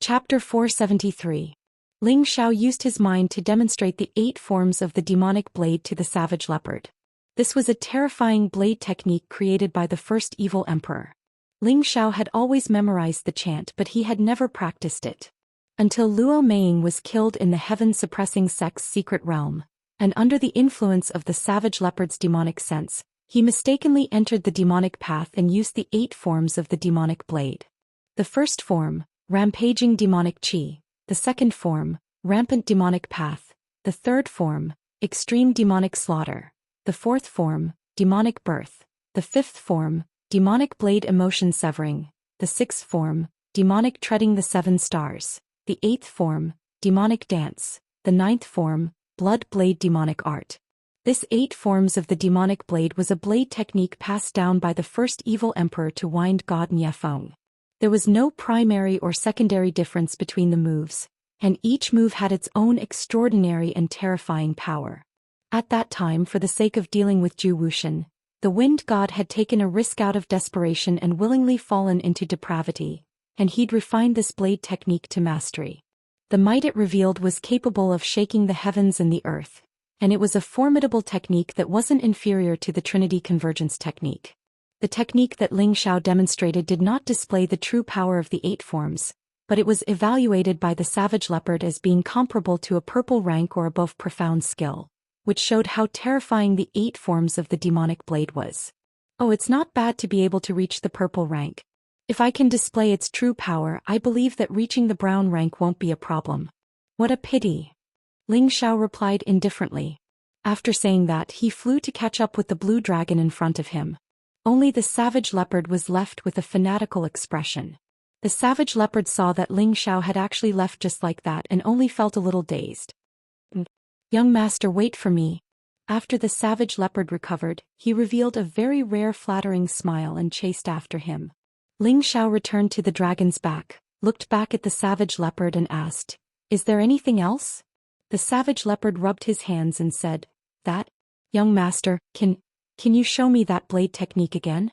Chapter 473. Ling Xiao used his mind to demonstrate the 8 forms of the demonic blade to the savage leopard. This was a terrifying blade technique created by the first evil emperor. Ling Xiao had always memorized the chant, but he had never practiced it. Until Luo Meiying was killed in the heaven-suppressing sect's secret realm, and under the influence of the savage leopard's demonic sense, he mistakenly entered the demonic path and used the 8 forms of the demonic blade. The first form, rampaging demonic qi. The second form, rampant demonic path. The third form, extreme demonic slaughter. The fourth form, demonic birth. The fifth form, demonic blade emotion severing. The sixth form, demonic treading the 7 stars. The eighth form, demonic dance. The ninth form, blood blade demonic art. This 8 forms of the demonic blade was a blade technique passed down by the first evil emperor to wind god Niefeng. There was no primary or secondary difference between the moves, and each move had its own extraordinary and terrifying power. At that time, for the sake of dealing with Zhou Xian, the wind god had taken a risk out of desperation and willingly fallen into depravity, and he'd refined this blade technique to mastery. The might it revealed was capable of shaking the heavens and the earth, and it was a formidable technique that wasn't inferior to the Trinity Convergence technique. The technique that Ling Xiao demonstrated did not display the true power of the 8 forms, but it was evaluated by the savage leopard as being comparable to a purple rank or above profound skill, which showed how terrifying the 8 forms of the demonic blade was. Oh, it's not bad to be able to reach the purple rank. If I can display its true power, I believe that reaching the brown rank won't be a problem. What a pity. Ling Xiao replied indifferently. After saying that, he flew to catch up with the blue dragon in front of him. Only the savage leopard was left with a fanatical expression. The savage leopard saw that Ling Xiao had actually left just like that and only felt a little dazed. Young master, wait for me. After the savage leopard recovered, he revealed a very rare flattering smile and chased after him. Ling Xiao returned to the dragon's back, looked back at the savage leopard and asked, "Is there anything else?" The savage leopard rubbed his hands and said, "That? Young master, Can you show me that blade technique again?"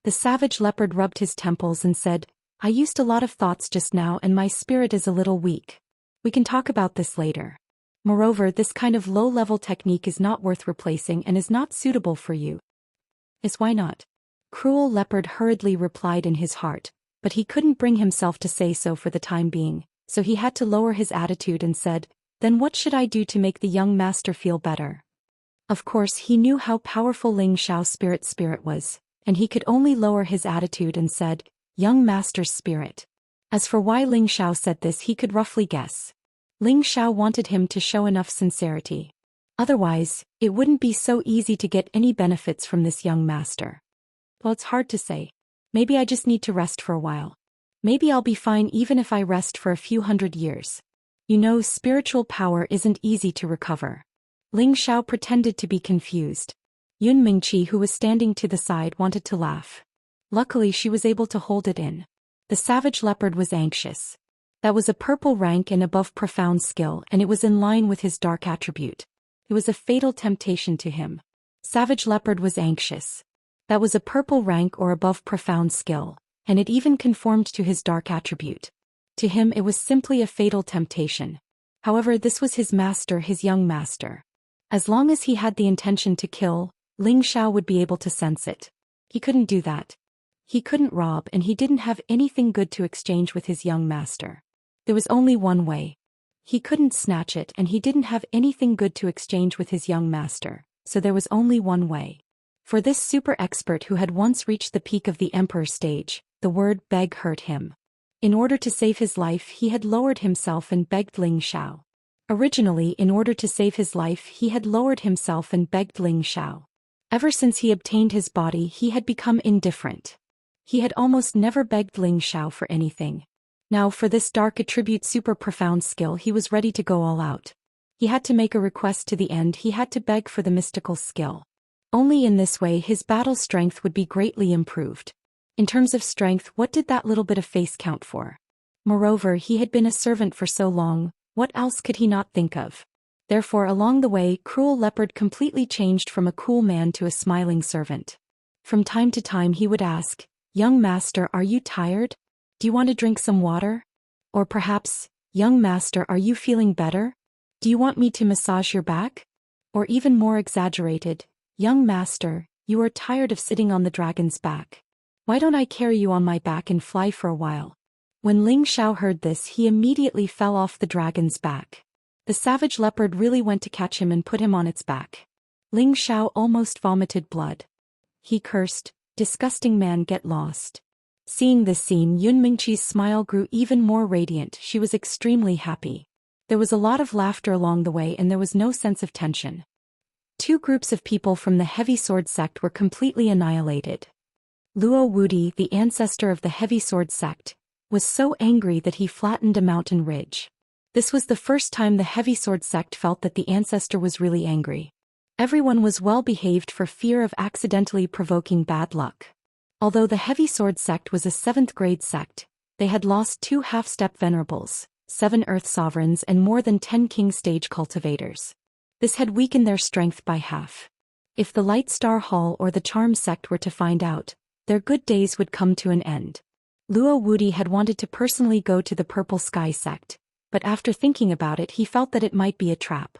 The savage leopard rubbed his temples and said, "I used a lot of thoughts just now and my spirit is a little weak. We can talk about this later. Moreover, this kind of low-level technique is not worth replacing and is not suitable for you." "Yes, why not?" Cruel leopard hurriedly replied in his heart, but he couldn't bring himself to say so for the time being, so he had to lower his attitude and said, "Then what should I do to make the young master feel better?" Of course, he knew how powerful Ling Xiao's spirit was, and he could only lower his attitude and said, "Young master's spirit." As for why Ling Xiao said this, he could roughly guess. Ling Xiao wanted him to show enough sincerity. Otherwise, it wouldn't be so easy to get any benefits from this young master. Well, it's hard to say. Maybe I just need to rest for a while. Maybe I'll be fine even if I rest for a few hundred years. You know, spiritual power isn't easy to recover. Ling Xiao pretended to be confused. Yun Mingqi, who was standing to the side, wanted to laugh. Luckily, she was able to hold it in. The savage leopard was anxious. That was a purple rank and above profound skill, and it was in line with his dark attribute. It was a fatal temptation to him. Savage leopard was anxious. That was a purple rank or above profound skill, and it even conformed to his dark attribute. To him, it was simply a fatal temptation. However, this was his master, his young master. As long as he had the intention to kill, Ling Xiao would be able to sense it. He couldn't do that. He couldn't rob, and he didn't have anything good to exchange with his young master. There was only one way. He couldn't snatch it, and he didn't have anything good to exchange with his young master, so there was only one way. For this super expert who had once reached the peak of the emperor stage, the word beg hurt him. In order to save his life, he had lowered himself and begged Ling Xiao. Originally, in order to save his life, he had lowered himself and begged Ling Xiao. Ever since he obtained his body, he had become indifferent. He had almost never begged Ling Xiao for anything. Now, for this dark attribute super profound skill, he was ready to go all out. He had to make a request to the end, he had to beg for the mystical skill. Only in this way his battle strength would be greatly improved. In terms of strength, what did that little bit of face count for? Moreover, he had been a servant for so long, what else could he not think of? Therefore, along the way, Cruel Leopard completely changed from a cool man to a smiling servant. From time to time he would ask, "Young master, are you tired? Do you want to drink some water?" Or perhaps, young master, are you feeling better? Do you want me to massage your back? Or even more exaggerated, young master, you are tired of sitting on the dragon's back. Why don't I carry you on my back and fly for a while? When Ling Xiao heard this, he immediately fell off the dragon's back. The savage leopard really went to catch him and put him on its back. Ling Xiao almost vomited blood. He cursed, "Disgusting man, get lost." Seeing this scene, Yun Mingqi's smile grew even more radiant. She was extremely happy. There was a lot of laughter along the way and there was no sense of tension. Two groups of people from the heavy sword sect were completely annihilated. Luo Wudi, the ancestor of the heavy sword sect, was so angry that he flattened a mountain ridge. This was the first time the heavy sword sect felt that the ancestor was really angry. Everyone was well behaved for fear of accidentally provoking bad luck. Although the heavy sword sect was a 7th grade sect, they had lost 2 half-step venerables, 7 earth sovereigns and more than 10 king stage cultivators. This had weakened their strength by half. If the Light Star Hall or the Charm sect were to find out, their good days would come to an end. Luo Wudi had wanted to personally go to the Purple Sky sect, but after thinking about it he felt that it might be a trap.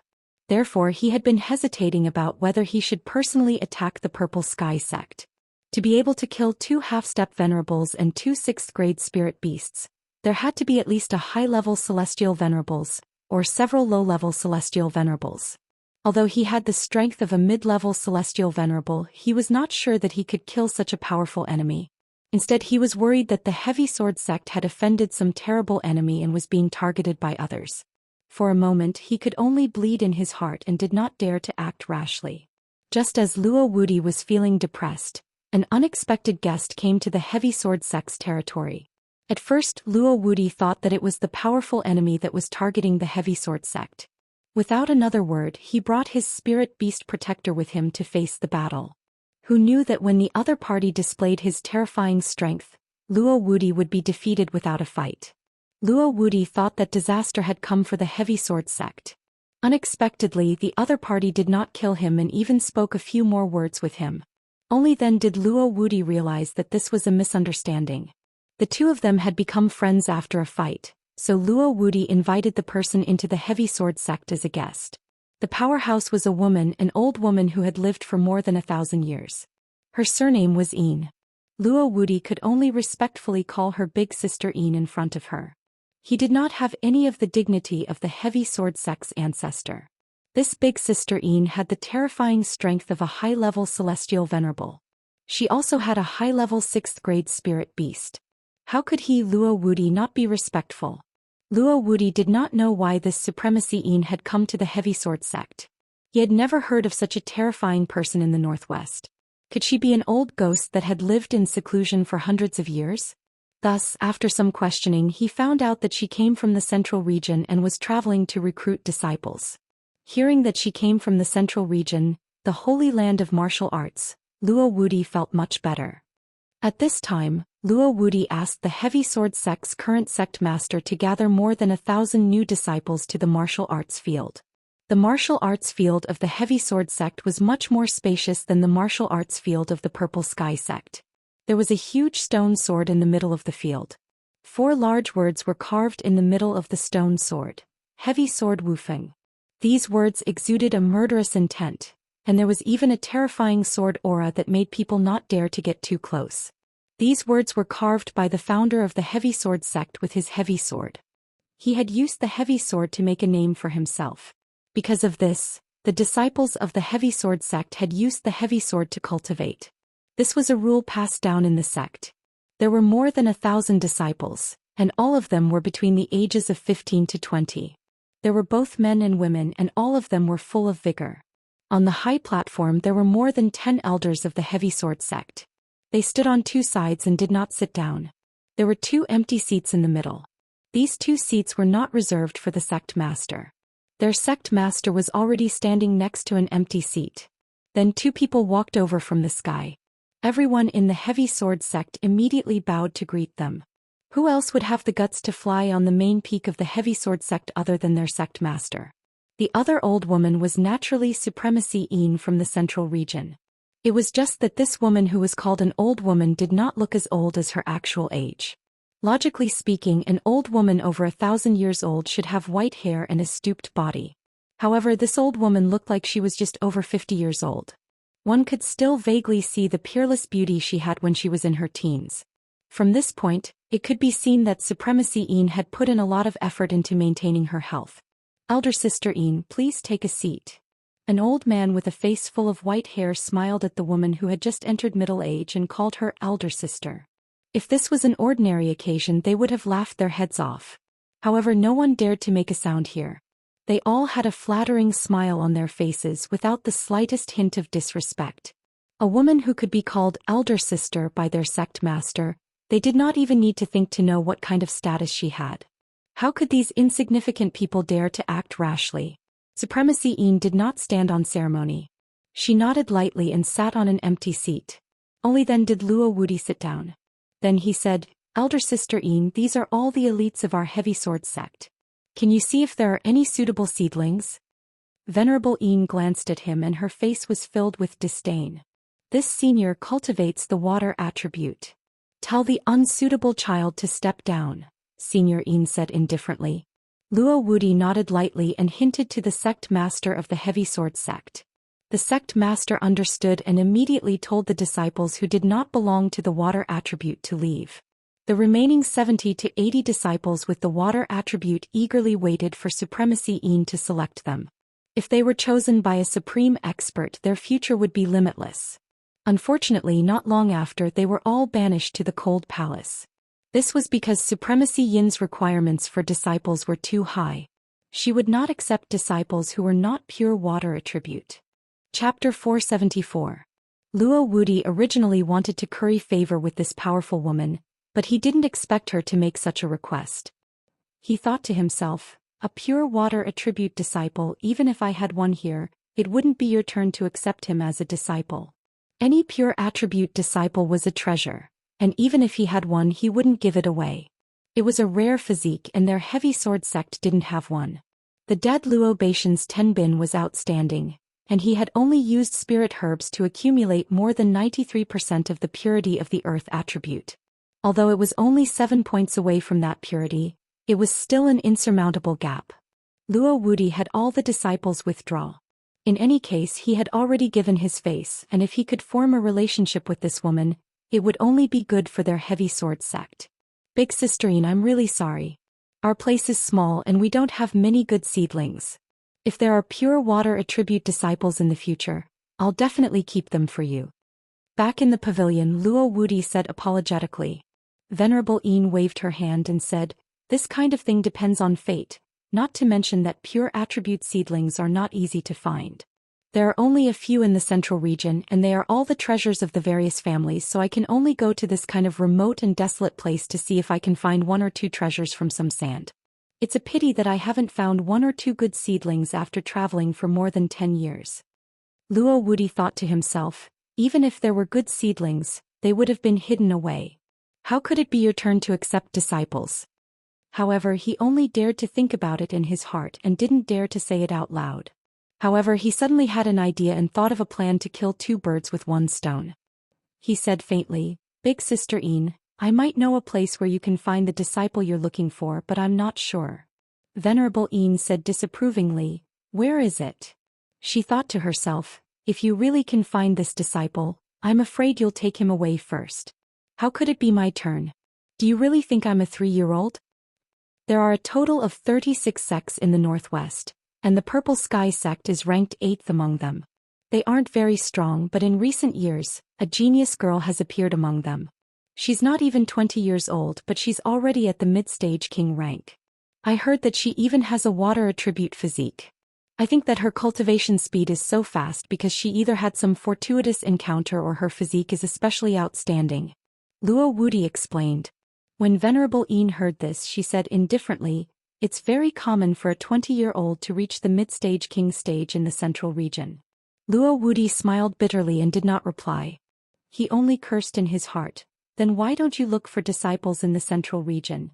Therefore he had been hesitating about whether he should personally attack the Purple Sky sect. To be able to kill 2 half-step venerables and 2 6th-grade spirit beasts, there had to be at least a high-level celestial venerables, or several low-level celestial venerables. Although he had the strength of a mid-level celestial venerable, he was not sure that he could kill such a powerful enemy. Instead, he was worried that the heavy sword sect had offended some terrible enemy and was being targeted by others. For a moment he could only bleed in his heart and did not dare to act rashly. Just as Luo Wudi was feeling depressed, an unexpected guest came to the heavy sword sect's territory. At first, Luo Wudi thought that it was the powerful enemy that was targeting the heavy sword sect. Without another word, he brought his spirit beast protector with him to face the battle. Who knew that when the other party displayed his terrifying strength, Luo Wudi would be defeated without a fight. Luo Wudi thought that disaster had come for the heavy sword sect. Unexpectedly, the other party did not kill him and even spoke a few more words with him. Only then did Luo Wudi realize that this was a misunderstanding. The two of them had become friends after a fight, so Luo Wudi invited the person into the heavy sword sect as a guest. The powerhouse was a woman, an old woman who had lived for more than 1,000 years. Her surname was Yin. Luo Wudi could only respectfully call her big sister Yin in front of her. He did not have any of the dignity of the heavy sword sect's ancestor. This big sister Yin had the terrifying strength of a high-level celestial venerable. She also had a high-level 6th-grade spirit beast. How could he, Luo Wudi, not be respectful? Luo Wudi did not know why this supremacy Yin had come to the heavy sword sect. He had never heard of such a terrifying person in the northwest. Could she be an old ghost that had lived in seclusion for hundreds of years? Thus, after some questioning, he found out that she came from the central region and was traveling to recruit disciples. Hearing that she came from the central region, the holy land of martial arts, Luo Wudi felt much better. At this time, Luo Wudi asked the heavy sword sect's current sect master to gather more than 1,000 new disciples to the martial arts field. The martial arts field of the heavy sword sect was much more spacious than the martial arts field of the Purple Sky sect. There was a huge stone sword in the middle of the field. 4 large words were carved in the middle of the stone sword. Heavy Sword Wufeng. These words exuded a murderous intent, and there was even a terrifying sword aura that made people not dare to get too close. These words were carved by the founder of the heavy sword sect with his heavy sword. He had used the heavy sword to make a name for himself. Because of this, the disciples of the heavy sword sect had used the heavy sword to cultivate. This was a rule passed down in the sect. There were more than 1,000 disciples, and all of them were between the ages of 15 to 20. There were both men and women, and all of them were full of vigor. On the high platform there were more than 10 elders of the heavy sword sect. They stood on 2 sides and did not sit down. There were 2 empty seats in the middle. These 2 seats were not reserved for the sect master. Their sect master was already standing next to an empty seat. Then 2 people walked over from the sky. Everyone in the heavy sword sect immediately bowed to greet them. Who else would have the guts to fly on the main peak of the heavy sword sect other than their sect master? The other old woman was naturally Supremacy Yin from the central region. It was just that this woman who was called an old woman did not look as old as her actual age. Logically speaking, an old woman over 1,000 years old should have white hair and a stooped body. However, this old woman looked like she was just over 50 years old. One could still vaguely see the peerless beauty she had when she was in her teens. From this point, it could be seen that Supremacy Yin had put in a lot of effort into maintaining her health. Elder Sister Yin, please take a seat. An old man with a face full of white hair smiled at the woman who had just entered middle age and called her elder sister. If this was an ordinary occasion, they would have laughed their heads off. However, no one dared to make a sound here. They all had a flattering smile on their faces without the slightest hint of disrespect. A woman who could be called elder sister by their sect master, they did not even need to think to know what kind of status she had. How could these insignificant people dare to act rashly? Supremacy Yin did not stand on ceremony. She nodded lightly and sat on an empty seat. Only then did Luo Wuti sit down. Then he said, Elder Sister Yin, these are all the elites of our heavy sword sect. Can you see if there are any suitable seedlings? Venerable Yin glanced at him and her face was filled with disdain. This senior cultivates the water attribute. Tell the unsuitable child to step down, Senior Yin said indifferently. Luo Wuti nodded lightly and hinted to the sect master of the heavy sword sect. The sect master understood and immediately told the disciples who did not belong to the water attribute to leave. The remaining 70 to 80 disciples with the water attribute eagerly waited for Supremacy Yin to select them. If they were chosen by a supreme expert, their future would be limitless. Unfortunately, not long after, they were all banished to the cold palace. This was because Supremacy Yin's requirements for disciples were too high. She would not accept disciples who were not pure water attribute. Chapter 474. Luo Wuti originally wanted to curry favor with this powerful woman, but he didn't expect her to make such a request. He thought to himself, a pure water attribute disciple, even if I had one here, it wouldn't be your turn to accept him as a disciple. Any pure attribute disciple was a treasure, and even if he had one, he wouldn't give it away. It was a rare physique and their heavy sword sect didn't have one. The dead Luo Baishan's Tenbin was outstanding, and he had only used spirit herbs to accumulate more than 93% of the purity of the earth attribute. Although it was only 7 points away from that purity, it was still an insurmountable gap. Luo Wuti had all the disciples withdraw. In any case, he had already given his face, and if he could form a relationship with this woman, it would only be good for their heavy sword sect. Big Sister Yin, I'm really sorry. Our place is small and we don't have many good seedlings. If there are pure water attribute disciples in the future, I'll definitely keep them for you. Back in the pavilion, Luo Wuti said apologetically. Venerable Yin waved her hand and said, this kind of thing depends on fate, not to mention that pure attribute seedlings are not easy to find. There are only a few in the central region and they are all the treasures of the various families, so I can only go to this kind of remote and desolate place to see if I can find 1 or 2 treasures from some sand. It's a pity that I haven't found 1 or 2 good seedlings after traveling for more than 10 years. Luo Wuti thought to himself, even if there were good seedlings, they would have been hidden away. How could it be your turn to accept disciples? However, he only dared to think about it in his heart and didn't dare to say it out loud. However, he suddenly had an idea and thought of a plan to kill 2 birds with 1 stone. He said faintly, Big Sister Yin, I might know a place where you can find the disciple you're looking for, but I'm not sure. Venerable Yin said disapprovingly, where is it? She thought to herself, if you really can find this disciple, I'm afraid you'll take him away first. How could it be my turn? Do you really think I'm a 3-year-old? There are a total of 36 sects in the Northwest, and the Purple Sky sect is ranked 8th among them. They aren't very strong, but in recent years, a genius girl has appeared among them. She's not even 20 years old, but she's already at the mid-stage king rank. I heard that she even has a water attribute physique. I think that her cultivation speed is so fast because she either had some fortuitous encounter or her physique is especially outstanding. Luo Wuti explained. When Venerable Yin heard this, she said indifferently, it's very common for a 20-year-old to reach the mid-stage king stage in the central region. Luo Wuti smiled bitterly and did not reply. He only cursed in his heart. Then why don't you look for disciples in the central region?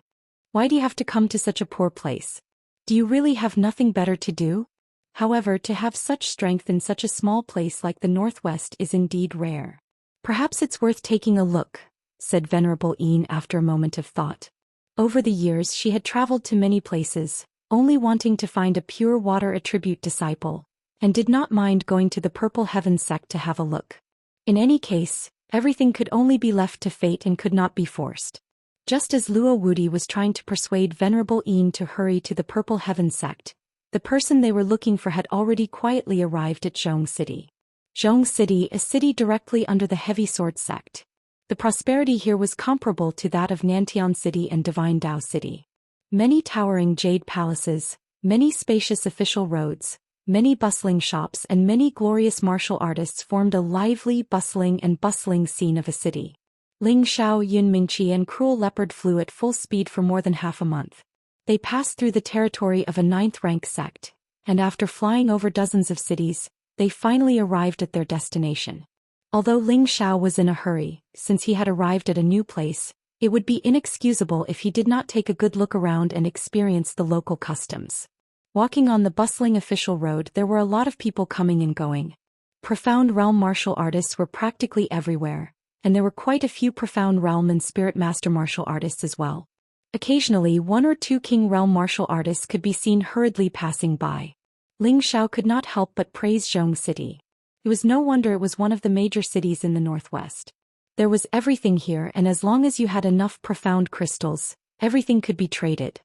Why do you have to come to such a poor place? Do you really have nothing better to do? However, to have such strength in such a small place like the Northwest is indeed rare. Perhaps it's worth taking a look, said Venerable Yin after a moment of thought. Over the years she had traveled to many places, only wanting to find a pure water attribute disciple, and did not mind going to the Purple Heaven sect to have a look. In any case, everything could only be left to fate and could not be forced. Just as Luo Wudi was trying to persuade Venerable Yin to hurry to the Purple Heaven sect, the person they were looking for had already quietly arrived at Zhong City. Zhong City, a city directly under the Heavy Sword sect. The prosperity here was comparable to that of Nantian City and Divine Dao City. Many towering jade palaces, many spacious official roads, many bustling shops and many glorious martial artists formed a lively, bustling scene of a city. Ling Xiao, Yun Mingqi and Cruel Leopard flew at full speed for more than half a month. They passed through the territory of a 9th-rank sect, and after flying over dozens of cities, they finally arrived at their destination. Although Ling Xiao was in a hurry, since he had arrived at a new place, it would be inexcusable if he did not take a good look around and experience the local customs. Walking on the bustling official road, there were a lot of people coming and going. Profound Realm martial artists were practically everywhere, and there were quite a few Profound Realm and Spirit Master martial artists as well. Occasionally, 1 or 2 King Realm martial artists could be seen hurriedly passing by. Ling Xiao could not help but praise Zhong City. It was no wonder it was one of the major cities in the northwest. There was everything here, and as long as you had enough profound crystals, everything could be traded.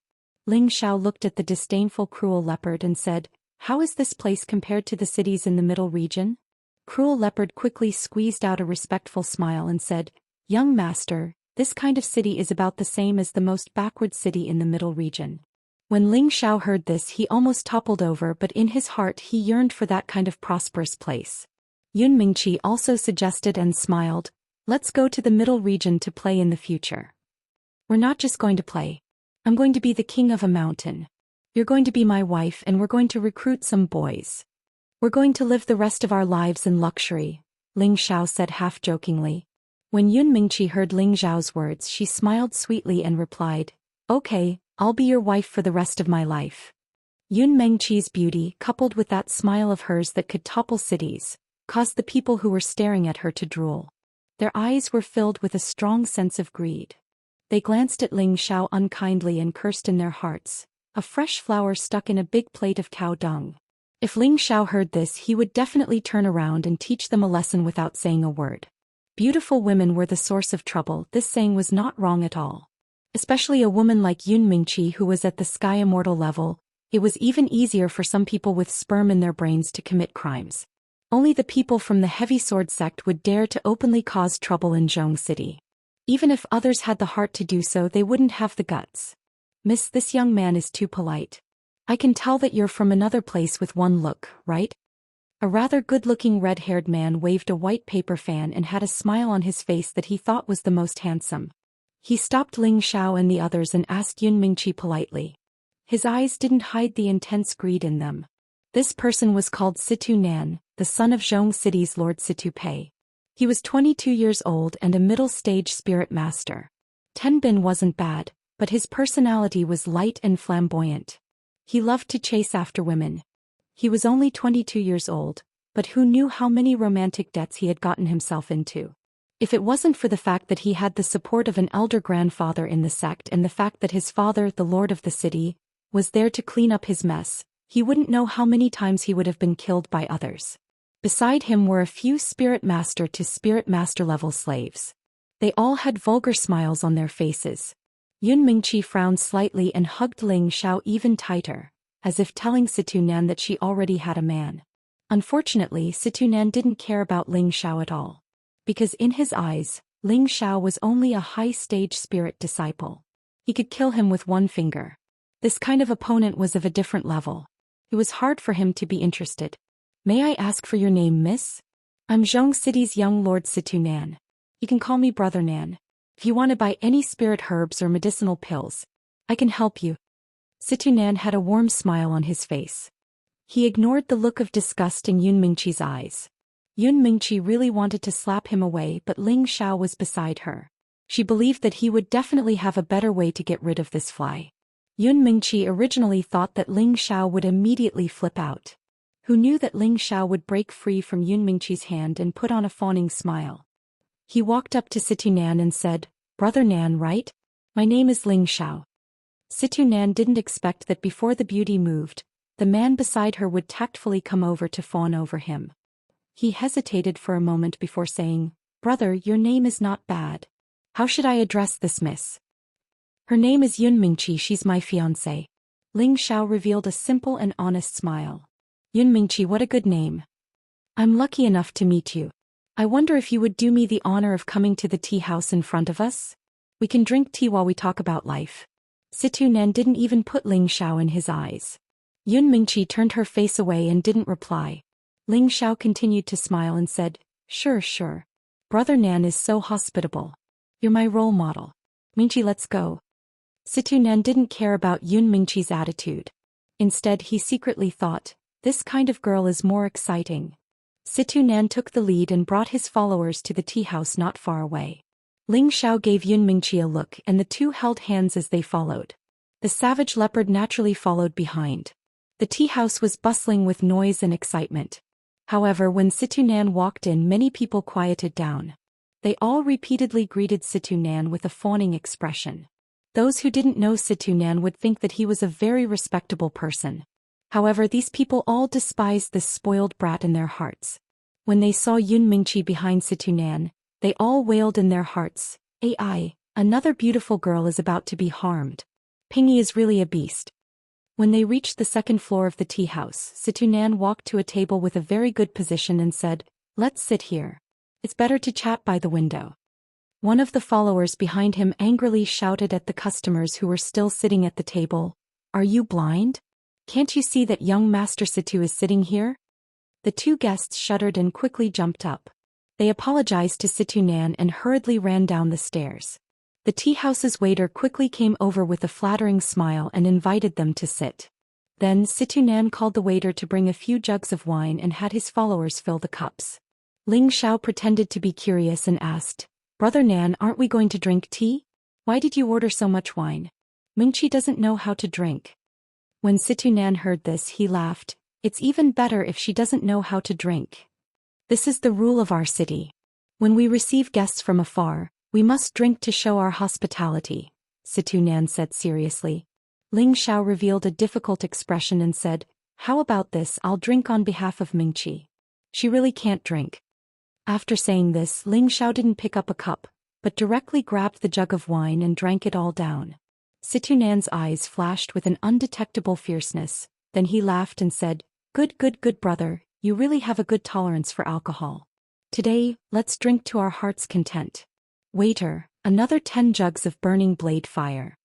Ling Xiao looked at the disdainful Cruel Leopard and said, "How is this place compared to the cities in the middle region?" Cruel Leopard quickly squeezed out a respectful smile and said, "Young master, this kind of city is about the same as the most backward city in the middle region." When Ling Xiao heard this, he almost toppled over, but in his heart he yearned for that kind of prosperous place. Yun Mingqi also suggested and smiled, "Let's go to the middle region to play in the future. We're not just going to play. I'm going to be the king of a mountain. You're going to be my wife and we're going to recruit some boys. We're going to live the rest of our lives in luxury," Ling Xiao said half-jokingly. When Yun Mingqi heard Ling Xiao's words, she smiled sweetly and replied, "Okay, I'll be your wife for the rest of my life." Yun Mengqi's beauty, coupled with that smile of hers that could topple cities, caused the people who were staring at her to drool. Their eyes were filled with a strong sense of greed. They glanced at Ling Xiao unkindly and cursed in their hearts, "A fresh flower stuck in a big plate of cow dung." If Ling Xiao heard this, he would definitely turn around and teach them a lesson without saying a word. Beautiful women were the source of trouble. This saying was not wrong at all. Especially a woman like Yun Mingqi who was at the Sky Immortal level, it was even easier for some people with sperm in their brains to commit crimes. Only the people from the Heavy Sword sect would dare to openly cause trouble in Zhong City. Even if others had the heart to do so, they wouldn't have the guts. "Miss, this young man is too polite. I can tell that you're from another place with one look, right?" A rather good-looking red-haired man waved a white paper fan and had a smile on his face that he thought was the most handsome. He stopped Ling Xiao and the others and asked Yun Mingqi politely. His eyes didn't hide the intense greed in them. This person was called Situ Nan, the son of Zhong City's Lord Situ Pei. He was 22 years old and a middle-stage spirit master. Tenbin wasn't bad, but his personality was light and flamboyant. He loved to chase after women. He was only 22 years old, but who knew how many romantic debts he had gotten himself into? If it wasn't for the fact that he had the support of an elder grandfather in the sect and the fact that his father, the lord of the city, was there to clean up his mess, he wouldn't know how many times he would have been killed by others. Beside him were a few spirit master to spirit master level slaves. They all had vulgar smiles on their faces. Yun Mingqi frowned slightly and hugged Ling Xiao even tighter, as if telling Situ Nan that she already had a man. Unfortunately, Situ Nan didn't care about Ling Xiao at all. Because in his eyes, Ling Xiao was only a high-stage spirit disciple. He could kill him with one finger. This kind of opponent was of a different level. It was hard for him to be interested. "May I ask for your name, miss?" "I'm Zhong City's young lord Situ Nan. You can call me Brother Nan. If you want to buy any spirit herbs or medicinal pills, I can help you." Situ Nan had a warm smile on his face. He ignored the look of disgust in Yun Mingqi's eyes. Yun Mingqi really wanted to slap him away, but Ling Xiao was beside her. She believed that he would definitely have a better way to get rid of this fly. Yun Mingqi originally thought that Ling Xiao would immediately flip out. Who knew that Ling Xiao would break free from Yun Mingqi's hand and put on a fawning smile. He walked up to Situ Nan and said, "Brother Nan, right? My name is Ling Xiao. Situ Nan didn't expect that before the beauty moved, the man beside her would tactfully come over to fawn over him. He hesitated for a moment before saying, "Brother, your name is not bad. How should I address this miss?" "Her name is Yun Mingqi, she's my fiancée." Ling Xiao revealed a simple and honest smile. "Yun Mingqi, what a good name. I'm lucky enough to meet you. I wonder if you would do me the honor of coming to the tea house in front of us? We can drink tea while we talk about life." Situ Nan didn't even put Ling Xiao in his eyes. Yun Mingqi turned her face away and didn't reply. Ling Xiao continued to smile and said, Sure. Brother Nan is so hospitable. You're my role model. Mingqi, let's go." Situ Nan didn't care about Yun Mingqi's attitude. Instead, he secretly thought, this kind of girl is more exciting. Situ Nan took the lead and brought his followers to the tea house not far away. Ling Xiao gave Yun Mingqi a look and the two held hands as they followed. The savage leopard naturally followed behind. The tea house was bustling with noise and excitement. However, when Situ Nan walked in, many people quieted down. They all repeatedly greeted Situ Nan with a fawning expression. Those who didn't know Situ Nan would think that he was a very respectable person. However, these people all despised this spoiled brat in their hearts. When they saw Yun Mingqi behind Situ Nan, they all wailed in their hearts, "Ai, another beautiful girl is about to be harmed. Pingy is really a beast." When they reached the second floor of the tea house, Situ Nan walked to a table with a very good position and said, "Let's sit here. It's better to chat by the window." One of the followers behind him angrily shouted at the customers who were still sitting at the table, "Are you blind? Can't you see that young Master Situ is sitting here?" The two guests shuddered and quickly jumped up. They apologized to Situ Nan and hurriedly ran down the stairs. The tea house's waiter quickly came over with a flattering smile and invited them to sit. Then Situ Nan called the waiter to bring a few jugs of wine and had his followers fill the cups. Ling Xiao pretended to be curious and asked, "Brother Nan, aren't we going to drink tea? Why did you order so much wine? Mingqi doesn't know how to drink." When Situ Nan heard this, he laughed. "It's even better if she doesn't know how to drink. This is the rule of our city. When we receive guests from afar, we must drink to show our hospitality," Situ Nan said seriously. Ling Xiao revealed a difficult expression and said, "How about this? I'll drink on behalf of Mingqi. She really can't drink." After saying this, Ling Xiao didn't pick up a cup, but directly grabbed the jug of wine and drank it all down. Situ Nan's eyes flashed with an undetectable fierceness, then he laughed and said, Good brother, you really have a good tolerance for alcohol. Today, let's drink to our heart's content. Waiter, another 10 jugs of burning blade fire.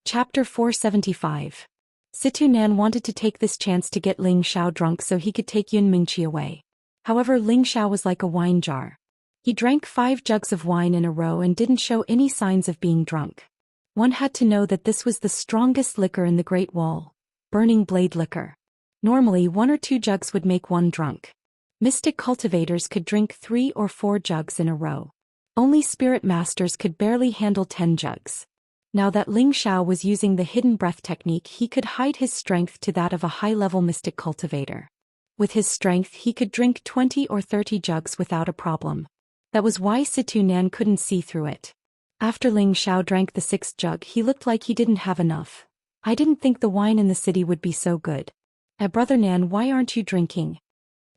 Chapter 475. Situ Nan wanted to take this chance to get Ling Xiao drunk so he could take Yun Mingqi away. However, Ling Xiao was like a wine jar. He drank 5 jugs of wine in a row and didn't show any signs of being drunk. One had to know that this was the strongest liquor in the Great Wall, burning blade liquor. Normally 1 or 2 jugs would make one drunk. Mystic cultivators could drink 3 or 4 jugs in a row. Only spirit masters could barely handle 10 jugs. Now that Ling Xiao was using the hidden breath technique, he could hide his strength to that of a high-level mystic cultivator. With his strength, he could drink 20 or 30 jugs without a problem. That was why Situ Nan couldn't see through it. After Ling Xiao drank the 6th jug, he looked like he didn't have enough. "I didn't think the wine in the city would be so good. Brother Nan, why aren't you drinking?"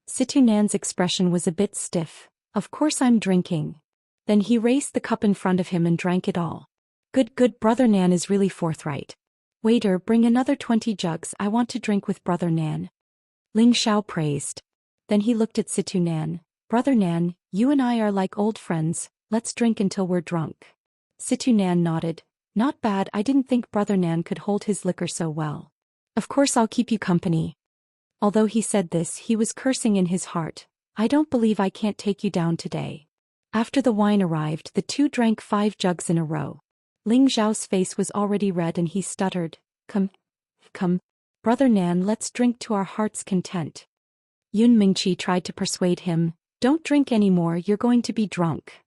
Situ Nan's expression was a bit stiff. "Of course I'm drinking." Then he raised the cup in front of him and drank it all. Good, Brother Nan is really forthright. "Waiter, bring another 20 jugs, I want to drink with Brother Nan." Ling Xiao praised. Then he looked at Situ Nan. "Brother Nan, you and I are like old friends, let's drink until we're drunk." Situ Nan nodded. "Not bad, I didn't think Brother Nan could hold his liquor so well. Of course I'll keep you company." Although he said this, he was cursing in his heart. "I don't believe I can't take you down today." After the wine arrived, the two drank 5 jugs in a row. Ling Xiao's face was already red and he stuttered, Come, Brother Nan, let's drink to our heart's content." Yun Mingqi tried to persuade him, "Don't drink anymore, you're going to be drunk."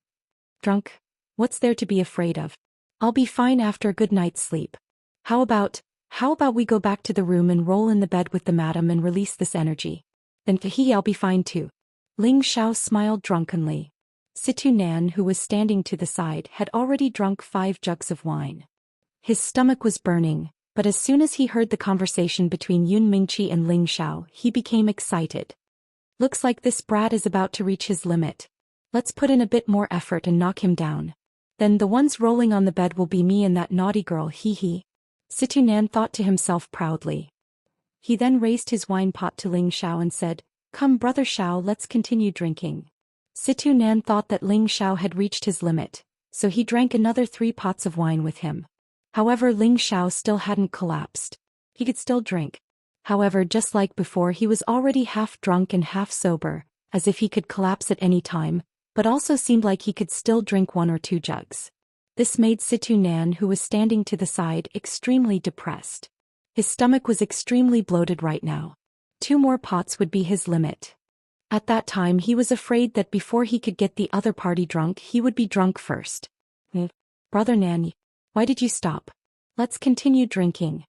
"Drunk? What's there to be afraid of? I'll be fine after a good night's sleep. How about we go back to the room and roll in the bed with the madam and release this energy? Then I'll be fine too." Ling Xiao smiled drunkenly. Situ Nan, who was standing to the side, had already drunk 5 jugs of wine. His stomach was burning, but as soon as he heard the conversation between Yun Mingqi and Ling Xiao, he became excited. Looks like this brat is about to reach his limit. Let's put in a bit more effort and knock him down. Then the ones rolling on the bed will be me and that naughty girl, hee hee. Situ Nan thought to himself proudly. He then raised his wine pot to Ling Xiao and said, "Come brother Xiao, let's continue drinking." Situ Nan thought that Ling Xiao had reached his limit, so he drank another 3 pots of wine with him. However, Ling Xiao still hadn't collapsed. He could still drink. However, just like before, he was already half drunk and half sober, as if he could collapse at any time, but also seemed like he could still drink 1 or 2 jugs. This made Situ Nan, who was standing to the side, extremely depressed. His stomach was extremely bloated right now. 2 more pots would be his limit. At that time he was afraid that before he could get the other party drunk, he would be drunk first. "Brother Nan, why did you stop? Let's continue drinking,"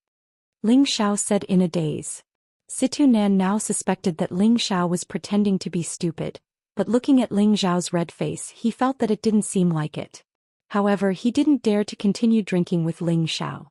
Ling Xiao said in a daze. Situ Nan now suspected that Ling Xiao was pretending to be stupid, but looking at Ling Xiao's red face, he felt that it didn't seem like it. However, he didn't dare to continue drinking with Ling Xiao.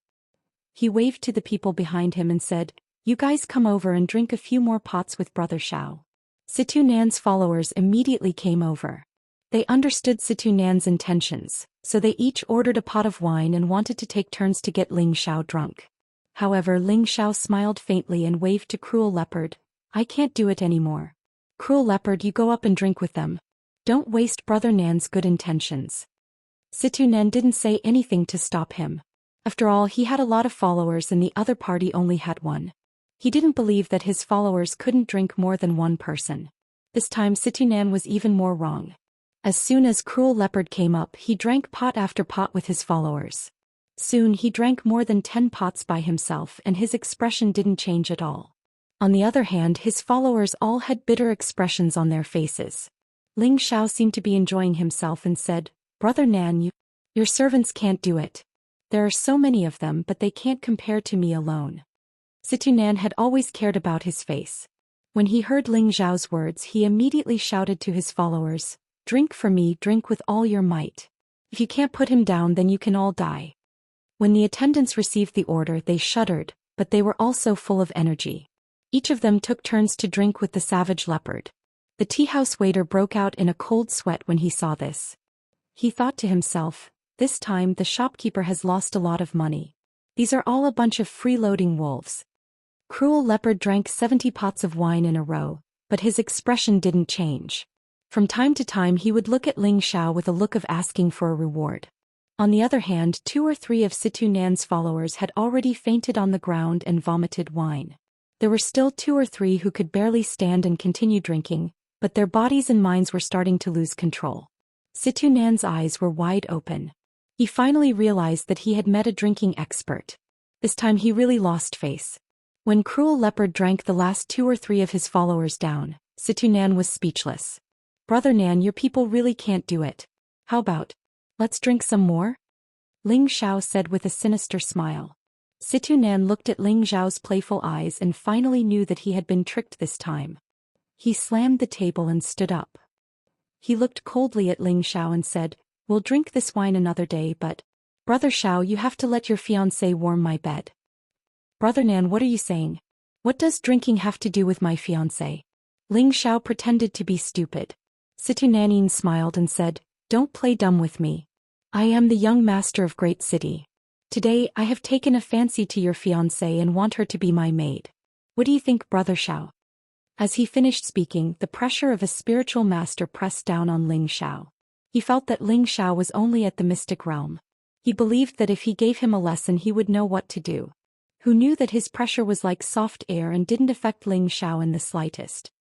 He waved to the people behind him and said, "You guys come over and drink a few more pots with Brother Xiao." Situ Nan's followers immediately came over. They understood Situ Nan's intentions, so they each ordered a pot of wine and wanted to take turns to get Ling Xiao drunk. However, Ling Xiao smiled faintly and waved to Cruel Leopard, "I can't do it anymore. Cruel Leopard, you go up and drink with them. Don't waste Brother Nan's good intentions." Situ Nan didn't say anything to stop him. After all, he had a lot of followers and the other party only had 1. He didn't believe that his followers couldn't drink more than 1 person. This time Situ Nan was even more wrong. As soon as Cruel Leopard came up, he drank pot after pot with his followers. Soon he drank more than 10 pots by himself and his expression didn't change at all. On the other hand, his followers all had bitter expressions on their faces. Ling Xiao seemed to be enjoying himself and said, "Brother Nan, your servants can't do it. There are so many of them, but they can't compare to me alone." Situ Nan had always cared about his face. When he heard Ling Xiao's words, he immediately shouted to his followers, "Drink for me, drink with all your might. If you can't put him down, then you can all die." When the attendants received the order, they shuddered, but they were also full of energy. Each of them took turns to drink with the savage leopard. The tea-house waiter broke out in a cold sweat when he saw this. He thought to himself, "This time the shopkeeper has lost a lot of money. These are all a bunch of freeloading wolves." Cruel Leopard drank 70 pots of wine in a row, but his expression didn't change. From time to time he would look at Ling Xiao with a look of asking for a reward. On the other hand, 2 or 3 of Situ Nan's followers had already fainted on the ground and vomited wine. There were still 2 or 3 who could barely stand and continue drinking, but their bodies and minds were starting to lose control. Situ Nan's eyes were wide open. He finally realized that he had met a drinking expert. This time he really lost face. When Cruel Leopard drank the last 2 or 3 of his followers down, Situ Nan was speechless. "Brother Nan, your people really can't do it. How about, let's drink some more?" Ling Xiao said with a sinister smile. Situ Nan looked at Ling Xiao's playful eyes and finally knew that he had been tricked this time. He slammed the table and stood up. He looked coldly at Ling Xiao and said, "We'll drink this wine another day, but, Brother Xiao, you have to let your fiancé warm my bed." "Brother Nan, what are you saying? What does drinking have to do with my fiancé?" Ling Xiao pretended to be stupid. Situ Nanin smiled and said, "Don't play dumb with me. I am the young master of Great City. Today I have taken a fancy to your fiancé and want her to be my maid. What do you think, Brother Xiao?" As he finished speaking, the pressure of a spiritual master pressed down on Ling Xiao. He felt that Ling Xiao was only at the mystic realm. He believed that if he gave him a lesson he would know what to do. Who knew that his pressure was like soft air and didn't affect Ling Xiao in the slightest.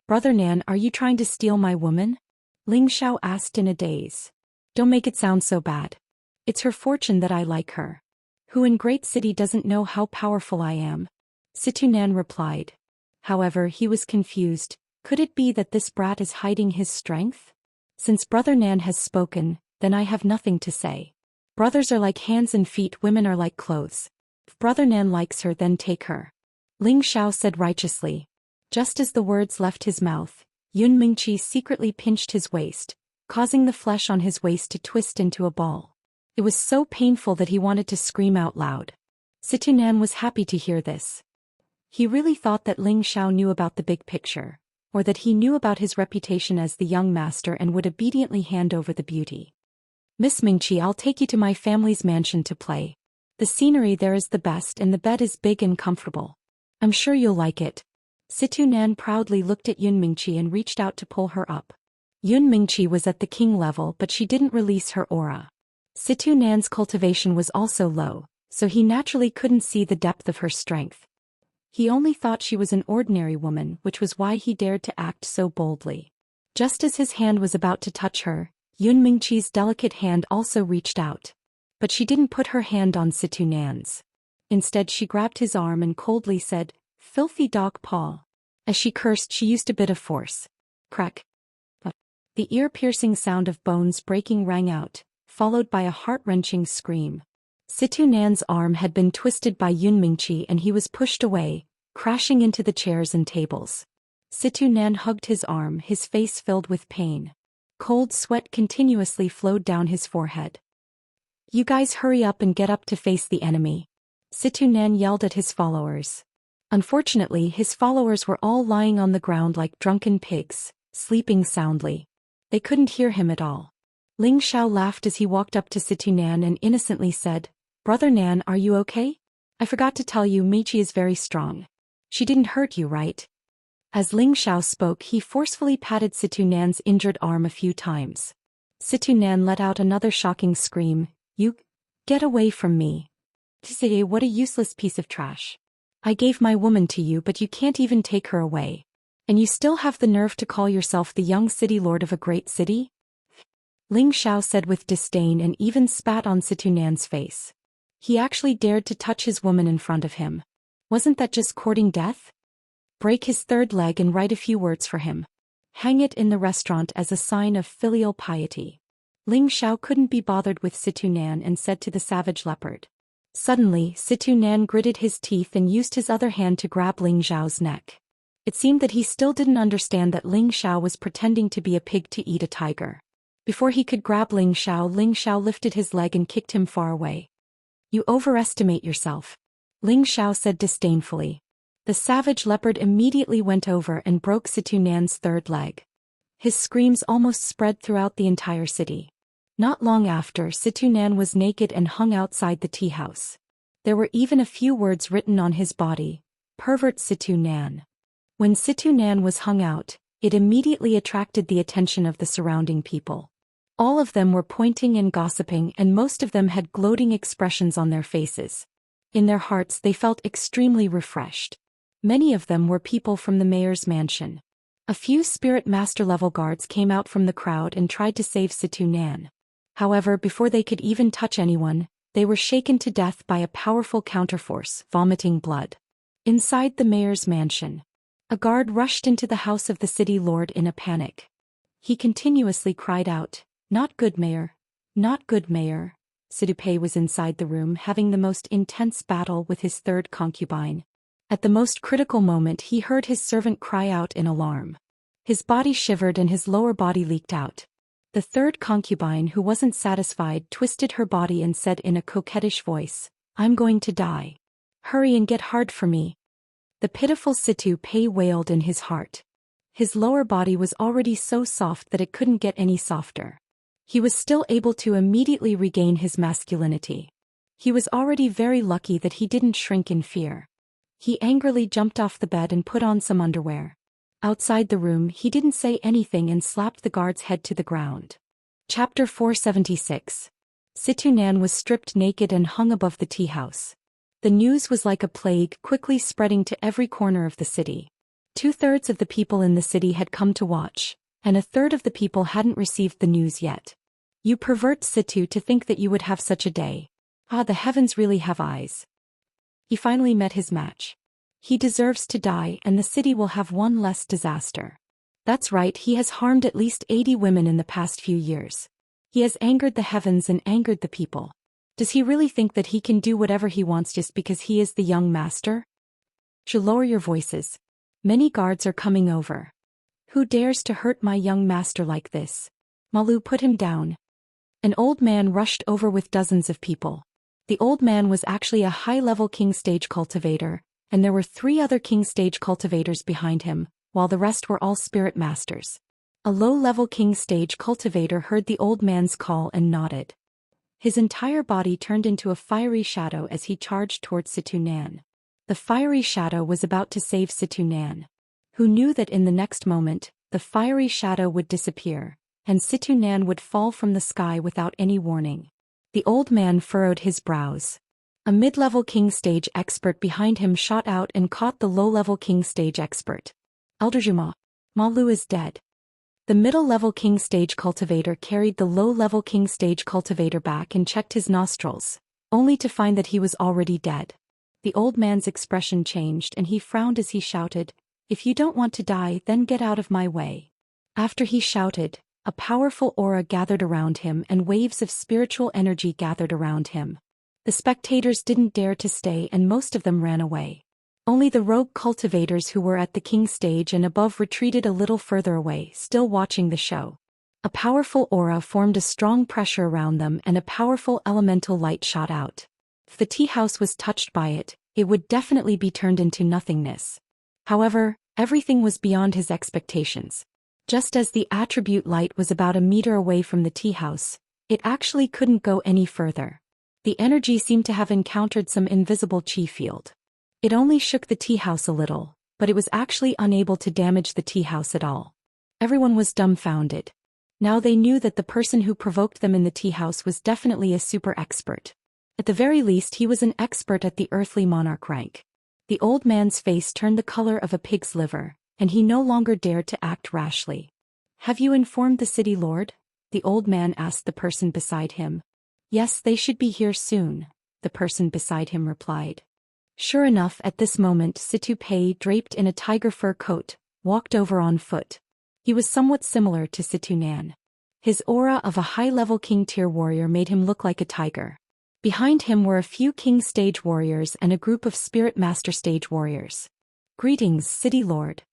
"Brother Nan, are you trying to steal my woman?" Ling Xiao asked in a daze. "Don't make it sound so bad. It's her fortune that I like her. Who in Great City doesn't know how powerful I am?" Situ Nan replied. However, he was confused. Could it be that this brat is hiding his strength? Since Brother Nan has spoken, then I have nothing to say. Brothers are like hands and feet, women are like clothes. If Brother Nan likes her, then take her. Ling Xiao said righteously. Just as the words left his mouth, Yun Mingqi secretly pinched his waist, causing the flesh on his waist to twist into a ball. It was so painful that he wanted to scream out loud. Situnan was happy to hear this. He really thought that Ling Xiao knew about the big picture, or that he knew about his reputation as the young master and would obediently hand over the beauty. Miss Mingqi, I'll take you to my family's mansion to play. The scenery there is the best and the bed is big and comfortable. I'm sure you'll like it. Situnan proudly looked at Yun Mingqi and reached out to pull her up. Yun Mingqi was at the king level, but she didn't release her aura. Situnan's cultivation was also low, so he naturally couldn't see the depth of her strength. He only thought she was an ordinary woman, which was why he dared to act so boldly. Just as his hand was about to touch her, Yun Mingqi's delicate hand also reached out. But she didn't put her hand on Situnan's. Instead she grabbed his arm and coldly said, "Filthy dog paw." As she cursed, she used a bit of force. Crack. The ear-piercing sound of bones breaking rang out, followed by a heart-wrenching scream. Situnan's arm had been twisted by Yun Mingqi and he was pushed away, crashing into the chairs and tables. Situnan hugged his arm, his face filled with pain. Cold sweat continuously flowed down his forehead. "You guys hurry up and get up to face the enemy," Situnan yelled at his followers. Unfortunately, his followers were all lying on the ground like drunken pigs, sleeping soundly. They couldn't hear him at all. Ling Xiao laughed as he walked up to Situnan and innocently said, "Brother Nan, are you okay? I forgot to tell you, Meiqi is very strong. She didn't hurt you, right?" As Ling Xiao spoke, he forcefully patted Situnan's injured arm a few times. Situnan let out another shocking scream. "You get away from me. Say, what a useless piece of trash. I gave my woman to you, but you can't even take her away. And you still have the nerve to call yourself the young city lord of a great city?" Ling Xiao said with disdain and even spat on Situnan's face. He actually dared to touch his woman in front of him. Wasn't that just courting death? Break his third leg and write a few words for him. Hang it in the restaurant as a sign of filial piety. Ling Xiao couldn't be bothered with Situnan and said to the savage leopard. Suddenly, Situnan gritted his teeth and used his other hand to grab Ling Xiao's neck. It seemed that he still didn't understand that Ling Xiao was pretending to be a pig to eat a tiger. Before he could grab Ling Xiao lifted his leg and kicked him far away. "You overestimate yourself," Ling Xiao said disdainfully. The savage leopard immediately went over and broke Situnan's third leg. His screams almost spread throughout the entire city. Not long after, Situnan was naked and hung outside the tea house. There were even a few words written on his body. "Pervert Situnan." When Situnan was hung out, it immediately attracted the attention of the surrounding people. All of them were pointing and gossiping, and most of them had gloating expressions on their faces. In their hearts they felt extremely refreshed. Many of them were people from the mayor's mansion. A few spirit master level guards came out from the crowd and tried to save Situnan. However, before they could even touch anyone, they were shaken to death by a powerful counterforce, vomiting blood. Inside the mayor's mansion, a guard rushed into the house of the city lord in a panic. He continuously cried out, "Not good, mayor. Not good, mayor." Sidupe was inside the room having the most intense battle with his third concubine. At the most critical moment he heard his servant cry out in alarm. His body shivered and his lower body leaked out. The third concubine, who wasn't satisfied, twisted her body and said in a coquettish voice, "I'm going to die. Hurry and get hard for me." The pitiful Situ-Pei wailed in his heart. His lower body was already so soft that it couldn't get any softer. He was still able to immediately regain his masculinity. He was already very lucky that he didn't shrink in fear. He angrily jumped off the bed and put on some underwear. Outside the room, he didn't say anything and slapped the guard's head to the ground. Chapter 476. Situnan was stripped naked and hung above the tea house. The news was like a plague, quickly spreading to every corner of the city. 2/3 of the people in the city had come to watch, and 1/3 of the people hadn't received the news yet. "You pervert Situ to think that you would have such a day. Ah, the heavens really have eyes." He finally met his match. He deserves to die, and the city will have one less disaster. That's right, he has harmed at least 80 women in the past few years. He has angered the heavens and angered the people. Does he really think that he can do whatever he wants just because he is the young master? To lower your voices. Many guards are coming over. Who dares to hurt my young master like this? Malu put him down. An old man rushed over with dozens of people. The old man was actually a high-level king stage cultivator, and there were 3 other king stage cultivators behind him, while the rest were all spirit masters. A low-level king stage cultivator heard the old man's call and nodded. His entire body turned into a fiery shadow as he charged towards Situ Nan. The fiery shadow was about to save Situ Nan, who knew that in the next moment, the fiery shadow would disappear, and Situ Nan would fall from the sky without any warning. The old man furrowed his brows. A mid-level king stage expert behind him shot out and caught the low-level king stage expert. Elder Juma, Malu is dead. The middle-level king stage cultivator carried the low-level king stage cultivator back and checked his nostrils, only to find that he was already dead. The old man's expression changed and he frowned as he shouted, "If you don't want to die, then get out of my way." After he shouted, a powerful aura gathered around him and waves of spiritual energy gathered around him. The spectators didn't dare to stay and most of them ran away. Only the rogue cultivators who were at the king stage and above retreated a little further away, still watching the show. A powerful aura formed a strong pressure around them and a powerful elemental light shot out. If the tea house was touched by it, it would definitely be turned into nothingness. However, everything was beyond his expectations. Just as the attribute light was about a meter away from the tea house, it actually couldn't go any further. The energy seemed to have encountered some invisible chi field. It only shook the tea house a little, but it was actually unable to damage the tea house at all. Everyone was dumbfounded. Now they knew that the person who provoked them in the tea house was definitely a super expert. At the very least, he was an expert at the earthly monarch rank. The old man's face turned the color of a pig's liver, and he no longer dared to act rashly. "Have you informed the city lord?" the old man asked the person beside him. "Yes, they should be here soon," the person beside him replied. Sure enough, at this moment Situ Pei, draped in a tiger fur coat, walked over on foot. He was somewhat similar to Situ Nan. His aura of a high-level king tier warrior made him look like a tiger. Behind him were a few king stage warriors and a group of spirit master stage warriors. "Greetings, city lord."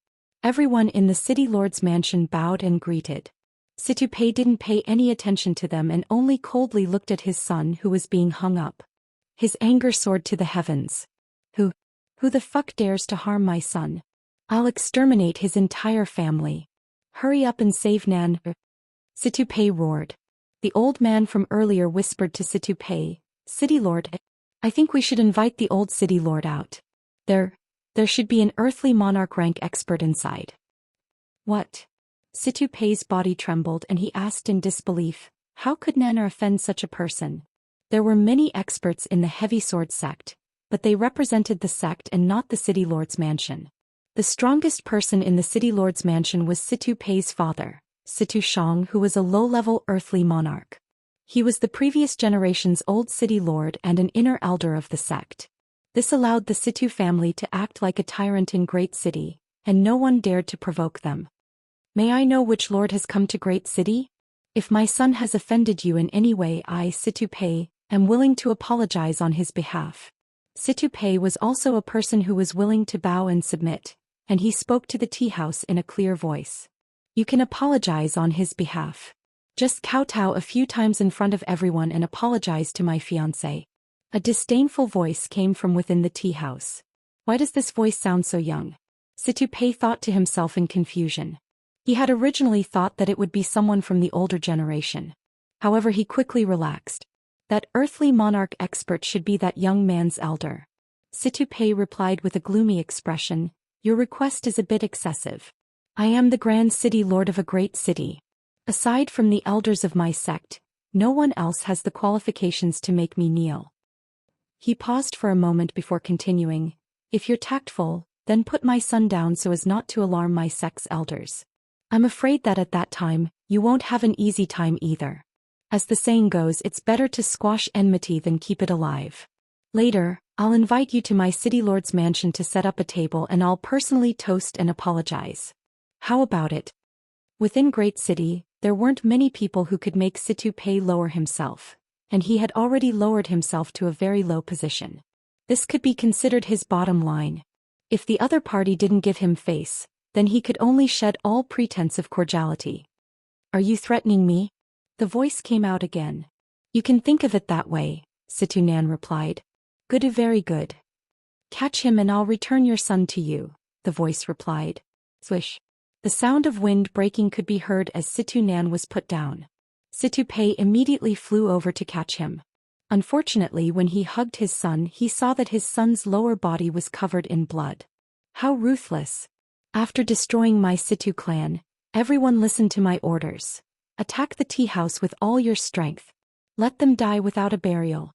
Everyone in the city lord's mansion bowed and greeted. Situ Pei didn't pay any attention to them and only coldly looked at his son who was being hung up. His anger soared to the heavens. Who the fuck dares to harm my son? I'll exterminate his entire family. Hurry up and save Nan. Situ Pei roared. The old man from earlier whispered to Situ Pei, "City lord, I think we should invite the old city lord out. There should be an earthly monarch rank expert inside." "What?" Situ Pei's body trembled and he asked in disbelief, how could Nana offend such a person? There were many experts in the heavy sword sect, but they represented the sect and not the city lord's mansion. The strongest person in the city lord's mansion was Situ Pei's father, Situ Shang, who was a low-level earthly monarch. He was the previous generation's old city lord and an inner elder of the sect. This allowed the Situ family to act like a tyrant in Great City, and no one dared to provoke them. "May I know which lord has come to Great City? If my son has offended you in any way, I, Situ Pei, am willing to apologize on his behalf." Situ Pei was also a person who was willing to bow and submit, and he spoke to the tea house in a clear voice. "You can apologize on his behalf. Just kowtow a few times in front of everyone and apologize to my fiancé." A disdainful voice came from within the tea house. Why does this voice sound so young? Situ Pei thought to himself in confusion. He had originally thought that it would be someone from the older generation. However, he quickly relaxed. That earthly monarch expert should be that young man's elder. Situ Pei replied with a gloomy expression, "Your request is a bit excessive. I am the grand city lord of a great city. Aside from the elders of my sect, no one else has the qualifications to make me kneel." He paused for a moment before continuing, "If you're tactful, then put my son down so as not to alarm my sect's elders. I'm afraid that at that time, you won't have an easy time either. As the saying goes, it's better to squash enmity than keep it alive. Later, I'll invite you to my city lord's mansion to set up a table and I'll personally toast and apologize. How about it?" Within Great City, there weren't many people who could make Situ Pei lower himself, and he had already lowered himself to a very low position. This could be considered his bottom line. If the other party didn't give him face, then he could only shed all pretense of cordiality. Are you threatening me? The voice came out again. You can think of it that way, Situ Nan replied. Good, very good. Catch him and I'll return your son to you, the voice replied. Swish. The sound of wind breaking could be heard as Situ Nan was put down. Situ Pei immediately flew over to catch him. Unfortunately, when he hugged his son, he saw that his son's lower body was covered in blood. How ruthless. After destroying my Situ clan, everyone listen to my orders. Attack the tea house with all your strength. Let them die without a burial.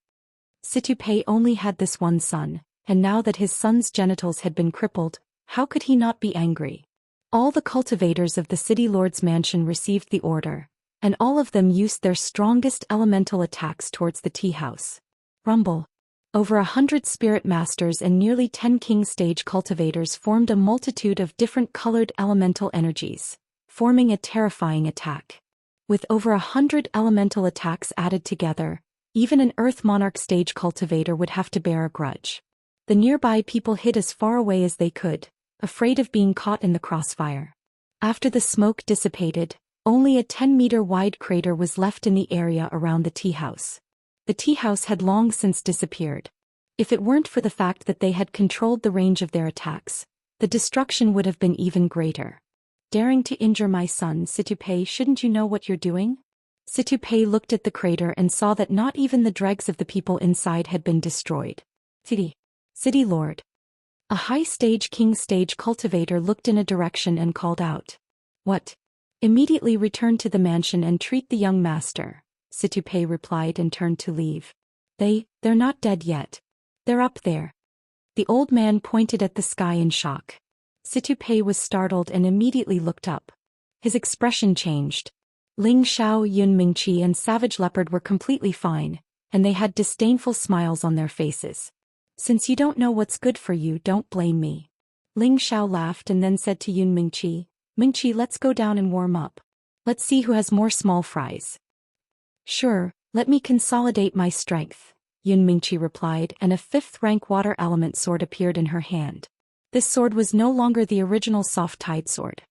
Situ Pei only had this one son, and now that his son's genitals had been crippled, how could he not be angry? All the cultivators of the city lord's mansion received the order, and all of them used their strongest elemental attacks towards the tea house. Rumble. Over 100 spirit masters and nearly 10 king stage cultivators formed a multitude of different colored elemental energies, forming a terrifying attack. With over 100 elemental attacks added together, even an Earth Monarch stage cultivator would have to bear a grudge. The nearby people hid as far away as they could, afraid of being caught in the crossfire. After the smoke dissipated, only a 10-meter wide crater was left in the area around the tea house. The tea house had long since disappeared. If it weren't for the fact that they had controlled the range of their attacks, the destruction would have been even greater. Daring to injure my son, Situ Pei, shouldn't you know what you're doing? Situ Pei looked at the crater and saw that not even the dregs of the people inside had been destroyed. City Lord. A high-stage king stage cultivator looked in a direction and called out. What? Immediately return to the mansion and treat the young master, Situ Pei replied and turned to leave. They're not dead yet. They're up there. The old man pointed at the sky in shock. Situ Pei was startled and immediately looked up. His expression changed. Ling Xiao, Yun Mingqi and Savage Leopard were completely fine, and they had disdainful smiles on their faces. Since you don't know what's good for you, don't blame me. Ling Xiao laughed and then said to Yun Mingqi, Mingqi, let's go down and warm up. Let's see who has more small fries. Sure, let me consolidate my strength, Yun Mingqi replied, and a 5th-rank water element sword appeared in her hand. This sword was no longer the original soft-tide sword.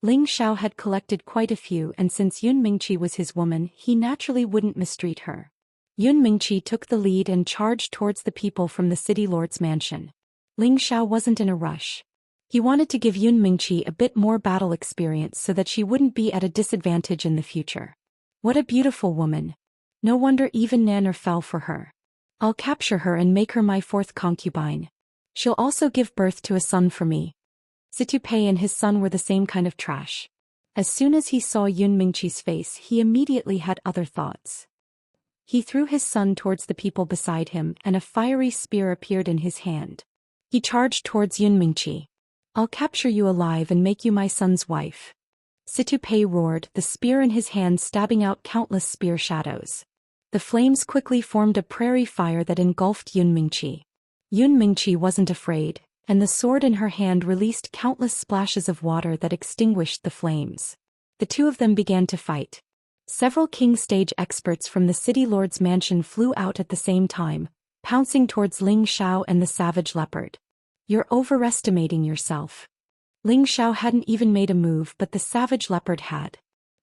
Ling Xiao had collected quite a few, and since Yun Mingqi was his woman, he naturally wouldn't mistreat her. Yun Mingqi took the lead and charged towards the people from the city lord's mansion. Ling Xiao wasn't in a rush. He wanted to give Yun Mingqi a bit more battle experience so that she wouldn't be at a disadvantage in the future. What a beautiful woman. No wonder even Nanner fell for her. I'll capture her and make her my 4th concubine. She'll also give birth to a son for me. Situ Pei and his son were the same kind of trash. As soon as he saw Yun Mingqi's face, he immediately had other thoughts. He threw his son towards the people beside him, and a fiery spear appeared in his hand. He charged towards Yun Mingqi. I'll capture you alive and make you my son's wife. Situ Pei roared, the spear in his hand stabbing out countless spear shadows. The flames quickly formed a prairie fire that engulfed Yun Mingqi. Yun Mingqi wasn't afraid, and the sword in her hand released countless splashes of water that extinguished the flames. The two of them began to fight. Several king stage experts from the city lord's mansion flew out at the same time, pouncing towards Ling Xiao and the savage leopard. You're overestimating yourself. Ling Xiao hadn't even made a move, but the savage leopard had.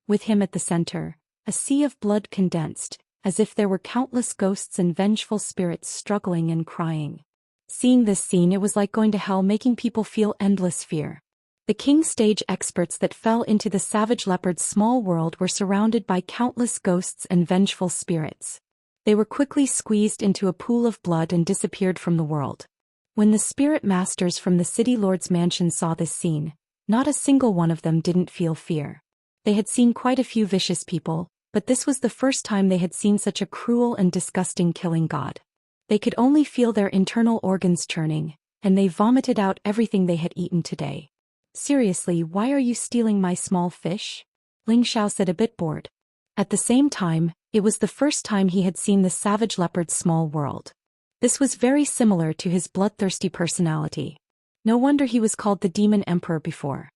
With him at the center, a sea of blood condensed, as if there were countless ghosts and vengeful spirits struggling and crying. Seeing this scene, it was like going to hell, making people feel endless fear. The king stage experts that fell into the savage leopard's small world were surrounded by countless ghosts and vengeful spirits. They were quickly squeezed into a pool of blood and disappeared from the world. When the spirit masters from the city lord's mansion saw this scene, not a single one of them didn't feel fear. They had seen quite a few vicious people, but this was the first time they had seen such a cruel and disgusting killing god. They could only feel their internal organs churning, and they vomited out everything they had eaten today. Seriously, why are you stealing my small fish? Ling Xiao said, a bit bored. At the same time, it was the first time he had seen the savage leopard's small world. This was very similar to his bloodthirsty personality. No wonder he was called the Demon Emperor before.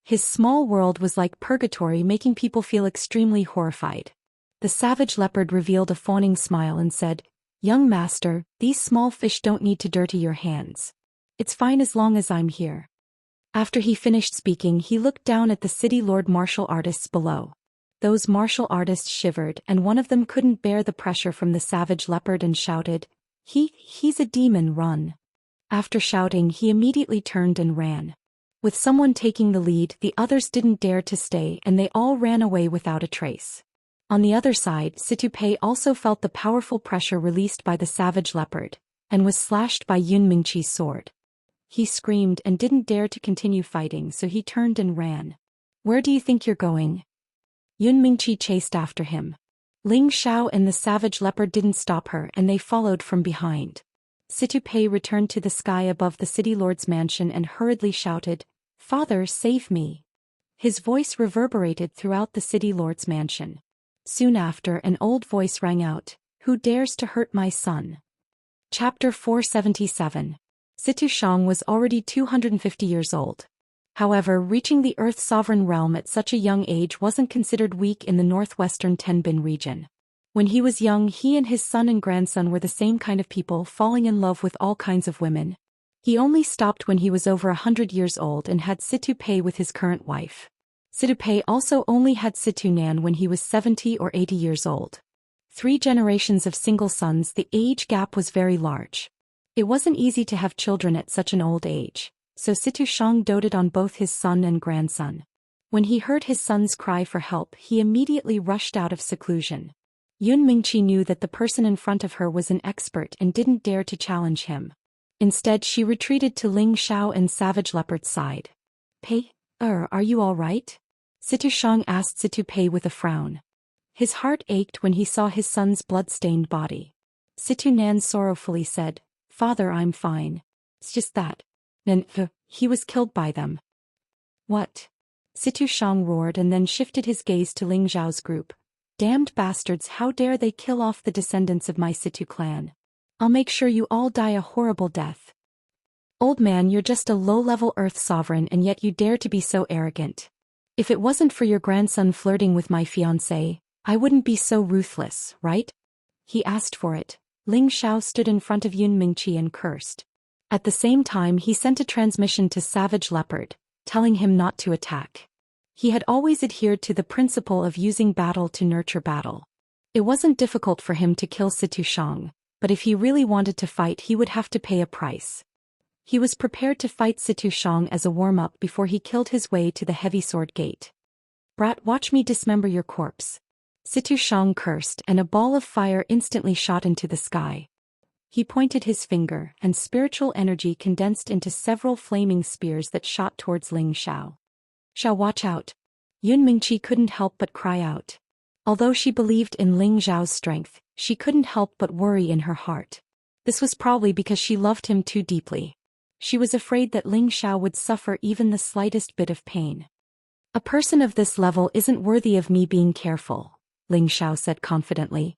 His small world was like purgatory, making people feel extremely horrified. The savage leopard revealed a fawning smile and said, Young master, these small fish don't need to dirty your hands. It's fine as long as I'm here. After he finished speaking, he looked down at the city lord martial artists below. Those martial artists shivered, and one of them couldn't bear the pressure from the savage leopard and shouted, He's a demon, run. After shouting, he immediately turned and ran. With someone taking the lead, the others didn't dare to stay and they all ran away without a trace. On the other side, Situpei also felt the powerful pressure released by the savage leopard, and was slashed by Yun Mingqi's sword. He screamed and didn't dare to continue fighting, so he turned and ran. Where do you think you're going? Yun Mingqi chased after him. Ling Xiao and the savage leopard didn't stop her and they followed from behind. Situpei returned to the sky above the city lord's mansion and hurriedly shouted, Father, save me. His voice reverberated throughout the city lord's mansion. Soon after, an old voice rang out, Who dares to hurt my son? Chapter 477. Situ Shang was already 250 years old. However, reaching the Earth Sovereign Realm at such a young age wasn't considered weak in the northwestern Tenbin region. When he was young, he and his son and grandson were the same kind of people, falling in love with all kinds of women. He only stopped when he was over 100 years old and had Situpei with his current wife. Situpei also only had Situnan when he was 70 or 80 years old. 3 generations of single sons, the age gap was very large. It wasn't easy to have children at such an old age, so Situ Shang doted on both his son and grandson. When he heard his son's cry for help, he immediately rushed out of seclusion. Yun Mingqi knew that the person in front of her was an expert and didn't dare to challenge him. Instead, she retreated to Ling Xiao and Savage Leopard's side. Pei, are you all right? Situ Shang asked Situpei with a frown. His heart ached when he saw his son's blood-stained body. Situ Nan sorrowfully said, Father, I'm fine. It's just that. He was killed by them. What? Situ Shang roared and then shifted his gaze to Ling Zhao's group. Damned bastards, how dare they kill off the descendants of my Situ clan. I'll make sure you all die a horrible death. Old man, you're just a low-level Earth sovereign and yet you dare to be so arrogant. If it wasn't for your grandson flirting with my fiancée, I wouldn't be so ruthless, right? He asked for it. Ling Xiao stood in front of Yun Mingqi and cursed. At the same time, he sent a transmission to Savage Leopard, telling him not to attack. He had always adhered to the principle of using battle to nurture battle. It wasn't difficult for him to kill Situ Shang, but if he really wanted to fight, he would have to pay a price. He was prepared to fight Situ Shang as a warm-up before he killed his way to the heavy sword gate. Brat, watch me dismember your corpse. Situ Shang cursed, and a ball of fire instantly shot into the sky. He pointed his finger, and spiritual energy condensed into several flaming spears that shot towards Ling Xiao. Xiao, watch out. Yun Mingqi couldn't help but cry out. Although she believed in Ling Zhao's strength, she couldn't help but worry in her heart. This was probably because she loved him too deeply. She was afraid that Ling Xiao would suffer even the slightest bit of pain. A person of this level isn't worthy of me being careful, Ling Xiao said confidently.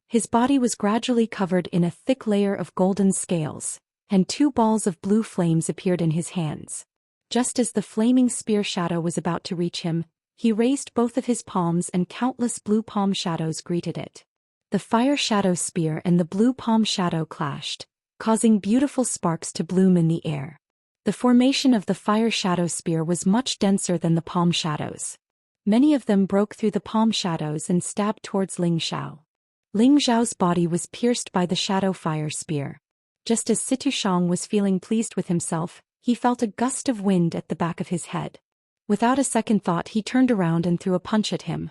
His body was gradually covered in a thick layer of golden scales, and 2 balls of blue flames appeared in his hands. Just as the flaming spear shadow was about to reach him, he raised both of his palms and countless blue palm shadows greeted it. The fire shadow spear and the blue palm shadow clashed, causing beautiful sparks to bloom in the air. The formation of the fire shadow spear was much denser than the palm shadows. Many of them broke through the palm shadows and stabbed towards Ling Xiao. Ling Zhao's body was pierced by the shadow fire spear. Just as Situ Shang was feeling pleased with himself, he felt a gust of wind at the back of his head. Without a second thought, he turned around and threw a punch at him.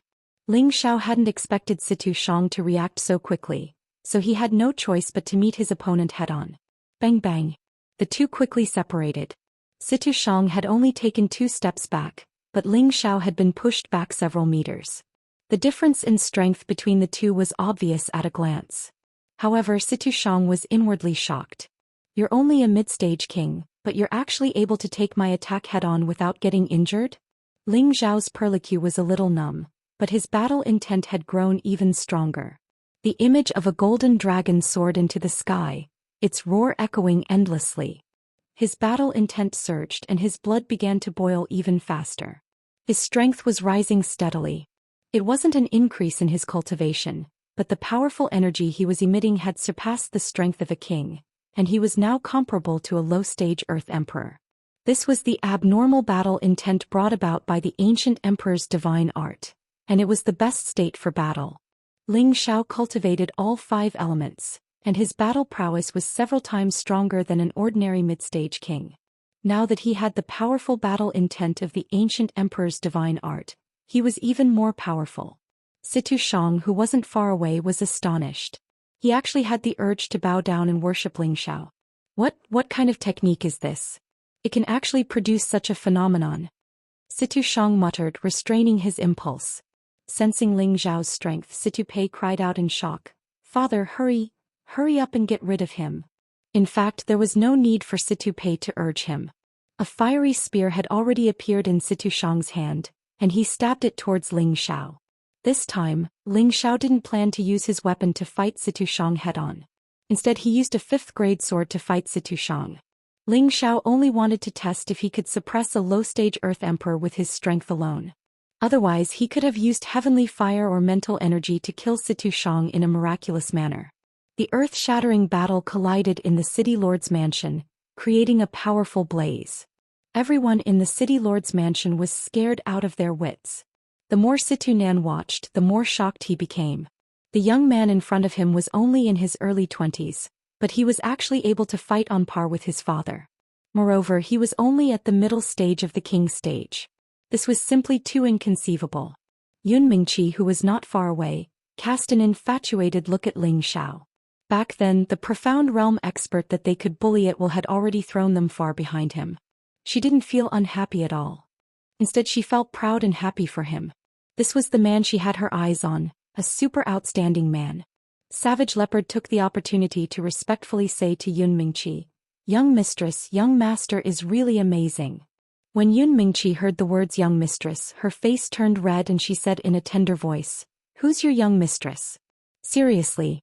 Ling Xiao hadn't expected Situ Shang to react so quickly, so he had no choice but to meet his opponent head-on. Bang bang. The two quickly separated. Situ Shang had only taken 2 steps back, but Ling Xiao had been pushed back several meters. The difference in strength between the two was obvious at a glance. However, Situ Shang was inwardly shocked. You're only a mid-stage king, but you're actually able to take my attack head-on without getting injured? Ling Zhao's perlicue was a little numb, but his battle intent had grown even stronger. The image of a golden dragon soared into the sky, its roar echoing endlessly. His battle intent surged and his blood began to boil even faster. His strength was rising steadily. It wasn't an increase in his cultivation, but the powerful energy he was emitting had surpassed the strength of a king, and he was now comparable to a low-stage Earth Emperor. This was the abnormal battle intent brought about by the ancient emperor's divine art, and it was the best state for battle. Ling Xiao cultivated all 5 elements, and his battle prowess was several times stronger than an ordinary mid-stage king. Now that he had the powerful battle intent of the ancient emperor's divine art, he was even more powerful. Situ Shang, who wasn't far away, was astonished. He actually had the urge to bow down and worship Ling Xiao. What kind of technique is this? It can actually produce such a phenomenon. Situ Shang muttered, restraining his impulse. Sensing Ling Xiao's strength, Situ Pei cried out in shock. Father, hurry up and get rid of him. In fact, there was no need for Situ Pei to urge him. A fiery spear had already appeared in Situ Shang's hand, and he stabbed it towards Ling Xiao. This time, Ling Xiao didn't plan to use his weapon to fight Situ Shang head-on. Instead, he used a 5th-grade sword to fight Situ Shang. Ling Xiao only wanted to test if he could suppress a low-stage Earth Emperor with his strength alone. Otherwise, he could have used heavenly fire or mental energy to kill Situ Shang in a miraculous manner. The earth-shattering battle collided in the City Lord's mansion, creating a powerful blaze. Everyone in the City Lord's mansion was scared out of their wits. The more Situ Nan watched, the more shocked he became. The young man in front of him was only in his early 20s, but he was actually able to fight on par with his father. Moreover, he was only at the middle stage of the king stage. This was simply too inconceivable. Yun Mingqi, who was not far away, cast an infatuated look at Ling Xiao. Back then, the profound realm expert that they could bully at will had already thrown them far behind him. She didn't feel unhappy at all. Instead, she felt proud and happy for him. This was the man she had her eyes on, a super outstanding man. Savage Leopard took the opportunity to respectfully say to Yun Mingqi, "Young mistress, young master is really amazing." When Yun Mingqi heard the words young mistress, her face turned red and she said in a tender voice, "Who's your young mistress?" Seriously.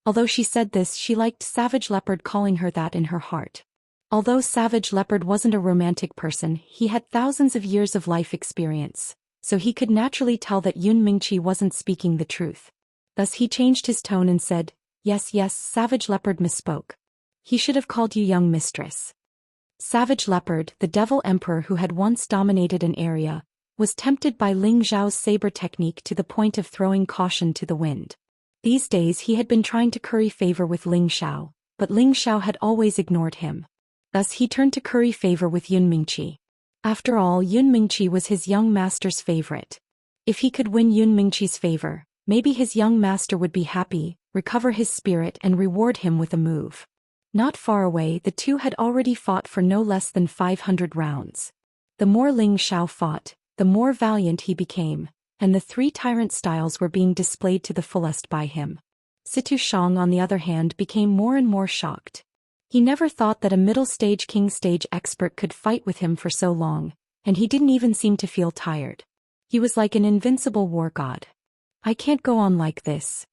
Although she said this, she liked Savage Leopard calling her that in her heart. Although Savage Leopard wasn't a romantic person, he had thousands of years of life experience, so he could naturally tell that Yun Mingqi wasn't speaking the truth. Thus he changed his tone and said, Yes, Savage Leopard misspoke. He should have called you young mistress." Savage Leopard, the Devil Emperor who had once dominated an area, was tempted by Ling Xiao's saber technique to the point of throwing caution to the wind. These days he had been trying to curry favor with Ling Xiao, but Ling Xiao had always ignored him. Thus he turned to curry favor with Yun Mingqi. After all, Yun Mingqi was his young master's favorite. If he could win Yun Mingqi's favor, maybe his young master would be happy, recover his spirit and reward him with a move. Not far away, the two had already fought for no less than 500 rounds. The more Ling Xiao fought, the more valiant he became, and the 3 tyrant styles were being displayed to the fullest by him. Situ Shang, on the other hand, became more and more shocked. He never thought that a middle-stage king stage expert could fight with him for so long, and he didn't even seem to feel tired. He was like an invincible war god. "I can't go on like this."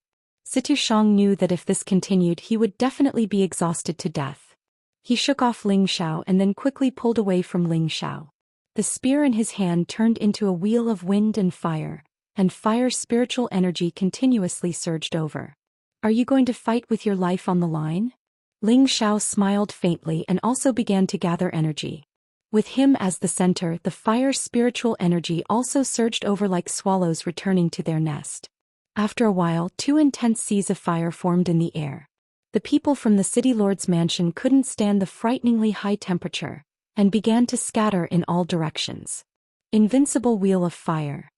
Situ Shang knew that if this continued he would definitely be exhausted to death. He shook off Ling Xiao and then quickly pulled away from Ling Xiao. The spear in his hand turned into a wheel of wind and fire's spiritual energy continuously surged over. "Are you going to fight with your life on the line?" Ling Xiao smiled faintly and also began to gather energy. With him as the center, the fire's spiritual energy also surged over like swallows returning to their nest. After a while, 2 intense seas of fire formed in the air. The people from the City Lord's mansion couldn't stand the frighteningly high temperature, and began to scatter in all directions. Invincible Wheel of Fire.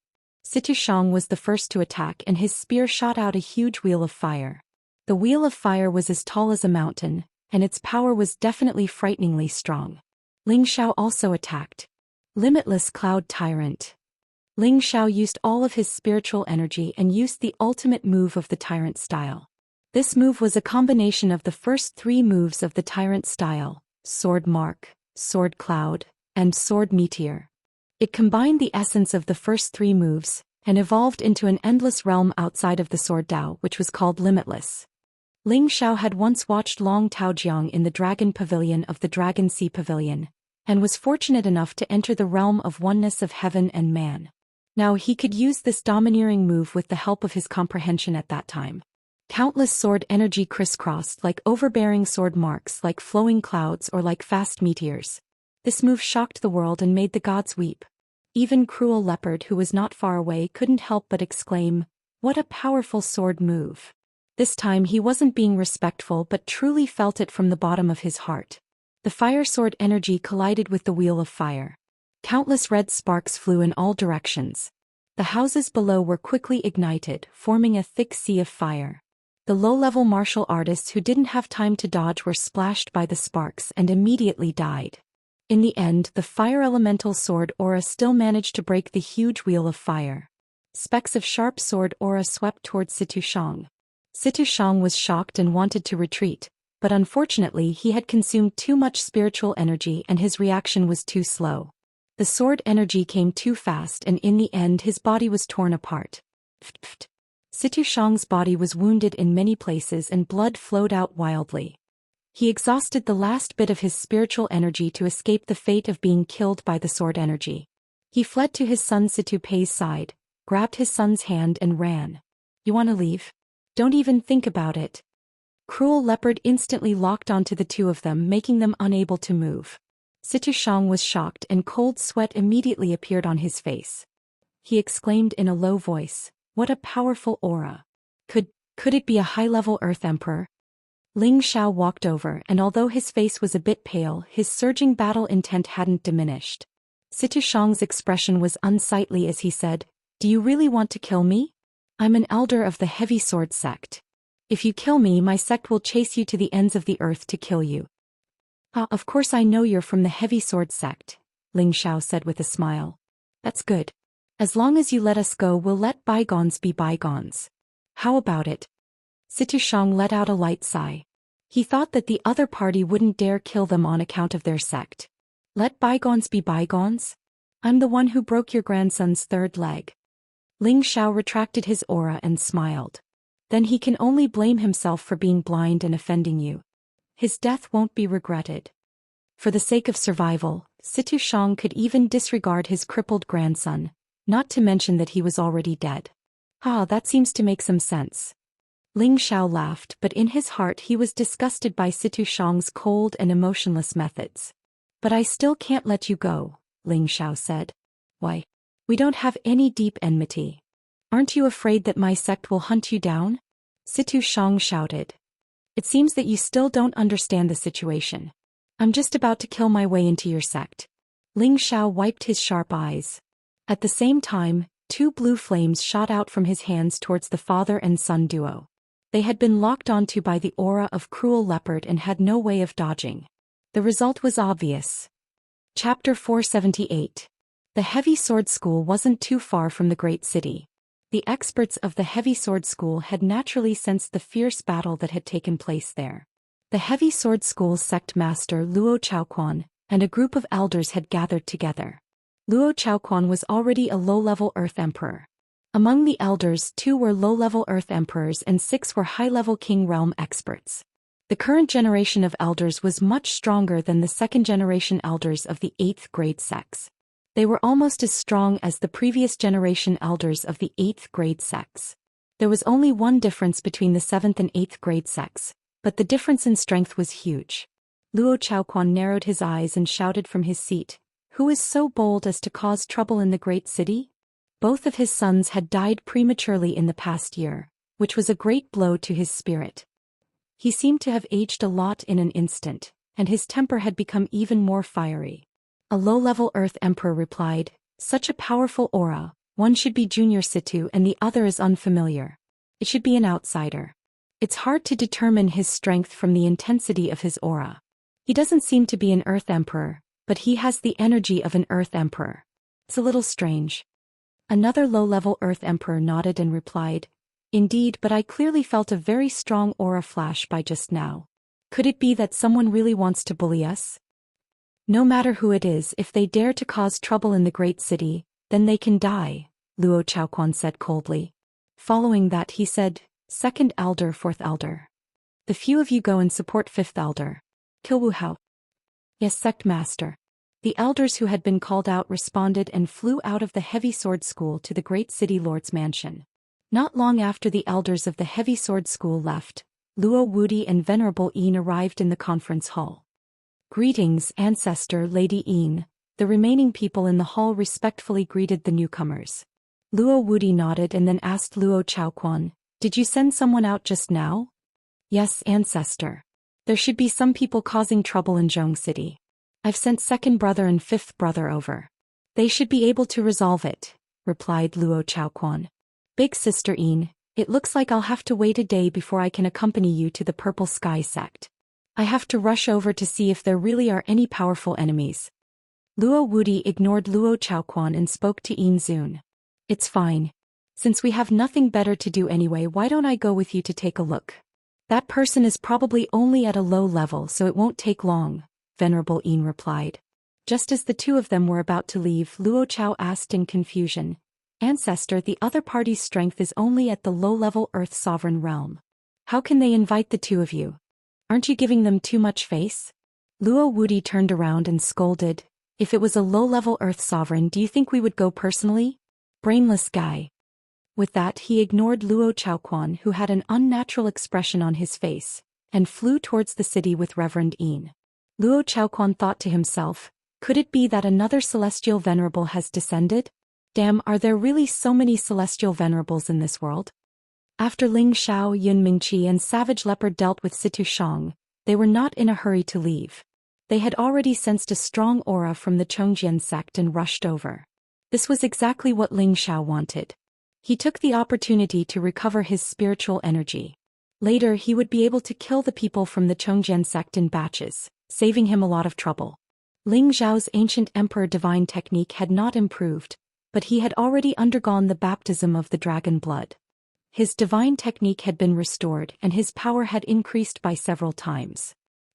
Situ Shang was the first to attack and his spear shot out a huge wheel of fire. The wheel of fire was as tall as a mountain, and its power was definitely frighteningly strong. Ling Xiao also attacked. Limitless Cloud Tyrant. Ling Xiao used all of his spiritual energy and used the ultimate move of the Tyrant style. This move was a combination of the first 3 moves of the Tyrant style, Sword Mark, Sword Cloud, and Sword Meteor. It combined the essence of the first 3 moves, and evolved into an endless realm outside of the Sword Dao, which was called Limitless. Ling Xiao had once watched Long Taojiang in the Dragon Pavilion of the Dragon Sea Pavilion, and was fortunate enough to enter the realm of oneness of heaven and man. Now he could use this domineering move with the help of his comprehension at that time. Countless sword energy crisscrossed like overbearing sword marks, like flowing clouds or like fast meteors. This move shocked the world and made the gods weep. Even Cruel Leopard, who was not far away, couldn't help but exclaim, "What a powerful sword move." This time he wasn't being respectful but truly felt it from the bottom of his heart. The fire sword energy collided with the wheel of fire. Countless red sparks flew in all directions. The houses below were quickly ignited, forming a thick sea of fire. The low-level martial artists who didn't have time to dodge were splashed by the sparks and immediately died. In the end, the fire elemental sword aura still managed to break the huge wheel of fire. Specks of sharp sword aura swept towards Xianxia. Xianxia was shocked and wanted to retreat, but unfortunately he had consumed too much spiritual energy and his reaction was too slow. The sword energy came too fast and in the end his body was torn apart. Xianxia's body was wounded in many places and blood flowed out wildly. He exhausted the last bit of his spiritual energy to escape the fate of being killed by the sword energy. He fled to his son Situpei's side, grabbed his son's hand and ran. "You wanna leave? Don't even think about it." Cruel Leopard instantly locked onto the two of them, making them unable to move. Xianxia was shocked and cold sweat immediately appeared on his face. He exclaimed in a low voice, "What a powerful aura. Could it be a high-level Earth Emperor?" Ling Xiao walked over and although his face was a bit pale, his surging battle intent hadn't diminished. Xianxia's expression was unsightly as he said, "Do you really want to kill me? I'm an elder of the Heavy Sword sect. If you kill me, my sect will chase you to the ends of the earth to kill you." Of course I know you're from the Heavy Sword sect," Ling Xiao said with a smile. "That's good. As long as you let us go, we'll let bygones be bygones. How about it?" Xianxia let out a light sigh. He thought that the other party wouldn't dare kill them on account of their sect. Let bygones be bygones? I'm the one who broke your grandson's third leg. Ling Xiao retracted his aura and smiled. Then he can only blame himself for being blind and offending you. His death won't be regretted. For the sake of survival, Xianxia could even disregard his crippled grandson, not to mention that he was already dead. That seems to make some sense. Ling Xiao laughed, but in his heart he was disgusted by Xianxia's cold and emotionless methods. "But I still can't let you go," Ling Xiao said. "Why? We don't have any deep enmity. Aren't you afraid that my sect will hunt you down?" Xianxia shouted. "It seems that you still don't understand the situation. I'm just about to kill my way into your sect." Ling Xiao wiped his sharp eyes. At the same time, two blue flames shot out from his hands towards the father and son duo. They had been locked onto by the aura of Cruel Leopard and had no way of dodging. The result was obvious. Chapter 478. The Heavy Sword School wasn't too far from the great city. The experts of the Heavy Sword School had naturally sensed the fierce battle that had taken place there. The Heavy Sword School's sect master Luo Chaoquan and a group of elders had gathered together. Luo Chaoquan was already a low-level Earth Emperor. Among the elders, 2 were low-level Earth Emperors and 6 were high-level King Realm experts. The current generation of elders was much stronger than the second-generation elders of the 8th grade sects. They were almost as strong as the previous generation elders of the 8th grade sects. There was only one difference between the 7th and 8th grade sects, but the difference in strength was huge. Luo Chaoquan narrowed his eyes and shouted from his seat, "Who is so bold as to cause trouble in the great city?" Both of his sons had died prematurely in the past year, which was a great blow to his spirit. He seemed to have aged a lot in an instant, and his temper had become even more fiery. A low-level Earth Emperor replied, "Such a powerful aura, one should be junior situ and the other is unfamiliar. It should be an outsider. It's hard to determine his strength from the intensity of his aura. He doesn't seem to be an Earth Emperor, but he has the energy of an Earth Emperor. It's a little strange." Another low-level Earth Emperor nodded and replied, "Indeed, but I clearly felt a very strong aura flash by just now. Could it be that someone really wants to bully us? No matter who it is, if they dare to cause trouble in the great city, then they can die," Luo Chaoquan said coldly. Following that he said, "Second elder, fourth elder. The few of you go and support fifth elder. Kill Wu Hao." "Yes, sect master." The elders who had been called out responded and flew out of the Heavy Sword School to the great city lord's mansion. Not long after the elders of the Heavy Sword School left, Luo Wudi and Venerable Yin arrived in the conference hall. "Greetings, Ancestor Lady Yin," The remaining people in the hall respectfully greeted the newcomers. Luo Wudi nodded and then asked Luo Chaoquan, "Did you send someone out just now?" "Yes, ancestor. There should be some people causing trouble in Zhong City. I've sent second brother and fifth brother over. They should be able to resolve it," replied Luo Chaoquan. "Big sister Yin, it looks like I'll have to wait a day before I can accompany you to the Purple Sky sect. I have to rush over to see if there really are any powerful enemies." Luo Wudi ignored Luo Chaoquan and spoke to Yin Zun. "It's fine. Since we have nothing better to do anyway, why don't I go with you to take a look? That person is probably only at a low level, so it won't take long," Venerable Yin replied. Just as the two of them were about to leave, Luo Chao asked in confusion, "Ancestor, the other party's strength is only at the low-level Earth Sovereign realm. How can they invite the two of you? Aren't you giving them too much face?" Luo Wudi turned around and scolded, "If it was a low-level Earth Sovereign, do you think we would go personally? Brainless guy." With that, he ignored Luo Chaoquan, who had an unnatural expression on his face, and flew towards the city with Reverend Yin. Luo Chaoquan thought to himself, could it be that another celestial venerable has descended? Damn, are there really so many celestial venerables in this world? After Ling Xiao, Yun Mingqi and Savage Leopard dealt with Situ Shang, they were not in a hurry to leave. They had already sensed a strong aura from the Chongjian sect and rushed over. This was exactly what Ling Xiao wanted. He took the opportunity to recover his spiritual energy. Later he would be able to kill the people from the Chongjian sect in batches, saving him a lot of trouble. Ling Xiao's ancient emperor divine technique had not improved, but he had already undergone the baptism of the dragon blood. His divine technique had been restored and his power had increased by several times.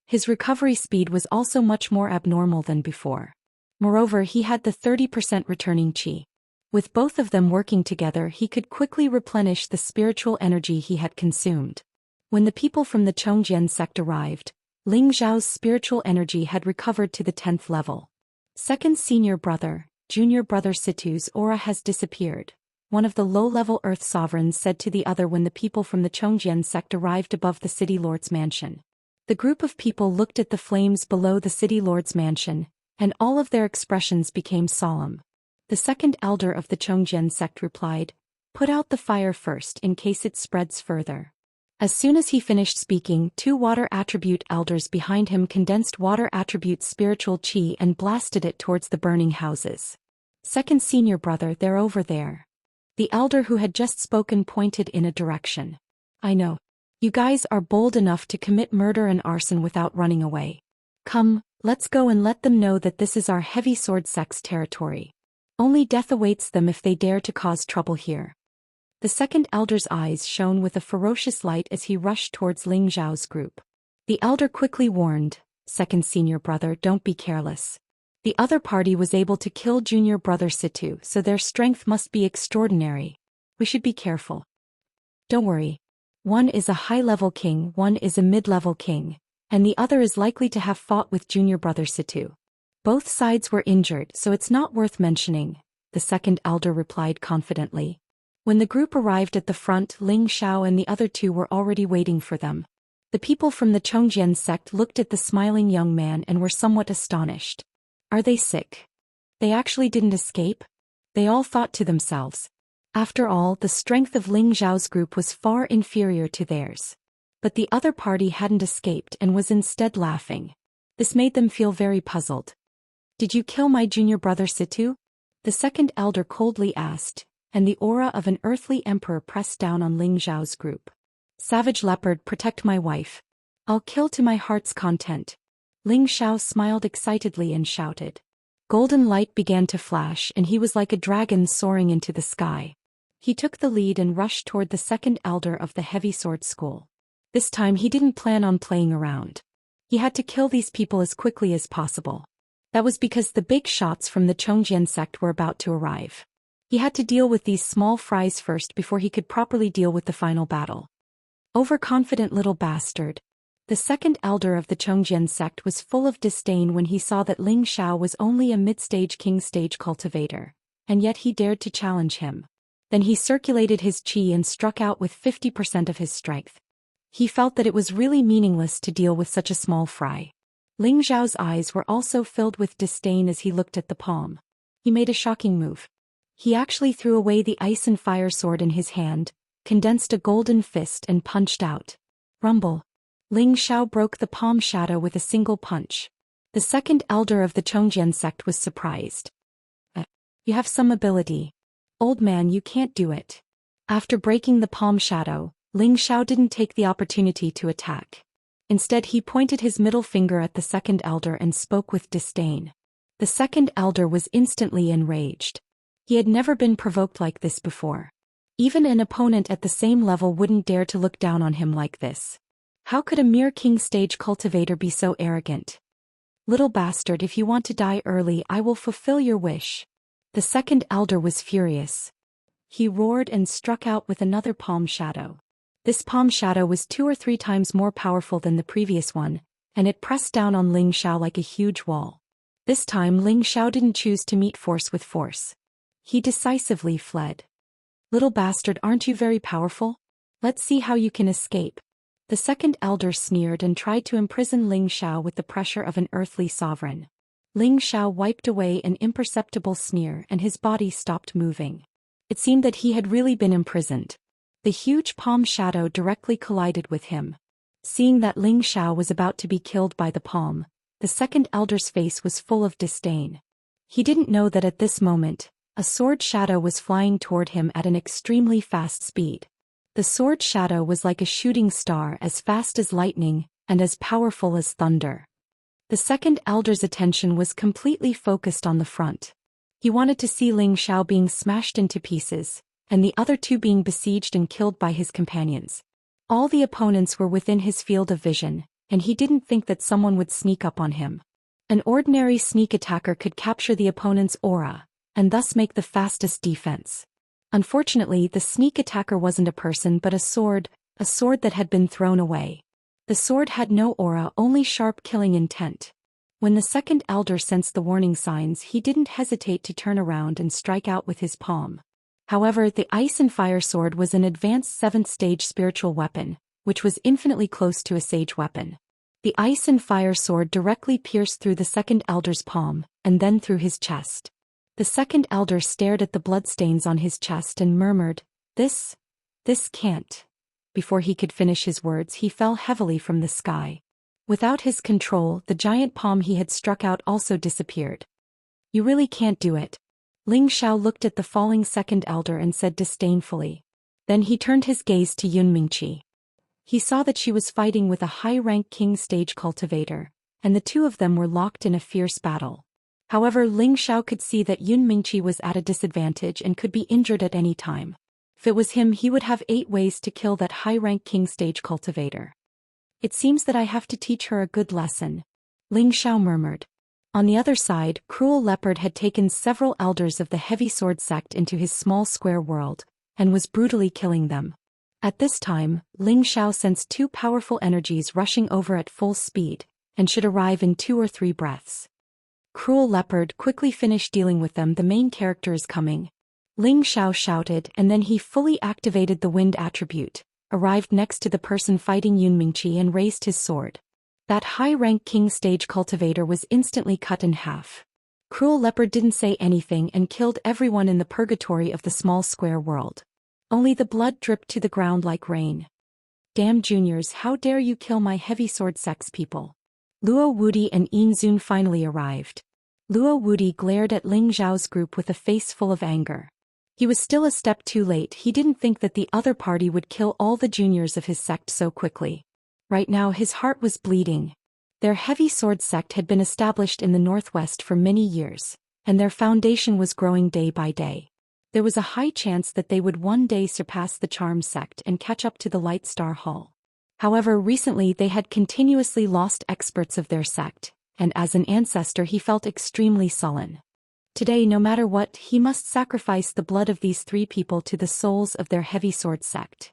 His recovery speed was also much more abnormal than before. Moreover, he had the 30% returning qi. With both of them working together, he could quickly replenish the spiritual energy he had consumed. When the people from the Chongjian sect arrived, Ling Xiao's spiritual energy had recovered to the 10th level. Second senior brother, junior brother Situ's aura has disappeared, one of the low-level Earth sovereigns said to the other when the people from the Chongjian sect arrived above the city lord's mansion. The group of people looked at the flames below the city lord's mansion, and all of their expressions became solemn. The second elder of the Chongjian sect replied, "Put out the fire first in case it spreads further." As soon as he finished speaking, two water attribute elders behind him condensed water attribute spiritual qi and blasted it towards the burning houses. "Second senior brother, they're over there." The elder who had just spoken pointed in a direction. "I know. You guys are bold enough to commit murder and arson without running away. Come, let's go and let them know that this is our heavy sword sect's territory. Only death awaits them if they dare to cause trouble here." The second elder's eyes shone with a ferocious light as he rushed towards Ling Xiao's group. The elder quickly warned, "Second senior brother, don't be careless. The other party was able to kill junior brother Situ, so their strength must be extraordinary. We should be careful. Don't worry. One is a high-level king, one is a mid-level king, and the other is likely to have fought with junior brother Situ. Both sides were injured, so it's not worth mentioning," the second elder replied confidently. When the group arrived at the front, Ling Xiao and the other two were already waiting for them. The people from the Chongjian sect looked at the smiling young man and were somewhat astonished. Are they sick? They actually didn't escape? They all thought to themselves. After all, the strength of Ling Xiao's group was far inferior to theirs. But the other party hadn't escaped and was instead laughing. This made them feel very puzzled. "Did you kill my junior brother Situ?" the second elder coldly asked, and the aura of an earthly emperor pressed down on Ling Xiao's group. "Savage leopard, protect my wife. I'll kill to my heart's content." Ling Xiao smiled excitedly and shouted. Golden light began to flash and he was like a dragon soaring into the sky. He took the lead and rushed toward the second elder of the heavy sword school. This time he didn't plan on playing around. He had to kill these people as quickly as possible. That was because the big shots from the Chongjian sect were about to arrive. He had to deal with these small fries first before he could properly deal with the final battle. Overconfident little bastard. The second elder of the Chongjian sect was full of disdain when he saw that Ling Xiao was only a mid-stage king-stage cultivator, and yet he dared to challenge him. Then he circulated his qi and struck out with 50% of his strength. He felt that it was really meaningless to deal with such a small fry. Ling Zhao's eyes were also filled with disdain as he looked at the palm. He made a shocking move. He actually threw away the ice and fire sword in his hand, condensed a golden fist and punched out. Rumble. Ling Zhao broke the palm shadow with a single punch. The second elder of the Chongjian sect was surprised. You have some ability. Old man, you can't do it. After breaking the palm shadow, Ling Zhao didn't take the opportunity to attack. Instead he pointed his middle finger at the second elder and spoke with disdain. The second elder was instantly enraged. He had never been provoked like this before. Even an opponent at the same level wouldn't dare to look down on him like this. How could a mere king stage cultivator be so arrogant? Little bastard, if you want to die early, I will fulfill your wish. The second elder was furious. He roared and struck out with another palm shadow. This palm shadow was 2 or 3 times more powerful than the previous one, and it pressed down on Ling Zhao like a huge wall. This time Ling Zhao didn't choose to meet force with force. He decisively fled. Little bastard, aren't you very powerful? Let's see how you can escape. The second elder sneered and tried to imprison Ling Zhao with the pressure of an earthly sovereign. Ling Zhao wiped away an imperceptible sneer and his body stopped moving. It seemed that he had really been imprisoned. The huge palm shadow directly collided with him. Seeing that Ling Zhao was about to be killed by the palm, the second elder's face was full of disdain. He didn't know that at this moment, a sword shadow was flying toward him at an extremely fast speed. The sword shadow was like a shooting star, as fast as lightning, and as powerful as thunder. The second elder's attention was completely focused on the front. He wanted to see Ling Zhao being smashed into pieces, and the other 2 being besieged and killed by his companions. All the opponents were within his field of vision, and he didn't think that someone would sneak up on him. An ordinary sneak attacker could capture the opponent's aura, and thus make the fastest defense. Unfortunately, the sneak attacker wasn't a person but a sword that had been thrown away. The sword had no aura, only sharp killing intent. When the second elder sensed the warning signs, he didn't hesitate to turn around and strike out with his palm. However, the ice and fire sword was an advanced 7th stage spiritual weapon, which was infinitely close to a sage weapon. The ice and fire sword directly pierced through the second elder's palm, and then through his chest. The second elder stared at the bloodstains on his chest and murmured, This can't. Before he could finish his words, he fell heavily from the sky. Without his control, the giant palm he had struck out also disappeared. You really can't do it. Ling Zhao looked at the falling second elder and said disdainfully. Then he turned his gaze to Yun Mingqi. He saw that she was fighting with a high-rank king stage cultivator, and the 2 of them were locked in a fierce battle. However, Ling Zhao could see that Yun Mingqi was at a disadvantage and could be injured at any time. If it was him, he would have 8 ways to kill that high-rank king stage cultivator. It seems that I have to teach her a good lesson, Ling Zhao murmured. On the other side, Cruel Leopard had taken several elders of the heavy sword sect into his small square world, and was brutally killing them. At this time, Ling Zhao sensed 2 powerful energies rushing over at full speed, and should arrive in 2 or 3 breaths. Cruel Leopard, quickly finish dealing with them, the main character is coming. Ling Zhao shouted, and then he fully activated the wind attribute, arrived next to the person fighting Yun Mingqi and raised his sword. That high-rank king stage cultivator was instantly cut in half. Cruel Leopard didn't say anything and killed everyone in the purgatory of the small square world. Only the blood dripped to the ground like rain. Damn juniors, how dare you kill my heavy sword sex people. Luo Wudi and Yin Zun finally arrived. Luo Wudi glared at Ling Zhao's group with a face full of anger. He was still a step too late. He didn't think that the other party would kill all the juniors of his sect so quickly. Right now his heart was bleeding. Their heavy sword sect had been established in the northwest for many years, and their foundation was growing day by day. There was a high chance that they would one day surpass the Charm sect and catch up to the Light Star Hall. However, recently they had continuously lost experts of their sect, and as an ancestor he felt extremely sullen. Today, no matter what, he must sacrifice the blood of these 3 people to the souls of their heavy sword sect.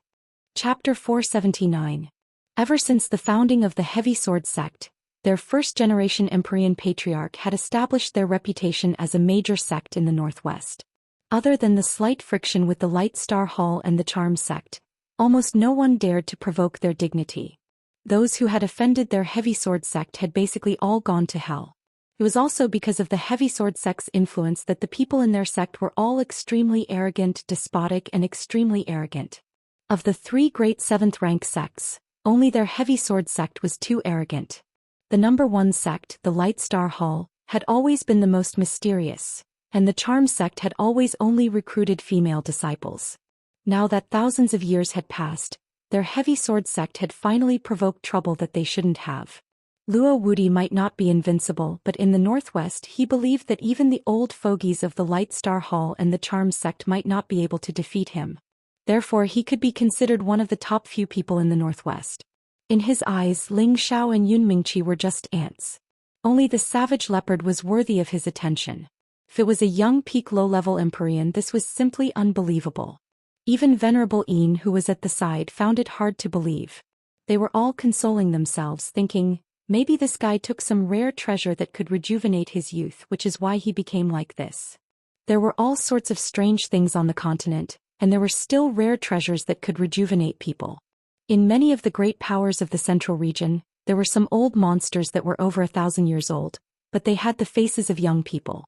Chapter 479. Ever since the founding of the heavy sword sect, their first-generation Empyrean patriarch had established their reputation as a major sect in the northwest. Other than the slight friction with the Light Star Hall and the Charm sect, almost no one dared to provoke their dignity. Those who had offended their heavy sword sect had basically all gone to hell. It was also because of the heavy sword sect's influence that the people in their sect were all extremely arrogant, despotic, and extremely arrogant. Of the 3 great 7th-rank sects, only their heavy sword sect was too arrogant. The number 1 sect, the Light Star Hall, had always been the most mysterious, and the Charm sect had always only recruited female disciples. Now that thousands of years had passed, their heavy sword sect had finally provoked trouble that they shouldn't have. Luo Wudi might not be invincible, but in the northwest he believed that even the old fogies of the Light Star Hall and the Charm sect might not be able to defeat him. Therefore he could be considered one of the top few people in the northwest. In his eyes, Ling Xiao and Yun Mingqi were just ants. Only the savage leopard was worthy of his attention. If it was a young peak low-level Empyrean, this was simply unbelievable. Even Venerable Yin, who was at the side, found it hard to believe. They were all consoling themselves, thinking, maybe this guy took some rare treasure that could rejuvenate his youth, which is why he became like this. There were all sorts of strange things on the continent, and there were still rare treasures that could rejuvenate people. In many of the great powers of the central region, there were some old monsters that were over 1,000 years old, but they had the faces of young people.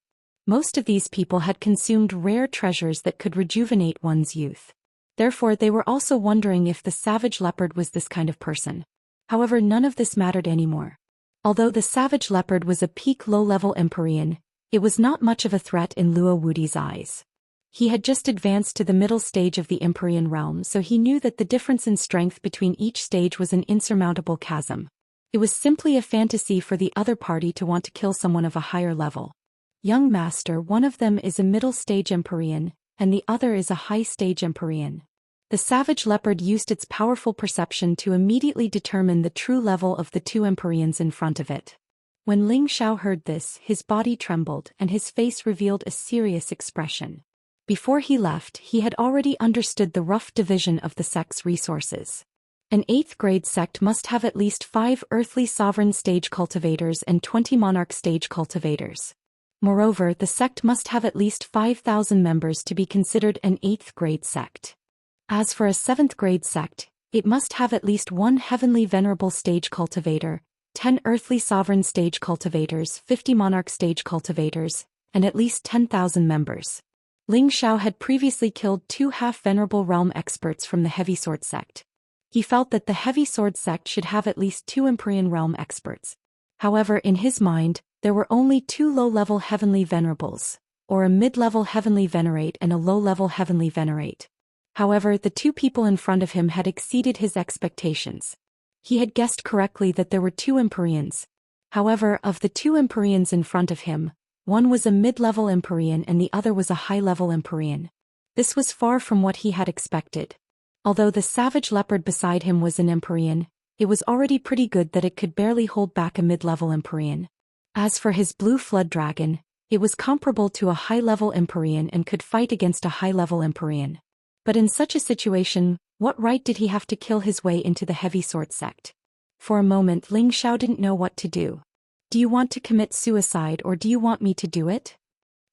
Most of these people had consumed rare treasures that could rejuvenate one's youth. Therefore they were also wondering if the savage leopard was this kind of person. However, none of this mattered anymore. Although the savage leopard was a peak low-level Empyrean, it was not much of a threat in Luo Wudi's eyes. He had just advanced to the middle stage of the Empyrean realm, so he knew that the difference in strength between each stage was an insurmountable chasm. It was simply a fantasy for the other party to want to kill someone of a higher level. Young master, one of them is a middle stage Empyrean, and the other is a high stage Empyrean. The savage leopard used its powerful perception to immediately determine the true level of the 2 Empyreans in front of it. When Ling Xiao heard this, his body trembled and his face revealed a serious expression. Before he left, he had already understood the rough division of the sect's resources. An 8th-grade sect must have at least 5 earthly sovereign stage cultivators and 20 monarch stage cultivators. Moreover, the sect must have at least 5,000 members to be considered an 8th-grade sect. As for a 7th-grade sect, it must have at least 1 heavenly venerable stage cultivator, 10 earthly sovereign stage cultivators, 50 monarch stage cultivators, and at least 10,000 members. Ling Xiao had previously killed 2 half-venerable realm experts from the heavy sword sect. He felt that the heavy sword sect should have at least 2 Empyrean realm experts. However, in his mind, there were only 2 low-level heavenly venerables, or a mid-level heavenly venerate and a low-level heavenly venerate. However, the 2 people in front of him had exceeded his expectations. He had guessed correctly that there were 2 Empyreans. However, of the 2 Empyreans in front of him, one was a mid-level Empyrean and the other was a high-level Empyrean. This was far from what he had expected. Although the savage leopard beside him was an Empyrean, it was already pretty good that it could barely hold back a mid-level Empyrean. As for his blue flood dragon, it was comparable to a high-level Empyrean and could fight against a high-level Empyrean. But in such a situation, what right did he have to kill his way into the heavy sword sect? For a moment Ling Xiao didn't know what to do. Do you want to commit suicide or do you want me to do it?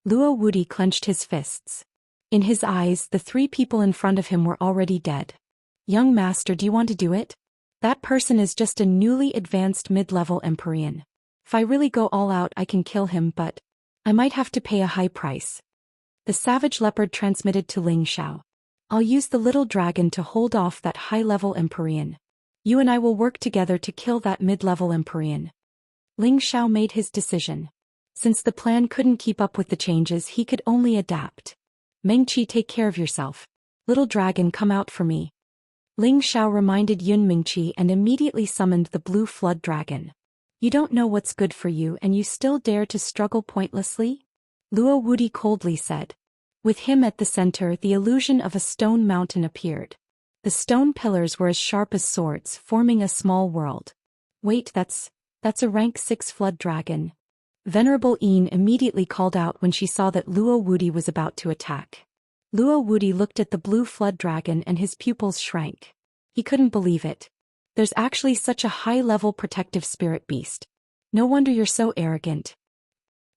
Luo Wudi clenched his fists. In his eyes, the 3 people in front of him were already dead. Young master, do you want to do it? That person is just a newly advanced mid-level Empyrean. If I really go all out I can kill him, but I might have to pay a high price. The savage leopard transmitted to Ling Xiao. I'll use the little dragon to hold off that high-level Empyrean. You and I will work together to kill that mid-level Empyrean. Ling Xiao made his decision. Since the plan couldn't keep up with the changes, he could only adapt. Mingqi, take care of yourself. Little dragon, come out for me. Ling Xiao reminded Yun Mingqi and immediately summoned the blue flood dragon. You don't know what's good for you and you still dare to struggle pointlessly? Luo Wudi coldly said. With him at the center, the illusion of a stone mountain appeared. The stone pillars were as sharp as swords, forming a small world. Wait, that's a rank 6 flood dragon. Venerable Yin immediately called out when she saw that Luo Wudi was about to attack. Luo Wudi looked at the blue flood dragon and his pupils shrank. He couldn't believe it. There's actually such a high-level protective spirit beast. No wonder you're so arrogant.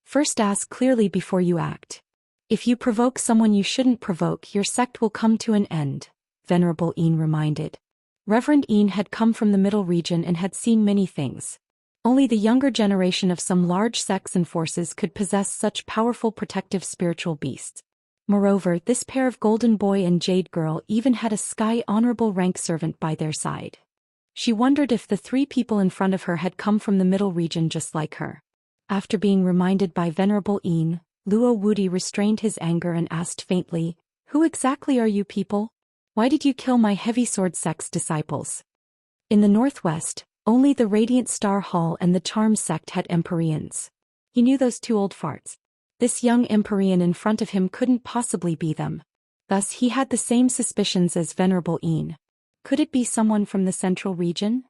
First ask clearly before you act. If you provoke someone you shouldn't provoke, your sect will come to an end, Venerable Yin reminded. Reverend Ian had come from the Middle region and had seen many things. Only the younger generation of some large sects and forces could possess such powerful protective spiritual beasts. Moreover, this pair of Golden Boy and Jade Girl even had a Sky Honorable rank servant by their side. She wondered if the three people in front of her had come from the Middle region just like her. After being reminded by Venerable Ian, Luo Wuди restrained his anger and asked faintly, "Who exactly are you people? Why did you kill my heavy sword sect's disciples?" In the northwest, only the Radiant Star Hall and the Charm sect had Empyreans. He knew those two old farts. This young Empyrean in front of him couldn't possibly be them. Thus he had the same suspicions as Venerable Ian. Could it be someone from the central region?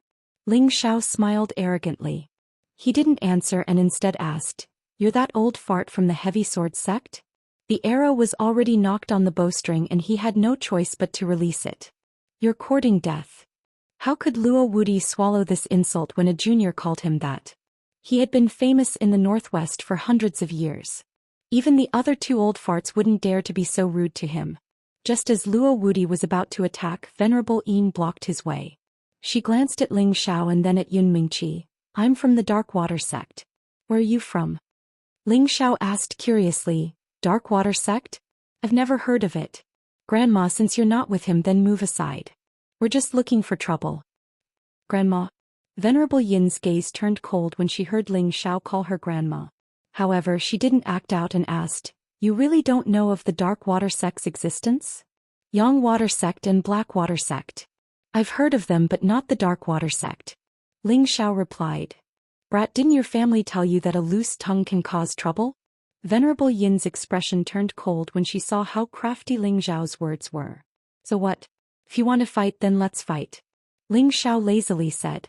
Ling Xiao smiled arrogantly. He didn't answer and instead asked, "You're that old fart from the heavy sword sect?" The arrow was already knocked on the bowstring and he had no choice but to release it. "You're courting death." How could Luo Wudi swallow this insult when a junior called him that? He had been famous in the northwest for hundreds of years. Even the other two old farts wouldn't dare to be so rude to him. Just as Luo Wudi was about to attack, Venerable Ian blocked his way. She glanced at Ling Xiao and then at Yun Mingqi. "I'm from the Dark Water sect." "Where are you from?" Ling Xiao asked curiously. "Dark Water sect? I've never heard of it." "Grandma, since you're not with him, then move aside. We're just looking for trouble." "Grandma?" Venerable Yin's gaze turned cold when she heard Ling Xiao call her grandma. However, she didn't act out and asked, "You really don't know of the Dark Water sect's existence?" "Yang Water sect and Black Water sect. I've heard of them but not the Dark Water sect." Ling Xiao replied. "Brat, didn't your family tell you that a loose tongue can cause trouble?" Venerable Yin's expression turned cold when she saw how crafty Ling Xiao's words were. "So what? If you want to fight, then let's fight," Ling Xiao lazily said.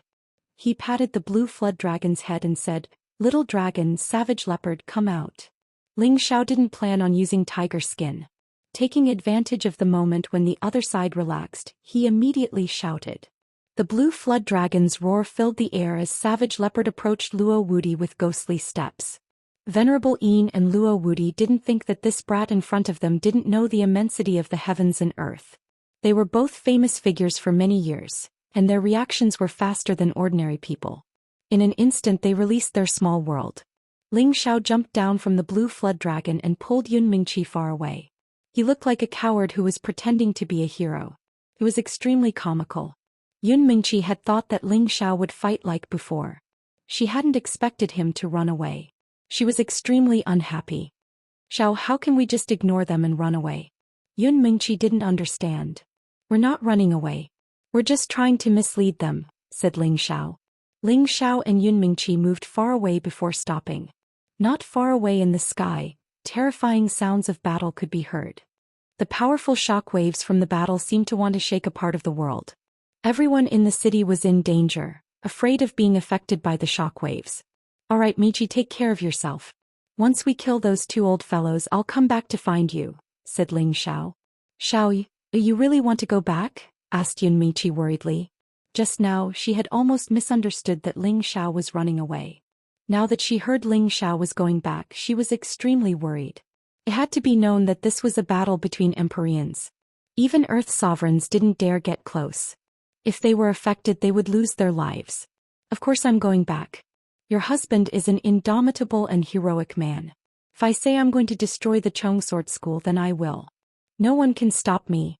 He patted the blue flood dragon's head and said, "Little dragon, savage leopard, come out." Ling Xiao didn't plan on using tiger skin. Taking advantage of the moment when the other side relaxed, he immediately shouted. The blue flood dragon's roar filled the air as Savage Leopard approached Luo Wudi with ghostly steps. Venerable Ian and Luo Wudi didn't think that this brat in front of them didn't know the immensity of the heavens and earth. They were both famous figures for many years, and their reactions were faster than ordinary people. In an instant they released their small world. Ling Xiao jumped down from the blue flood dragon and pulled Yun Mingqi far away. He looked like a coward who was pretending to be a hero. It was extremely comical. Yun Mingqi had thought that Ling Xiao would fight like before. She hadn't expected him to run away. She was extremely unhappy. "Xiao, how can we just ignore them and run away?" Yun Mingqi didn't understand. "We're not running away. We're just trying to mislead them," said Ling Xiao. Ling Xiao and Yun Mingqi moved far away before stopping. Not far away in the sky, terrifying sounds of battle could be heard. The powerful shock waves from the battle seemed to want to shake a part of the world. Everyone in the city was in danger, afraid of being affected by the shock waves. "All right, Michi, take care of yourself. Once we kill those two old fellows, I'll come back to find you," said Ling Xiao. "Xiao, you really want to go back?" asked Yun Michi worriedly. Just now, she had almost misunderstood that Ling Xiao was running away. Now that she heard Ling Xiao was going back, she was extremely worried. It had to be known that this was a battle between Empyreans. Even Earth sovereigns didn't dare get close. If they were affected, they would lose their lives. "Of course I'm going back. Your husband is an indomitable and heroic man. If I say I'm going to destroy the Chongsword School, then I will. No one can stop me,"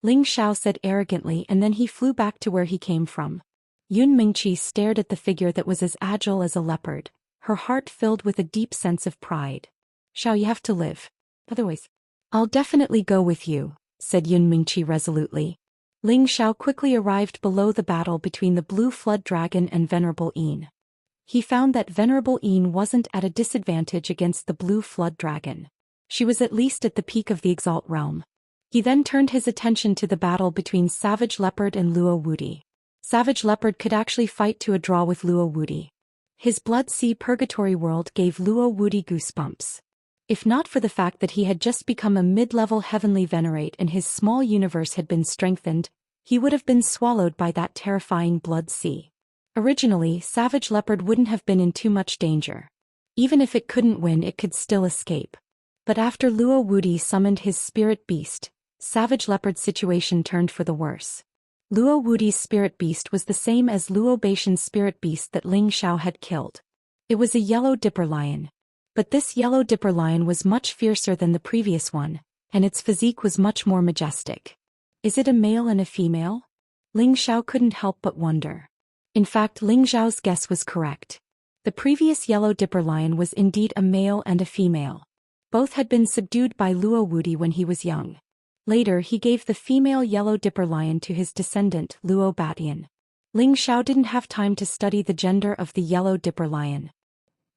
Ling Xiao said arrogantly, and then he flew back to where he came from. Yun Mingqi stared at the figure that was as agile as a leopard, her heart filled with a deep sense of pride. "Xiao, you have to live. Otherwise, I'll definitely go with you," said Yun Mingqi resolutely. Ling Xiao quickly arrived below the battle between the Blue Flood Dragon and Venerable Ian. He found that Venerable Ian wasn't at a disadvantage against the Blue Flood Dragon. She was at least at the peak of the Exalt realm. He then turned his attention to the battle between Savage Leopard and Luo Wudi. Savage Leopard could actually fight to a draw with Luo Wudi. His Blood Sea Purgatory world gave Luo Wudi goosebumps. If not for the fact that he had just become a mid-level heavenly venerate and his small universe had been strengthened, he would have been swallowed by that terrifying Blood Sea. Originally, Savage Leopard wouldn't have been in too much danger. Even if it couldn't win, it could still escape. But after Luo Wudi summoned his spirit beast, Savage Leopard's situation turned for the worse. Luo Wudi's spirit beast was the same as Luo Baishan's spirit beast that Ling Xiao had killed. It was a yellow dipper lion. But this yellow dipper lion was much fiercer than the previous one, and its physique was much more majestic. Is it a male and a female? Ling Xiao couldn't help but wonder. In fact, Ling Xiao's guess was correct. The previous yellow dipper lion was indeed a male and a female. Both had been subdued by Luo Wudi when he was young. Later he gave the female yellow dipper lion to his descendant, Luo Batian. Ling Xiao didn't have time to study the gender of the yellow dipper lion.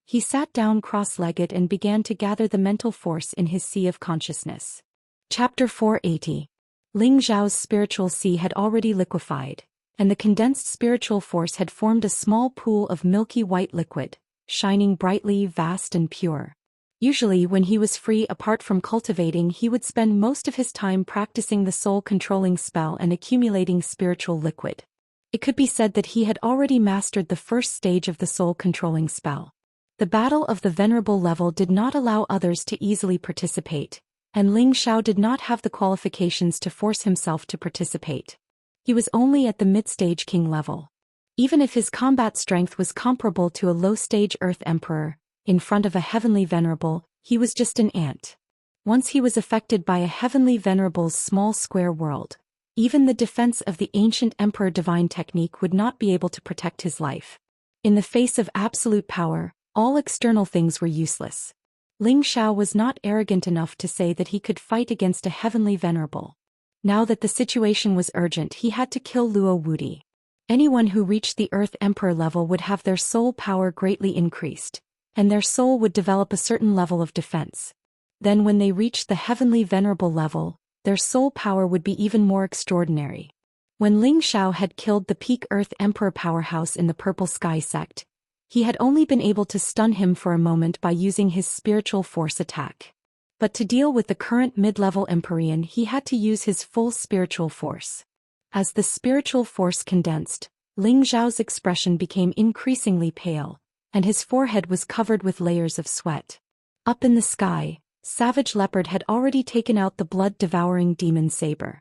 He sat down cross-legged and began to gather the mental force in his sea of consciousness. Chapter 480. Ling Xiao's spiritual sea had already liquefied, and the condensed spiritual force had formed a small pool of milky white liquid, shining brightly, vast and pure. Usually when he was free apart from cultivating, he would spend most of his time practicing the soul-controlling spell and accumulating spiritual liquid. It could be said that he had already mastered the first stage of the soul-controlling spell. The battle of the venerable level did not allow others to easily participate, and Ling Xiao did not have the qualifications to force himself to participate. He was only at the mid-stage king level. Even if his combat strength was comparable to a low-stage Earth Emperor, in front of a heavenly venerable, he was just an ant. Once he was affected by a heavenly venerable's small square world, even the defense of the ancient Emperor divine technique would not be able to protect his life. In the face of absolute power, all external things were useless. Ling Xiao was not arrogant enough to say that he could fight against a heavenly venerable. Now that the situation was urgent, he had to kill Luo Wudi. Anyone who reached the Earth Emperor level would have their soul power greatly increased, and their soul would develop a certain level of defense. Then when they reached the heavenly venerable level, their soul power would be even more extraordinary. When Ling Xiao had killed the peak Earth Emperor powerhouse in the Purple Sky sect, he had only been able to stun him for a moment by using his spiritual force attack. But to deal with the current mid-level Empyrean, he had to use his full spiritual force. As the spiritual force condensed, Ling Xiao's expression became increasingly pale, and his forehead was covered with layers of sweat. Up in the sky, Savage Leopard had already taken out the blood-devouring demon saber.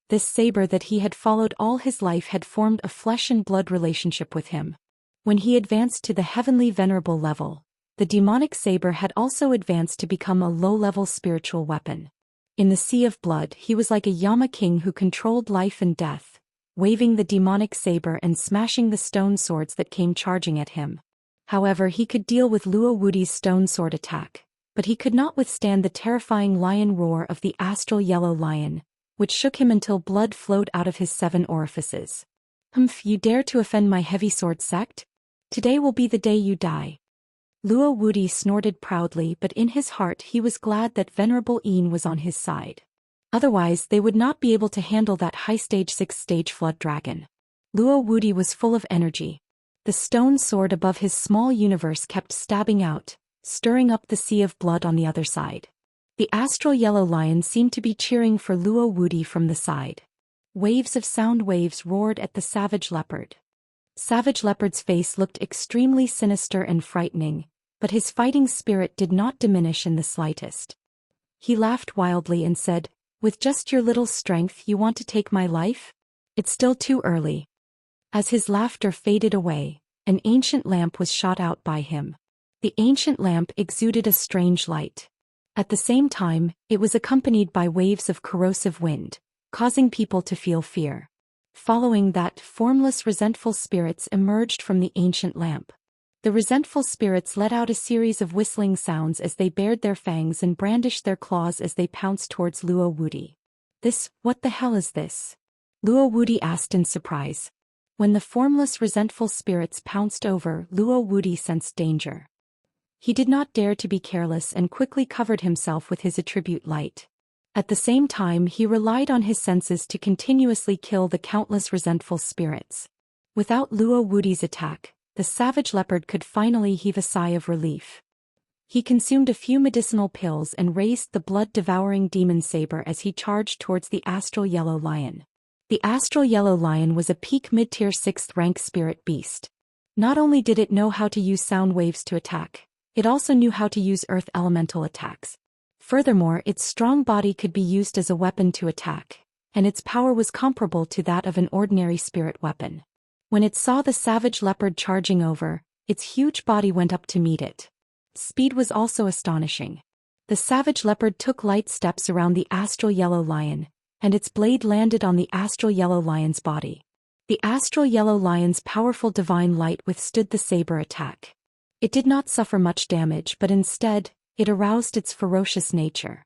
This saber that he had followed all his life had formed a flesh-and-blood relationship with him. When he advanced to the heavenly venerable level, the demonic saber had also advanced to become a low-level spiritual weapon. In the sea of blood, he was like a Yama king who controlled life and death, waving the demonic saber and smashing the stone swords that came charging at him. However, he could deal with Luo Wudi's stone sword attack, but he could not withstand the terrifying lion roar of the astral yellow lion, which shook him until blood flowed out of his 7 orifices. "Humph, you dare to offend my heavy sword sect? Today will be the day you die." Luo Wudi snorted proudly, but in his heart he was glad that Venerable Yin was on his side. Otherwise they would not be able to handle that high-stage 6th-stage flood dragon. Luo Wudi was full of energy. The stone sword above his small universe kept stabbing out, stirring up the sea of blood on the other side. The astral yellow lion seemed to be cheering for Luo Wudi from the side. Waves of sound waves roared at the Savage Leopard. Savage Leopard's face looked extremely sinister and frightening, but his fighting spirit did not diminish in the slightest. He laughed wildly and said, "With just your little strength you want to take my life? It's still too early." As his laughter faded away, an ancient lamp was shot out by him. The ancient lamp exuded a strange light. At the same time, it was accompanied by waves of corrosive wind, causing people to feel fear. Following that, formless resentful spirits emerged from the ancient lamp. The resentful spirits let out a series of whistling sounds as they bared their fangs and brandished their claws as they pounced towards Luo Wudi. What the hell is this?" Luo Wudi asked in surprise. When the formless resentful spirits pounced over, Luo Wudi sensed danger. He did not dare to be careless and quickly covered himself with his attribute light. At the same time, he relied on his senses to continuously kill the countless resentful spirits. Without Luo Wudi's attack, the Savage Leopard could finally heave a sigh of relief. He consumed a few medicinal pills and raised the blood-devouring demon saber as he charged towards the astral yellow lion. The astral yellow lion was a peak mid-tier 6th-rank spirit beast. Not only did it know how to use sound waves to attack, it also knew how to use earth elemental attacks. Furthermore, its strong body could be used as a weapon to attack, and its power was comparable to that of an ordinary spirit weapon. When it saw the savage leopard charging over, its huge body went up to meet it. Speed was also astonishing. The savage leopard took light steps around the astral yellow lion, and its blade landed on the astral yellow lion's body. The astral yellow lion's powerful divine light withstood the saber attack. It did not suffer much damage, but instead, it aroused its ferocious nature.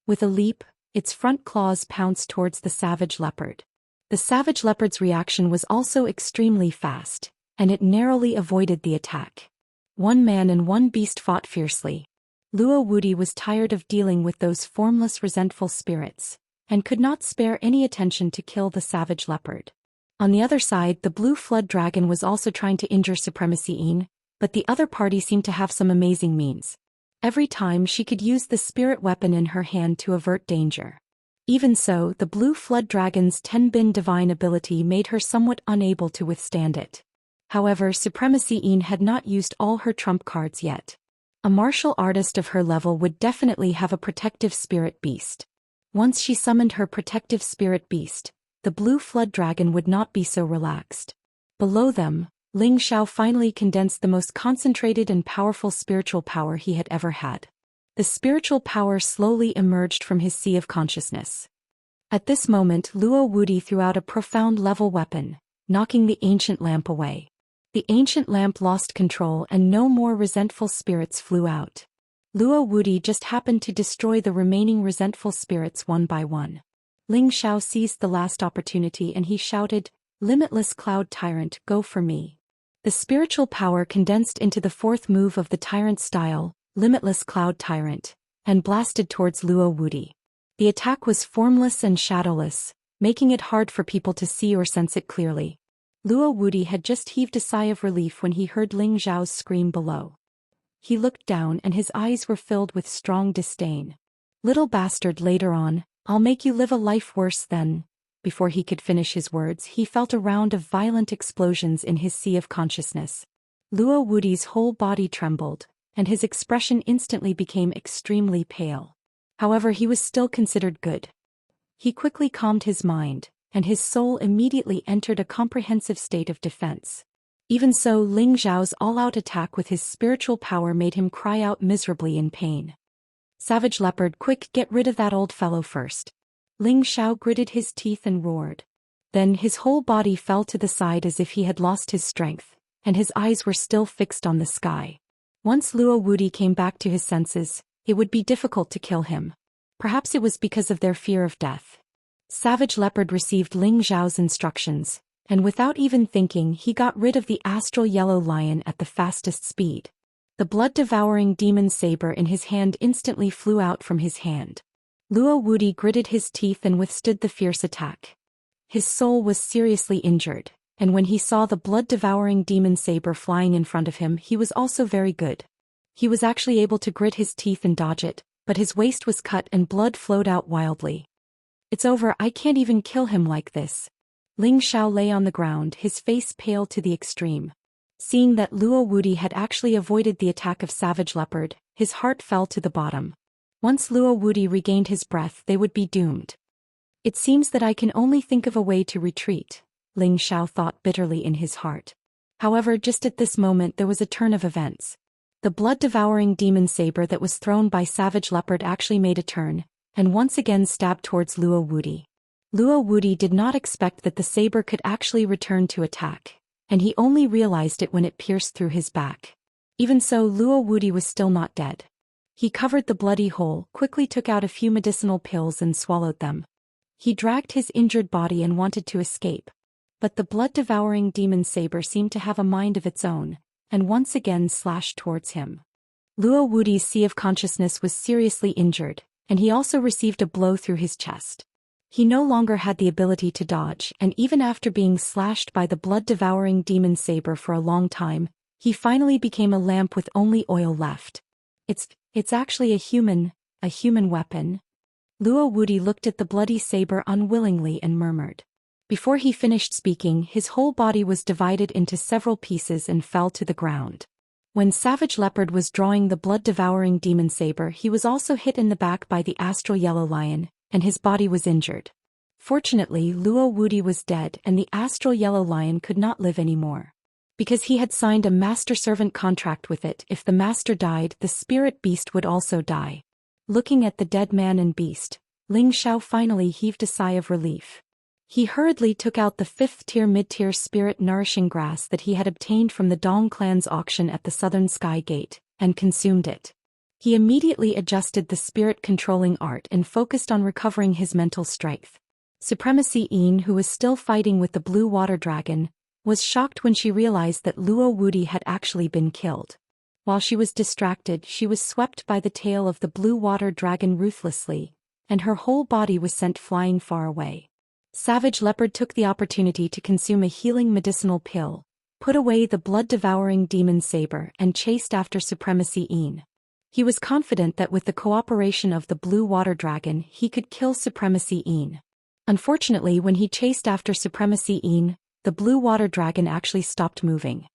With a leap, its front claws pounced towards the savage leopard. The savage leopard's reaction was also extremely fast, and it narrowly avoided the attack. One man and one beast fought fiercely. Luo Wuti was tired of dealing with those formless resentful spirits, and could not spare any attention to kill the savage leopard. On the other side, the blue flood dragon was also trying to injure Supremacy Yin, but the other party seemed to have some amazing means. Every time she could use the spirit weapon in her hand to avert danger. Even so, the blue flood dragon's Tenbin divine ability made her somewhat unable to withstand it. However, Supremacy Yin had not used all her trump cards yet. A martial artist of her level would definitely have a protective spirit beast. Once she summoned her protective spirit beast, the blue flood dragon would not be so relaxed. Below them, Ling Xiao finally condensed the most concentrated and powerful spiritual power he had ever had. The spiritual power slowly emerged from his sea of consciousness. At this moment, Luo Wuti threw out a profound level weapon, knocking the ancient lamp away. The ancient lamp lost control and no more resentful spirits flew out. Luo Wuti just happened to destroy the remaining resentful spirits one by one. Ling Xiao seized the last opportunity and he shouted, "Limitless Cloud Tyrant, go for me." The spiritual power condensed into the fourth move of the tyrant style, Limitless Cloud Tyrant, and blasted towards Luo Wuti. The attack was formless and shadowless, making it hard for people to see or sense it clearly. Luo Wuti had just heaved a sigh of relief when he heard Ling Xiao's scream below. He looked down and his eyes were filled with strong disdain. "Little bastard, later on, I'll make you live a life worse than..." Before he could finish his words, he felt a round of violent explosions in his sea of consciousness. Luo Wuti's whole body trembled, and his expression instantly became extremely pale. However, he was still considered good. He quickly calmed his mind, and his soul immediately entered a comprehensive state of defense. Even so, Ling Xiao's all-out attack with his spiritual power made him cry out miserably in pain. "Savage leopard, quick, get rid of that old fellow first." Ling Xiao gritted his teeth and roared. Then his whole body fell to the side as if he had lost his strength, and his eyes were still fixed on the sky. Once Luo Wuti came back to his senses, it would be difficult to kill him. Perhaps it was because of their fear of death. Savage Leopard received Ling Xiao's instructions, and without even thinking he got rid of the astral yellow lion at the fastest speed. The blood-devouring demon saber in his hand instantly flew out from his hand. Luo Wuti gritted his teeth and withstood the fierce attack. His soul was seriously injured, and when he saw the blood-devouring demon saber flying in front of him, he was also very good. He was actually able to grit his teeth and dodge it, but his waist was cut and blood flowed out wildly. "It's over, I can't even kill him like this." Ling Xiao lay on the ground, his face pale to the extreme. Seeing that Luo Wuti had actually avoided the attack of Savage Leopard, his heart fell to the bottom. Once Luo Wuti regained his breath, they would be doomed. "It seems that I can only think of a way to retreat," Ling Xiao thought bitterly in his heart. However, just at this moment there was a turn of events. The blood-devouring demon saber that was thrown by Savage Leopard actually made a turn, and once again stabbed towards Luo Wuti. Luo Wuti did not expect that the saber could actually return to attack, and he only realized it when it pierced through his back. Even so, Luo Wuti was still not dead. He covered the bloody hole, quickly took out a few medicinal pills and swallowed them. He dragged his injured body and wanted to escape. But the blood-devouring demon saber seemed to have a mind of its own, and once again slashed towards him. Luo Wuti's sea of consciousness was seriously injured, and he also received a blow through his chest. He no longer had the ability to dodge, and even after being slashed by the blood-devouring demon saber for a long time, he finally became a lamp with only oil left. It's actually a human weapon." Luo Wuti looked at the bloody saber unwillingly and murmured. Before he finished speaking, his whole body was divided into several pieces and fell to the ground. When Savage Leopard was drawing the blood-devouring demon saber, he was also hit in the back by the astral yellow lion, and his body was injured. Fortunately, Luo Wudi was dead and the astral yellow lion could not live anymore. Because he had signed a master-servant contract with it, if the master died, the spirit beast would also die. Looking at the dead man and beast, Ling Xiao finally heaved a sigh of relief. He hurriedly took out the 5th-tier mid-tier spirit-nourishing grass that he had obtained from the Dong clan's auction at the southern sky gate, and consumed it. He immediately adjusted the spirit-controlling art and focused on recovering his mental strength. Supremacy Yin, who was still fighting with the blue water dragon, was shocked when she realized that Luo Wudi had actually been killed. While she was distracted, she was swept by the tail of the blue water dragon ruthlessly, and her whole body was sent flying far away. Savage Leopard took the opportunity to consume a healing medicinal pill, put away the blood-devouring demon saber, and chased after Supremacy Yin. He was confident that with the cooperation of the blue water dragon he could kill Supremacy Yin. Unfortunately, when he chased after Supremacy Yin, the blue water dragon actually stopped moving.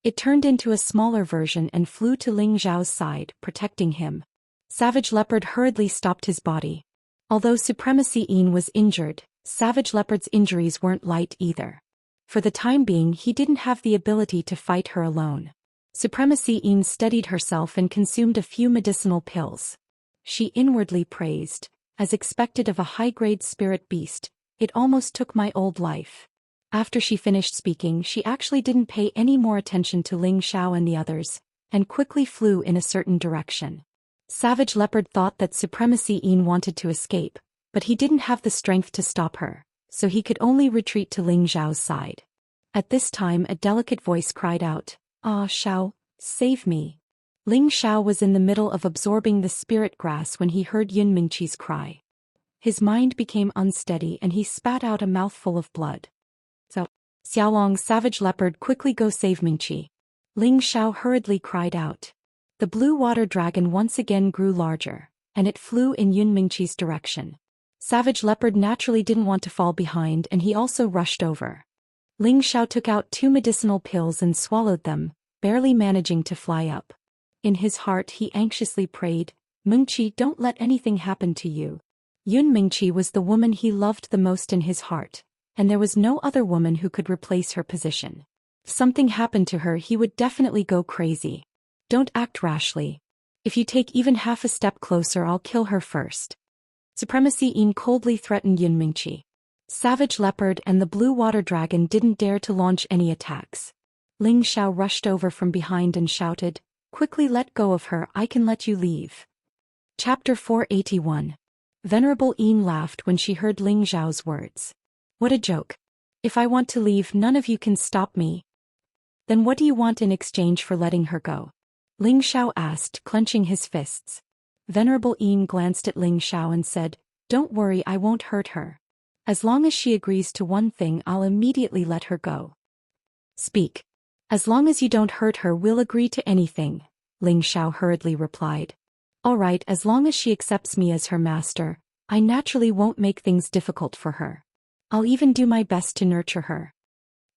It turned into a smaller version and flew to Ling Xiao's side, protecting him. Savage Leopard hurriedly stopped his body. Although Supremacy Yin was injured, Savage Leopard's injuries weren't light either. For the time being, he didn't have the ability to fight her alone. Supremacy Yin steadied herself and consumed a few medicinal pills. She inwardly praised, as expected of a high-grade spirit beast, "It almost took my old life." After she finished speaking, she actually didn't pay any more attention to Ling Xiao and the others, and quickly flew in a certain direction. Savage Leopard thought that Supremacy Yin wanted to escape, but he didn't have the strength to stop her, so he could only retreat to Ling Xiao's side. At this time a delicate voice cried out, "Ah, Xiao, save me." Ling Xiao was in the middle of absorbing the spirit grass when he heard Yun Mingqi's cry. His mind became unsteady and he spat out a mouthful of blood. "So, Xiaolong, Savage Leopard, quickly go save Mingqi." Ling Xiao hurriedly cried out. The blue water dragon once again grew larger, and it flew in Yun Mingqi's direction. Savage Leopard naturally didn't want to fall behind and he also rushed over. Ling Xiao took out 2 medicinal pills and swallowed them, barely managing to fly up. In his heart he anxiously prayed, "Mingqi, don't let anything happen to you." Yun Mingqi was the woman he loved the most in his heart, and there was no other woman who could replace her position. If something happened to her, he would definitely go crazy. "Don't act rashly. If you take even half a step closer, I'll kill her first." Supremacy Yin coldly threatened Yun Mingqi. Savage Leopard and the blue water dragon didn't dare to launch any attacks. Ling Xiao rushed over from behind and shouted, "Quickly let go of her, I can let you leave." Chapter 481. Venerable Yin laughed when she heard Ling Xiao's words. "What a joke. If I want to leave, none of you can stop me." "Then what do you want in exchange for letting her go?" Ling Xiao asked, clenching his fists. Venerable Yin glanced at Ling Xiao and said, "Don't worry, I won't hurt her. As long as she agrees to one thing, I'll immediately let her go." "Speak. As long as you don't hurt her, we'll agree to anything," Ling Xiao hurriedly replied. "All right, as long as she accepts me as her master, I naturally won't make things difficult for her. I'll even do my best to nurture her."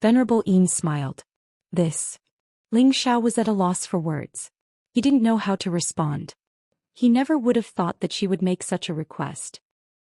Venerable Yin smiled. This. Ling Xiao was at a loss for words. He didn't know how to respond. He never would have thought that she would make such a request.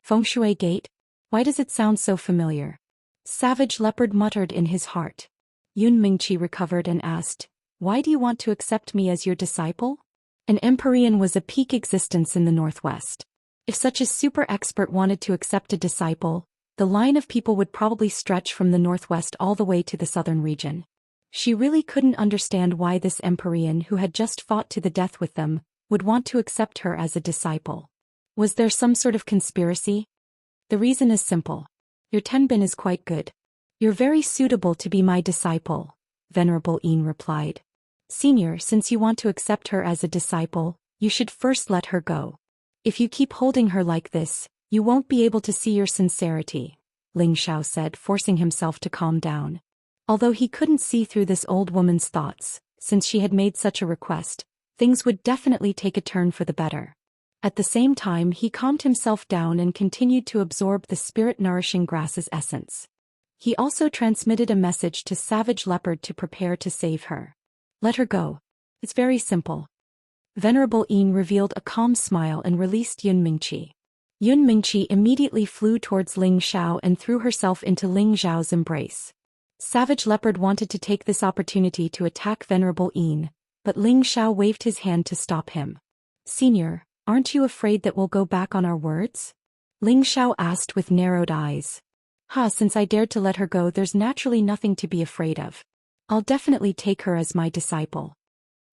"Feng Shui Gate? Why does it sound so familiar?" Savage Leopard muttered in his heart. Yun Mingqi recovered and asked, "Why do you want to accept me as your disciple?" An Empyrean was a peak existence in the Northwest. If such a super expert wanted to accept a disciple, the line of people would probably stretch from the Northwest all the way to the southern region. She really couldn't understand why this Empyrean, who had just fought to the death with them, would want to accept her as a disciple. Was there some sort of conspiracy? The reason is simple. Your Tenbin is quite good. You're very suitable to be my disciple, Venerable Yin replied. Senior, since you want to accept her as a disciple, you should first let her go. If you keep holding her like this, you won't be able to see your sincerity, Ling Xiao said, forcing himself to calm down. Although he couldn't see through this old woman's thoughts, since she had made such a request, things would definitely take a turn for the better. At the same time, he calmed himself down and continued to absorb the spirit-nourishing grass's essence. He also transmitted a message to Savage Leopard to prepare to save her. Let her go. It's very simple. Venerable Yin revealed a calm smile and released Yun Mingqi. Yun Mingqi immediately flew towards Ling Xiao and threw herself into Ling Xiao's embrace. Savage Leopard wanted to take this opportunity to attack Venerable Yin, but Ling Xiao waved his hand to stop him. Senior, aren't you afraid that we'll go back on our words? Ling Xiao asked with narrowed eyes. Since I dared to let her go, there's naturally nothing to be afraid of. I'll definitely take her as my disciple.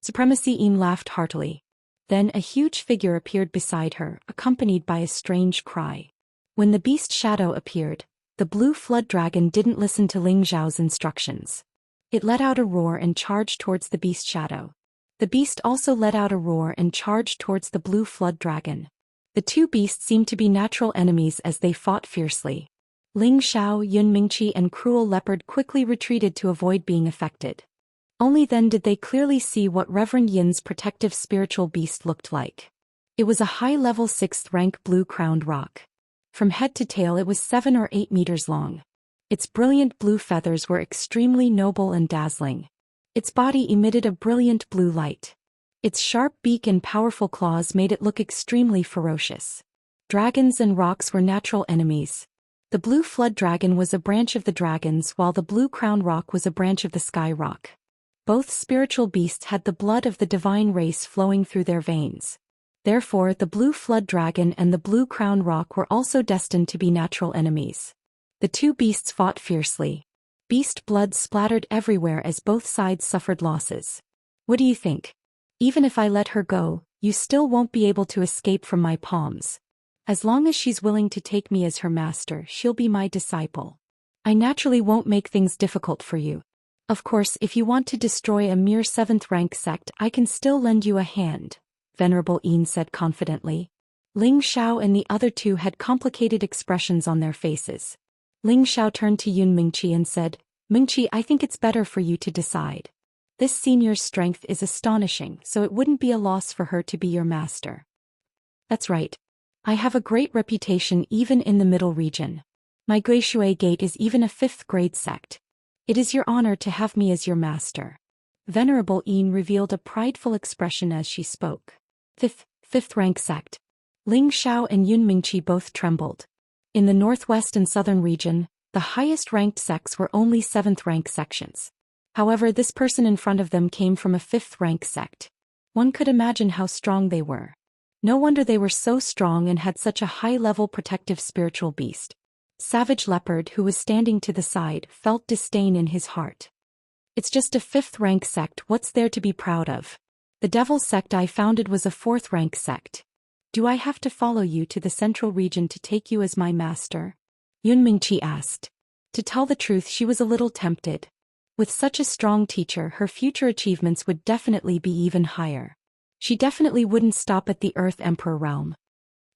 Supremacy Yin laughed heartily. Then a huge figure appeared beside her, accompanied by a strange cry. When the beast shadow appeared, the blue flood dragon didn't listen to Ling Xiao's instructions. It let out a roar and charged towards the beast shadow. The beast also let out a roar and charged towards the blue flood dragon. The two beasts seemed to be natural enemies as they fought fiercely. Ling Xiao, Yun Mingqi and Cruel Leopard quickly retreated to avoid being affected. Only then did they clearly see what Reverend Yin's protective spiritual beast looked like. It was a high-level 6th rank blue-crowned rock. From head to tail it was 7 or 8 meters long. Its brilliant blue feathers were extremely noble and dazzling. Its body emitted a brilliant blue light. Its sharp beak and powerful claws made it look extremely ferocious. Dragons and rocks were natural enemies. The blue flood dragon was a branch of the dragons while the blue crown rock was a branch of the sky rock. Both spiritual beasts had the blood of the divine race flowing through their veins. Therefore, the blue flood dragon and the blue crown rock were also destined to be natural enemies. The two beasts fought fiercely. Beast blood splattered everywhere as both sides suffered losses. What do you think? Even if I let her go, you still won't be able to escape from my palms. As long as she's willing to take me as her master, she'll be my disciple. I naturally won't make things difficult for you. Of course, if you want to destroy a mere 7th rank sect, I can still lend you a hand, Venerable Yin said confidently. Ling Xiao and the other two had complicated expressions on their faces. Ling Xiao turned to Yun Mingqi and said, Mingqi, I think it's better for you to decide. This senior's strength is astonishing, so it wouldn't be a loss for her to be your master. That's right. I have a great reputation even in the middle region. My Guishui Gate is even a 5th grade sect. It is your honor to have me as your master. Venerable Yin revealed a prideful expression as she spoke. 5th rank sect. Ling Xiao and Yun Mingqi both trembled. In the northwest and southern region, the highest ranked sects were only 7th rank sections. However, this person in front of them came from a 5th rank sect. One could imagine how strong they were. No wonder they were so strong and had such a high-level protective spiritual beast. Savage Leopard, who was standing to the side, felt disdain in his heart. It's just a 5th rank sect, what's there to be proud of? The Devil's sect I founded was a 4th rank sect. Do I have to follow you to the central region to take you as my master? Yun Mingqi asked. To tell the truth, she was a little tempted. With such a strong teacher, her future achievements would definitely be even higher. She definitely wouldn't stop at the Earth Emperor realm.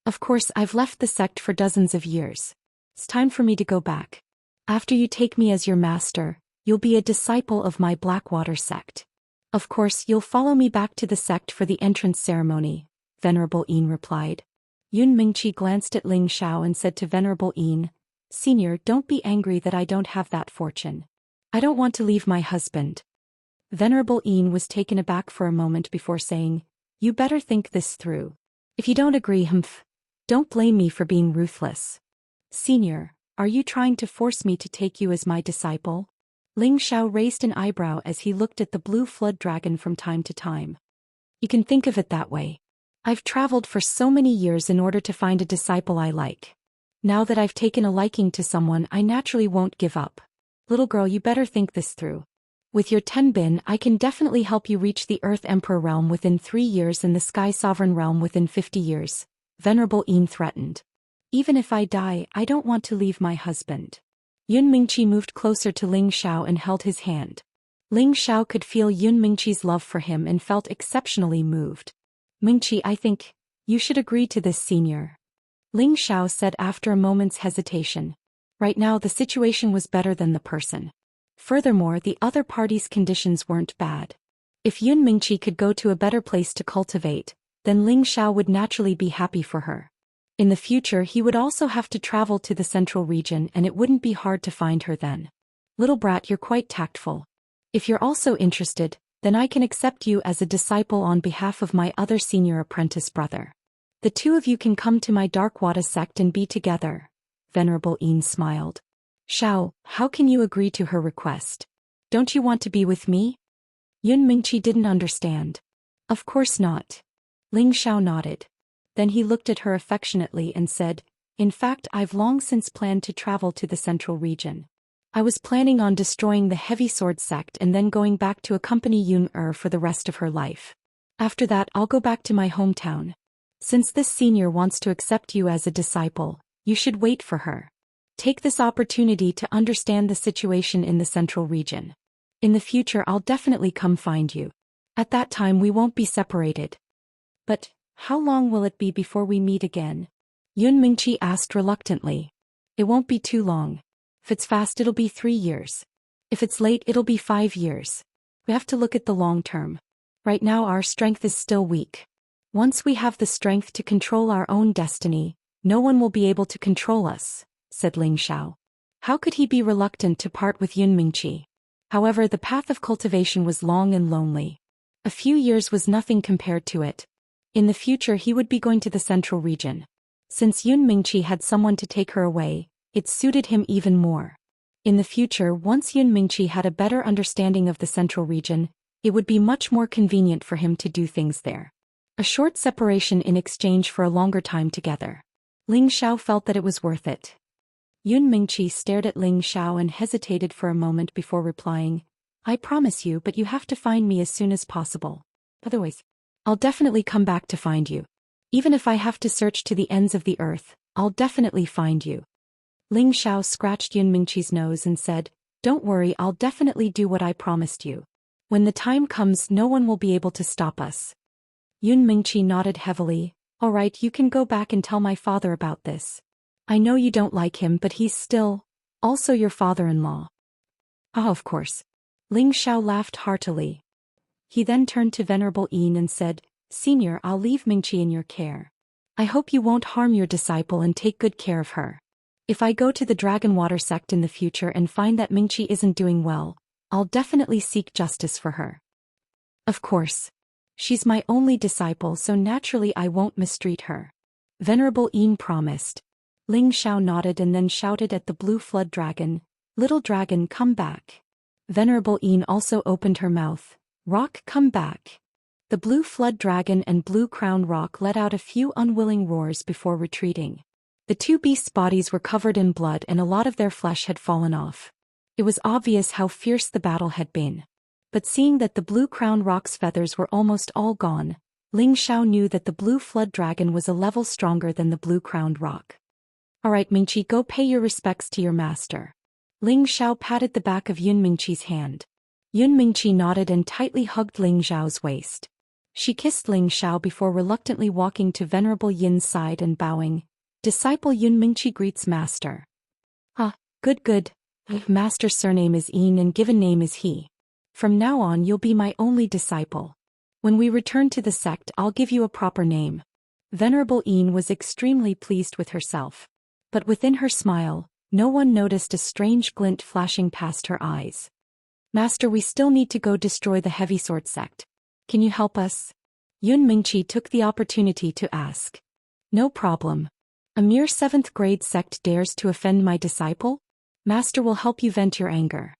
Of course, I've left the sect for dozens of years. It's time for me to go back. After you take me as your master, you'll be a disciple of my Blackwater sect. Of course, you'll follow me back to the sect for the entrance ceremony, Venerable Yin replied. Yun Mingqi glanced at Ling Xiao and said to Venerable Yin, Senior, don't be angry that I don't have that fortune. I don't want to leave my husband. Venerable Yin was taken aback for a moment before saying, You better think this through. If you don't agree, don't blame me for being ruthless. Senior, are you trying to force me to take you as my disciple? Ling Xiao raised an eyebrow as he looked at the blue flood dragon from time to time. You can think of it that way. I've traveled for so many years in order to find a disciple I like. Now that I've taken a liking to someone, I naturally won't give up. Little girl, you better think this through. With your 10 bin, I can definitely help you reach the Earth Emperor realm within 3 years and the Sky Sovereign realm within 50 years, Venerable Yin threatened. Even if I die, I don't want to leave my husband. Yun Mingqi moved closer to Ling Xiao and held his hand. Ling Xiao could feel Yun Mingqi's love for him and felt exceptionally moved. Mingqi, I think you should agree to this, senior. Ling Xiao said after a moment's hesitation. Right now the situation was better than the person. Furthermore, the other party's conditions weren't bad. If Yun Mingqi could go to a better place to cultivate, then Ling Xiao would naturally be happy for her. In the future he would also have to travel to the central region and it wouldn't be hard to find her then. Little brat, you're quite tactful. If you're also interested, then I can accept you as a disciple on behalf of my other senior apprentice brother. The two of you can come to my Dark Wada sect and be together. Venerable Yin smiled. Xiao, how can you agree to her request? Don't you want to be with me? Yun Mingqi didn't understand. Of course not. Ling Xiao nodded. Then he looked at her affectionately and said, in fact, I've long since planned to travel to the central region. I was planning on destroying the heavy sword sect and then going back to accompany Yun for the rest of her life. After that, I'll go back to my hometown. Since this senior wants to accept you as a disciple, you should wait for her. Take this opportunity to understand the situation in the central region. In the future, I'll definitely come find you. At that time, we won't be separated. But how long will it be before we meet again? Yun Mingqi asked reluctantly. It won't be too long. If it's fast, it'll be 3 years. If it's late, it'll be 5 years. We have to look at the long term. Right now, our strength is still weak. Once we have the strength to control our own destiny, no one will be able to control us, said Ling Xiao. How could he be reluctant to part with Yun Mingqi? However, the path of cultivation was long and lonely. A few years was nothing compared to it. In the future, he would be going to the central region. Since Yun Mingqi had someone to take her away, it suited him even more. In the future, once Yun Mingqi had a better understanding of the central region, it would be much more convenient for him to do things there. A short separation in exchange for a longer time together. Ling Xiao felt that it was worth it. Yun Mingqi stared at Ling Xiao and hesitated for a moment before replying, I promise you, but you have to find me as soon as possible. Otherwise, I'll definitely come back to find you. Even if I have to search to the ends of the earth, I'll definitely find you. Ling Xiao scratched Yun Mingqi's nose and said, don't worry, I'll definitely do what I promised you. When the time comes, no one will be able to stop us. Yun Mingqi nodded heavily. All right, you can go back and tell my father about this. I know you don't like him, but he's still also your father-in-law. Ah, of course. Ling Xiao laughed heartily. He then turned to Venerable Yin and said, Senior, I'll leave Mingqi in your care. I hope you won't harm your disciple and take good care of her. If I go to the Dragon Water sect in the future and find that Mingqi isn't doing well, I'll definitely seek justice for her. Of course. She's my only disciple, so naturally I won't mistreat her. Venerable Yin promised. Ling Xiao nodded and then shouted at the blue flood dragon, Little dragon, come back. Venerable Yin also opened her mouth. Rock, come back. The blue flood dragon and blue crown rock let out a few unwilling roars before retreating. The two beasts' bodies were covered in blood and a lot of their flesh had fallen off. It was obvious how fierce the battle had been. But seeing that the blue crown rock's feathers were almost all gone, Ling Xiao knew that the blue flood dragon was a level stronger than the blue crowned rock. Alright Mingqi, go pay your respects to your master. Ling Xiao patted the back of Yun Mingqi's hand. Yun Mingqi nodded and tightly hugged Ling Xiao's waist. She kissed Ling Xiao before reluctantly walking to Venerable Yin's side and bowing. Disciple Yun Mingqi greets master. Ah, good. Master's surname is Yin and given name is he. From now on you'll be my only disciple. When we return to the sect, I'll give you a proper name. Venerable Yin was extremely pleased with herself. But within her smile, no one noticed a strange glint flashing past her eyes. Master, we still need to go destroy the heavy sword sect. Can you help us? Yun Mingqi took the opportunity to ask. No problem. A mere 7th grade sect dares to offend my disciple? Master will help you vent your anger.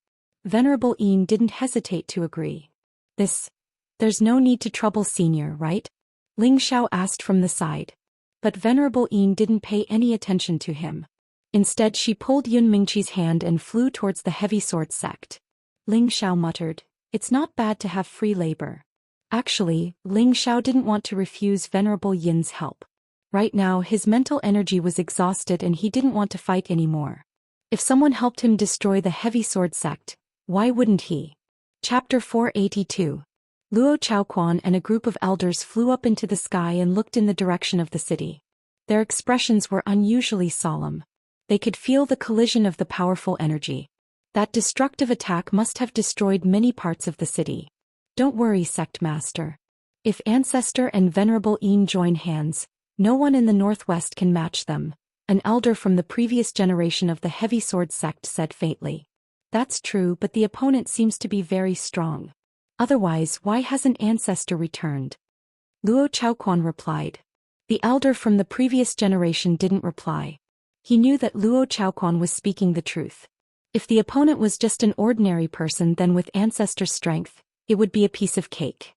Venerable Yin didn't hesitate to agree. There's no need to trouble senior, right? Ling Xiao asked from the side. But Venerable Yin didn't pay any attention to him. Instead, she pulled Yun Mingqi's hand and flew towards the heavy sword sect. Ling Xiao muttered, it's not bad to have free labor. Actually, Ling Xiao didn't want to refuse Venerable Yin's help. Right now, his mental energy was exhausted and he didn't want to fight anymore. If someone helped him destroy the heavy sword sect, why wouldn't he? Chapter 482. Luo Chaoquan and a group of elders flew up into the sky and looked in the direction of the city. Their expressions were unusually solemn. They could feel the collision of the powerful energy. That destructive attack must have destroyed many parts of the city. Don't worry, Sect Master. If Ancestor and Venerable Yin join hands, no one in the northwest can match them, an elder from the previous generation of the heavy sword sect said faintly. That's true, but the opponent seems to be very strong. Otherwise, why hasn't Ancestor returned? Luo Chaoquan replied. The elder from the previous generation didn't reply. He knew that Luo Chaoquan was speaking the truth. If the opponent was just an ordinary person, then with ancestor strength, it would be a piece of cake.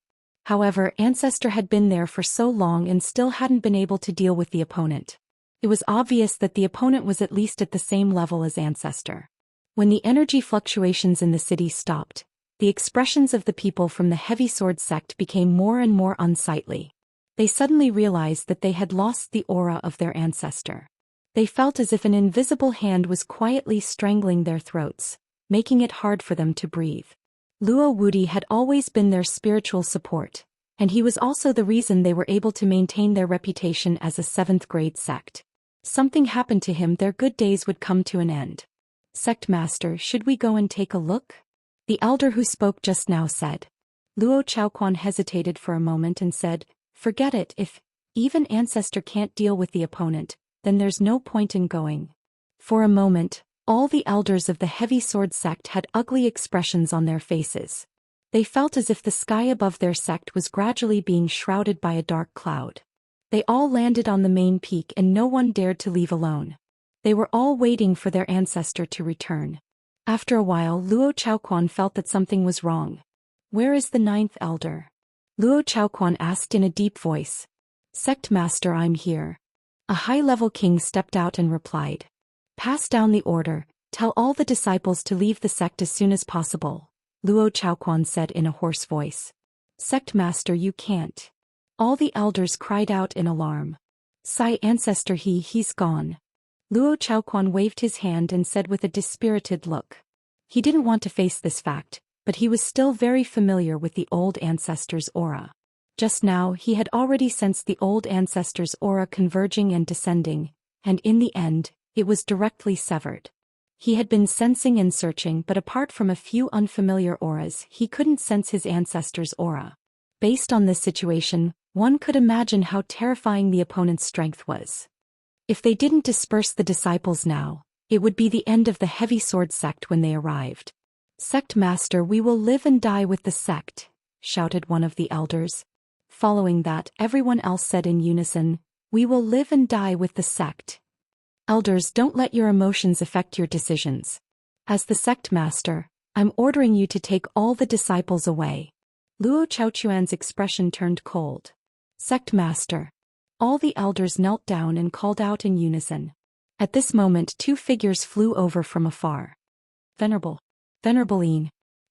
However, ancestor had been there for so long and still hadn't been able to deal with the opponent. It was obvious that the opponent was at least at the same level as ancestor. When the energy fluctuations in the city stopped, the expressions of the people from the heavy sword sect became more and more unsightly. They suddenly realized that they had lost the aura of their ancestor. They felt as if an invisible hand was quietly strangling their throats, making it hard for them to breathe. Luo Wudi had always been their spiritual support, and he was also the reason they were able to maintain their reputation as a 7th-grade sect. Something happened to him, their good days would come to an end. "Sect Master, should we go and take a look?" The elder who spoke just now said. Luo Chaoquan hesitated for a moment and said, "Forget it, if even ancestor can't deal with the opponent, then there's no point in going." For a moment, all the elders of the heavy sword sect had ugly expressions on their faces. They felt as if the sky above their sect was gradually being shrouded by a dark cloud. They all landed on the main peak and no one dared to leave alone. They were all waiting for their ancestor to return. After a while, Luo Chaoquan felt that something was wrong. "Where is the 9th elder?" Luo Chaoquan asked in a deep voice. "Sect Master, I'm here." A high-level king stepped out and replied. "Pass down the order, tell all the disciples to leave the sect as soon as possible," Luo Chaoquan said in a hoarse voice. "Sect Master, you can't." All the elders cried out in alarm. "Sai ancestor, he's gone." Luo Chaoquan waved his hand and said with a dispirited look. He didn't want to face this fact, but he was still very familiar with the old ancestor's aura. Just now he had already sensed the old ancestor's aura converging and descending, and in the end, it was directly severed. He had been sensing and searching, but apart from a few unfamiliar auras, he couldn't sense his ancestor's aura. Based on this situation, one could imagine how terrifying the opponent's strength was. If they didn't disperse the disciples now, it would be the end of the heavy sword sect when they arrived. "Sect Master, we will live and die with the sect," shouted one of the elders. Following that, everyone else said in unison, "We will live and die with the sect." Elders, don't let your emotions affect your decisions. As the sect master, I'm ordering you to take all the disciples away. Luo Chaoquan's expression turned cold. "Sect master." All the elders knelt down and called out in unison. At this moment, 2 figures flew over from afar. Venerable Yin."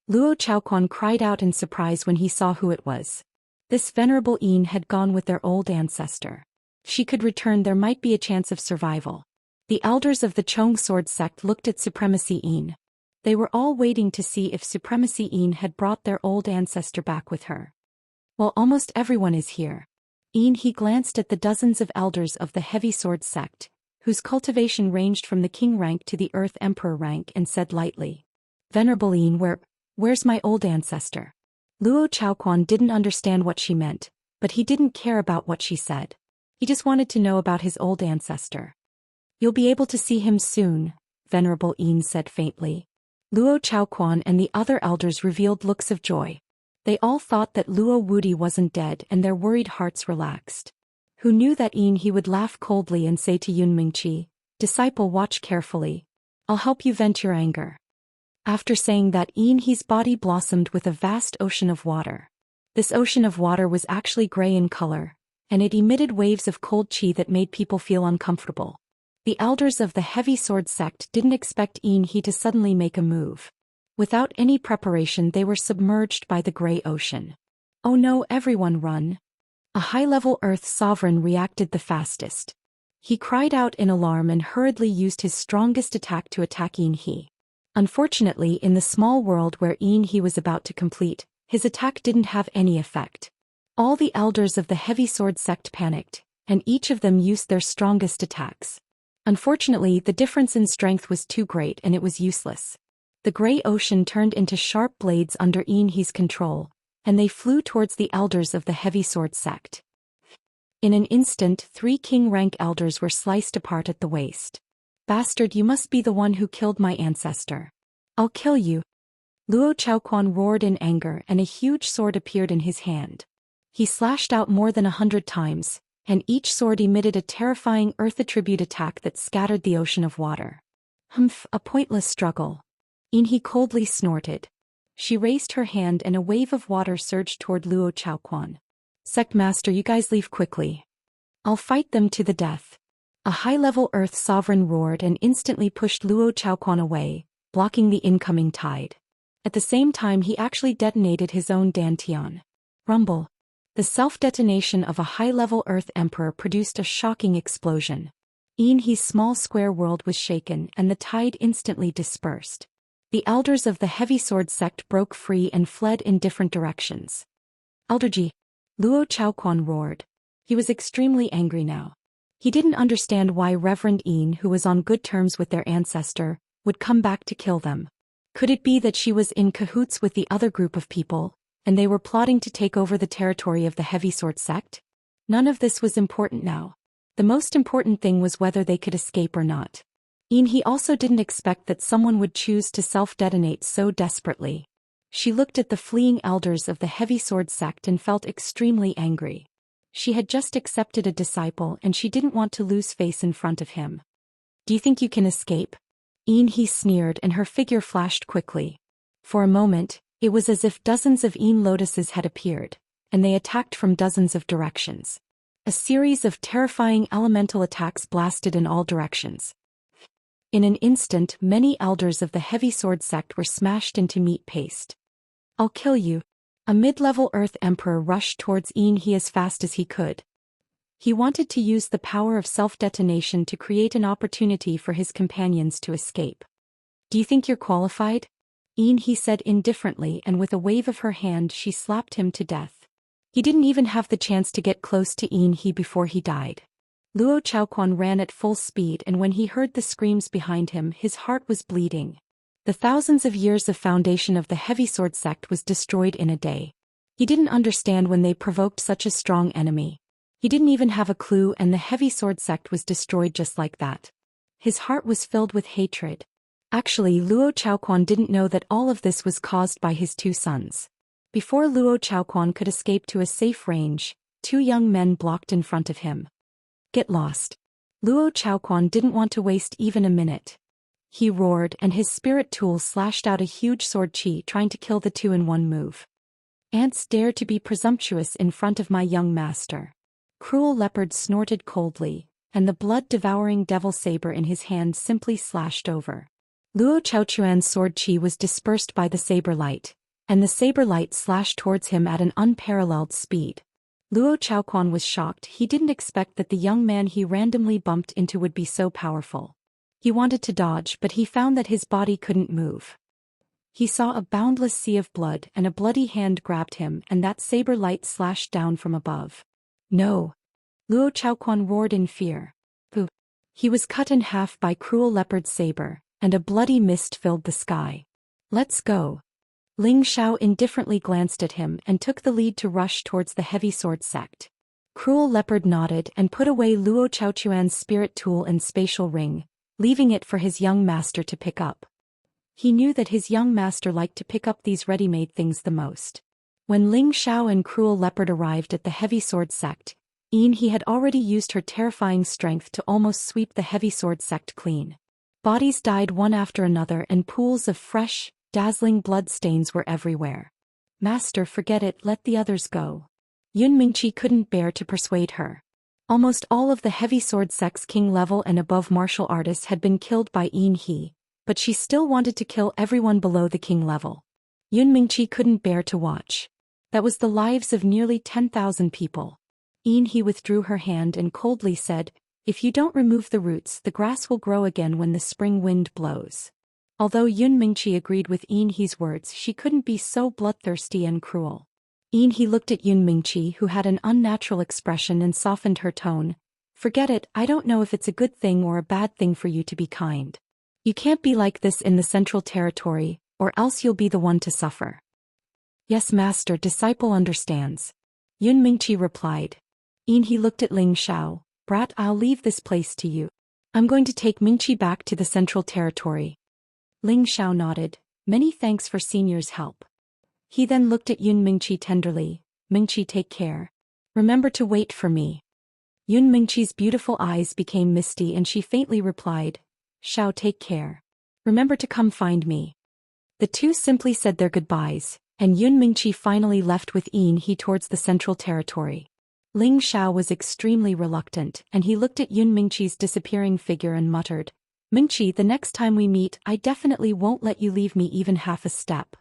Luo Chaoquan cried out in surprise when he saw who it was. This Venerable Yin had gone with their old ancestor. If she could return, there might be a chance of survival. The elders of the Chong Sword sect looked at Supremacy Yin. They were all waiting to see if Supremacy Yin had brought their old ancestor back with her. "Well, almost everyone is here." He glanced at the dozens of elders of the heavy sword sect, whose cultivation ranged from the king rank to the earth emperor rank, and said lightly, "Venerable Yin, where's my old ancestor?" Luo Chaoquan didn't understand what she meant, but he didn't care about what she said. He just wanted to know about his old ancestor. "You'll be able to see him soon," Venerable Yin said faintly. Luo Chaoquan and the other elders revealed looks of joy. They all thought that Luo Wudi wasn't dead, and their worried hearts relaxed. Who knew that he would laugh coldly and say to Yun Mingqi, "Disciple, watch carefully. I'll help you vent your anger." After saying that, his body blossomed with a vast ocean of water. This ocean of water was actually gray in color, and it emitted waves of cold qi that made people feel uncomfortable. The elders of the heavy sword sect didn't expect he to suddenly make a move. Without any preparation, they were submerged by the gray ocean. "Oh no, everyone run!" A high-level Earth sovereign reacted the fastest. He cried out in alarm and hurriedly used his strongest attack to attack He. Unfortunately, in the small world where he was about to complete, his attack didn't have any effect. All the elders of the heavy sword sect panicked, and each of them used their strongest attacks. Unfortunately, the difference in strength was too great and it was useless. The gray ocean turned into sharp blades under He's control, and they flew towards the elders of the heavy sword sect. In an instant, 3 king-rank elders were sliced apart at the waist. "Bastard, you must be the one who killed my ancestor. I'll kill you." Luo Chaoquan roared in anger, and a huge sword appeared in his hand. He slashed out more than 100 times, and each sword emitted a terrifying earth-attribute attack that scattered the ocean of water. Humph, a pointless struggle. Inhe coldly snorted. She raised her hand and a wave of water surged toward Luo Chaoquan. Sect Master, you guys leave quickly. I'll fight them to the death. A high-level Earth Sovereign roared and instantly pushed Luo Chaoquan away, blocking the incoming tide. At the same time he actually detonated his own Dantian. Rumble. The self-detonation of a high-level Earth Emperor produced a shocking explosion. Inhe's small square world was shaken and the tide instantly dispersed. The elders of the Heavy Sword sect broke free and fled in different directions. Elderji. Luo Chaoquan roared. He was extremely angry now. He didn't understand why Reverend Yin, who was on good terms with their ancestor, would come back to kill them. Could it be that she was in cahoots with the other group of people, and they were plotting to take over the territory of the Heavy Sword sect? None of this was important now. The most important thing was whether they could escape or not. Inhe also didn't expect that someone would choose to self-detonate so desperately. She looked at the fleeing elders of the Heavy Sword sect and felt extremely angry. She had just accepted a disciple and she didn't want to lose face in front of him. Do you think you can escape? Inhe sneered and her figure flashed quickly. For a moment, it was as if dozens of Yin lotuses had appeared, and they attacked from dozens of directions. A series of terrifying elemental attacks blasted in all directions. In an instant, many elders of the Heavy Sword sect were smashed into meat paste. I'll kill you. A mid-level Earth Emperor rushed towards Inhe as fast as he could. He wanted to use the power of self-detonation to create an opportunity for his companions to escape. Do you think you're qualified? Inhe said indifferently, and with a wave of her hand she slapped him to death. He didn't even have the chance to get close to Inhe before he died. Luo Chaoquan ran at full speed, and when he heard the screams behind him his heart was bleeding. The thousands of years of foundation of the Heavy Sword sect was destroyed in a day. He didn't understand when they provoked such a strong enemy. He didn't even have a clue, and the Heavy Sword sect was destroyed just like that. His heart was filled with hatred. Actually, Luo Chaoquan didn't know that all of this was caused by his two sons. Before Luo Chaoquan could escape to a safe range, two young men blocked in front of him. Get lost. Luo Chaoquan didn't want to waste even a minute. He roared and his spirit tool slashed out a huge sword chi, trying to kill the two in one move. Ants dare to be presumptuous in front of my young master. Cruel Leopard snorted coldly, and the blood-devouring devil saber in his hand simply slashed over. Luo Chaoquan's sword chi was dispersed by the saber light, and the saber light slashed towards him at an unparalleled speed. Luo Chaoquan was shocked. He didn't expect that the young man he randomly bumped into would be so powerful. He wanted to dodge, but he found that his body couldn't move. He saw a boundless sea of blood, and a bloody hand grabbed him, and that saber light slashed down from above. No! Luo Chaoquan roared in fear. Pooh! He was cut in half by Cruel Leopard's saber, and a bloody mist filled the sky. Let's go! Ling Xiao indifferently glanced at him and took the lead to rush towards the Heavy Sword sect. Cruel Leopard nodded and put away Luo Chaoquan's spirit tool and spatial ring, leaving it for his young master to pick up. He knew that his young master liked to pick up these ready-made things the most. When Ling Xiao and Cruel Leopard arrived at the Heavy Sword sect, Inhe had already used her terrifying strength to almost sweep the Heavy Sword sect clean. Bodies died one after another and pools of fresh, dazzling blood stains were everywhere. Master, forget it, let the others go. Yun Mingqi couldn't bear to persuade her. Almost all of the Heavy Sword sect's king level and above martial artists had been killed by Inhe, but she still wanted to kill everyone below the king level. Yun Mingqi couldn't bear to watch. That was the lives of nearly 10,000 people. Inhe withdrew her hand and coldly said, "If you don't remove the roots, the grass will grow again when the spring wind blows." Although Yun Mingqi agreed with Inhe's words, she couldn't be so bloodthirsty and cruel. Inhe looked at Yun Mingqi, who had an unnatural expression, and softened her tone. "Forget it, I don't know if it's a good thing or a bad thing for you to be kind. You can't be like this in the Central Territory, or else you'll be the one to suffer." "Yes, master, disciple understands," Yun Mingqi replied. Inhe looked at Ling Xiao. "Brat, I'll leave this place to you. I'm going to take Mingqi back to the Central Territory." Ling Xiao nodded. "Many thanks for senior's help." He then looked at Yun Mingqi tenderly. "Mingqi, take care. Remember to wait for me." Yun Mingqi's beautiful eyes became misty and she faintly replied, "Shao, take care. Remember to come find me." The two simply said their goodbyes, and Yun Mingqi finally left with Yin He towards the central territory. Ling Xiao was extremely reluctant, and he looked at Yun Mingqi's disappearing figure and muttered, "Mingqi, the next time we meet, I definitely won't let you leave me even half a step."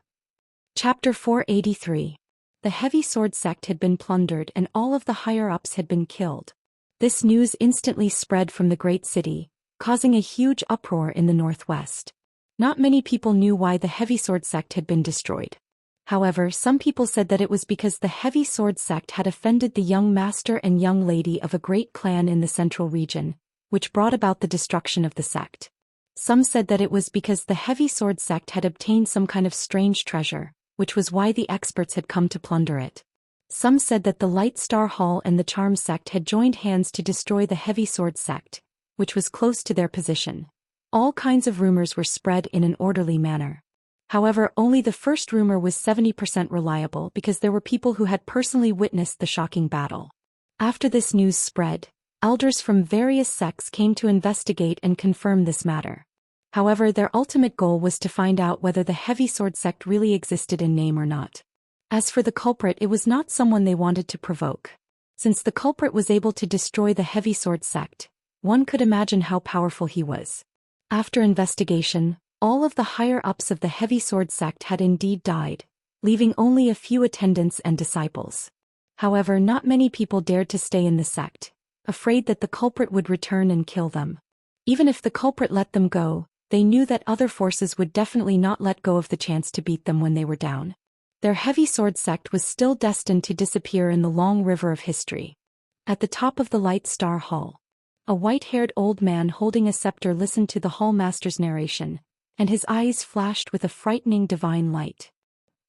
Chapter 483. The heavy sword sect had been plundered and all of the higher-ups had been killed. This news instantly spread from the great city, causing a huge uproar in the northwest. Not many people knew why the heavy sword sect had been destroyed. However, some people said that it was because the heavy sword sect had offended the young master and young lady of a great clan in the central region, which brought about the destruction of the sect. Some said that it was because the heavy sword sect had obtained some kind of strange treasure, which was why the experts had come to plunder it. Some said that the Light Star Hall and the Charm sect had joined hands to destroy the heavy sword sect, which was close to their position. All kinds of rumors were spread in an orderly manner. However, only the first rumor was 70% reliable because there were people who had personally witnessed the shocking battle. After this news spread, elders from various sects came to investigate and confirm this matter. However, their ultimate goal was to find out whether the heavy sword sect really existed in name or not. As for the culprit, it was not someone they wanted to provoke. Since the culprit was able to destroy the heavy sword sect, one could imagine how powerful he was. After investigation, all of the higher-ups of the heavy sword sect had indeed died, leaving only a few attendants and disciples. However, not many people dared to stay in the sect, afraid that the culprit would return and kill them. Even if the culprit let them go, they knew that other forces would definitely not let go of the chance to beat them when they were down. Their heavy sword sect was still destined to disappear in the long river of history. At the top of the Light Star Hall, a white-haired old man holding a scepter listened to the hall master's narration, and his eyes flashed with a frightening divine light.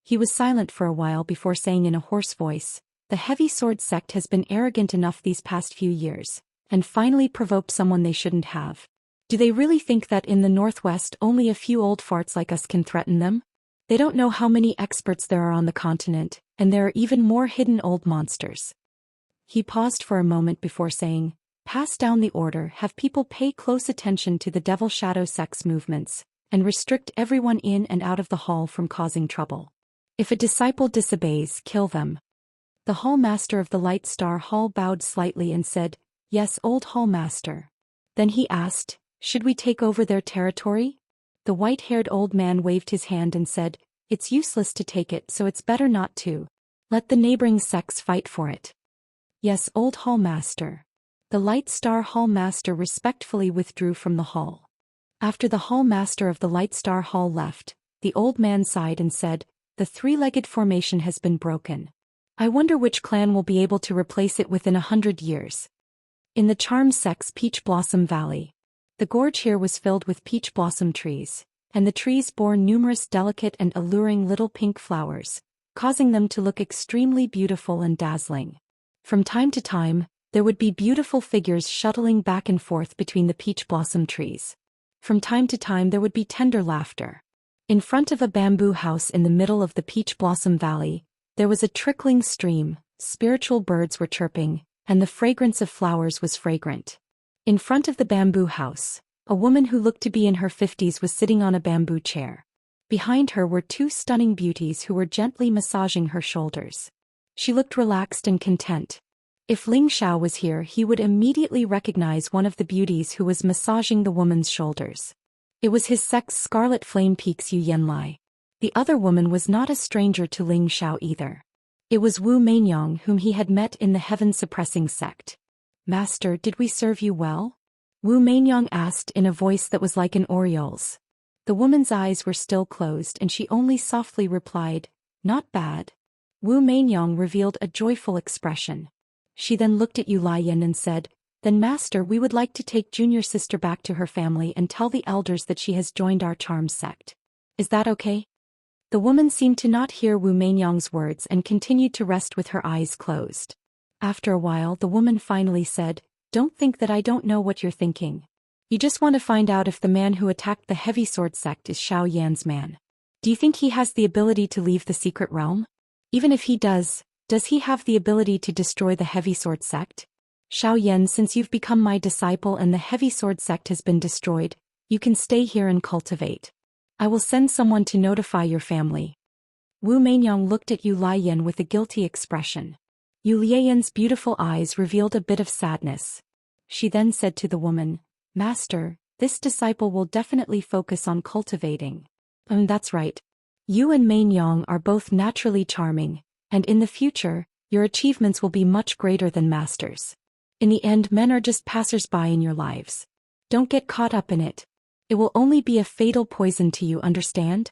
He was silent for a while before saying in a hoarse voice, "The heavy sword sect has been arrogant enough these past few years, and finally provoked someone they shouldn't have. Do they really think that in the northwest only a few old farts like us can threaten them? They don't know how many experts there are on the continent, and there are even more hidden old monsters." He paused for a moment before saying, "Pass down the order, have people pay close attention to the Devil Shadow sect's movements, and restrict everyone in and out of the hall from causing trouble. If a disciple disobeys, kill them." The hall master of the Light Star Hall bowed slightly and said, "Yes, old hall master." Then he asked, "Should we take over their territory?" The white-haired old man waved his hand and said, "It's useless to take it, so it's better not to. Let the neighboring sects fight for it." "Yes, old hall master." The Light Star Hall master respectfully withdrew from the hall. After the hall master of the Light Star Hall left, the old man sighed and said, "The three-legged formation has been broken. I wonder which clan will be able to replace it within 100 years. In the Charm sect's Peach Blossom Valley, the gorge here was filled with peach blossom trees, and the trees bore numerous delicate and alluring little pink flowers, causing them to look extremely beautiful and dazzling. From time to time, there would be beautiful figures shuttling back and forth between the peach blossom trees. From time to time there would be tender laughter. In front of a bamboo house in the middle of the Peach Blossom Valley, there was a trickling stream, spiritual birds were chirping, and the fragrance of flowers was fragrant. In front of the bamboo house, a woman who looked to be in her 50s was sitting on a bamboo chair. Behind her were two stunning beauties who were gently massaging her shoulders. She looked relaxed and content. If Ling Xiao was here, he would immediately recognize one of the beauties who was massaging the woman's shoulders. It was his sect's Scarlet Flame Peaks Yu Yanlai. The other woman was not a stranger to Ling Xiao either. It was Wu Mainyong, whom he had met in the heaven-suppressing sect. "Master, did we serve you well?" Wu Mainyong asked in a voice that was like an oriole's. The woman's eyes were still closed and she only softly replied, "Not bad." Wu Mainyong revealed a joyful expression. She then looked at Yu Lian and said, "Then master, we would like to take junior sister back to her family and tell the elders that she has joined our charm sect. Is that okay?" The woman seemed to not hear Wu Mainyong's words and continued to rest with her eyes closed. After a while the woman finally said, "Don't think that I don't know what you're thinking. You just want to find out if the man who attacked the heavy sword sect is Xiao Yan's man. Do you think he has the ability to leave the secret realm? Even if he does he have the ability to destroy the heavy sword sect?" Xiaoyan, since you've become my disciple and the heavy sword sect has been destroyed, you can stay here and cultivate. I will send someone to notify your family. Wu Meinyang looked at Yu Lian with a guilty expression. Yu Lian's beautiful eyes revealed a bit of sadness. She then said to the woman, Master, this disciple will definitely focus on cultivating. That's right. You and Meinyang are both naturally charming, and in the future, your achievements will be much greater than masters. In the end, men are just passers-by in your lives. Don't get caught up in it. It will only be a fatal poison to you, understand?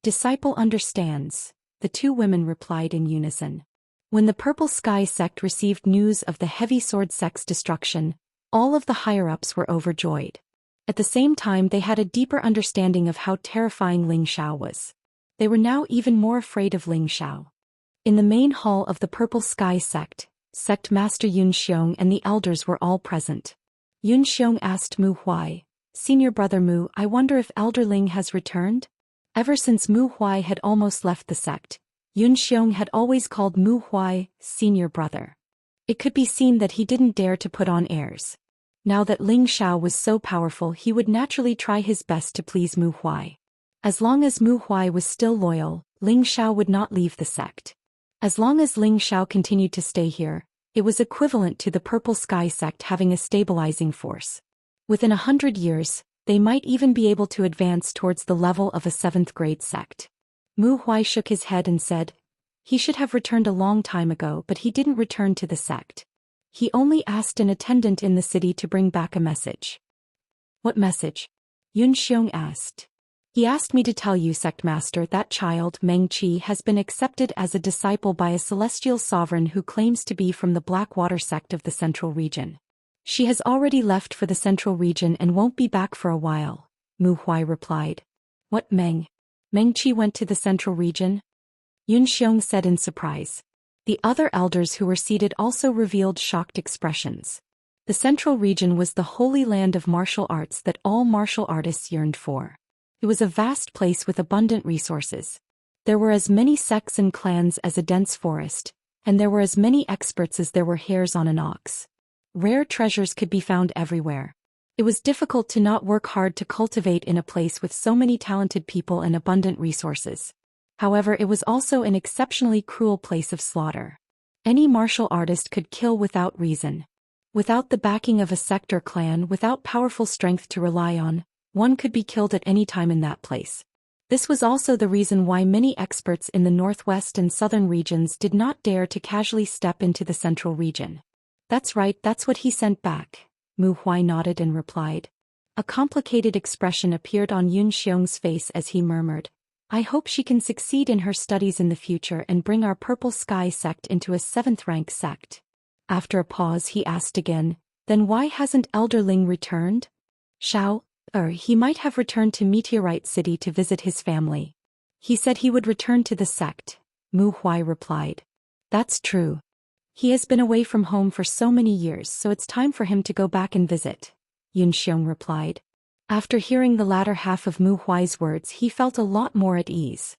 Disciple understands, the two women replied in unison. When the Purple Sky sect received news of the Heavy Sword sect's destruction, all of the higher-ups were overjoyed. At the same time, they had a deeper understanding of how terrifying Ling Xiao was. They were now even more afraid of Ling Xiao. In the main hall of the Purple Sky sect, Sect Master Yun Xiong and the elders were all present. Yun Xiong asked Mu Huai, Senior Brother Mu, I wonder if Elder Ling has returned? Ever since Mu Huai had almost left the sect, Yun Xiong had always called Mu Huai Senior Brother. It could be seen that he didn't dare to put on airs. Now that Ling Xiao was so powerful, he would naturally try his best to please Mu Huai. As long as Mu Huai was still loyal, Ling Xiao would not leave the sect. As long as Ling Xiao continued to stay here, it was equivalent to the Purple Sky sect having a stabilizing force. Within 100 years, they might even be able to advance towards the level of a 7th grade sect. Mu Huai shook his head and said, he should have returned a long time ago, but he didn't return to the sect. He only asked an attendant in the city to bring back a message. What message? Yun Xiong asked. He asked me to tell you, Sect Master, that child, Meng Qi, has been accepted as a disciple by a celestial sovereign who claims to be from the Blackwater sect of the Central Region. She has already left for the Central Region and won't be back for a while, Mu Huai replied. What, Meng? Meng Qi went to the Central Region? Yun Xiong said in surprise. The other elders who were seated also revealed shocked expressions. The Central Region was the holy land of martial arts that all martial artists yearned for. It was a vast place with abundant resources. There were as many sects and clans as a dense forest, and there were as many experts as there were hairs on an ox. Rare treasures could be found everywhere. It was difficult to not work hard to cultivate in a place with so many talented people and abundant resources. However, it was also an exceptionally cruel place of slaughter. Any martial artist could kill without reason. Without the backing of a sect or clan, without powerful strength to rely on, one could be killed at any time in that place. This was also the reason why many experts in the northwest and southern regions did not dare to casually step into the central region. That's right, that's what he sent back, Mu Huai nodded and replied. A complicated expression appeared on Yun Xiong's face as he murmured, I hope she can succeed in her studies in the future and bring our Purple Sky sect into a 7th rank sect. After a pause he asked again, then why hasn't Elder Ling returned? He might have returned to Meteorite City to visit his family. He said he would return to the sect, Mu Huai replied. That's true. He has been away from home for so many years, so it's time for him to go back and visit, Yun Xiong replied. After hearing the latter half of Mu Huai's words, he felt a lot more at ease.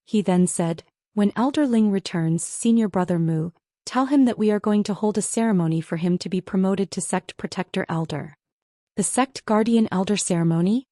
He then said, when Elder Ling returns, Senior Brother Mu, tell him that we are going to hold a ceremony for him to be promoted to Sect Protector Elder. The Sect Guardian Elder ceremony?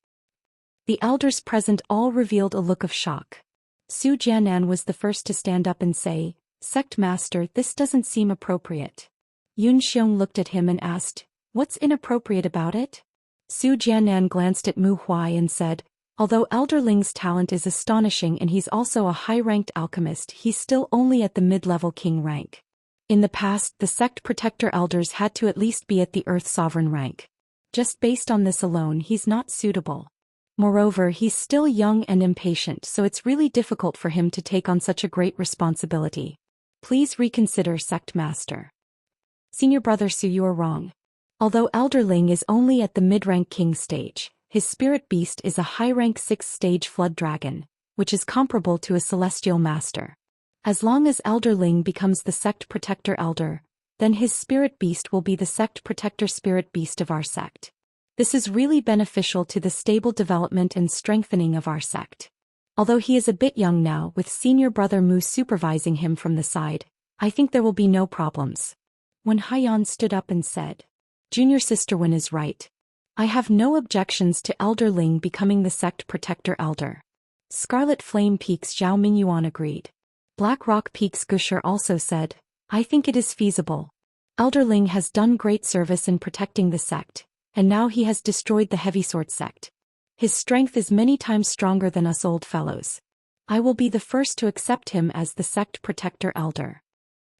The elders present all revealed a look of shock. Su Jianan was the first to stand up and say, Sect Master, this doesn't seem appropriate. Yun Xiong looked at him and asked, what's inappropriate about it? Su Jianan glanced at Mu Huai and said, although Elder Ling's talent is astonishing and he's also a high-ranked alchemist, he's still only at the mid-level king rank. In the past, the Sect Protector Elders had to at least be at the Earth Sovereign rank. Just based on this alone, he's not suitable. Moreover, he's still young and impatient, so it's really difficult for him to take on such a great responsibility. Please reconsider, Sect Master. Senior Brother Su, you are wrong. Although Elder Ling is only at the mid-rank king stage, his spirit beast is a high-rank 6th stage flood dragon, which is comparable to a celestial master. As long as Elder Ling becomes the Sect Protector Elder, then his spirit beast will be the Sect Protector Spirit Beast of our sect. This is really beneficial to the stable development and strengthening of our sect. Although he is a bit young now, with Senior Brother Mu supervising him from the side, I think there will be no problems. when Haiyan stood up and said, "Junior Sister Wen is right. I have no objections to Elder Ling becoming the sect protector elder." Scarlet Flame Peaks Zhao Mingyuan agreed. Black Rock Peaks Gusher also said, "I think it is feasible. Elder Ling has done great service in protecting the sect, and now he has destroyed the Heavy Sword sect. His strength is many times stronger than us old fellows. I will be the first to accept him as the sect protector elder."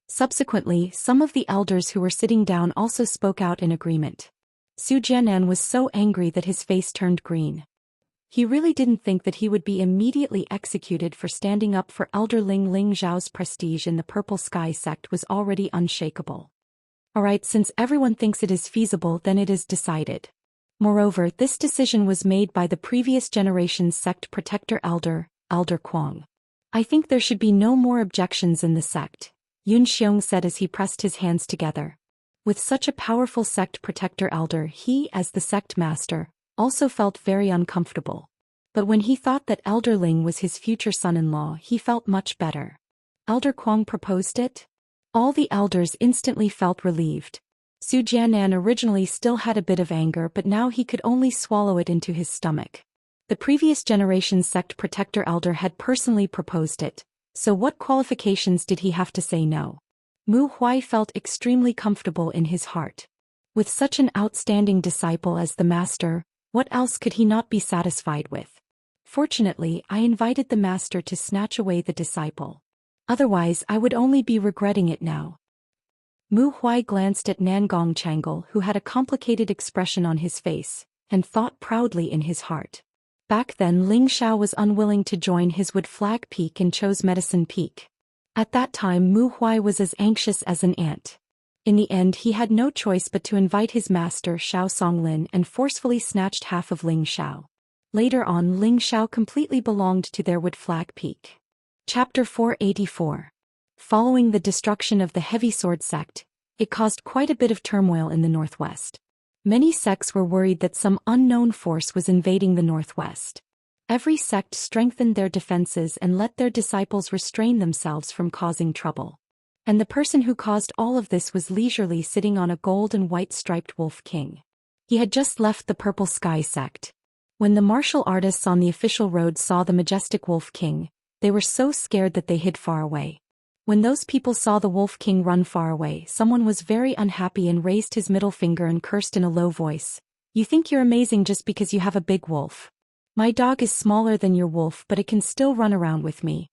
Subsequently, some of the elders who were sitting down also spoke out in agreement. Su Jianan was so angry that his face turned green. He really didn't think that he would be immediately executed for standing up for Elder Ling. Ling Zhao's prestige in the Purple Sky sect was already unshakable. Alright, since everyone thinks it is feasible, then it is decided. Moreover, this decision was made by the previous generation's sect protector elder, Elder Kuang. "I think there should be no more objections in the sect," Yun Xiong said as he pressed his hands together. With such a powerful sect protector elder, he, as the sect master, also felt very uncomfortable. But when he thought that Elder Ling was his future son-in-law, he felt much better. Elder Kuang proposed it? All the elders instantly felt relieved. Su Jianan originally still had a bit of anger, but now he could only swallow it into his stomach. The previous generation's sect protector elder had personally proposed it, so what qualifications did he have to say no? Mu Huai felt extremely comfortable in his heart. With such an outstanding disciple as the master, what else could he not be satisfied with? Fortunately, I invited the master to snatch away the disciple. Otherwise, I would only be regretting it now. Mu Huai glanced at Nangong Changle, who had a complicated expression on his face, and thought proudly in his heart. Back then Ling Xiao was unwilling to join his Wood Flag Peak and chose Medicine Peak. At that time Mu Huai was as anxious as an ant. In the end he had no choice but to invite his master Xiao Songlin and forcefully snatched half of Ling Xiao. Later on Ling Xiao completely belonged to their Wood Flag Peak. Chapter 484. Following the destruction of the Heavy Sword sect, it caused quite a bit of turmoil in the northwest. Many sects were worried that some unknown force was invading the northwest. Every sect strengthened their defenses and let their disciples restrain themselves from causing trouble. And the person who caused all of this was leisurely sitting on a gold and white striped wolf king. He had just left the Purple Sky sect. When the martial artists on the official road saw the majestic wolf king, they were so scared that they hid far away. When those people saw the wolf king run far away, someone was very unhappy and raised his middle finger and cursed in a low voice. "You think you're amazing just because you have a big wolf. My dog is smaller than your wolf, but it can still run around with me."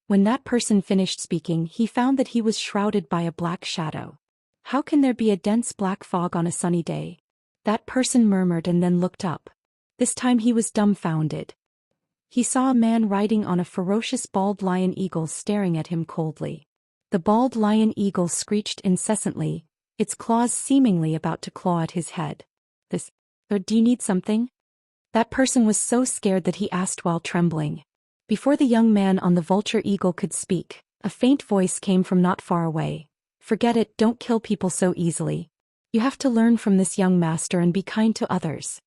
When that person finished speaking, he found that he was shrouded by a black shadow. "How can there be a dense black fog on a sunny day?" That person murmured and then looked up. This time he was dumbfounded. He saw a man riding on a ferocious bald lion eagle staring at him coldly. The bald lion eagle screeched incessantly, its claws seemingly about to claw at his head. Do you need something?" That person was so scared that he asked while trembling. Before the young man on the vulture eagle could speak, a faint voice came from not far away. "Forget it, don't kill people so easily. You have to learn from this young master and be kind to others."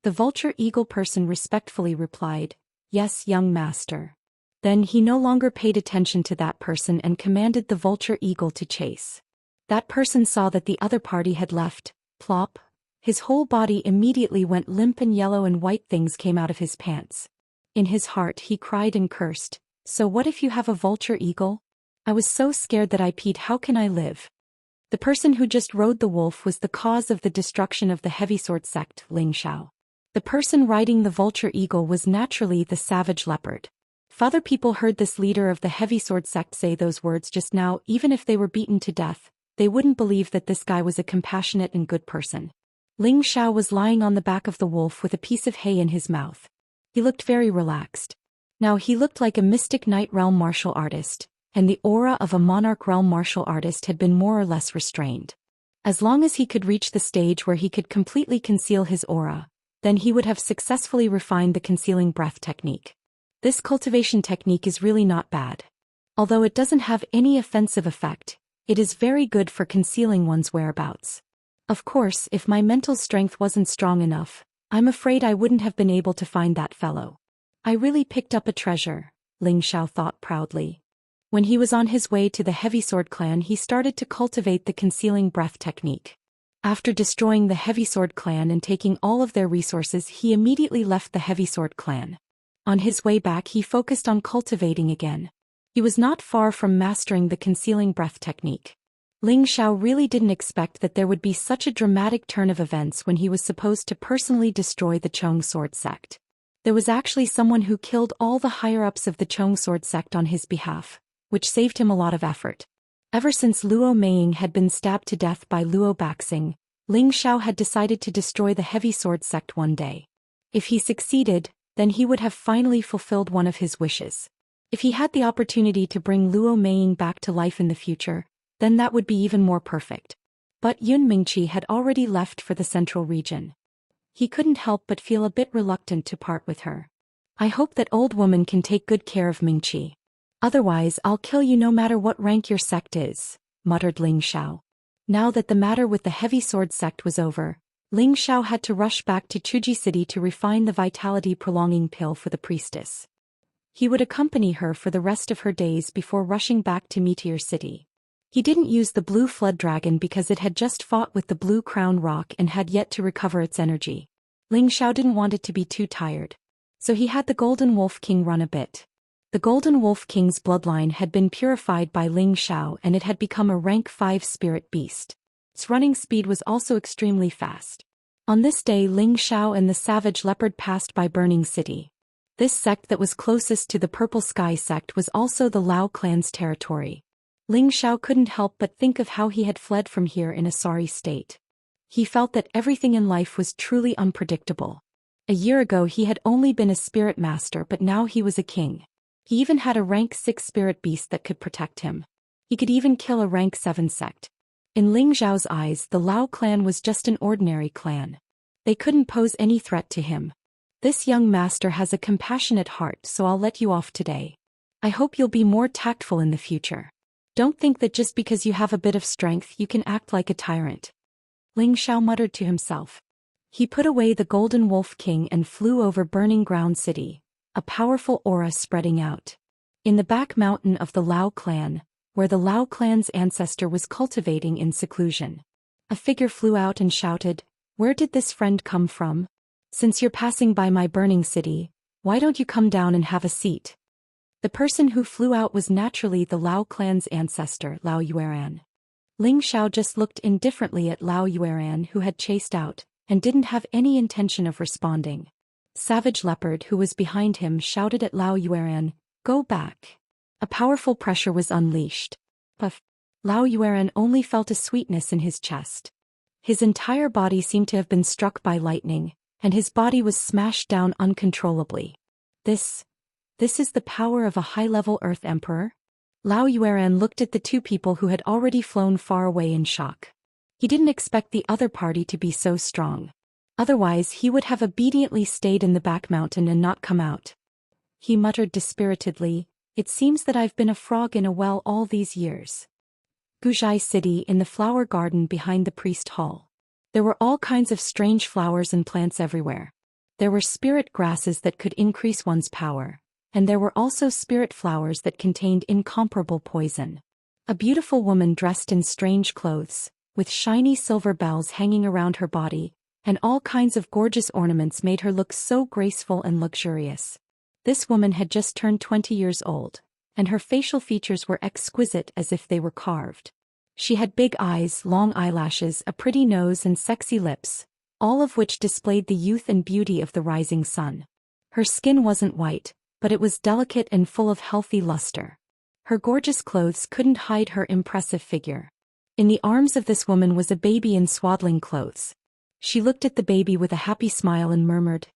The vulture eagle person respectfully replied, "Yes, young master." Then he no longer paid attention to that person and commanded the vulture eagle to chase. That person saw that the other party had left. Plop. His whole body immediately went limp and yellow and white things came out of his pants. In his heart he cried and cursed, "So what if you have a vulture eagle? I was so scared that I peed, how can I live?" The person who just rode the wolf was the cause of the destruction of the Heavy Sword sect, Ling Xiao. The person riding the vulture eagle was naturally the savage leopard. If other people heard this leader of the Heavy Sword sect say those words just now, even if they were beaten to death, they wouldn't believe that this guy was a compassionate and good person. Ling Xiao was lying on the back of the wolf with a piece of hay in his mouth. He looked very relaxed. Now he looked like a mystic Night Realm martial artist, and the aura of a Monarch Realm martial artist had been more or less restrained. As long as he could reach the stage where he could completely conceal his aura, then he would have successfully refined the concealing breath technique. This cultivation technique is really not bad. Although it doesn't have any offensive effect, it is very good for concealing one's whereabouts. Of course, if my mental strength wasn't strong enough, I'm afraid I wouldn't have been able to find that fellow. I really picked up a treasure, Ling Xiao thought proudly. When he was on his way to the Heavy Sword clan, he started to cultivate the concealing breath technique. After destroying the Heavy Sword clan and taking all of their resources, he immediately left the Heavy Sword clan. On his way back, he focused on cultivating again. He was not far from mastering the concealing breath technique. Ling Xiao really didn't expect that there would be such a dramatic turn of events when he was supposed to personally destroy the Chong Sword sect. There was actually someone who killed all the higher-ups of the Chong Sword sect on his behalf, which saved him a lot of effort. Ever since Luo Meiying had been stabbed to death by Luo Baxing, Ling Xiao had decided to destroy the Heavy Sword sect one day. If he succeeded, then he would have finally fulfilled one of his wishes. If he had the opportunity to bring Luo Meiying back to life in the future, then that would be even more perfect. But Yun Mingqi had already left for the central region. He couldn't help but feel a bit reluctant to part with her. I hope that old woman can take good care of Mingqi. Otherwise I'll kill you no matter what rank your sect is, muttered Ling Xiao. Now that the matter with the Heavy Sword sect was over, Ling Xiao had to rush back to Chuji City to refine the vitality-prolonging pill for the priestess. He would accompany her for the rest of her days before rushing back to Meteor City. He didn't use the Blue Flood Dragon because it had just fought with the Blue Crown Rock and had yet to recover its energy. Ling Xiao didn't want it to be too tired. So he had the Golden Wolf King run a bit. The Golden Wolf King's bloodline had been purified by Ling Xiao and it had become a rank 5 spirit beast. Its running speed was also extremely fast. On this day Ling Xiao and the Savage Leopard passed by Burning City. This sect that was closest to the Purple Sky sect was also the Lao clan's territory. Ling Xiao couldn't help but think of how he had fled from here in a sorry state. He felt that everything in life was truly unpredictable. A year ago he had only been a spirit master, but now he was a king. He even had a rank 6 spirit beast that could protect him. He could even kill a rank 7 sect. In Ling Xiao's eyes, the Lao clan was just an ordinary clan. They couldn't pose any threat to him. This young master has a compassionate heart, so I'll let you off today. I hope you'll be more tactful in the future. Don't think that just because you have a bit of strength you can act like a tyrant. Ling Xiao muttered to himself. He put away the Golden Wolf King and flew over Burning Ground City, a powerful aura spreading out. In the back mountain of the Lao clan, where the Lao clan's ancestor was cultivating in seclusion, a figure flew out and shouted, "Where did this friend come from? Since you're passing by my burning city, why don't you come down and have a seat?" The person who flew out was naturally the Lao clan's ancestor, Lao Yueran. Ling Xiao just looked indifferently at Lao Yueran, who had chased out, and didn't have any intention of responding. Savage Leopard, who was behind him, shouted at Lao Yueran, "Go back." A powerful pressure was unleashed. Puff. Lao Yueran only felt a sweetness in his chest. His entire body seemed to have been struck by lightning, and his body was smashed down uncontrollably. This is the power of a high-level Earth Emperor? Lao Yueran looked at the two people who had already flown far away in shock. He didn't expect the other party to be so strong. Otherwise he would have obediently stayed in the back mountain and not come out. He muttered dispiritedly, "It seems that I've been a frog in a well all these years." Guzhai City, in the flower garden behind the priest hall. There were all kinds of strange flowers and plants everywhere. There were spirit grasses that could increase one's power, and there were also spirit flowers that contained incomparable poison. A beautiful woman dressed in strange clothes, with shiny silver bells hanging around her body, and all kinds of gorgeous ornaments made her look so graceful and luxurious. This woman had just turned 20 years old, and her facial features were exquisite as if they were carved. She had big eyes, long eyelashes, a pretty nose and sexy lips, all of which displayed the youth and beauty of the rising sun. Her skin wasn't white, but it was delicate and full of healthy luster. Her gorgeous clothes couldn't hide her impressive figure. In the arms of this woman was a baby in swaddling clothes. She looked at the baby with a happy smile and murmured,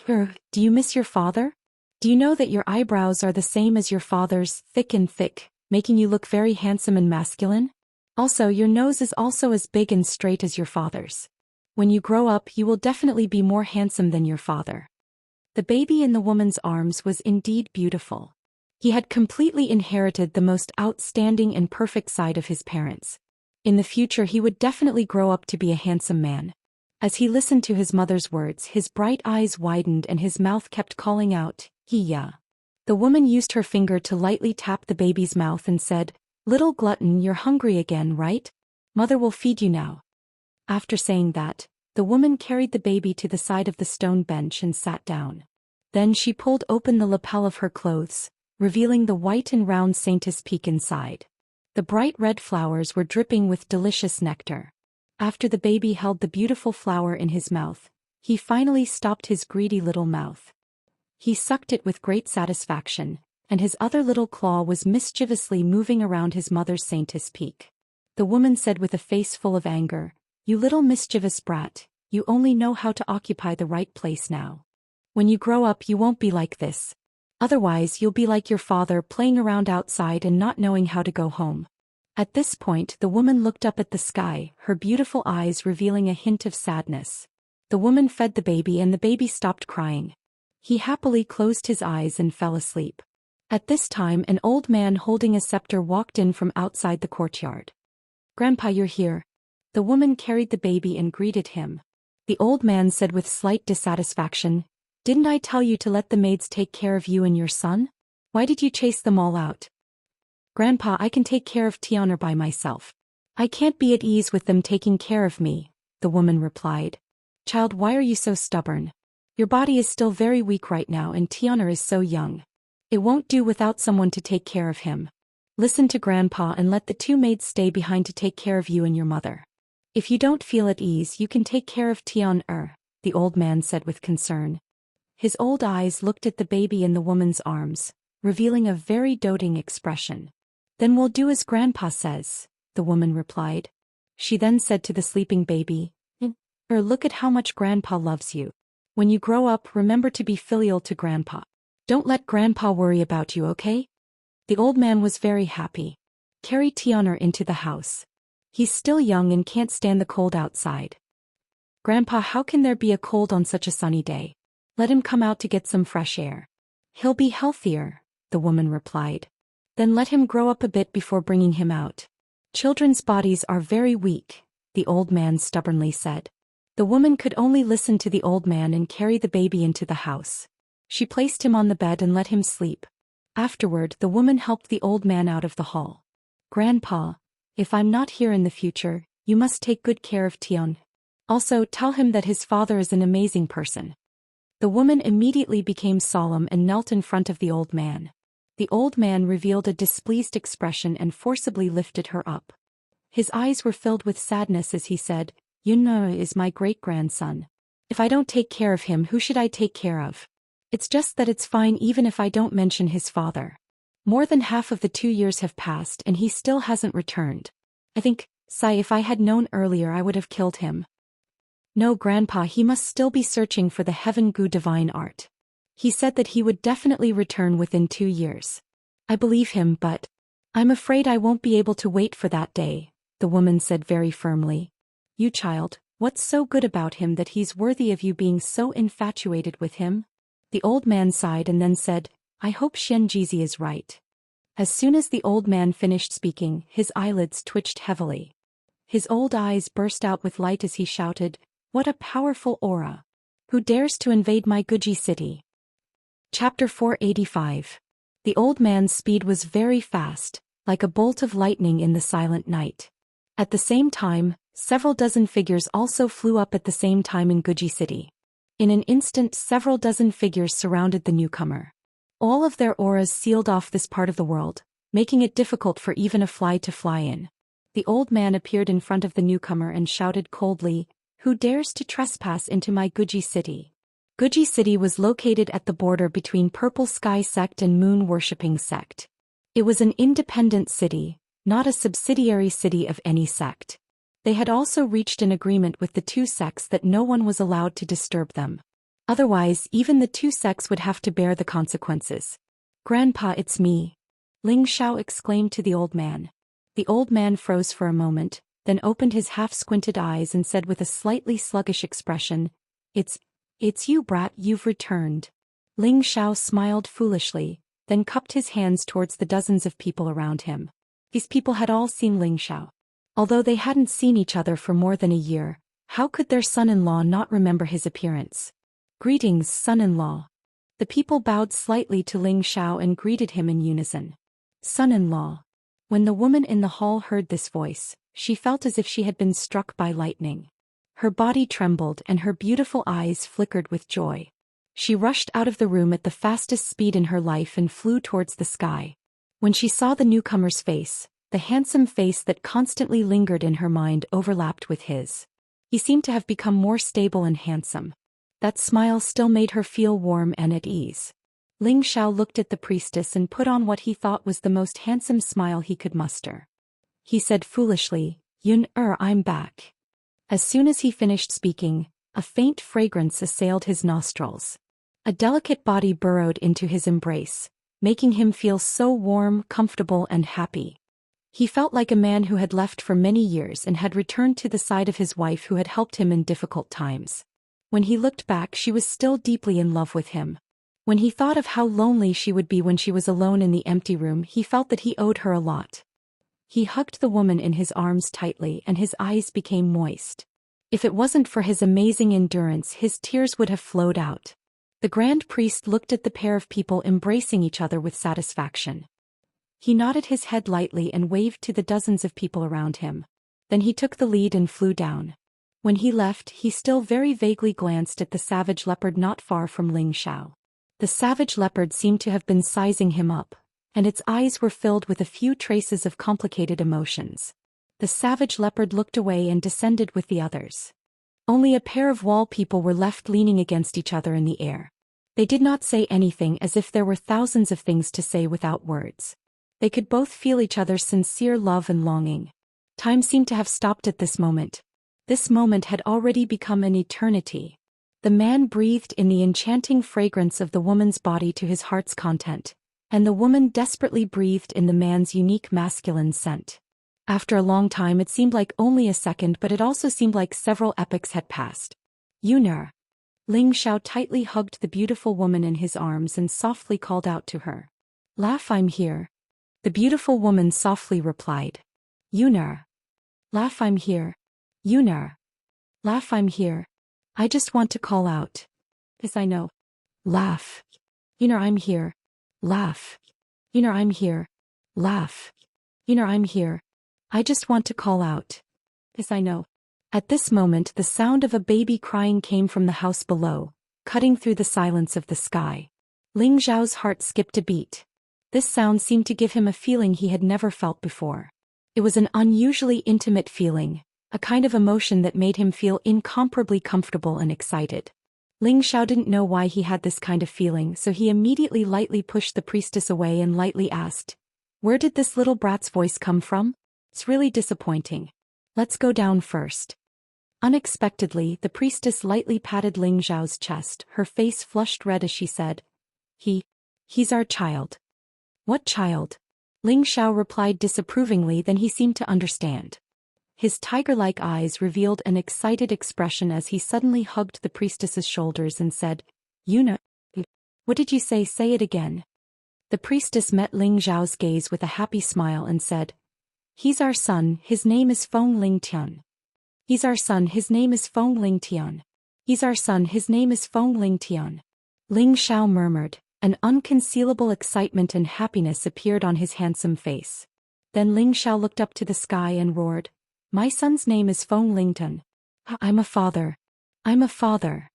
"Do you miss your father? Do you know that your eyebrows are the same as your father's, thick and thick, making you look very handsome and masculine? Also, your nose is also as big and straight as your father's. When you grow up, you will definitely be more handsome than your father." The baby in the woman's arms was indeed beautiful. He had completely inherited the most outstanding and perfect side of his parents. In the future he would definitely grow up to be a handsome man. As he listened to his mother's words, his bright eyes widened and his mouth kept calling out, "Hiya." The woman used her finger to lightly tap the baby's mouth and said, "Little glutton, you're hungry again, right? Mother will feed you now." After saying that, the woman carried the baby to the side of the stone bench and sat down. Then she pulled open the lapel of her clothes, revealing the white and round saintess peak inside. The bright red flowers were dripping with delicious nectar. After the baby held the beautiful flower in his mouth, he finally stopped his greedy little mouth. He sucked it with great satisfaction, and his other little claw was mischievously moving around his mother's saintess peak. The woman said with a face full of anger, "You little mischievous brat, you only know how to occupy the right place now. When you grow up you won't be like this. Otherwise you'll be like your father, playing around outside and not knowing how to go home." At this point the woman looked up at the sky, her beautiful eyes revealing a hint of sadness. The woman fed the baby and the baby stopped crying. He happily closed his eyes and fell asleep. At this time an old man holding a scepter walked in from outside the courtyard. "Grandpa, you're here." The woman carried the baby and greeted him. The old man said with slight dissatisfaction, "Didn't I tell you to let the maids take care of you and your son? Why did you chase them all out?" "Grandpa, I can take care of Tian'er by myself. I can't be at ease with them taking care of me," the woman replied. "Child, why are you so stubborn? Your body is still very weak right now and Tian'er is so young. It won't do without someone to take care of him. Listen to Grandpa and let the two maids stay behind to take care of you and your mother. If you don't feel at ease you can take care of Tian'er," the old man said with concern. His old eyes looked at the baby in the woman's arms, revealing a very doting expression. "Then we'll do as Grandpa says," the woman replied. She then said to the sleeping baby, Look at how much Grandpa loves you. When you grow up, remember to be filial to Grandpa. Don't let Grandpa worry about you, okay?" The old man was very happy. "Carry Tian'er into the house. He's still young and can't stand the cold outside." "Grandpa, how can there be a cold on such a sunny day? Let him come out to get some fresh air. He'll be healthier," the woman replied. "Then let him grow up a bit before bringing him out. Children's bodies are very weak," the old man stubbornly said. The woman could only listen to the old man and carry the baby into the house. She placed him on the bed and let him sleep. Afterward, the woman helped the old man out of the hall. "Grandpa, if I'm not here in the future, you must take good care of Tian. Also, tell him that his father is an amazing person." The woman immediately became solemn and knelt in front of the old man. The old man revealed a displeased expression and forcibly lifted her up. His eyes were filled with sadness as he said, "Yun'er is my great-grandson. If I don't take care of him, who should I take care of? It's just that it's fine even if I don't mention his father. More than half of the 2 years have passed and he still hasn't returned. I think, if I had known earlier I would have killed him." "No, Grandpa, he must still be searching for the Heaven Gu divine art. He said that he would definitely return within 2 years. I believe him, but I'm afraid I won't be able to wait for that day," the woman said very firmly. "You child, what's so good about him that he's worthy of you being so infatuated with him?" The old man sighed and then said, "I hope Xianxia is right." As soon as the old man finished speaking, his eyelids twitched heavily. His old eyes burst out with light as he shouted, "What a powerful aura! Who dares to invade my Guji city?" Chapter 485. The old man's speed was very fast, like a bolt of lightning in the silent night. At the same time, several dozen figures also flew up at the same time in Guji city. In an instant, several dozen figures surrounded the newcomer. All of their auras sealed off this part of the world, making it difficult for even a fly to fly in. The old man appeared in front of the newcomer and shouted coldly, "Who dares to trespass into my Guji city?" Guji city was located at the border between Purple Sky sect and Moon Worshipping sect. It was an independent city, not a subsidiary city of any sect. They had also reached an agreement with the two sects that no one was allowed to disturb them. Otherwise, even the two sects would have to bear the consequences. "Grandpa, it's me," Ling Xiao exclaimed to the old man. The old man froze for a moment, then opened his half-squinted eyes and said with a slightly sluggish expression, It's you, brat, you've returned." Ling Xiao smiled foolishly, then cupped his hands towards the dozens of people around him. These people had all seen Ling Xiao. Although they hadn't seen each other for more than a year, how could their son-in-law not remember his appearance? "Greetings, son-in-law." The people bowed slightly to Ling Xiao and greeted him in unison. Son-in-law. When the woman in the hall heard this voice, she felt as if she had been struck by lightning. Her body trembled and her beautiful eyes flickered with joy. She rushed out of the room at the fastest speed in her life and flew towards the sky. When she saw the newcomer's face, the handsome face that constantly lingered in her mind overlapped with his. He seemed to have become more stable and handsome. That smile still made her feel warm and at ease. Ling Xiao looked at the priestess and put on what he thought was the most handsome smile he could muster. He said foolishly, I'm back. As soon as he finished speaking, a faint fragrance assailed his nostrils. A delicate body burrowed into his embrace, making him feel so warm, comfortable, and happy. He felt like a man who had left for many years and had returned to the side of his wife who had helped him in difficult times. When he looked back, she was still deeply in love with him. When he thought of how lonely she would be when she was alone in the empty room, he felt that he owed her a lot. He hugged the woman in his arms tightly and his eyes became moist. If it wasn't for his amazing endurance, his tears would have flowed out. The Grand Priest looked at the pair of people embracing each other with satisfaction. He nodded his head lightly and waved to the dozens of people around him. Then he took the lead and flew down. When he left, he still very vaguely glanced at the savage leopard not far from Ling Xiao. The savage leopard seemed to have been sizing him up, and its eyes were filled with a few traces of complicated emotions. The savage leopard looked away and descended with the others. Only a pair of wall people were left leaning against each other in the air. They did not say anything, as if there were thousands of things to say without words. They could both feel each other's sincere love and longing. Time seemed to have stopped at this moment. This moment had already become an eternity. The man breathed in the enchanting fragrance of the woman's body to his heart's content, and the woman desperately breathed in the man's unique masculine scent. After a long time, it seemed like only a second, but it also seemed like several epochs had passed. Yuner. Ling Xiao tightly hugged the beautiful woman in his arms and softly called out to her. Laugh, I'm here. The beautiful woman softly replied. Yuner. Laugh, I'm here. Yuner. Laugh, I'm here. I just want to call out. Yes, I know. Laugh. Yuner, I'm here. Laugh. Yuner, I'm here. Laugh. Yuner, I'm here. I just want to call out. Yes, I know. At this moment, the sound of a baby crying came from the house below, cutting through the silence of the sky. Ling Zhao's heart skipped a beat. This sound seemed to give him a feeling he had never felt before. It was an unusually intimate feeling, a kind of emotion that made him feel incomparably comfortable and excited. Ling Xiao didn't know why he had this kind of feeling, so he immediately lightly pushed the priestess away and lightly asked, "Where did this little brat's voice come from? It's really disappointing. Let's go down first." Unexpectedly, the priestess lightly patted Ling Zhao's chest. Her face flushed red as she said, He's our child." "What child?" Ling Xiao replied disapprovingly, then he seemed to understand. His tiger-like eyes revealed an excited expression as he suddenly hugged the priestess's shoulders and said, "Yuna, what did you say? Say it again." The priestess met Ling Zhao's gaze with a happy smile and said, "He's our son, his name is Feng Ling Tian. He's our son, his name is Feng Ling Tian. He's our son, his name is Feng Ling Tian." Ling Xiao murmured. An unconcealable excitement and happiness appeared on his handsome face. Then Ling Xiao looked up to the sky and roared, "My son's name is Feng Lington. I'm a father. I'm a father."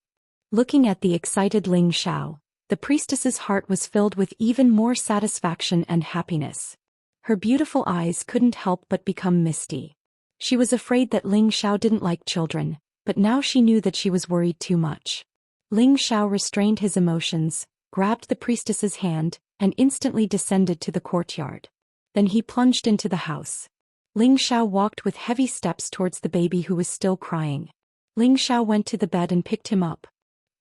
Looking at the excited Ling Xiao, the priestess's heart was filled with even more satisfaction and happiness. Her beautiful eyes couldn't help but become misty. She was afraid that Ling Xiao didn't like children, but now she knew that she was worried too much. Ling Xiao restrained his emotions, grabbed the priestess's hand, and instantly descended to the courtyard. Then he plunged into the house. Ling Xiao walked with heavy steps towards the baby who was still crying. Ling Xiao went to the bed and picked him up.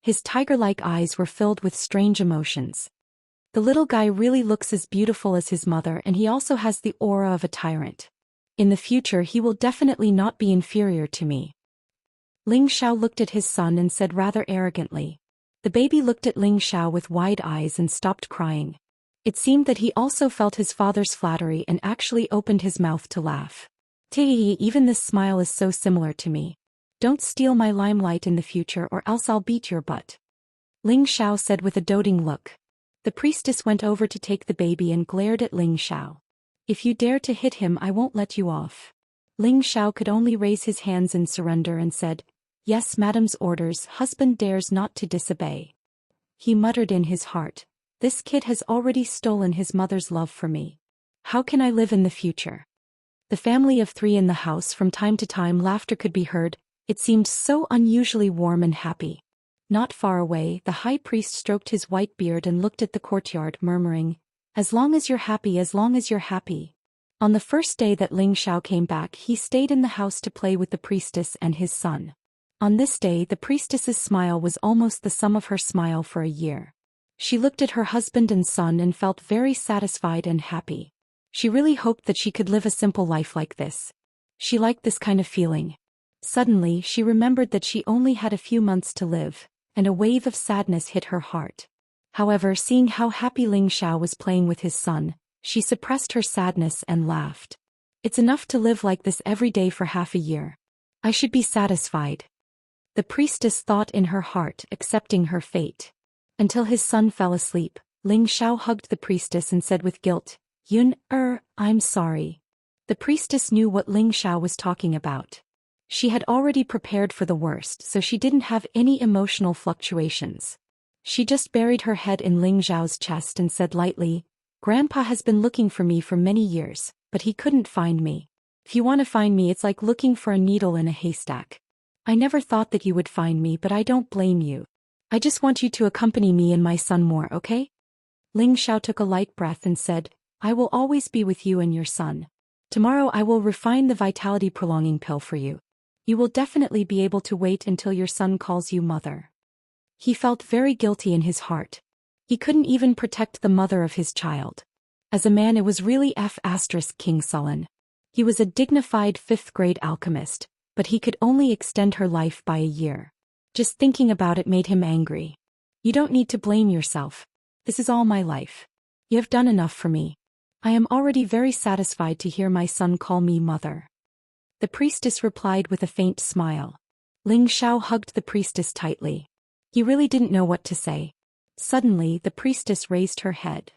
His tiger-like eyes were filled with strange emotions. The little guy really looks as beautiful as his mother, and he also has the aura of a tyrant. In the future he will definitely not be inferior to me. Ling Xiao looked at his son and said rather arrogantly. The baby looked at Ling Xiao with wide eyes and stopped crying. It seemed that he also felt his father's flattery and actually opened his mouth to laugh. Even this smile is so similar to me. Don't steal my limelight in the future or else I'll beat your butt." Ling Xiao said with a doting look. The priestess went over to take the baby and glared at Ling Xiao. If you dare to hit him, I won't let you off. Ling Xiao could only raise his hands in surrender and said, Yes, madam's orders, husband dares not to disobey. He muttered in his heart, this kid has already stolen his mother's love for me. How can I live in the future? The family of 3 in the house, from time to time laughter could be heard, it seemed so unusually warm and happy. Not far away, the high priest stroked his white beard and looked at the courtyard, murmuring, As long as you're happy, as long as you're happy. On the first day that Ling Xiao came back, he stayed in the house to play with the priestess and his son. On this day, the priestess's smile was almost the sum of her smile for a year. She looked at her husband and son and felt very satisfied and happy. She really hoped that she could live a simple life like this. She liked this kind of feeling. Suddenly, she remembered that she only had a few months to live, and a wave of sadness hit her heart. However, seeing how happy Ling Xiao was playing with his son, she suppressed her sadness and laughed. It's enough to live like this every day for half a year. I should be satisfied. The priestess thought in her heart, accepting her fate. Until his son fell asleep, Ling Xiao hugged the priestess and said with guilt, I'm sorry. The priestess knew what Ling Xiao was talking about. She had already prepared for the worst, so she didn't have any emotional fluctuations. She just buried her head in Ling Xiao's chest and said lightly, Grandpa has been looking for me for many years, but he couldn't find me. If you want to find me, it's like looking for a needle in a haystack. I never thought that you would find me, but I don't blame you. I just want you to accompany me and my son more, okay? Ling Xiao took a light breath and said, I will always be with you and your son. Tomorrow I will refine the vitality prolonging pill for you. You will definitely be able to wait until your son calls you mother. He felt very guilty in his heart. He couldn't even protect the mother of his child. As a man, it was really King sullen. He was a dignified 5th-grade alchemist, but he could only extend her life by a year. Just thinking about it made him angry. You don't need to blame yourself. This is all my life. You have done enough for me. I am already very satisfied to hear my son call me mother. The priestess replied with a faint smile. Ling Xiao hugged the priestess tightly. He really didn't know what to say. Suddenly, the priestess raised her head.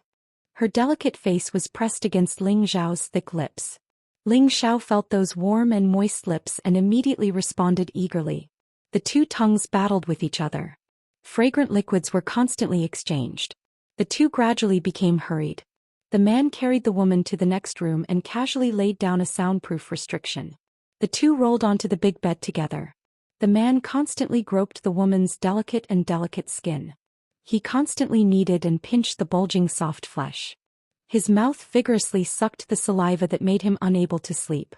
Her delicate face was pressed against Ling Xiao's thick lips. Ling Xiao felt those warm and moist lips and immediately responded eagerly. The 2 tongues battled with each other. Fragrant liquids were constantly exchanged. The 2 gradually became hurried. The man carried the woman to the next room and casually laid down a soundproof restriction. The 2 rolled onto the big bed together. The man constantly groped the woman's delicate skin. He constantly kneaded and pinched the bulging soft flesh. His mouth vigorously sucked the saliva that made him unable to sleep.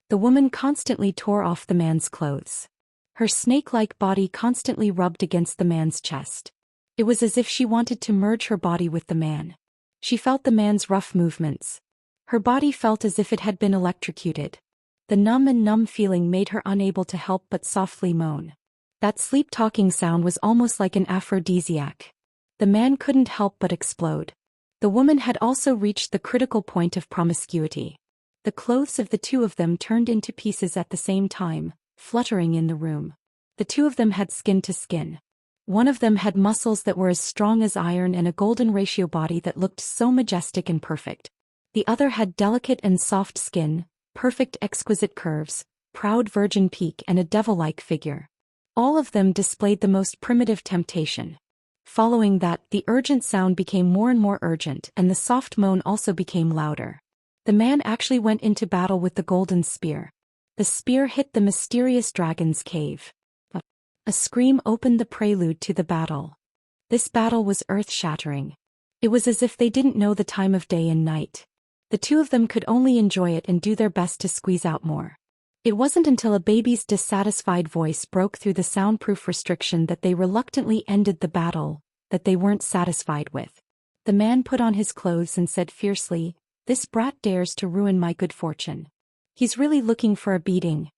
The woman constantly tore off the man's clothes. Her snake-like body constantly rubbed against the man's chest. It was as if she wanted to merge her body with the man. She felt the man's rough movements. Her body felt as if it had been electrocuted. The numb feeling made her unable to help but softly moan. That sleep-talking sound was almost like an aphrodisiac. The man couldn't help but explode. The woman had also reached the critical point of promiscuity. The clothes of the 2 of them turned into pieces at the same time, fluttering in the room. The 2 of them had skin to skin. One of them had muscles that were as strong as iron and a golden ratio body that looked so majestic and perfect. The other had delicate and soft skin, perfect exquisite curves, proud virgin peak and a devil-like figure. All of them displayed the most primitive temptation. Following that, the urgent sound became more and more urgent and the soft moan also became louder. The man actually went into battle with the golden spear. The spear hit the mysterious dragon's cave. A scream opened the prelude to the battle. This battle was earth-shattering. It was as if they didn't know the time of day and night. The 2 of them could only enjoy it and do their best to squeeze out more. It wasn't until a baby's dissatisfied voice broke through the soundproof restriction that they reluctantly ended the battle, that they weren't satisfied with. The man put on his clothes and said fiercely, "This brat dares to ruin my good fortune. He's really looking for a beating."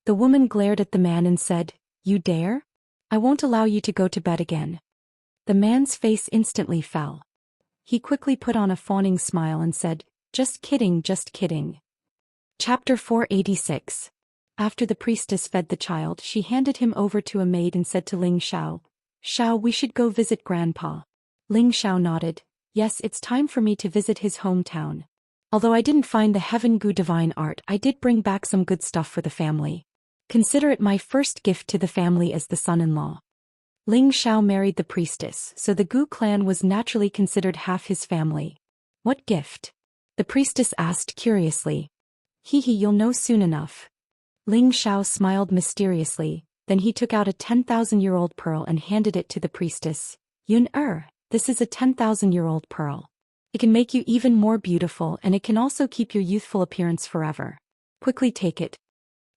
The woman glared at the man and said, "You dare? I won't allow you to go to bed again." The man's face instantly fell. He quickly put on a fawning smile and said, "Just kidding, just kidding." Chapter 486. After the priestess fed the child, she handed him over to a maid and said to Ling Xiao, Xiao, we should go visit Grandpa. Ling Xiao nodded. Yes, it's time for me to visit his hometown. Although I didn't find the Heaven Gu divine art, I did bring back some good stuff for the family. Consider it my first gift to the family as the son-in-law. Ling Xiao married the priestess, so the Gu clan was naturally considered half his family. What gift? The priestess asked curiously. You'll know soon enough. Ling Xiao smiled mysteriously, then he took out a 10,000-year-old pearl and handed it to the priestess. This is a 10,000-year-old pearl. It can make you even more beautiful, and it can also keep your youthful appearance forever. Quickly take it.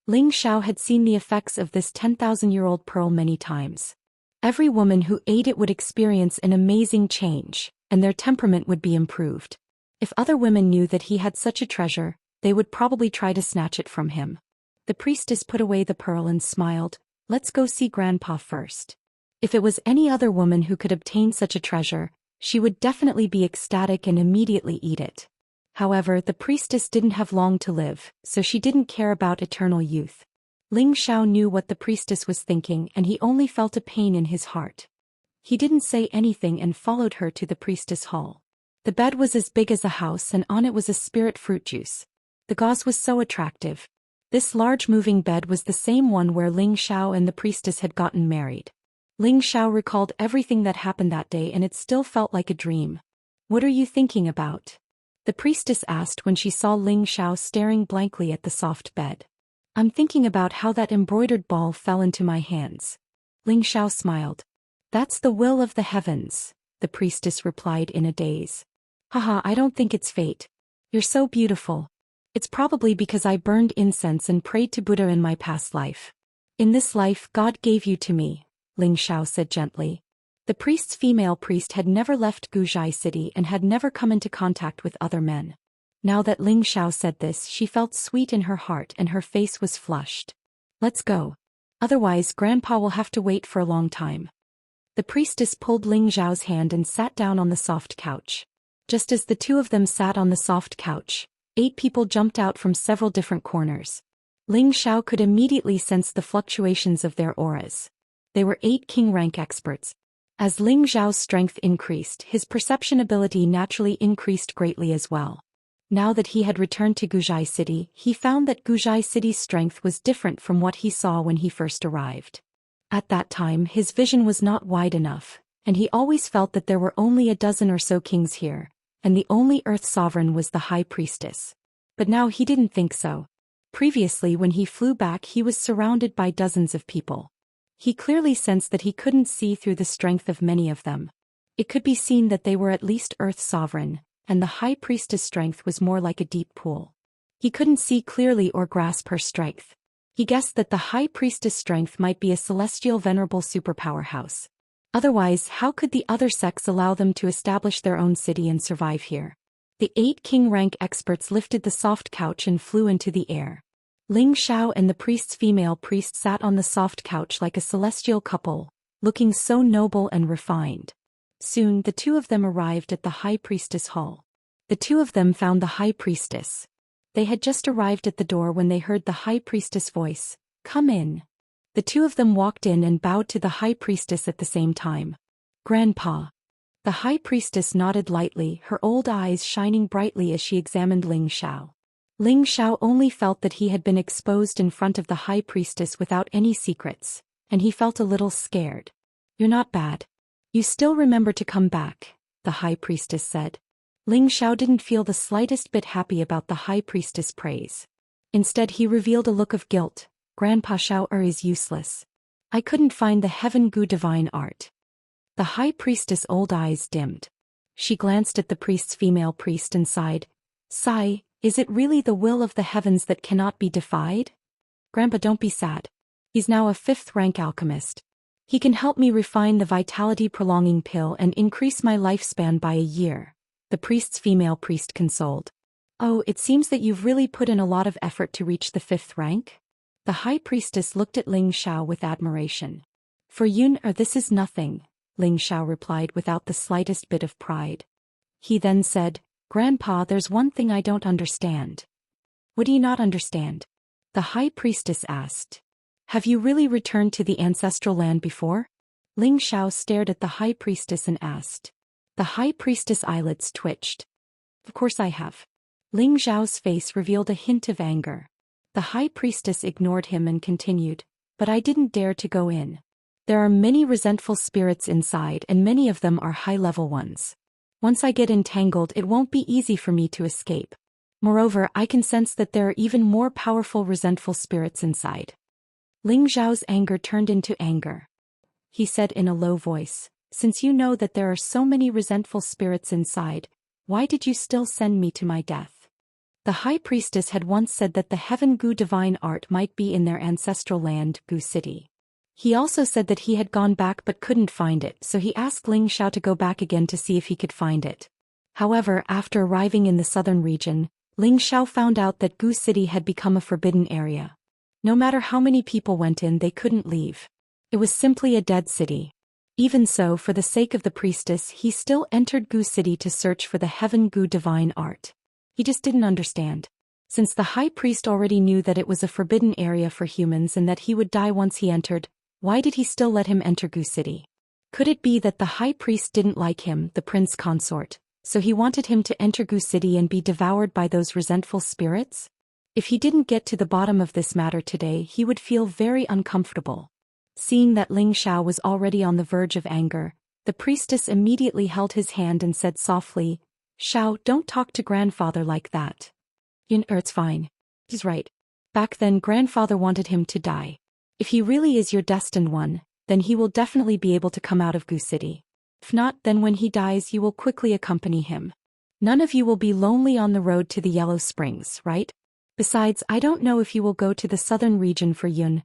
Ling Xiao had seen the effects of this 10,000-year-old pearl many times. Every woman who ate it would experience an amazing change, and their temperament would be improved. If other women knew that he had such a treasure, they would probably try to snatch it from him. The priestess put away the pearl and smiled. Let's go see Grandpa first. If it was any other woman who could obtain such a treasure, she would definitely be ecstatic and immediately eat it. However, the priestess didn't have long to live, so she didn't care about eternal youth. Ling Xiao knew what the priestess was thinking, and he only felt a pain in his heart. He didn't say anything and followed her to the priestess hall. The bed was as big as a house, and on it was a spirit fruit juice. The gauze was so attractive. This large moving bed was the same one where Ling Xiao and the priestess had gotten married. Ling Xiao recalled everything that happened that day, and it still felt like a dream. What are you thinking about? The priestess asked when she saw Ling Xiao staring blankly at the soft bed. I'm thinking about how that embroidered ball fell into my hands. Ling Xiao smiled. That's the will of the heavens, the priestess replied in a daze. Haha, I don't think it's fate. You're so beautiful. It's probably because I burned incense and prayed to Buddha in my past life. In this life, God gave you to me, Ling Xiao said gently. The priest's female priest had never left Guzhai city and had never come into contact with other men. Now that Ling Xiao said this, she felt sweet in her heart and her face was flushed. Let's go. Otherwise, Grandpa will have to wait for a long time. The priestess pulled Ling Xiao's hand and sat down on the soft couch. Just as the two of them sat on the soft couch, 8 people jumped out from several different corners. Ling Xiao could immediately sense the fluctuations of their auras. They were 8 king rank experts. As Ling Xiao's strength increased, his perception ability naturally increased greatly as well. Now that he had returned to Guzhai City, he found that Guzhai City's strength was different from what he saw when he first arrived. At that time, his vision was not wide enough, and he always felt that there were only a dozen or so kings here, and the only Earth Sovereign was the High Priestess. But now he didn't think so. Previously, when he flew back, he was surrounded by dozens of people. He clearly sensed that he couldn't see through the strength of many of them. It could be seen that they were at least Earth Sovereign, and the High Priestess' strength was more like a deep pool. He couldn't see clearly or grasp her strength. He guessed that the High Priestess' strength might be a celestial venerable superpower house. Otherwise, how could the other sects allow them to establish their own city and survive here? The 8 king rank experts lifted the soft couch and flew into the air. Ling Xiao and the priest's female priest sat on the soft couch like a celestial couple, looking so noble and refined. Soon the two of them arrived at the High Priestess Hall. The two of them found the High Priestess. They had just arrived at the door when they heard the High Priestess' voice. Come in. The two of them walked in and bowed to the High Priestess at the same time. Grandpa. The High Priestess nodded lightly, her old eyes shining brightly as she examined Ling Xiao. Ling Xiao only felt that he had been exposed in front of the High Priestess without any secrets, and he felt a little scared. You're not bad. You still remember to come back, the High Priestess said. Ling Xiao didn't feel the slightest bit happy about the High Priestess' praise. Instead, he revealed a look of guilt. Grandpa Xiao is useless. I couldn't find the Heaven Gu divine art. The High Priestess' old eyes dimmed. She glanced at the priest's female priest and sighed. Sigh, is it really the will of the heavens that cannot be defied? Grandpa, don't be sad. He's now a 5th rank alchemist. He can help me refine the vitality prolonging pill and increase my lifespan by a year, the priest's female priest consoled. Oh, it seems that you've really put in a lot of effort to reach the 5th rank? The High Priestess looked at Ling Xiao with admiration. For this is nothing, Ling Xiao replied without the slightest bit of pride. He then said, Grandpa, there's one thing I don't understand. What do you not understand? The High Priestess asked. Have you really returned to the ancestral land before? Ling Xiao stared at the high priestess and asked. The high priestess' eyelids twitched. Of course I have. Ling Xiao's face revealed a hint of anger. The high priestess ignored him and continued, but I didn't dare to go in. There are many resentful spirits inside and many of them are high-level ones. Once I get entangled it won't be easy for me to escape. Moreover, I can sense that there are even more powerful resentful spirits inside. Ling Xiao's anger turned into anger. He said in a low voice, since you know that there are so many resentful spirits inside, why did you still send me to my death? The high priestess had once said that the Heaven Gu divine art might be in their ancestral land, Gu City. He also said that he had gone back but couldn't find it, so he asked Ling Xiao to go back again to see if he could find it. However, after arriving in the southern region, Ling Xiao found out that Gu City had become a forbidden area. No matter how many people went in, they couldn't leave. It was simply a dead city. Even so, for the sake of the priestess, he still entered Gu City to search for the Heaven Gu divine art. He just didn't understand. Since the high priest already knew that it was a forbidden area for humans and that he would die once he entered, why did he still let him enter Gu City? Could it be that the high priest didn't like him, the prince consort, so he wanted him to enter Gu City and be devoured by those resentful spirits? If he didn't get to the bottom of this matter today, he would feel very uncomfortable. Seeing that Ling Xiao was already on the verge of anger, the priestess immediately held his hand and said softly, Xiao, don't talk to grandfather like that. It's fine. He's right. Back then grandfather wanted him to die. If he really is your destined one, then he will definitely be able to come out of Gu City. If not, then when he dies you will quickly accompany him. None of you will be lonely on the road to the Yellow Springs, right? Besides, I don't know if you will go to the southern region for Yun.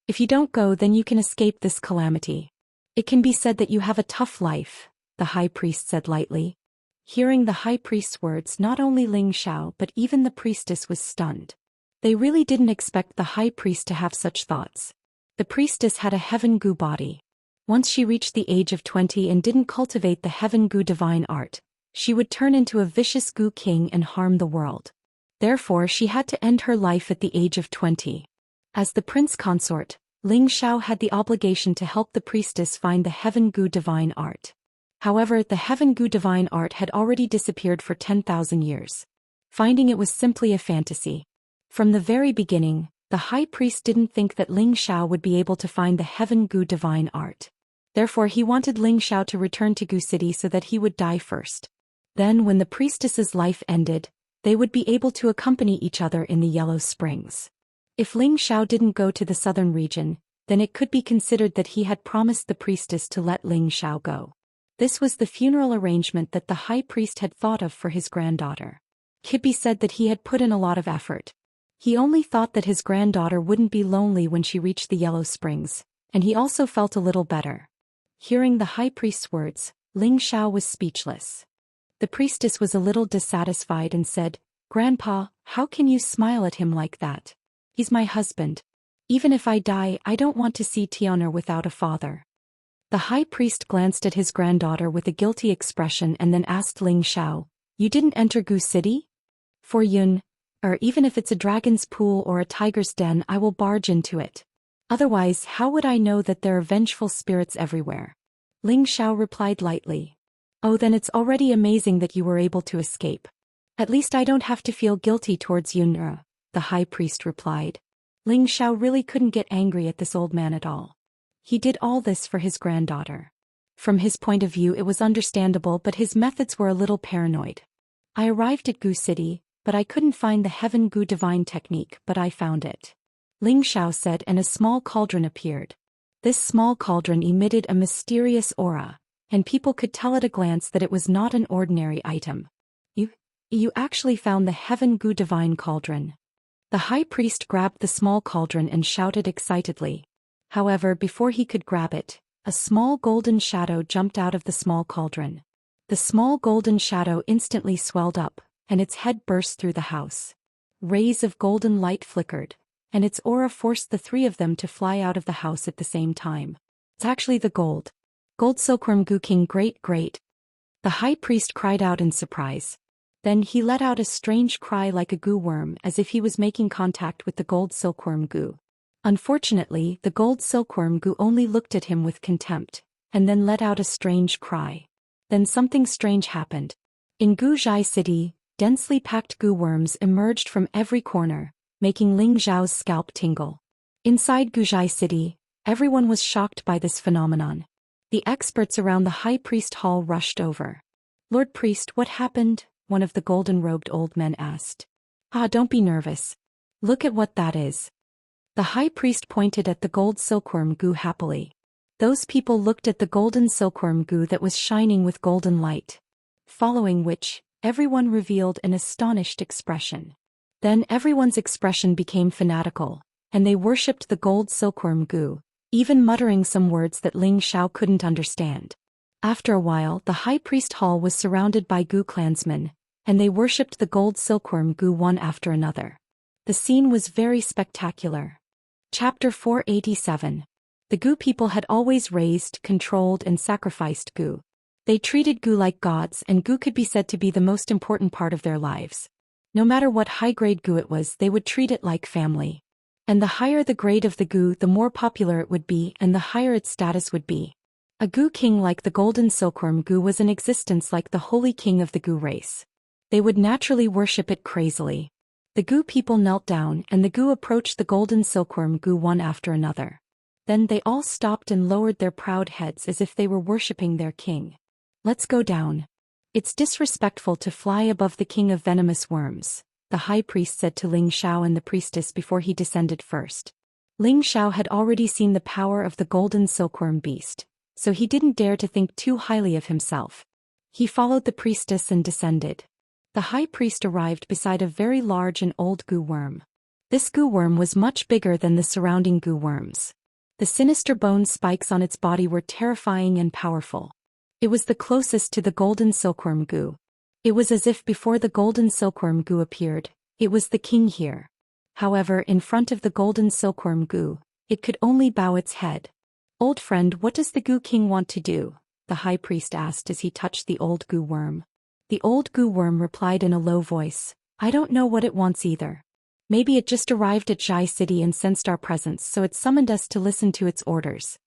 If you don't go, then you can escape this calamity. It can be said that you have a tough life, the high priest said lightly. Hearing the high priest's words, not only Ling Xiao but even the priestess was stunned. They really didn't expect the high priest to have such thoughts. The priestess had a Heaven Gu body. Once she reached the age of 20 and didn't cultivate the Heaven Gu divine art, she would turn into a vicious Gu king and harm the world. Therefore she had to end her life at the age of 20. As the prince consort, Ling Xiao had the obligation to help the priestess find the Heaven Gu divine art. However, the Heaven Gu divine art had already disappeared for 10,000 years. Finding it was simply a fantasy. From the very beginning, the high priest didn't think that Ling Xiao would be able to find the Heaven Gu divine art. Therefore he wanted Ling Xiao to return to Gu City so that he would die first. Then when the priestess's life ended, they would be able to accompany each other in the Yellow Springs. If Ling Xiao didn't go to the southern region, then it could be considered that he had promised the priestess to let Ling Xiao go. This was the funeral arrangement that the high priest had thought of for his granddaughter. Kibbe said that he had put in a lot of effort. He only thought that his granddaughter wouldn't be lonely when she reached the Yellow Springs, and he also felt a little better. Hearing the high priest's words, Ling Xiao was speechless. The priestess was a little dissatisfied and said, Grandpa, how can you smile at him like that? He's my husband. Even if I die, I don't want to see Tian'er without a father. The high priest glanced at his granddaughter with a guilty expression and then asked Ling Xiao, You didn't enter Gu City? For Yun, or even if it's a dragon's pool or a tiger's den, I will barge into it. Otherwise, how would I know that there are vengeful spirits everywhere? Ling Xiao replied lightly. Oh, then it's already amazing that you were able to escape. At least I don't have to feel guilty towards Yun'er, the high priest replied. Ling Xiao really couldn't get angry at this old man at all. He did all this for his granddaughter. From his point of view it was understandable, but his methods were a little paranoid. I arrived at Gu City, but I couldn't find the Heaven Gu divine technique, but I found it. Ling Xiao said, and a small cauldron appeared. This small cauldron emitted a mysterious aura, and people could tell at a glance that it was not an ordinary item. You actually found the Heaven Gu divine cauldron. The high priest grabbed the small cauldron and shouted excitedly. However, before he could grab it, a small golden shadow jumped out of the small cauldron. The small golden shadow instantly swelled up, and its head burst through the house. Rays of golden light flickered, and its aura forced the three of them to fly out of the house at the same time. It's actually the gold silkworm Gu King, great. The high priest cried out in surprise. Then he let out a strange cry like a Gu worm, as if he was making contact with the gold silkworm Gu. Unfortunately, the gold silkworm Gu only looked at him with contempt, and then let out a strange cry. Then something strange happened. In Guzhai City, densely packed Gu worms emerged from every corner, making Ling Xiao's scalp tingle. Inside Guzhai City, everyone was shocked by this phenomenon. The experts around the high priest hall rushed over. "Lord Priest, what happened?" one of the golden-robed old men asked. "Ah, don't be nervous. Look at what that is." The high priest pointed at the gold silkworm Gu happily. Those people looked at the golden silkworm Gu that was shining with golden light. Following which, everyone revealed an astonished expression. Then everyone's expression became fanatical, and they worshipped the gold silkworm Gu, even muttering some words that Ling Xiao couldn't understand. After a while, the high priest hall was surrounded by Gu clansmen, and they worshipped the gold silkworm Gu one after another. The scene was very spectacular. Chapter 487. The Gu people had always raised, controlled and sacrificed Gu. They treated Gu like gods, and Gu could be said to be the most important part of their lives. No matter what high-grade Gu it was, they would treat it like family. And the higher the grade of the Gu, the more popular it would be, and the higher its status would be. A Gu king like the golden silkworm Gu was in existence like the holy king of the Gu race. They would naturally worship it crazily. The Gu people knelt down, and the Gu approached the golden silkworm Gu one after another. Then they all stopped and lowered their proud heads as if they were worshipping their king. "Let's go down. It's disrespectful to fly above the king of venomous worms," the high priest said to Ling Xiao and the priestess before he descended first. Ling Xiao had already seen the power of the golden silkworm beast, so he didn't dare to think too highly of himself. He followed the priestess and descended. The high priest arrived beside a very large and old Gu worm. This Gu worm was much bigger than the surrounding Gu worms. The sinister bone spikes on its body were terrifying and powerful. It was the closest to the golden silkworm Gu. It was as if before the golden silkworm Gu appeared, it was the king here. However, in front of the golden silkworm Gu, it could only bow its head. "Old friend, what does the Gu king want to do?" the high priest asked as he touched the old Gu worm. The old Gu worm replied in a low voice, "I don't know what it wants either. Maybe it just arrived at Zhai City and sensed our presence, so it summoned us to listen to its orders.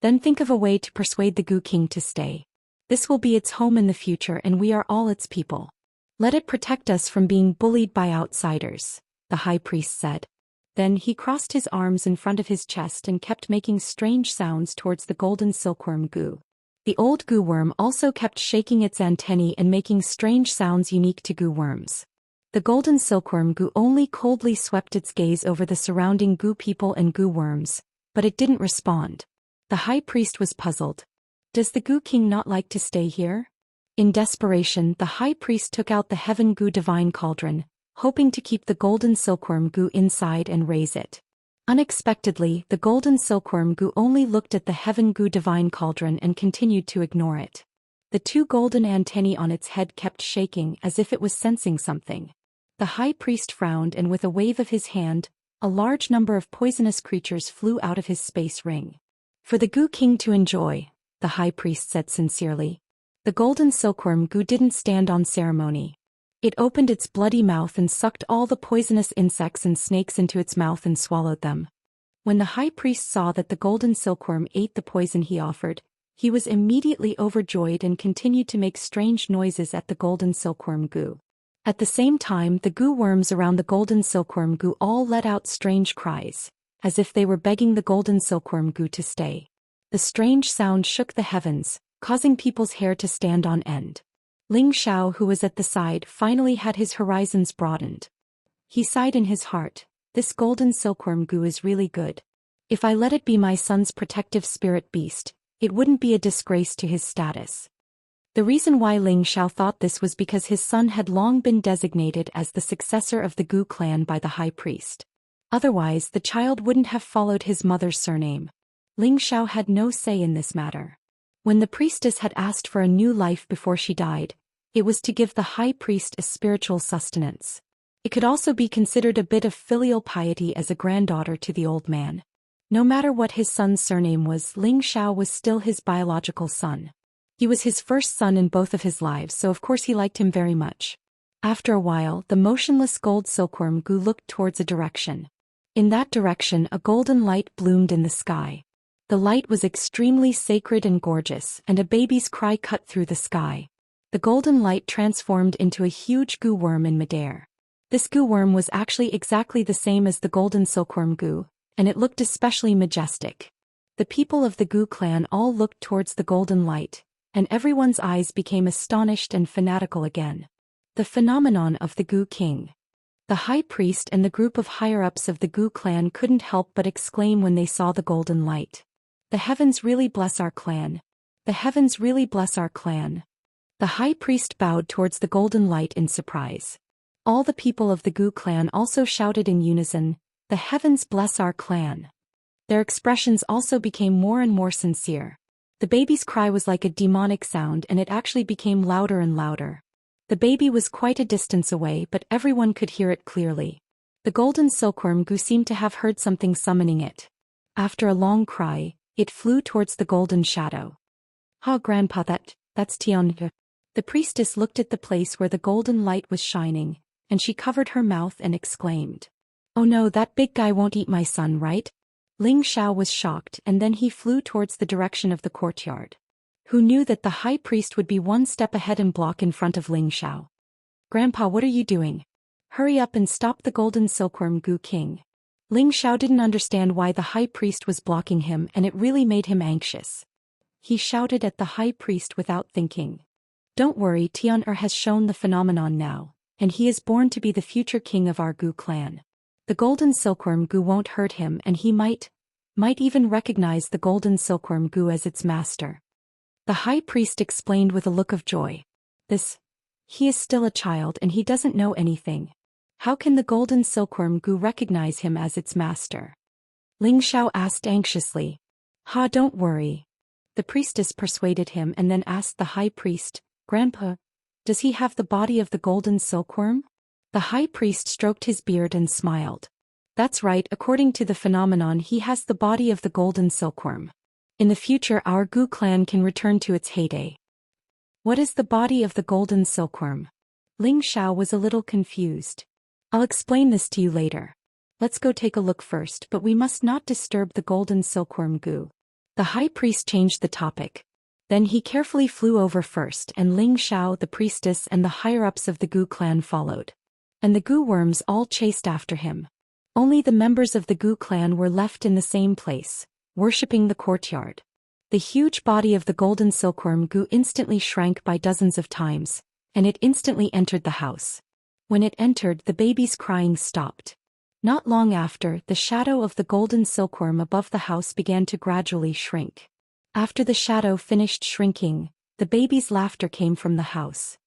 Then think of a way to persuade the Gu king to stay. This will be its home in the future, and we are all its people. Let it protect us from being bullied by outsiders," the high priest said. Then he crossed his arms in front of his chest and kept making strange sounds towards the golden silkworm Gu. The old Gu worm also kept shaking its antennae and making strange sounds unique to Gu worms. The golden silkworm Gu only coldly swept its gaze over the surrounding Gu people and Gu worms, but it didn't respond. The high priest was puzzled. Does the Gu king not like to stay here? In desperation, the high priest took out the Heaven Gu divine cauldron, hoping to keep the golden silkworm Gu inside and raise it. Unexpectedly, the golden silkworm Gu only looked at the Heaven Gu divine cauldron and continued to ignore it. The two golden antennae on its head kept shaking as if it was sensing something. The high priest frowned, and with a wave of his hand, a large number of poisonous creatures flew out of his space ring. "For the Gu king to enjoy," the high priest said sincerely. The golden silkworm Gu didn't stand on ceremony. It opened its bloody mouth and sucked all the poisonous insects and snakes into its mouth and swallowed them. When the high priest saw that the golden silkworm ate the poison he offered, he was immediately overjoyed and continued to make strange noises at the golden silkworm Gu. At the same time, the Gu worms around the golden silkworm Gu all let out strange cries, as if they were begging the golden silkworm Gu to stay. The strange sound shook the heavens, causing people's hair to stand on end. Ling Xiao, who was at the side, finally had his horizons broadened. He sighed in his heart, "This golden silkworm Gu is really good. If I let it be my son's protective spirit beast, it wouldn't be a disgrace to his status." The reason why Ling Xiao thought this was because his son had long been designated as the successor of the Gu clan by the high priest. Otherwise, the child wouldn't have followed his mother's surname. Ling Xiao had no say in this matter. When the priestess had asked for a new life before she died, it was to give the high priest a spiritual sustenance. It could also be considered a bit of filial piety as a granddaughter to the old man. No matter what his son's surname was, Ling Xiao was still his biological son. He was his first son in both of his lives, so of course he liked him very much. After a while, the motionless gold silkworm Gu looked towards a direction. In that direction, a golden light bloomed in the sky. The light was extremely sacred and gorgeous, and a baby's cry cut through the sky. The golden light transformed into a huge goo worm in midair. This goo worm was actually exactly the same as the golden silkworm goo, and it looked especially majestic. The people of the Goo clan all looked towards the golden light, and everyone's eyes became astonished and fanatical again. The phenomenon of the Goo King. The high priest and the group of higher-ups of the Goo clan couldn't help but exclaim when they saw the golden light. The heavens really bless our clan. The heavens really bless our clan. The high priest bowed towards the golden light in surprise. All the people of the Goo clan also shouted in unison, "The heavens bless our clan." Their expressions also became more and more sincere. The baby's cry was like a demonic sound, and it actually became louder and louder. The baby was quite a distance away, but everyone could hear it clearly. The golden silkworm goo seemed to have heard something summoning it. After a long cry, it flew towards the golden shadow. "Ha, Grandpa, that's Xianxia." The priestess looked at the place where the golden light was shining, and she covered her mouth and exclaimed, "Oh no, that big guy won't eat my son, right?" Ling Xiao was shocked, and then he flew towards the direction of the courtyard. Who knew that the high priest would be one step ahead and block in front of Ling Xiao? "Grandpa, what are you doing? Hurry up and stop the golden silkworm Goo King." Ling Xiao didn't understand why the high priest was blocking him, and it really made him anxious. He shouted at the high priest without thinking. "Don't worry, Tian'er has shown the phenomenon now, and he is born to be the future king of our Goo clan. The golden silkworm goo won't hurt him, and he might even recognize the golden silkworm goo as its master." The high priest explained with a look of joy. He is still a child and he doesn't know anything. How can the golden silkworm goo recognize him as its master? Ling Xiao asked anxiously. "Ha, don't worry." The priestess persuaded him and then asked the high priest, "Grandpa, does he have the body of the golden silkworm?" The high priest stroked his beard and smiled. "That's right, according to the phenomenon he has the body of the golden silkworm. In the future our Goo clan can return to its heyday." "What is the body of the golden silkworm?" Ling Xiao was a little confused. "I'll explain this to you later. Let's go take a look first, but we must not disturb the golden silkworm goo." The high priest changed the topic. Then he carefully flew over first, and Ling Xiao, the priestess, and the higher-ups of the Goo clan followed. And the goo worms all chased after him. Only the members of the Goo clan were left in the same place, worshipping the courtyard. The huge body of the golden silkworm goo instantly shrank by dozens of times, and it instantly entered the house. When it entered, the baby's crying stopped. Not long after, the shadow of the golden silkworm above the house began to gradually shrink. After the shadow finished shrinking, the baby's laughter came from the house.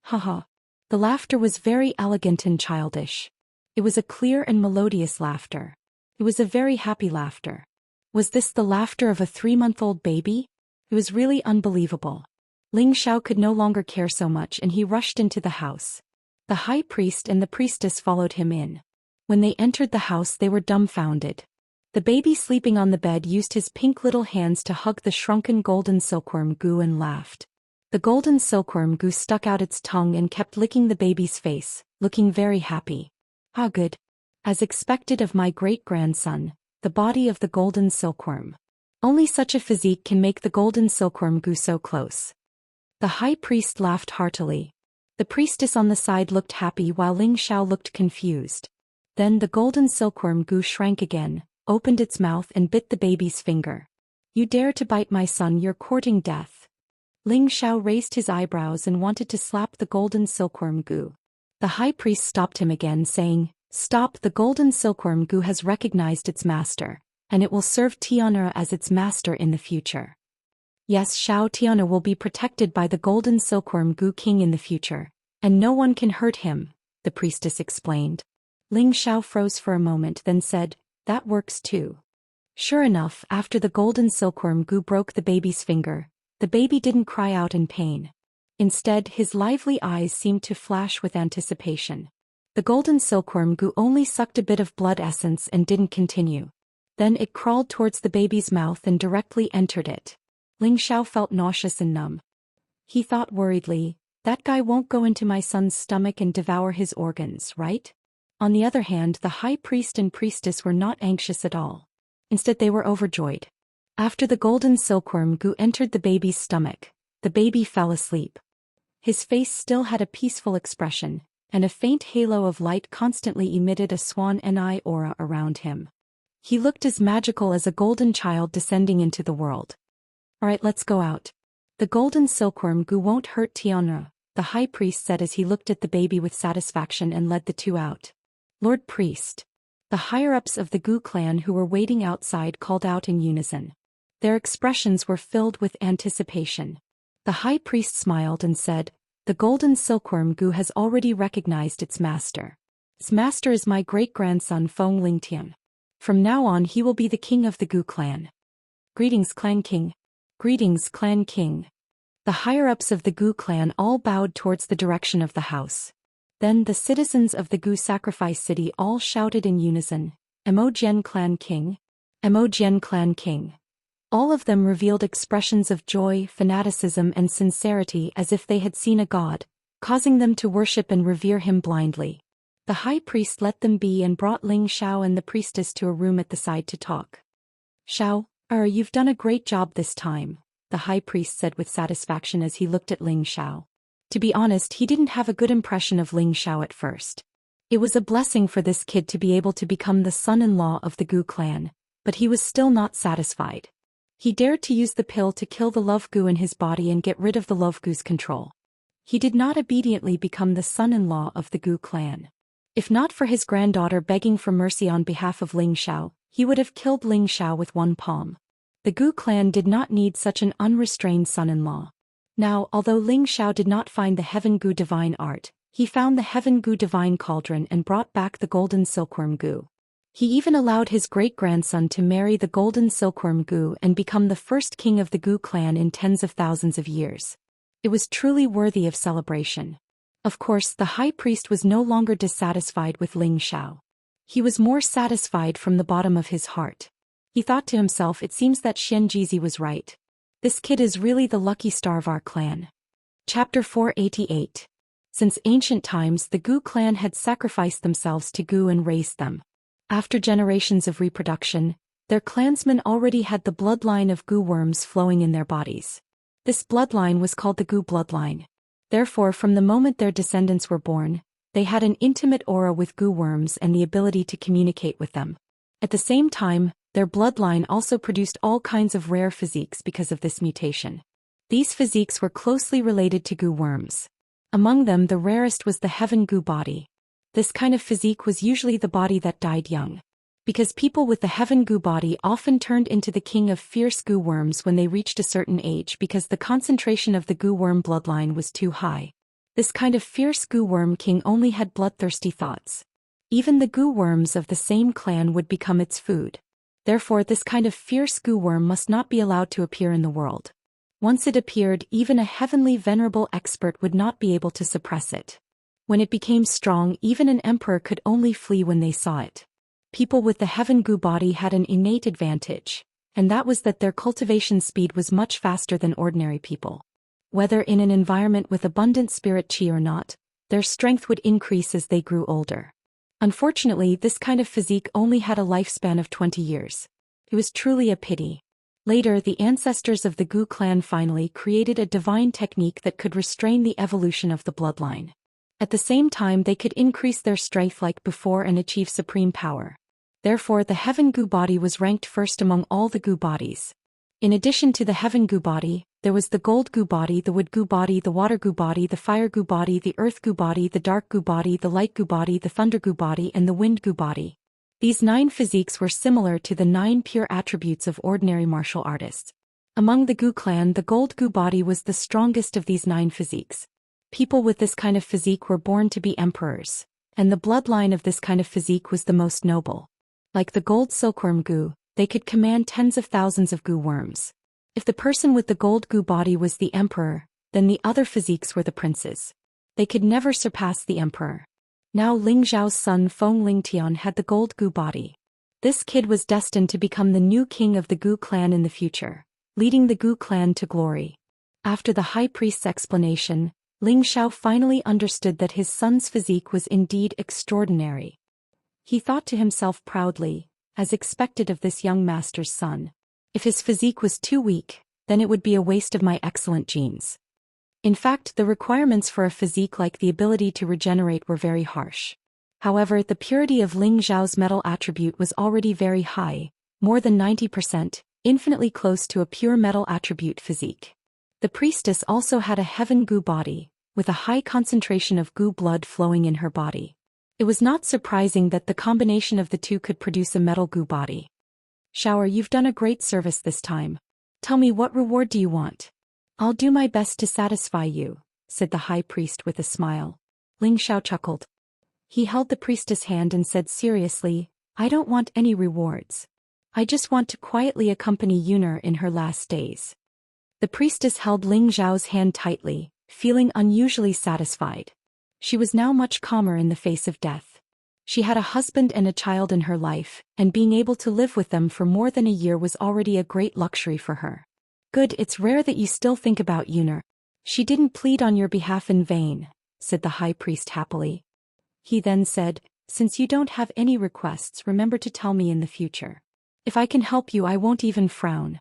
"Haha." The laughter was very elegant and childish. It was a clear and melodious laughter. It was a very happy laughter. Was this the laughter of a 3-month-old baby? It was really unbelievable. Ling Xiao could no longer care so much, and he rushed into the house. The high priest and the priestess followed him in. When they entered the house, they were dumbfounded. The baby sleeping on the bed used his pink little hands to hug the shrunken golden silkworm goo and laughed. The golden silkworm goo stuck out its tongue and kept licking the baby's face, looking very happy. "Ah, good. As expected of my great-grandson, the body of the golden silkworm. Only such a physique can make the golden silkworm goo so close." The high priest laughed heartily. The priestess on the side looked happy while Ling Xiao looked confused. Then the golden silkworm goo shrank again, opened its mouth and bit the baby's finger. "You dare to bite my son, you're courting death." Ling Xiao raised his eyebrows and wanted to slap the golden silkworm goo. The high priest stopped him again, saying, "Stop, the golden silkworm goo has recognized its master, and it will serve Tian'er as its master in the future." "Yes, Xiao, Tian'er will be protected by the golden silkworm goo king in the future, and no one can hurt him," the priestess explained. Ling Xiao froze for a moment, then said, "That works too." Sure enough, after the golden silkworm goo broke the baby's finger, the baby didn't cry out in pain. Instead, his lively eyes seemed to flash with anticipation. The golden silkworm goo only sucked a bit of blood essence and didn't continue. Then it crawled towards the baby's mouth and directly entered it. Ling Xiao felt nauseous and numb. He thought worriedly, "That guy won't go into my son's stomach and devour his organs, right?" On the other hand, the high priest and priestess were not anxious at all. Instead, they were overjoyed. After the golden silkworm Gu entered the baby's stomach, the baby fell asleep. His face still had a peaceful expression, and a faint halo of light constantly emitted a swan eye aura around him. He looked as magical as a golden child descending into the world. Alright, let's go out. The golden silkworm Gu won't hurt Tianra, the high priest said as he looked at the baby with satisfaction and led the two out. Lord Priest. The higher-ups of the Gu clan who were waiting outside called out in unison. Their expressions were filled with anticipation. The high priest smiled and said, "The golden silkworm Gu has already recognized its master. Its master is my great-grandson Feng Lingtian. From now on he will be the king of the Gu clan." Greetings, clan king. Greetings, clan king. The higher-ups of the Gu clan all bowed towards the direction of the house. Then the citizens of the Gu sacrifice city all shouted in unison, "Emojian clan king! Emojian clan king!" All of them revealed expressions of joy, fanaticism and sincerity as if they had seen a god, causing them to worship and revere him blindly. The high priest let them be and brought Ling Xiao and the priestess to a room at the side to talk. "Xiao, you've done a great job this time," the high priest said with satisfaction as he looked at Ling Xiao. To be honest, he didn't have a good impression of Ling Xiao at first. It was a blessing for this kid to be able to become the son-in-law of the Gu clan, but he was still not satisfied. He dared to use the pill to kill the love Gu in his body and get rid of the love Gu's control. He did not obediently become the son-in-law of the Gu clan. If not for his granddaughter begging for mercy on behalf of Ling Xiao, he would have killed Ling Xiao with one palm. The Gu clan did not need such an unrestrained son-in-law. Now, although Ling Xiao did not find the Heaven Gu divine art, he found the Heaven Gu divine cauldron and brought back the golden silkworm Gu. He even allowed his great-grandson to marry the golden silkworm Gu and become the first king of the Gu clan in tens of thousands of years. It was truly worthy of celebration. Of course, the high priest was no longer dissatisfied with Ling Xiao. He was more satisfied from the bottom of his heart. He thought to himself, it seems that Xianxia was right. This kid is really the lucky star of our clan. Chapter 488. Since ancient times, the Gu clan had sacrificed themselves to Gu and raised them. After generations of reproduction, their clansmen already had the bloodline of Gu worms flowing in their bodies. This bloodline was called the Gu bloodline. Therefore, from the moment their descendants were born, they had an intimate aura with Gu worms and the ability to communicate with them. At the same time, their bloodline also produced all kinds of rare physiques because of this mutation. These physiques were closely related to Gu worms. Among them, the rarest was the Heaven Gu body. This kind of physique was usually the body that died young. Because people with the Heaven Gu body often turned into the king of fierce Gu worms when they reached a certain age because the concentration of the Gu worm bloodline was too high. This kind of fierce Gu worm king only had bloodthirsty thoughts. Even the Gu worms of the same clan would become its food. Therefore, this kind of fierce Gu worm must not be allowed to appear in the world. Once it appeared, even a heavenly venerable expert would not be able to suppress it. When it became strong, even an emperor could only flee when they saw it. People with the Heaven Gu body had an innate advantage, and that was that their cultivation speed was much faster than ordinary people. Whether in an environment with abundant spirit qi or not, their strength would increase as they grew older. Unfortunately, this kind of physique only had a lifespan of 20 years. It was truly a pity. Later, the ancestors of the Gu clan finally created a divine technique that could restrain the evolution of the bloodline. At the same time, they could increase their strength like before and achieve supreme power. Therefore, the Heaven Gu body was ranked first among all the Gu bodies. In addition to the Heaven Gu body, there was the Gold Gu body, the Wood Gu body, the Water Gu body, the Fire Gu body, the Earth Gu body, the Dark Gu body, the Light Gu body, the Thunder Gu body, and the Wind Gu body. These 9 physiques were similar to the 9 pure attributes of ordinary martial artists. Among the Gu clan, the Gold Gu body was the strongest of these 9 physiques. People with this kind of physique were born to be emperors, and the bloodline of this kind of physique was the most noble. Like the gold silkworm Gu, they could command tens of thousands of Gu worms. If the person with the gold Gu body was the emperor, then the other physiques were the princes. They could never surpass the emperor. Now Ling Zhao's son Feng Lingtian had the gold Gu body. This kid was destined to become the new king of the Gu clan in the future, leading the Gu clan to glory. After the high priest's explanation, Ling Xiao finally understood that his son's physique was indeed extraordinary. He thought to himself proudly, as expected of this young master's son. If his physique was too weak, then it would be a waste of my excellent genes. In fact, the requirements for a physique like the ability to regenerate were very harsh. However, the purity of Ling Xiao's metal attribute was already very high, more than 90%, infinitely close to a pure metal attribute physique. The priestess also had a heaven goo body, with a high concentration of goo blood flowing in her body. It was not surprising that the combination of the two could produce a metal goo body. Shower, you've done a great service this time. Tell me, what reward do you want? I'll do my best to satisfy you, said the high priest with a smile. Ling Xiao chuckled. He held the priestess' hand and said seriously, I don't want any rewards. I just want to quietly accompany Yuner in her last days. The priestess held Ling Xiao's hand tightly, feeling unusually satisfied. She was now much calmer in the face of death. She had a husband and a child in her life, and being able to live with them for more than a year was already a great luxury for her. Good, it's rare that you still think about Yuner. She didn't plead on your behalf in vain, said the high priest happily. He then said, since you don't have any requests, remember to tell me in the future. If I can help you, I won't even frown.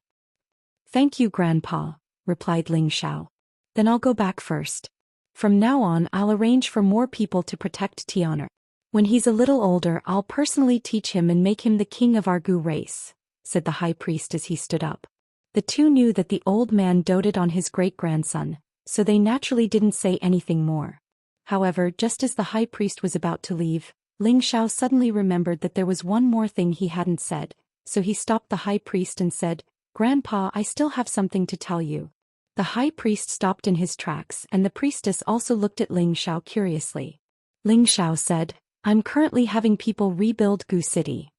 Thank you, Grandpa, replied Ling Xiao. Then I'll go back first. From now on, I'll arrange for more people to protect Tianer. When he's a little older, I'll personally teach him and make him the king of our Gu race, said the high priest as he stood up. The two knew that the old man doted on his great-grandson, so they naturally didn't say anything more. However, just as the high priest was about to leave, Ling Xiao suddenly remembered that there was one more thing he hadn't said, so he stopped the high priest and said, Grandpa, I still have something to tell you. The high priest stopped in his tracks, and the priestess also looked at Ling Xiao curiously. Ling Xiao said, I'm currently having people rebuild Gu City.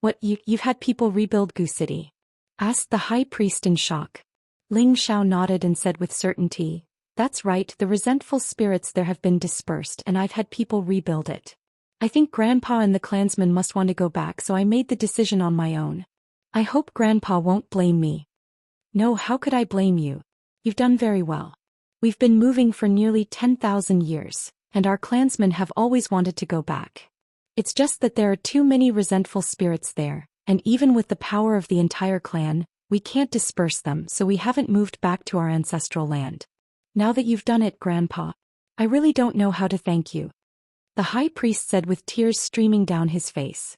What, you've had people rebuild Gu City? Asked the high priest in shock. Ling Xiao nodded and said with certainty, that's right, the resentful spirits there have been dispersed and I've had people rebuild it. I think Grandpa and the clansmen must want to go back, so I made the decision on my own. I hope Grandpa won't blame me. No, how could I blame you? You've done very well. We've been moving for nearly 10,000 years, and our clansmen have always wanted to go back. It's just that there are too many resentful spirits there, and even with the power of the entire clan, we can't disperse them, so we haven't moved back to our ancestral land. Now that you've done it, Grandpa, I really don't know how to thank you. The high priest said with tears streaming down his face.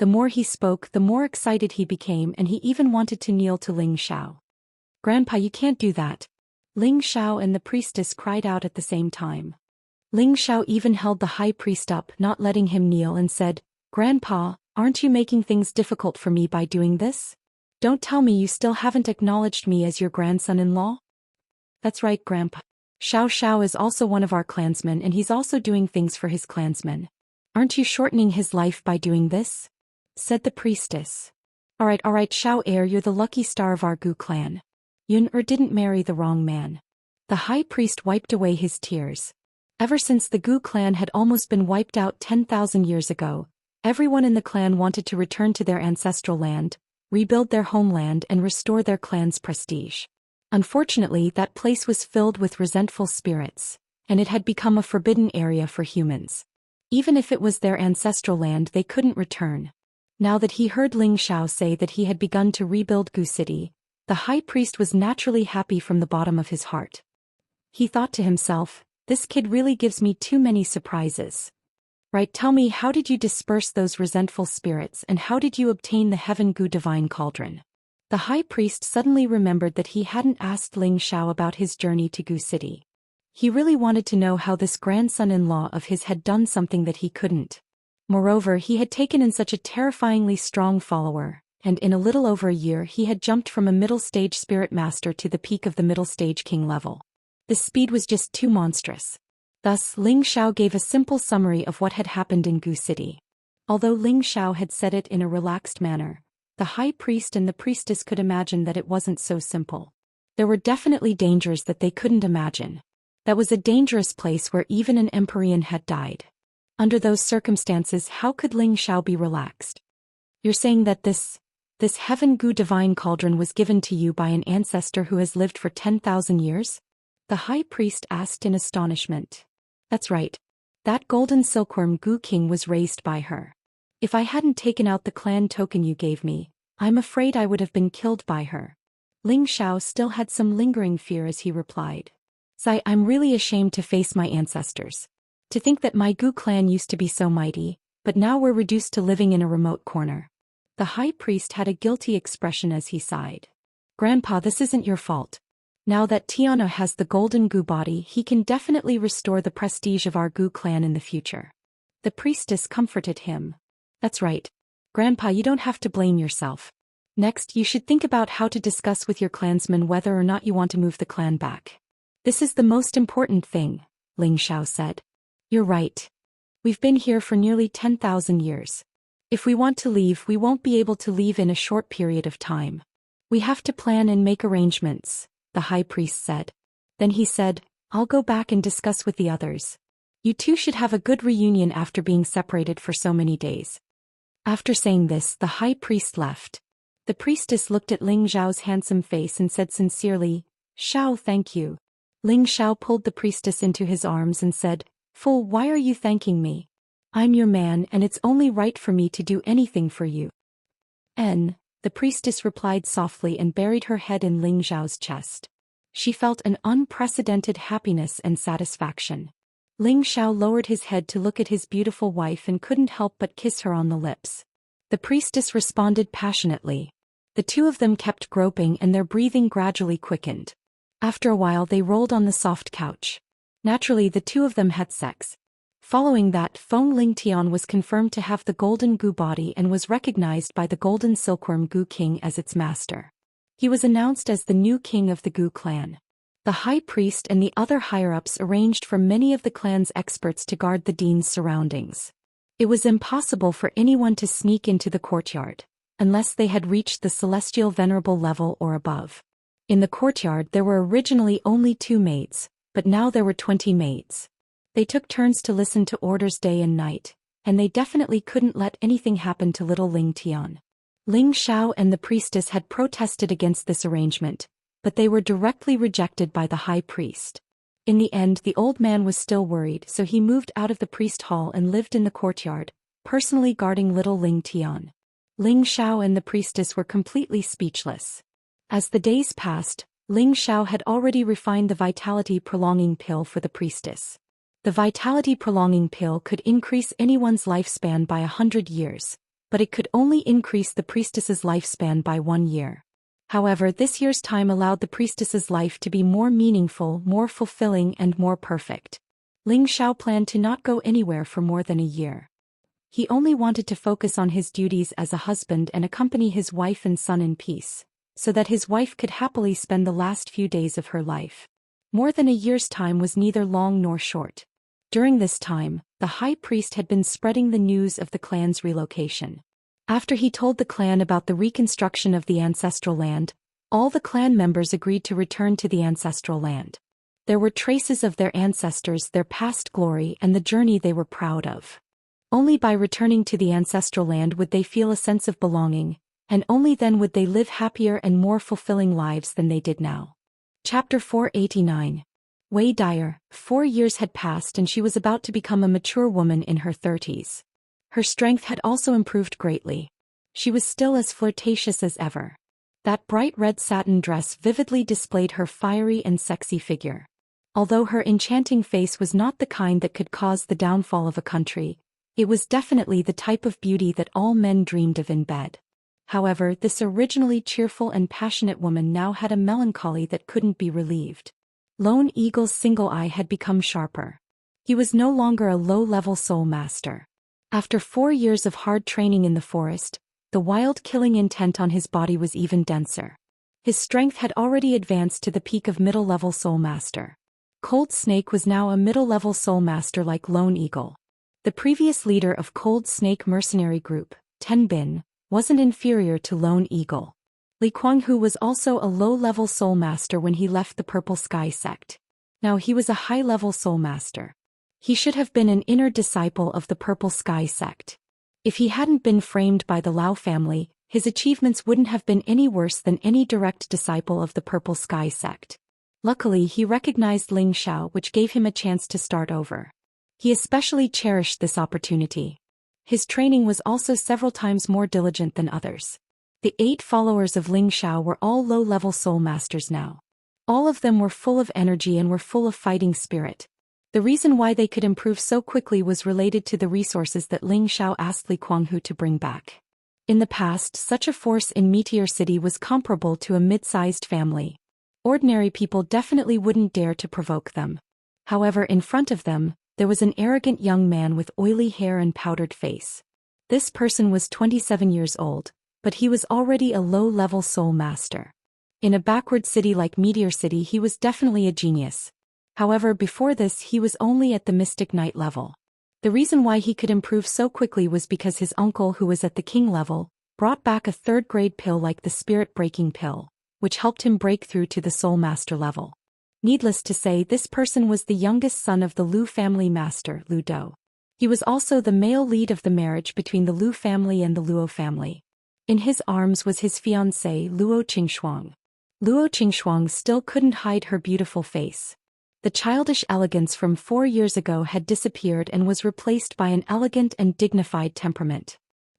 The more he spoke, the more excited he became, and he even wanted to kneel to Ling Xiao. Grandpa, you can't do that. Ling Xiao and the priestess cried out at the same time. Ling Xiao even held the high priest up, not letting him kneel, and said, Grandpa, aren't you making things difficult for me by doing this? Don't tell me you still haven't acknowledged me as your grandson-in-law? That's right, Grandpa. Xiao Xiao is also one of our clansmen, and he's also doing things for his clansmen. Aren't you shortening his life by doing this? Said the priestess. All right, Xiao heir, you're the lucky star of our Gu clan. Yun-er didn't marry the wrong man. The high priest wiped away his tears. Ever since the Gu clan had almost been wiped out 10,000 years ago, everyone in the clan wanted to return to their ancestral land, rebuild their homeland, and restore their clan's prestige. Unfortunately, that place was filled with resentful spirits, and it had become a forbidden area for humans. Even if it was their ancestral land, they couldn't return. Now that he heard Ling Xiao say that he had begun to rebuild Gu City, the high priest was naturally happy from the bottom of his heart. He thought to himself, this kid really gives me too many surprises. Right, tell me, how did you disperse those resentful spirits, and how did you obtain the Heaven Gu Divine Cauldron? The high priest suddenly remembered that he hadn't asked Ling Xiao about his journey to Gu City. He really wanted to know how this grandson-in-law of his had done something that he couldn't. Moreover, he had taken in such a terrifyingly strong follower, and in a little over a year he had jumped from a middle-stage spirit master to the peak of the middle-stage king level. The speed was just too monstrous. Thus, Ling Xiao gave a simple summary of what had happened in Gu City. Although Ling Xiao had said it in a relaxed manner, the high priest and the priestess could imagine that it wasn't so simple. There were definitely dangers that they couldn't imagine. That was a dangerous place where even an Empyrean had died. Under those circumstances, how could Ling Xiao be relaxed? You're saying that this Heaven Gu Divine Cauldron was given to you by an ancestor who has lived for 10,000 years? The high priest asked in astonishment. That's right. That golden silkworm Gu King was raised by her. If I hadn't taken out the clan token you gave me, I'm afraid I would have been killed by her. Ling Xiao still had some lingering fear as he replied. I'm really ashamed to face my ancestors. To think that my Gu clan used to be so mighty, but now we're reduced to living in a remote corner. The high priest had a guilty expression as he sighed. Grandpa, this isn't your fault. Now that Tiana has the golden Gu body, he can definitely restore the prestige of our Gu clan in the future. The priestess comforted him. That's right. Grandpa, you don't have to blame yourself. Next, you should think about how to discuss with your clansmen whether or not you want to move the clan back. This is the most important thing, Ling Xiao said. You're right. We've been here for nearly 10,000 years. If we want to leave, we won't be able to leave in a short period of time. We have to plan and make arrangements, the high priest said. Then he said, I'll go back and discuss with the others. You two should have a good reunion after being separated for so many days. After saying this, the high priest left. The priestess looked at Ling Xiao's handsome face and said sincerely, Xiao, thank you. Ling Xiao pulled the priestess into his arms and said, Fool, why are you thanking me? I'm your man and it's only right for me to do anything for you. The priestess replied softly and buried her head in Ling Xiao's chest. She felt an unprecedented happiness and satisfaction. Ling Xiao lowered his head to look at his beautiful wife and couldn't help but kiss her on the lips. The priestess responded passionately. The two of them kept groping and their breathing gradually quickened. After a while they rolled on the soft couch. Naturally, the two of them had sex. Following that, Feng Lingtian was confirmed to have the golden Gu body and was recognized by the golden silkworm Gu king as its master. He was announced as the new king of the Gu clan. The high priest and the other higher-ups arranged for many of the clan's experts to guard the dean's surroundings. It was impossible for anyone to sneak into the courtyard, unless they had reached the celestial venerable level or above. In the courtyard there were originally only 2 maids, but now there were 20 maids. They took turns to listen to orders day and night, and they definitely couldn't let anything happen to little Ling Tian. Ling Xiao and the priestess had protested against this arrangement, but they were directly rejected by the high priest. In the end, the old man was still worried, so he moved out of the priest hall and lived in the courtyard, personally guarding little Ling Tian. Ling Xiao and the priestess were completely speechless. As the days passed, Ling Xiao had already refined the vitality-prolonging pill for the priestess. The vitality-prolonging pill could increase anyone's lifespan by 100 years, but it could only increase the priestess's lifespan by 1 year. However, this year's time allowed the priestess's life to be more meaningful, more fulfilling and more perfect. Ling Xiao planned to not go anywhere for more than a year. He only wanted to focus on his duties as a husband and accompany his wife and son in peace, so that his wife could happily spend the last few days of her life. More than a year's time was neither long nor short. During this time, the high priest had been spreading the news of the clan's relocation. After he told the clan about the reconstruction of the ancestral land, all the clan members agreed to return to the ancestral land. There were traces of their ancestors, their past glory, and the journey they were proud of. Only by returning to the ancestral land would they feel a sense of belonging, and only then would they live happier and more fulfilling lives than they did now. Chapter 489. Wei Dyer. 4 years had passed and she was about to become a mature woman in her 30s. Her strength had also improved greatly. She was still as flirtatious as ever. That bright red satin dress vividly displayed her fiery and sexy figure. Although her enchanting face was not the kind that could cause the downfall of a country, it was definitely the type of beauty that all men dreamed of in bed. However, this originally cheerful and passionate woman now had a melancholy that couldn't be relieved. Lone Eagle's single eye had become sharper. He was no longer a low-level soul master. After 4 years of hard training in the forest, the wild killing intent on his body was even denser. His strength had already advanced to the peak of middle-level soul master. Cold Snake was now a middle-level soul master like Lone Eagle. The previous leader of Cold Snake mercenary group, Ten Bin, wasn't inferior to Lone Eagle. Li Kuanghu was also a low-level soul master when he left the Purple Sky sect. Now he was a high-level soul master. He should have been an inner disciple of the Purple Sky sect. If he hadn't been framed by the Lao family, his achievements wouldn't have been any worse than any direct disciple of the Purple Sky sect. Luckily, he recognized Ling Xiao, which gave him a chance to start over. He especially cherished this opportunity. His training was also several times more diligent than others. The 8 followers of Ling Xiao were all low-level soul masters now. All of them were full of energy and were full of fighting spirit. The reason why they could improve so quickly was related to the resources that Ling Xiao asked Li Kuanghu to bring back. In the past, such a force in Meteor City was comparable to a mid-sized family. Ordinary people definitely wouldn't dare to provoke them. However, in front of them, there was an arrogant young man with oily hair and powdered face. This person was 27 years old, but he was already a low-level soul master. In a backward city like Meteor City, he was definitely a genius. However, before this he was only at the Mystic Knight level. The reason why he could improve so quickly was because his uncle, who was at the king level, brought back a 3rd-grade pill like the spirit-breaking pill, which helped him break through to the soul master level. Needless to say, this person was the youngest son of the Lu family master, Lu Dou. He was also the male lead of the marriage between the Lu family and the Luo family. In his arms was his fiancée, Luo Qingxuang. Luo Qingxuang still couldn't hide her beautiful face. The childish elegance from 4 years ago had disappeared and was replaced by an elegant and dignified temperament.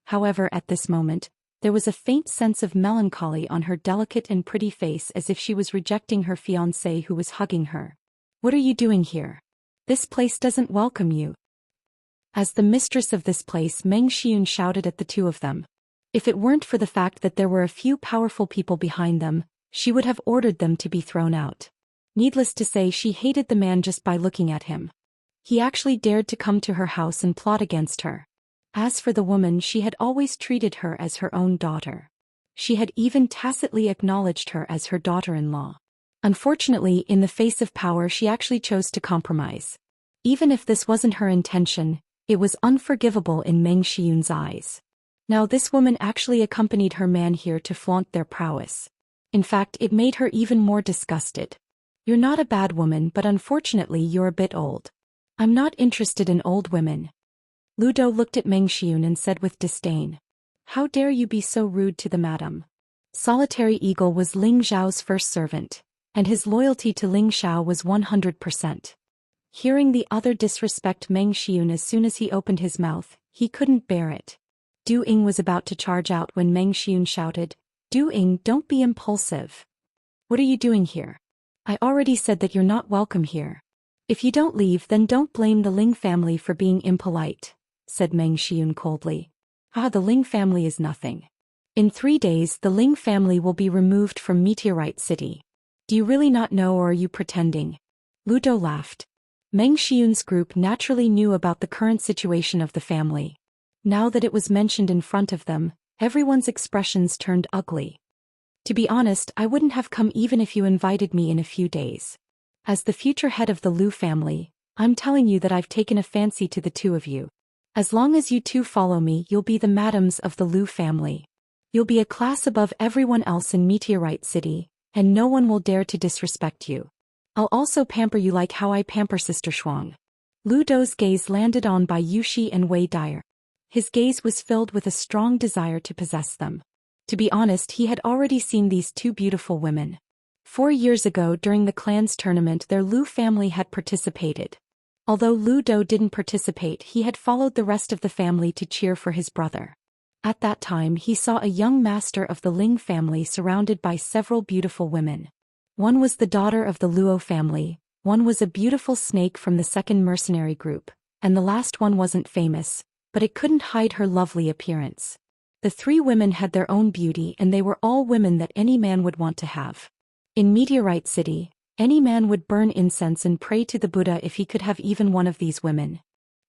However, at this moment, there was a faint sense of melancholy on her delicate and pretty face, as if she was rejecting her fiancé who was hugging her. "What are you doing here? This place doesn't welcome you." As the mistress of this place, Meng Xiun shouted at the two of them. If it weren't for the fact that there were a few powerful people behind them, she would have ordered them to be thrown out. Needless to say, she hated the man just by looking at him. He actually dared to come to her house and plot against her. As for the woman, she had always treated her as her own daughter. She had even tacitly acknowledged her as her daughter-in-law. Unfortunately, in the face of power, she actually chose to compromise. Even if this wasn't her intention, it was unforgivable in Meng Xiun's eyes. Now this woman actually accompanied her man here to flaunt their prowess. In fact, it made her even more disgusted. "You're not a bad woman, but unfortunately you're a bit old. I'm not interested in old women." Lu Dou looked at Meng Xiun and said with disdain, "How dare you be so rude to the madam?" Solitary Eagle was Ling Zhao's first servant, and his loyalty to Ling Xiao was 100%. Hearing the other disrespect Meng Xiun as soon as he opened his mouth, he couldn't bear it. Du Ying was about to charge out when Meng Xiun shouted, "Du Ying, don't be impulsive. What are you doing here? I already said that you're not welcome here. If you don't leave, then don't blame the Ling family for being impolite," said Meng Xiun coldly. The Ling family is nothing. In 3 days the Ling family will be removed from Meteorite City. Do you really not know, or are you pretending? Lu Dou laughed. Meng Xiun's group naturally knew about the current situation of the family. Now that it was mentioned in front of them, everyone's expressions turned ugly. "To be honest, I wouldn't have come even if you invited me in a few days. As the future head of the Lu family, I'm telling you that I've taken a fancy to the two of you. As long as you two follow me, you'll be the madams of the Lu family. You'll be a class above everyone else in Meteorite City, and no one will dare to disrespect you. I'll also pamper you like how I pamper Sister Shuang." Lu Dou's gaze landed on Bai Yushi and Wei Dyer. His gaze was filled with a strong desire to possess them. To be honest, he had already seen these two beautiful women. 4 years ago during the clan's tournament, their Lu family had participated. Although Lu Dou didn't participate, he had followed the rest of the family to cheer for his brother. At that time he saw a young master of the Ling family surrounded by several beautiful women. One was the daughter of the Luo family, one was a beautiful snake from the second mercenary group, and the last one wasn't famous, but it couldn't hide her lovely appearance. The 3 women had their own beauty, and they were all women that any man would want to have. In Meteorite City, any man would burn incense and pray to the Buddha if he could have even one of these women.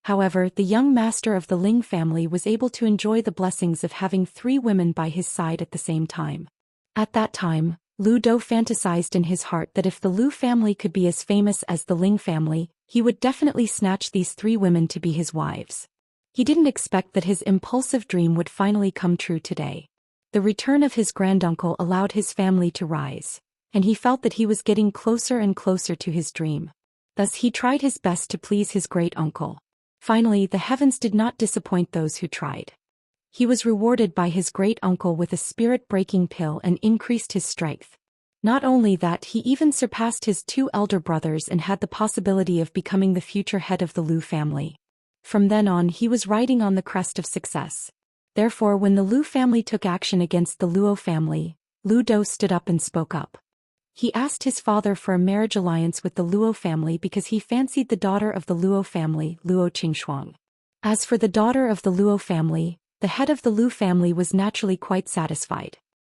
However, the young master of the Ling family was able to enjoy the blessings of having 3 women by his side at the same time. At that time, Lu Dou fantasized in his heart that if the Lu family could be as famous as the Ling family, he would definitely snatch these 3 women to be his wives. He didn't expect that his impulsive dream would finally come true today. The return of his granduncle allowed his family to rise, and he felt that he was getting closer and closer to his dream. Thus he tried his best to please his great-uncle. Finally, the heavens did not disappoint those who tried. He was rewarded by his great-uncle with a spirit-breaking pill and increased his strength. Not only that, he even surpassed his 2 elder brothers and had the possibility of becoming the future head of the Lu family. From then on he was riding on the crest of success. Therefore when the Lu family took action against the Luo family, Lu Dou stood up and spoke up. He asked his father for a marriage alliance with the Luo family because he fancied the daughter of the Luo family, Luo Qingxuang. As for the daughter of the Luo family, the head of the Lu family was naturally quite satisfied.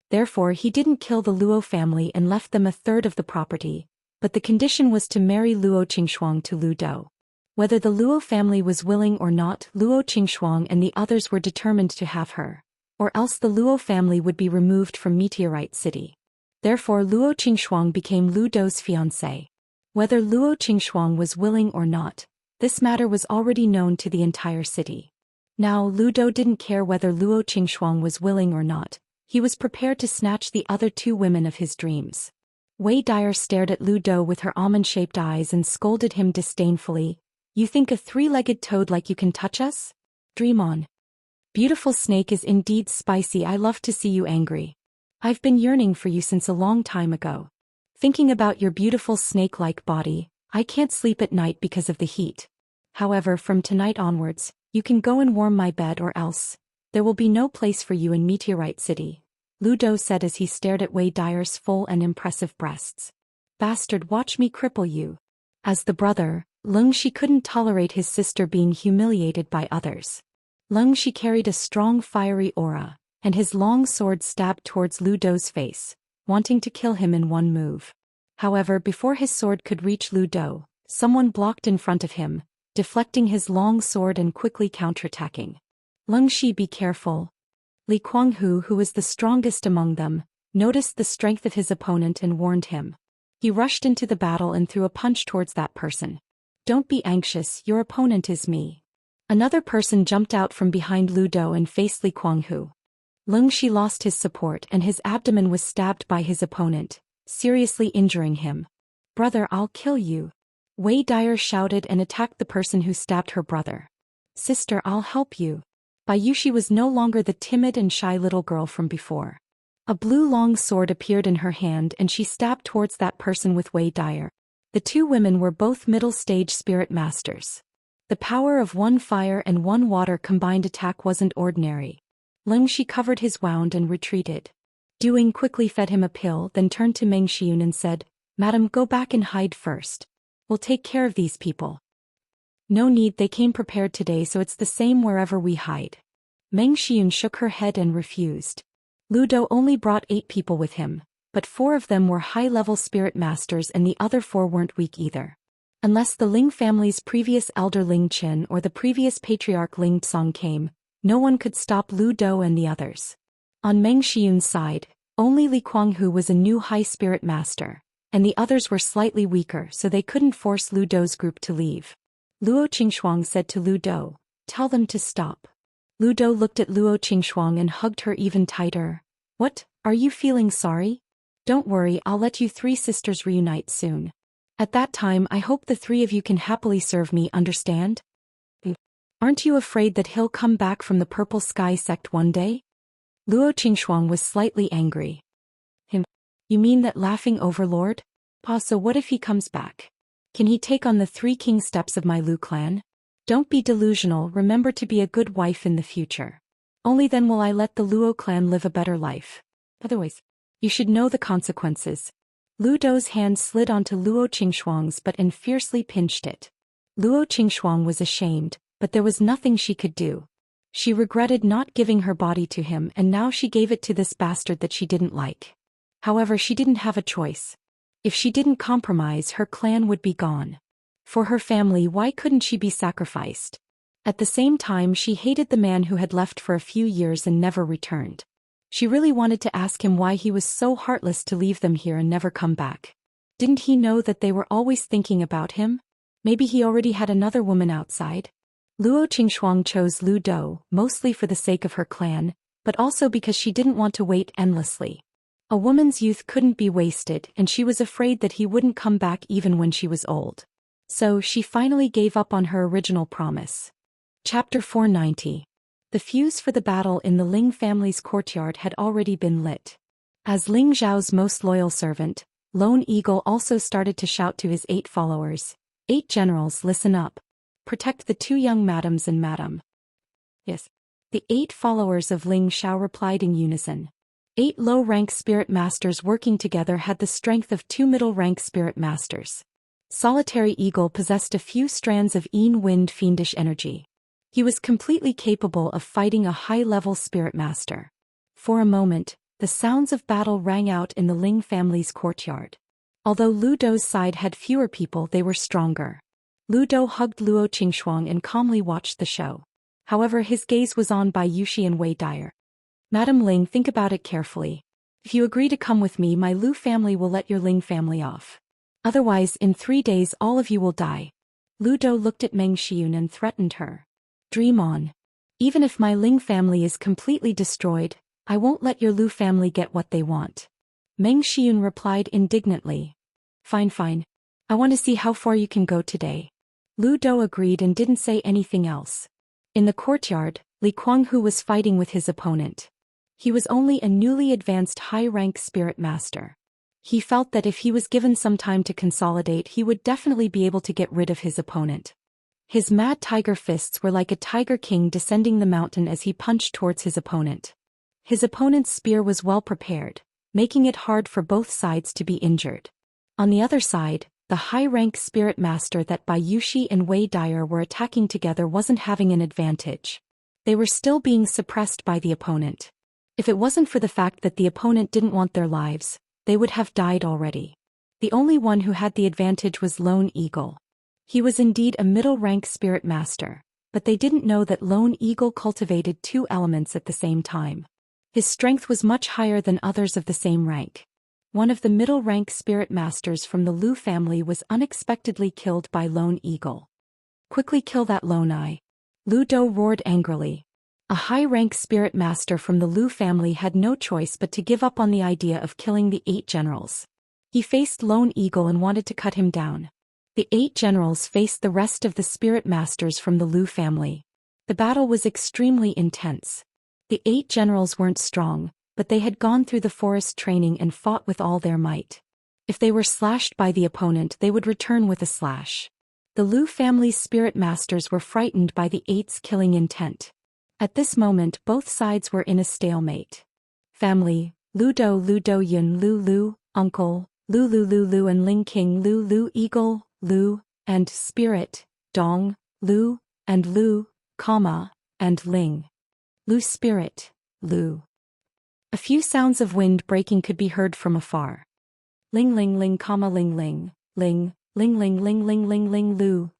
Therefore he didn't kill the Luo family and left them a third of the property, but the condition was to marry Luo Qingxuang to Lu Dou. Whether the Luo family was willing or not, Luo Qingxuang and the others were determined to have her, or else the Luo family would be removed from Meteorite City. Therefore Luo Qingxuang became Lu Dou's fiancé. Whether Luo Qingxuang was willing or not, this matter was already known to the entire city. Now Lu Dou didn't care whether Luo Qingxuang was willing or not, he was prepared to snatch the other two women of his dreams. Wei Dyer stared at Lu Dou with her almond-shaped eyes and scolded him disdainfully. You think a three-legged toad like you can touch us? Dream on. Beautiful snake is indeed spicy. I love to see you angry. I've been yearning for you since a long time ago. Thinking about your beautiful snake-like body, I can't sleep at night because of the heat. However, from tonight onwards, you can go and warm my bed or else there will be no place for you in Meteorite City, Lu Dou said as he stared at Wei Dyer's full and impressive breasts. Bastard, watch me cripple you. As the brother, Leng Shi couldn't tolerate his sister being humiliated by others. Leng Shi carried a strong fiery aura, and his long sword stabbed towards Lu Dou's face, wanting to kill him in one move. However, before his sword could reach Lu Dou, someone blocked in front of him, deflecting his long sword and quickly counterattacking. Leng Shi, be careful. Li Kuanghu, who was the strongest among them, noticed the strength of his opponent and warned him. He rushed into the battle and threw a punch towards that person. Don't be anxious, your opponent is me. Another person jumped out from behind Lu Dou and faced Li Kuanghu. Leng Shi lost his support and his abdomen was stabbed by his opponent, seriously injuring him. Brother, I'll kill you. Wei Dyer shouted and attacked the person who stabbed her brother. Sister, I'll help you. Bayushi was no longer the timid and shy little girl from before. A blue long sword appeared in her hand and she stabbed towards that person with Wei Dyer. The two women were both middle-stage spirit masters. The power of one fire and one water combined attack wasn't ordinary. Leng Shi covered his wound and retreated. Duing quickly fed him a pill, then turned to Meng Xiun and said, Madam, go back and hide first. We'll take care of these people. No need, they came prepared today, so it's the same wherever we hide. Meng Xiun shook her head and refused. Lu Dou only brought 8 people with him, but 4 of them were high-level spirit masters and the other 4 weren't weak either. Unless the Ling family's previous elder Ling Qin or the previous patriarch Ling Tsong came, no one could stop Lu Dou and the others. On Meng Xiun's side, only Li Kuanghu was a new high spirit master, and the others were slightly weaker, so they couldn't force Lu Dou's group to leave. Luo Qingxuang said to Lu Dou, tell them to stop. Lu Dou looked at Luo Qingxuang and hugged her even tighter. What, are you feeling sorry? Don't worry, I'll let you 3 sisters reunite soon. At that time I hope the 3 of you can happily serve me, understand? Aren't you afraid that he'll come back from the Purple Sky sect one day? Luo Qingxuang was slightly angry. You mean that laughing overlord? Pa, so what if he comes back? Can he take on the 3 king steps of my Lu clan? Don't be delusional, remember to be a good wife in the future. Only then will I let the Luo clan live a better life. Otherwise, you should know the consequences. Lu Dou's hand slid onto Luo Qingxuang's butt and fiercely pinched it. Luo Qingxuang was ashamed, but there was nothing she could do. She regretted not giving her body to him and now she gave it to this bastard that she didn't like. However, she didn't have a choice. If she didn't compromise, her clan would be gone. For her family, why couldn't she be sacrificed? At the same time, she hated the man who had left for a few years and never returned. She really wanted to ask him why he was so heartless to leave them here and never come back. Didn't he know that they were always thinking about him? Maybe he already had another woman outside? Luo Qingxuang chose Lu Dou, mostly for the sake of her clan, but also because she didn't want to wait endlessly. A woman's youth couldn't be wasted and she was afraid that he wouldn't come back even when she was old. So she finally gave up on her original promise. Chapter 490. The fuse for the battle in the Ling family's courtyard had already been lit. As Ling Zhao's most loyal servant, Lone Eagle also started to shout to his 8 followers. 8 generals, listen up. protect the two young madams and madam. Yes. The 8 followers of Ling Xiao replied in unison. 8 low-rank spirit masters working together had the strength of 2 middle-rank spirit masters. Solitary Eagle possessed a few strands of Yin Wind fiendish energy. He was completely capable of fighting a high-level spirit master. For a moment, the sounds of battle rang out in the Ling family's courtyard. Although Lu Dou's side had fewer people, they were stronger. Lu Dou hugged Luo Qingxuang and calmly watched the show. However, his gaze was on by Yuxi and Wei Dyer. Madam Ling, think about it carefully. If you agree to come with me, my Lu family will let your Ling family off. Otherwise, in 3 days all of you will die. Lu Dou looked at Meng Xiun and threatened her. Dream on. Even if my Ling family is completely destroyed, I won't let your Lu family get what they want. Meng Xiun replied indignantly. Fine. I want to see how far you can go today. Lu Dou agreed and didn't say anything else. In the courtyard, Li Kuanghu was fighting with his opponent. He was only a newly advanced high-rank spirit master. He felt that if he was given some time to consolidate, he would definitely be able to get rid of his opponent. His mad tiger fists were like a tiger king descending the mountain as he punched towards his opponent. His opponent's spear was well prepared, making it hard for both sides to be injured. On the other side, the high-rank spirit master that Bai Yuxi and Wei Dyer were attacking together wasn't having an advantage. They were still being suppressed by the opponent. If it wasn't for the fact that the opponent didn't want their lives, they would have died already. The only one who had the advantage was Lone Eagle. He was indeed a middle-rank spirit master, but they didn't know that Lone Eagle cultivated 2 elements at the same time. His strength was much higher than others of the same rank. One of the middle-rank spirit masters from the Lu family was unexpectedly killed by Lone Eagle. Quickly kill that Lone Eye. Lu Dou roared angrily. A high-rank spirit master from the Lu family had no choice but to give up on the idea of killing the 8 generals. He faced Lone Eagle and wanted to cut him down. The 8 generals faced the rest of the spirit masters from the Lu family. The battle was extremely intense. The 8 generals weren't strong, but they had gone through the forest training and fought with all their might. If they were slashed by the opponent, they would return with a slash. The Lu family's spirit masters were frightened by the 8's killing intent. At this moment, both sides were in a stalemate. Family, Lu Dou Yun Lu, Uncle, Lu, and Ling King Lu Eagle, Lu, and Spirit, Dong, Lu, and Lu, and Ling. Lu Spirit, Lu. A few sounds of wind breaking could be heard from afar. Ling, Ling, Ling, Ling, Ling, Ling, Ling, Ling, Ling, Ling, Ling, Ling, Lu,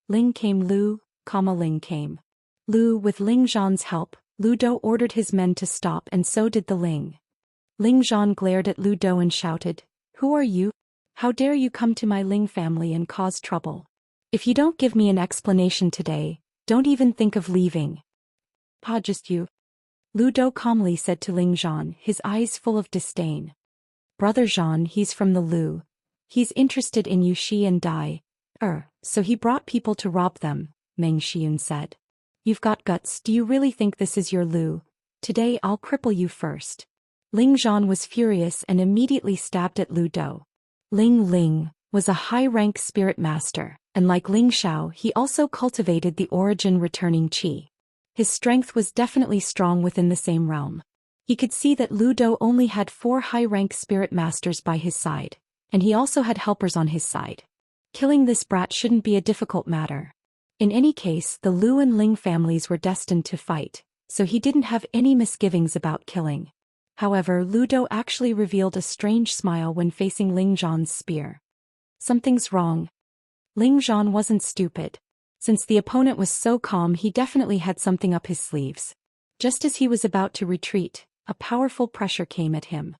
Ling came Lu, Ling came. Lu, with Ling Zhan's help, Lu Dou ordered his men to stop, and so did the Ling. Ling Zhan glared at Lu Dou and shouted, "Who are you? How dare you come to my Ling family and cause trouble? If you don't give me an explanation today, don't even think of leaving." Just you. Lu Dou calmly said to Ling Zhan, his eyes full of disdain. Brother Zhan, he's from the Lu. He's interested in Yuxi and Dai. So he brought people to rob them, Meng Xiun said. You've got guts. Do you really think this is your Lu? Today I'll cripple you first. Ling Zhan was furious and immediately stabbed at Lu Dou. Ling was a high-rank spirit master, and like Ling Xiao, he also cultivated the origin returning qi. His strength was definitely strong within the same realm. He could see that Lu Dou only had 4 high-rank spirit masters by his side, and he also had helpers on his side. Killing this brat shouldn't be a difficult matter. In any case, the Lu and Ling families were destined to fight, so he didn't have any misgivings about killing. However, Lu Dou actually revealed a strange smile when facing Ling Zhan's spear. Something's wrong. Ling Zhan wasn't stupid. Since the opponent was so calm, he definitely had something up his sleeves. Just as he was about to retreat, a powerful pressure came at him.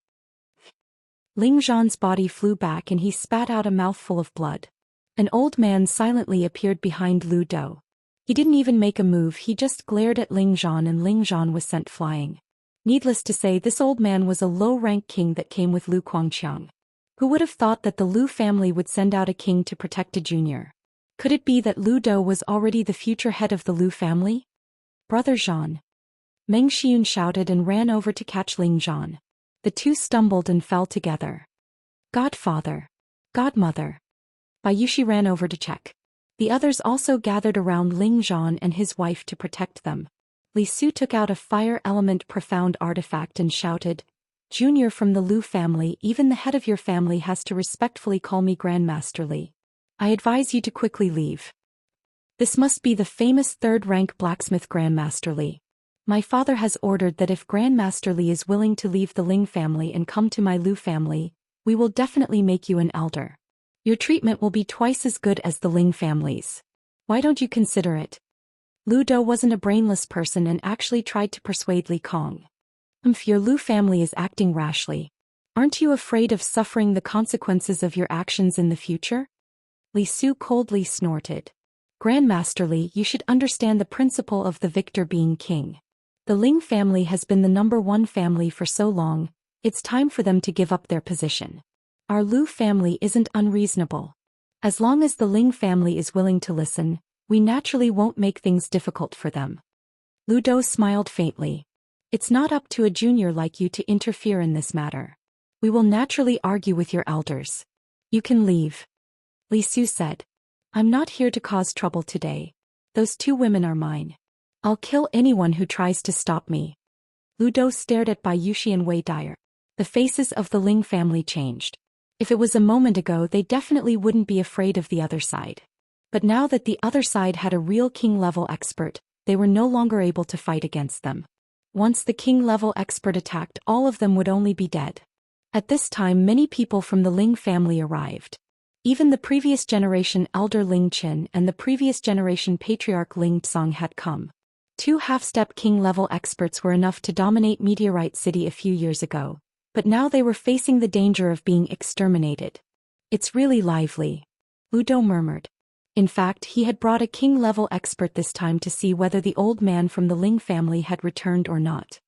Ling Zhan's body flew back and he spat out a mouthful of blood. An old man silently appeared behind Lu Dou. He didn't even make a move, he just glared at Ling Zhan and Ling Zhan was sent flying. Needless to say, this old man was a low-rank king that came with Lu Guangqiang. Who would have thought that the Lu family would send out a king to protect a junior? Could it be that Lu Dou was already the future head of the Lu family? Brother Zhan. Meng Xiun shouted and ran over to catch Ling Zhan. The two stumbled and fell together. Godfather. Godmother. Bai Yuxi ran over to check. The others also gathered around Ling Zhan and his wife to protect them. Li Su took out a fire element profound artifact and shouted, "Junior from the Lu family, even the head of your family has to respectfully call me Grandmaster Li. I advise you to quickly leave. This must be the famous third-rank blacksmith Grandmaster Li. My father has ordered that if Grandmaster Li is willing to leave the Ling family and come to my Lu family, we will definitely make you an elder. Your treatment will be twice as good as the Ling family's. Why don't you consider it?" Lu Dou wasn't a brainless person and actually tried to persuade Li Kong. Your Lu family is acting rashly. Aren't you afraid of suffering the consequences of your actions in the future? Li Su coldly snorted. Grandmaster Li, you should understand the principle of the victor being king. The Ling family has been the #1 family for so long, it's time for them to give up their position. Our Lu family isn't unreasonable. As long as the Ling family is willing to listen, we naturally won't make things difficult for them. Lu Dou smiled faintly. It's not up to a junior like you to interfere in this matter. We will naturally argue with your elders. You can leave. Li Su said. I'm not here to cause trouble today. Those 2 women are mine. I'll kill anyone who tries to stop me. Lu Dou stared at Bai Yuxi and Wei Dyer. The faces of the Ling family changed. If it was a moment ago, they definitely wouldn't be afraid of the other side. But now that the other side had a real king-level expert, they were no longer able to fight against them. Once the king-level expert attacked, all of them would only be dead. At this time, many people from the Ling family arrived. Even the previous generation Elder Ling Qin and the previous generation Patriarch Ling Tsong had come. 2 half-step king-level experts were enough to dominate Meteorite City a few years ago, but now they were facing the danger of being exterminated. It's really lively. Lu Dou murmured. In fact, he had brought a king-level expert this time to see whether the old man from the Ling family had returned or not.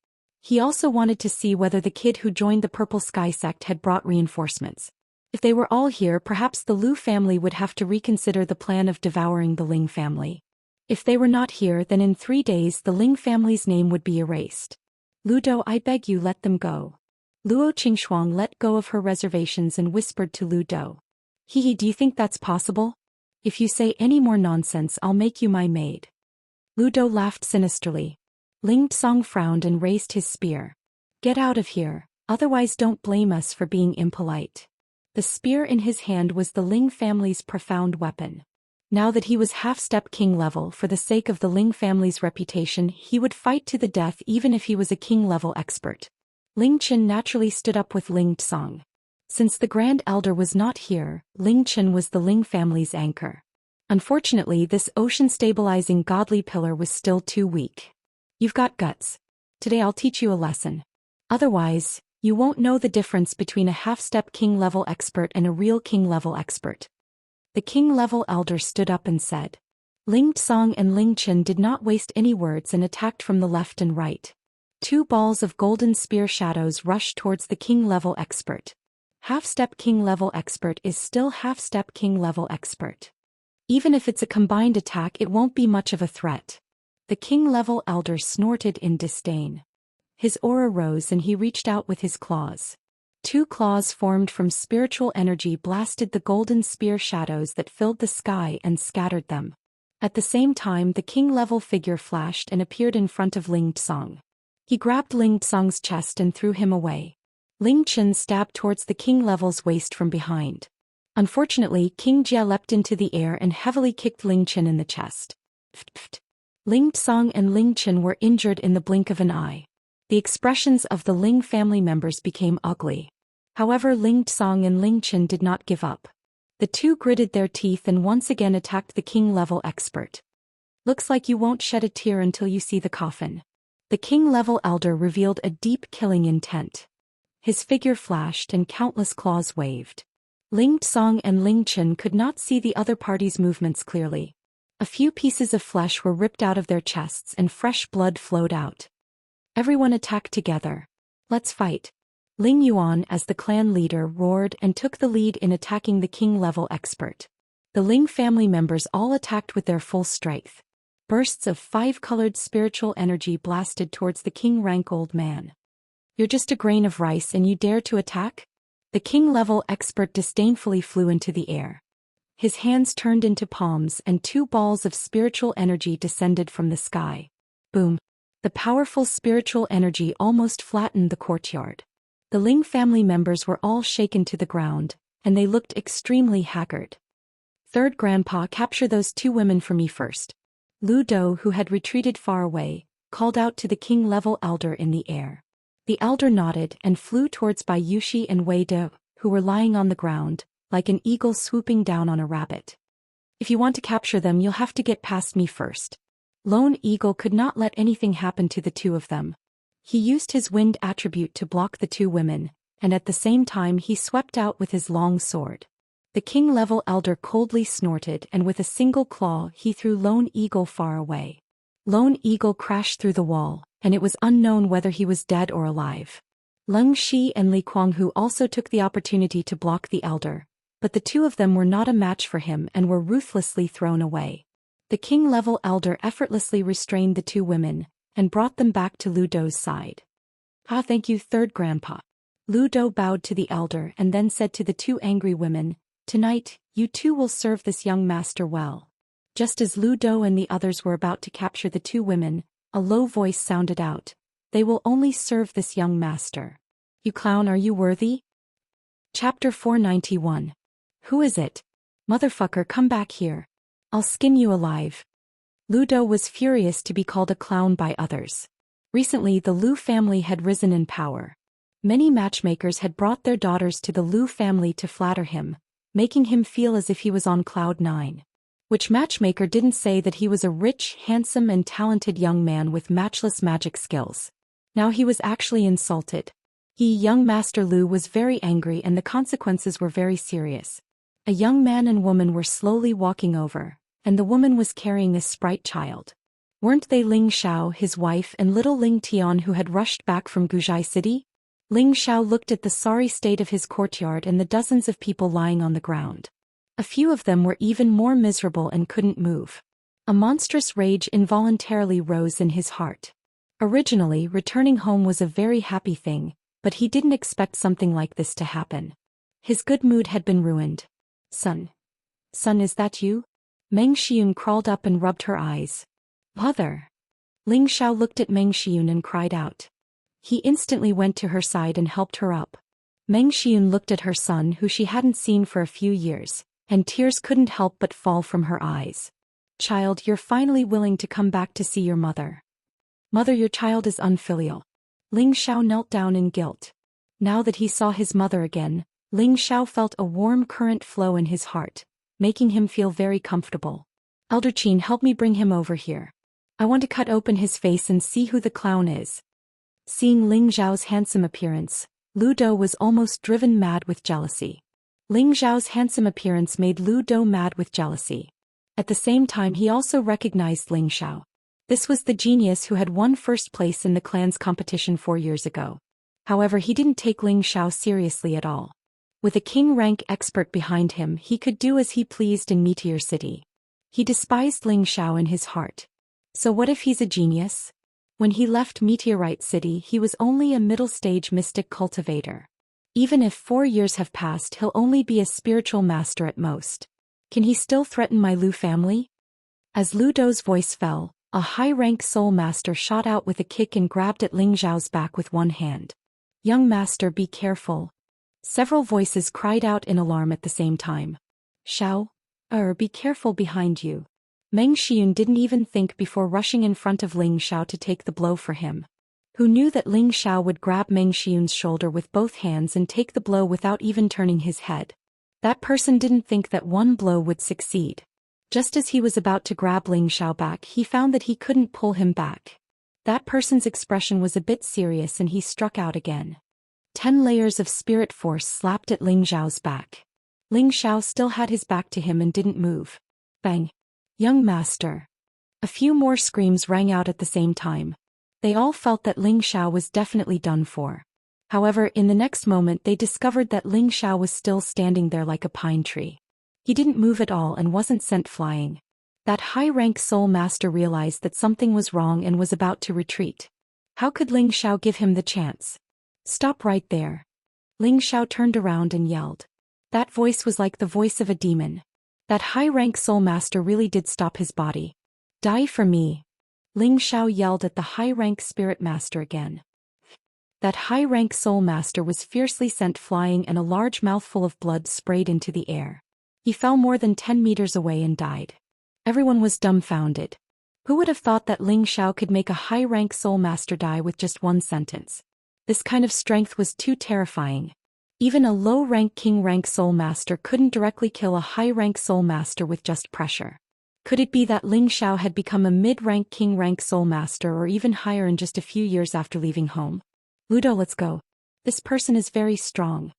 He also wanted to see whether the kid who joined the Purple Sky sect had brought reinforcements. If they were all here, perhaps the Lu family would have to reconsider the plan of devouring the Ling family. If they were not here, then in 3 days the Ling family's name would be erased. Lu Dou, I beg you, let them go. Luo Qingxuang let go of her reservations and whispered to Lu Dou. He, do you think that's possible? If you say any more nonsense, I'll make you my maid. Lu Dou laughed sinisterly. Ling Tsong frowned and raised his spear. Get out of here, otherwise don't blame us for being impolite. The spear in his hand was the Ling family's profound weapon. Now that he was half-step king level, for the sake of the Ling family's reputation, he would fight to the death even if he was a king-level expert. Ling Qin naturally stood up with Ling Tsong. Since the Grand Elder was not here, Ling Qin was the Ling family's anchor. Unfortunately, this ocean-stabilizing godly pillar was still too weak. You've got guts. Today I'll teach you a lesson. Otherwise, you won't know the difference between a half-step king-level expert and a real king-level expert. The king-level elder stood up and said. Ling Tsong and Ling Qin did not waste any words and attacked from the left and right. 2 balls of golden spear shadows rushed towards the king-level expert. Half-step king-level expert is still half-step king-level expert. Even if it's a combined attack, it won't be much of a threat. The king-level elder snorted in disdain. His aura rose and he reached out with his claws. 2 claws formed from spiritual energy blasted the golden spear shadows that filled the sky and scattered them. At the same time, the king-level figure flashed and appeared in front of Ling Tsong. He grabbed Ling Tsong's chest and threw him away. Ling Qin stabbed towards the king-level's waist from behind. Unfortunately, King Jia leapt into the air and heavily kicked Ling Qin in the chest. Ling Tsong and Ling Qin were injured in the blink of an eye. The expressions of the Ling family members became ugly. However, Ling Tsong and Ling Qin did not give up. The 2 gritted their teeth and once again attacked the king-level expert. Looks like you won't shed a tear until you see the coffin. The king-level elder revealed a deep killing intent. His figure flashed and countless claws waved. Ling Tsong and Ling Qin could not see the other party's movements clearly. A few pieces of flesh were ripped out of their chests and fresh blood flowed out. Everyone attacked together. Let's fight. Ling Yuan, as the clan leader, roared and took the lead in attacking the king-level expert. The Ling family members all attacked with their full strength. Bursts of 5-colored spiritual energy blasted towards the king-rank old man. You're just a grain of rice and you dare to attack? The king-level expert disdainfully flew into the air. His hands turned into palms and 2 balls of spiritual energy descended from the sky. Boom! The powerful spiritual energy almost flattened the courtyard. The Ling family members were all shaken to the ground, and they looked extremely haggard. Third grandpa, capture those 2 women for me first. Lu Dou, who had retreated far away, called out to the king-level elder in the air. The elder nodded and flew towards Bai Yushi and Wei De, who were lying on the ground, like an eagle swooping down on a rabbit. If you want to capture them, you'll have to get past me first. Lone Eagle could not let anything happen to the 2 of them. He used his wind attribute to block the 2 women, and at the same time he swept out with his long sword. The king-level elder coldly snorted, and with a single claw he threw Lone Eagle far away. Lone Eagle crashed through the wall, and it was unknown whether he was dead or alive. Leng Shi and Li Kuanghu also took the opportunity to block the elder, but the 2 of them were not a match for him and were ruthlessly thrown away. The king-level elder effortlessly restrained the 2 women, and brought them back to Lu Dou's side. Ah, thank you, third grandpa. Lu Dou bowed to the elder and then said to the 2 angry women, tonight, you 2 will serve this young master well. Just as Lu Dou and the others were about to capture the 2 women, a low voice sounded out. They will only serve this young master. You clown, are you worthy? Chapter 491. Who is it? Motherfucker, come back here. I'll skin you alive. Lu Dou was furious to be called a clown by others. Recently the Lu family had risen in power. Many matchmakers had brought their daughters to the Lu family to flatter him, making him feel as if he was on cloud 9. Which matchmaker didn't say that he was a rich, handsome and talented young man with matchless magic skills? Now he was actually insulted. Young Master Lu was very angry and the consequences were very serious. A young man and woman were slowly walking over, and the woman was carrying a sprite child. Weren't they Ling Xiao, his wife, and little Ling Tian who had rushed back from Guzhai City? Ling Xiao looked at the sorry state of his courtyard and the dozens of people lying on the ground. A few of them were even more miserable and couldn't move. A monstrous rage involuntarily rose in his heart. Originally, returning home was a very happy thing, but he didn't expect something like this to happen. His good mood had been ruined. Son, is that you? Meng Xiun crawled up and rubbed her eyes. Mother! Ling Xiao looked at Meng Xiun and cried out. He instantly went to her side and helped her up. Meng Xiun looked at her son, who she hadn't seen for a few years, and tears couldn't help but fall from her eyes. Child, you're finally willing to come back to see your mother. Mother, your child is unfilial. Ling Xiao knelt down in guilt. Now that he saw his mother again, Ling Xiao felt a warm current flow in his heart, making him feel very comfortable. Elder Qin, help me bring him over here. I want to cut open his face and see who the clown is. Seeing Ling Xiao's handsome appearance, Lu Dou was almost driven mad with jealousy. Ling Xiao's handsome appearance made Lu Dou mad with jealousy. At the same time, he also recognized Ling Xiao. This was the genius who had won first place in the clan's competition 4 years ago. However, he didn't take Ling Xiao seriously at all. With a king-rank expert behind him, he could do as he pleased in Meteor City. He despised Ling Xiao in his heart. So what if he's a genius? When he left Meteorite City, he was only a middle-stage mystic cultivator. Even if 4 years have passed, he'll only be a spiritual master at most. Can he still threaten my Lu family? As Lu Dou's voice fell, a high-rank soul master shot out with a kick and grabbed at Ling Xiao's back with one hand. Young master, be careful. Several voices cried out in alarm at the same time. Xiao, be careful behind you. Meng Xiun didn't even think before rushing in front of Ling Xiao to take the blow for him. Who knew that Ling Xiao would grab Meng Xiun's shoulder with both hands and take the blow without even turning his head? That person didn't think that one blow would succeed. Just as he was about to grab Ling Xiao back, he found that he couldn't pull him back. That person's expression was a bit serious and he struck out again. 10 layers of spirit force slapped at Ling Xiao's back. Ling Xiao still had his back to him and didn't move. Bang! Young master! A few more screams rang out at the same time. They all felt that Ling Xiao was definitely done for. However, in the next moment they discovered that Ling Xiao was still standing there like a pine tree. He didn't move at all and wasn't sent flying. That high-rank soul master realized that something was wrong and was about to retreat. How could Ling Xiao give him the chance? Stop right there. Ling Xiao turned around and yelled. That voice was like the voice of a demon. That high-rank soul master really did stop his body. Die for me. Ling Xiao yelled at the high-rank spirit master again. That high-rank soul master was fiercely sent flying and a large mouthful of blood sprayed into the air. He fell more than 10 meters away and died. Everyone was dumbfounded. Who would have thought that Ling Xiao could make a high-rank soul master die with just one sentence? This kind of strength was too terrifying. Even a low-rank king-rank soul master couldn't directly kill a high-rank soul master with just pressure. Could it be that Ling Xiao had become a mid-rank king-rank soul master or even higher in just a few years after leaving home? Ludo, let's go. This person is very strong.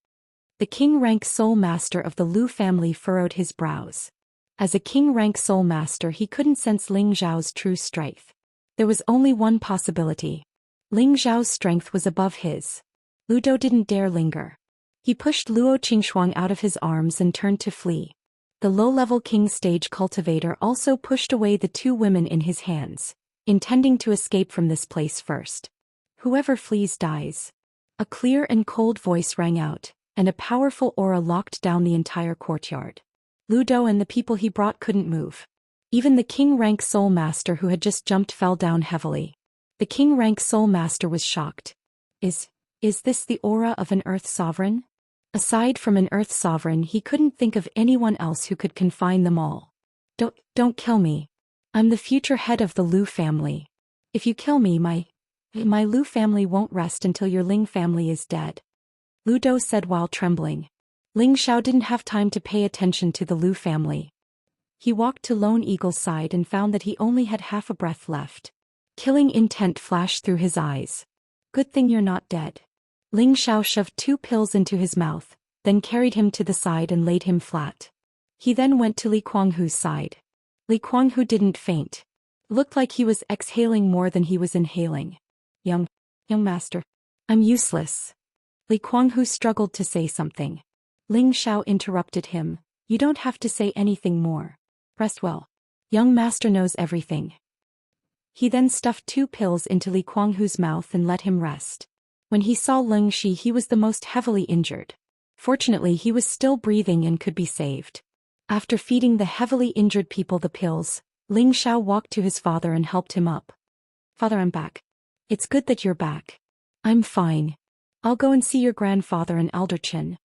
The king-rank soul master of the Lu family furrowed his brows. As a king-rank soul master, he couldn't sense Ling Xiao's true strength. There was only one possibility. Ling Xiao's strength was above his. Ludo didn't dare linger. He pushed Luo Qingxuang out of his arms and turned to flee. The low-level king stage cultivator also pushed away the two women in his hands, intending to escape from this place first. Whoever flees dies. A clear and cold voice rang out, and a powerful aura locked down the entire courtyard. Ludo and the people he brought couldn't move. Even the king-rank soul master who had just jumped fell down heavily. The king-rank soul master was shocked. Is this the aura of an Earth sovereign? Aside from an Earth sovereign, he couldn't think of anyone else who could confine them all. Don't kill me. I'm the future head of the Lu family. If you kill me, my Lu family won't rest until your Ling family is dead. Ludo said while trembling. Ling Xiao didn't have time to pay attention to the Lu family. He walked to Lone Eagle's side and found that he only had half a breath left. Killing intent flashed through his eyes. Good thing you're not dead. Ling Xiao shoved 2 pills into his mouth, then carried him to the side and laid him flat. He then went to Li Kuanghu's side. Li Kuanghu didn't faint. Looked like he was exhaling more than he was inhaling. Young master. I'm useless. Li Kuanghu struggled to say something. Ling Xiao interrupted him. You don't have to say anything more. Rest well. Young master knows everything. He then stuffed 2 pills into Li Kuanghu's mouth and let him rest. When he saw Ling Shi, he was the most heavily injured. Fortunately, he was still breathing and could be saved. After feeding the heavily injured people the pills, Ling Xiao walked to his father and helped him up. Father, I'm back. It's good that you're back. I'm fine. I'll go and see your grandfather and Elder Qin.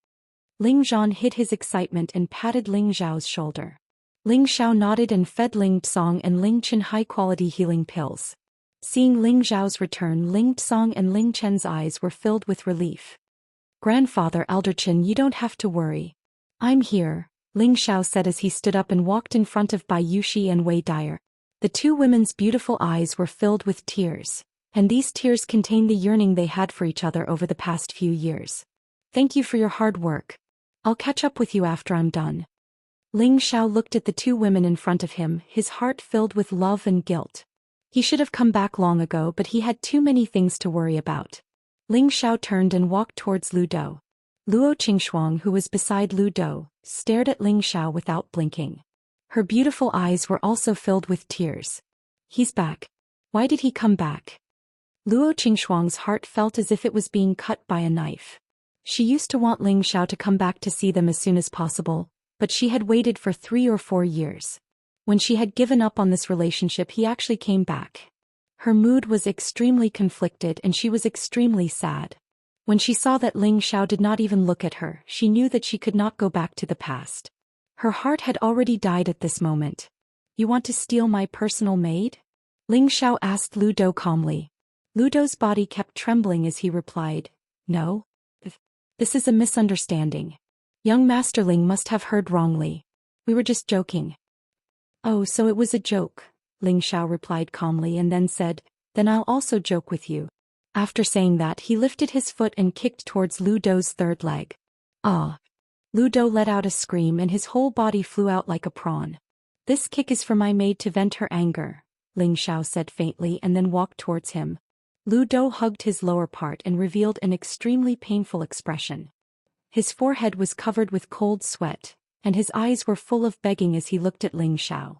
Ling Zhan hid his excitement and patted Ling Xiao's shoulder. Ling Xiao nodded and fed Ling Tsong and Ling Chen high-quality healing pills. Seeing Ling Zhao's return, Ling Tsong and Ling Chen's eyes were filled with relief. Grandfather Elder Qin, you don't have to worry. I'm here, Ling Xiao said as he stood up and walked in front of Bai Yushi and Wei Dyer. The 2 women's beautiful eyes were filled with tears, and these tears contained the yearning they had for each other over the past few years. Thank you for your hard work. I'll catch up with you after I'm done. Ling Xiao looked at the 2 women in front of him, his heart filled with love and guilt. He should have come back long ago, but he had too many things to worry about. Ling Xiao turned and walked towards Lu Dou. Luo Qingxuang, who was beside Lu Dou, stared at Ling Xiao without blinking. Her beautiful eyes were also filled with tears. He's back. Why did he come back? Luo Qingxuang's heart felt as if it was being cut by a knife. She used to want Ling Xiao to come back to see them as soon as possible, but she had waited for 3 or 4 years. When she had given up on this relationship, he actually came back. Her mood was extremely conflicted and she was extremely sad. When she saw that Ling Xiao did not even look at her, she knew that she could not go back to the past. Her heart had already died at this moment. You want to steal my personal maid? Ling Xiao asked Lu Dou calmly. Lu Dou's body kept trembling as he replied, No. This is a misunderstanding. Young Master Ling must have heard wrongly. We were just joking. Oh, so it was a joke, Ling Xiao replied calmly and then said, Then I'll also joke with you. After saying that, he lifted his foot and kicked towards Lu Dou's 3rd leg. Ah! Lu Dou let out a scream and his whole body flew out like a prawn. This kick is for my maid to vent her anger, Ling Xiao said faintly and then walked towards him. Lu Dou hugged his lower part and revealed an extremely painful expression. His forehead was covered with cold sweat, and his eyes were full of begging as he looked at Ling Xiao.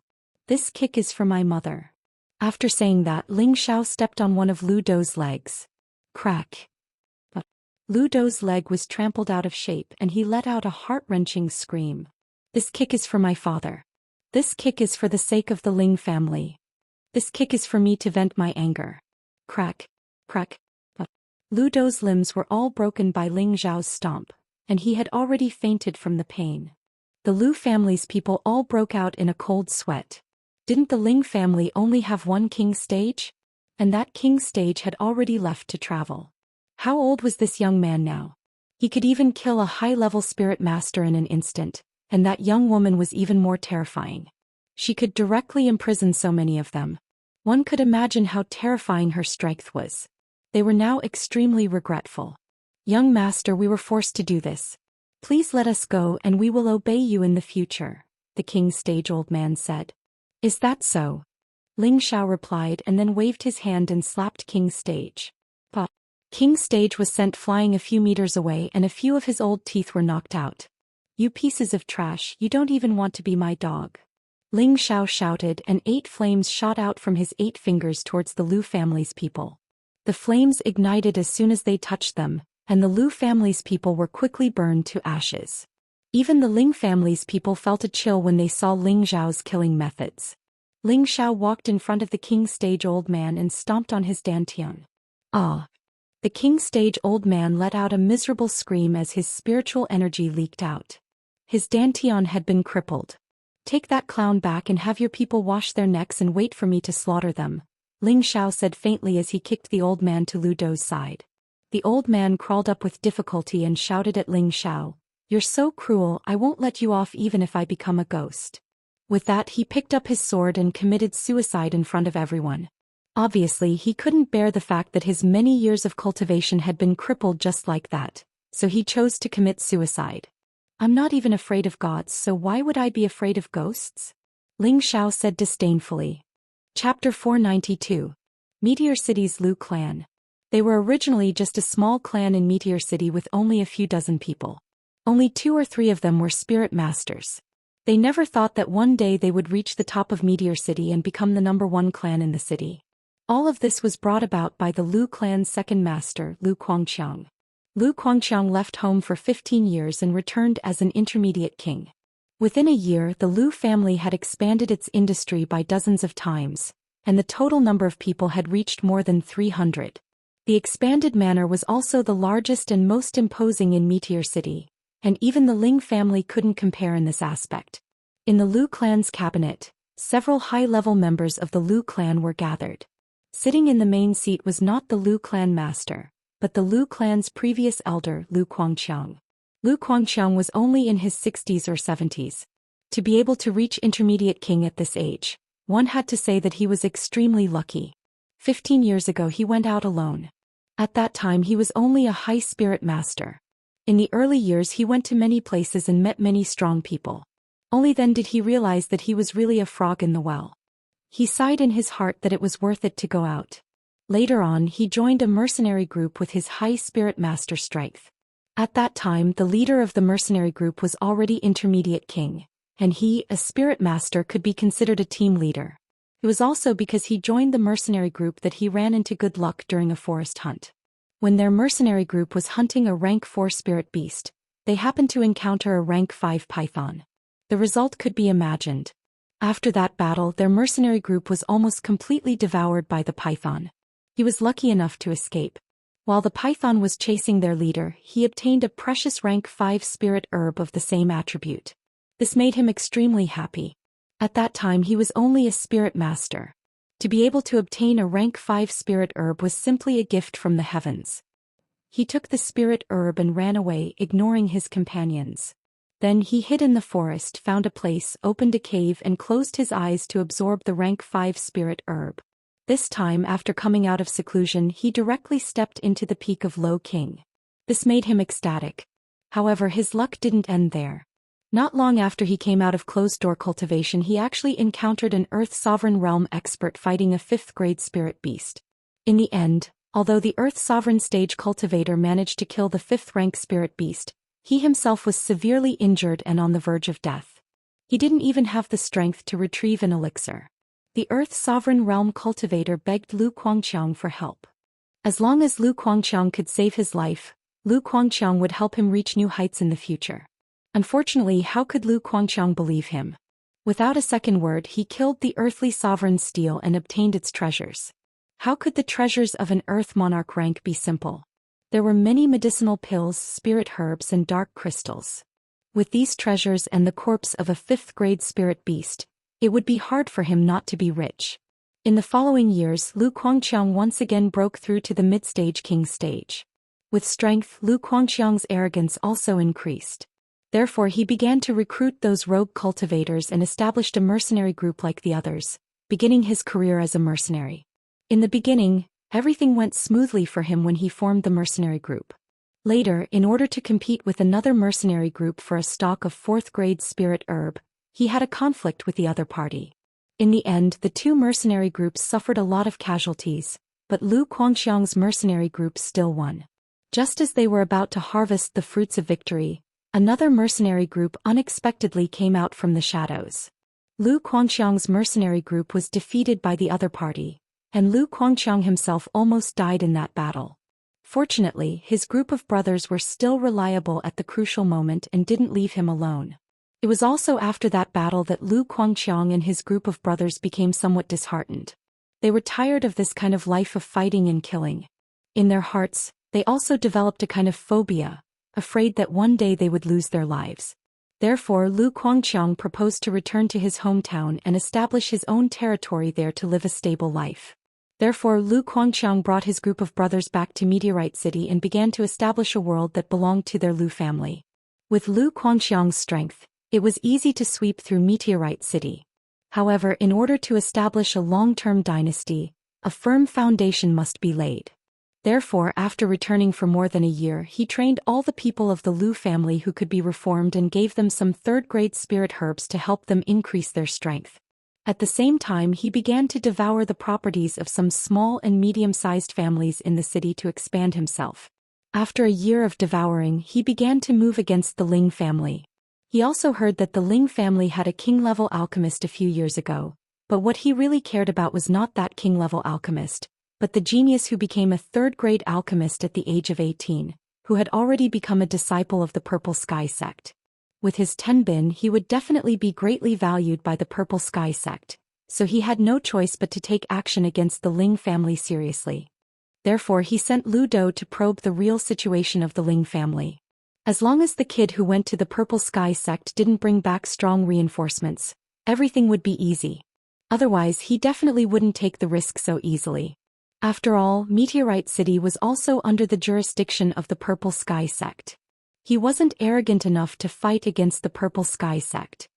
This kick is for my mother. After saying that, Ling Xiao stepped on one of Lu Dou's legs. Crack. Lu Dou's leg was trampled out of shape and he let out a heart-wrenching scream. This kick is for my father. This kick is for the sake of the Ling family. This kick is for me to vent my anger. Crack, crack. Lu Dou's limbs were all broken by Ling Zhao's stomp, and he had already fainted from the pain. The Lu family's people all broke out in a cold sweat. Didn't the Ling family only have one king stage? And that king stage had already left to travel. How old was this young man now? He could even kill a high-level spirit master in an instant, and that young woman was even more terrifying. She could directly imprison so many of them. One could imagine how terrifying her strength was. They were now extremely regretful. Young master, we were forced to do this. Please let us go and we will obey you in the future, the king stage old man said. Is that so? Ling Xiao replied and then waved his hand and slapped King Stage. Pa. King Stage was sent flying a few meters away and a few of his old teeth were knocked out. You pieces of trash, you don't even want to be my dog. Ling Xiao shouted and 8 flames shot out from his 8 fingers towards the Lu family's people. The flames ignited as soon as they touched them, and the Lu family's people were quickly burned to ashes. Even the Ling family's people felt a chill when they saw Ling Zhao's killing methods. Ling Xiao walked in front of the king stage old man and stomped on his dantian. Ah! The king stage old man let out a miserable scream as his spiritual energy leaked out. His dantian had been crippled. Take that clown back and have your people wash their necks and wait for me to slaughter them, Ling Xiao said faintly as he kicked the old man to Lu Dou's side. The old man crawled up with difficulty and shouted at Ling Xiao, "You're so cruel, I won't let you off even if I become a ghost." With that he picked up his sword and committed suicide in front of everyone. Obviously he couldn't bear the fact that his many years of cultivation had been crippled just like that, so he chose to commit suicide. I'm not even afraid of gods, so why would I be afraid of ghosts? Ling Xiao said disdainfully. Chapter 492. Meteor City's Lu clan. They were originally just a small clan in Meteor City with only a few dozen people. Only 2 or 3 of them were spirit masters. They never thought that one day they would reach the top of Meteor City and become the #1 clan in the city. All of this was brought about by the Lu clan's second master, Lu Guangqiang. Lu Guangqiang left home for 15 years and returned as an intermediate king. Within a year, the Lu family had expanded its industry by dozens of times, and the total number of people had reached more than 300. The expanded manor was also the largest and most imposing in Meteor City, and even the Ling family couldn't compare in this aspect. In the Lu clan's cabinet, several high-level members of the Lu clan were gathered. Sitting in the main seat was not the Lu clan master, but the Lu clan's previous elder, Lu Guangqiang. Lu Guangqiang was only in his 60s or 70s. To be able to reach intermediate king at this age, one had to say that he was extremely lucky. 15 years ago he went out alone. At that time he was only a high spirit master. In the early years he went to many places and met many strong people. Only then did he realize that he was really a frog in the well. He sighed in his heart that it was worth it to go out. Later on he joined a mercenary group with his high spirit master strength. At that time the leader of the mercenary group was already intermediate king, and he, a spirit master, could be considered a team leader. It was also because he joined the mercenary group that he ran into good luck during a forest hunt. When their mercenary group was hunting a rank 4 spirit beast, they happened to encounter a rank 5 python. The result could be imagined. After that battle their mercenary group was almost completely devoured by the python. He was lucky enough to escape. While the python was chasing their leader, he obtained a precious rank 5 spirit herb of the same attribute. This made him extremely happy. At that time he was only a spirit master. To be able to obtain a rank 5 spirit herb was simply a gift from the heavens. He took the spirit herb and ran away, ignoring his companions. Then he hid in the forest, found a place, opened a cave and closed his eyes to absorb the rank 5 spirit herb. This time, after coming out of seclusion, he directly stepped into the peak of Lo King. This made him ecstatic. However, his luck didn't end there. Not long after he came out of closed-door cultivation he actually encountered an Earth Sovereign Realm expert fighting a 5th-grade spirit beast. In the end, although the Earth Sovereign stage cultivator managed to kill the 5th-rank spirit beast, he himself was severely injured and on the verge of death. He didn't even have the strength to retrieve an elixir. The Earth Sovereign Realm cultivator begged Lu Guangqiang for help. As long as Lu Guangqiang could save his life, Lu Guangqiang would help him reach new heights in the future. Unfortunately, how could Lu Guangqiang believe him? Without a second word, he killed the earthly sovereign's steel and obtained its treasures. How could the treasures of an earth monarch rank be simple? There were many medicinal pills, spirit herbs, and dark crystals. With these treasures and the corpse of a fifth-grade spirit beast, it would be hard for him not to be rich. In the following years, Lu Guangqiang once again broke through to the mid-stage king stage. With strength, Lu Guangqiang's arrogance also increased. Therefore, he began to recruit those rogue cultivators and established a mercenary group like the others, beginning his career as a mercenary. In the beginning, everything went smoothly for him when he formed the mercenary group. Later, in order to compete with another mercenary group for a stock of fourth-grade spirit herb, he had a conflict with the other party. In the end, the two mercenary groups suffered a lot of casualties, but Lu Guangqiang's mercenary group still won. Just as they were about to harvest the fruits of victory, another mercenary group unexpectedly came out from the shadows. Lu Guangqiang's mercenary group was defeated by the other party, and Lu Guangqiang himself almost died in that battle. Fortunately, his group of brothers were still reliable at the crucial moment and didn't leave him alone. It was also after that battle that Lu Guangqiang and his group of brothers became somewhat disheartened. They were tired of this kind of life of fighting and killing. In their hearts, they also developed a kind of phobia, afraid that one day they would lose their lives. Therefore, Lu Guangqiang proposed to return to his hometown and establish his own territory there to live a stable life. Therefore, Lu Guangqiang brought his group of brothers back to Meteorite City and began to establish a world that belonged to their Lu family. With Lu Guangqiang's strength, it was easy to sweep through Meteorite City. However, in order to establish a long-term dynasty, a firm foundation must be laid. Therefore, after returning for more than a year, he trained all the people of the Lu family who could be reformed and gave them some third-grade spirit herbs to help them increase their strength. At the same time, he began to devour the properties of some small and medium-sized families in the city to expand himself. After a year of devouring, he began to move against the Ling family. He also heard that the Ling family had a king-level alchemist a few years ago, but what he really cared about was not that king-level alchemist, but the genius who became a third-grade alchemist at the age of 18, who had already become a disciple of the Purple Sky sect. With his tenbin, he would definitely be greatly valued by the Purple Sky sect, so he had no choice but to take action against the Ling family seriously. Therefore, he sent Lu Dou to probe the real situation of the Ling family. As long as the kid who went to the Purple Sky sect didn't bring back strong reinforcements, everything would be easy. Otherwise, he definitely wouldn't take the risk so easily. After all, Meteorite City was also under the jurisdiction of the Purple Sky sect. He wasn't arrogant enough to fight against the Purple Sky sect.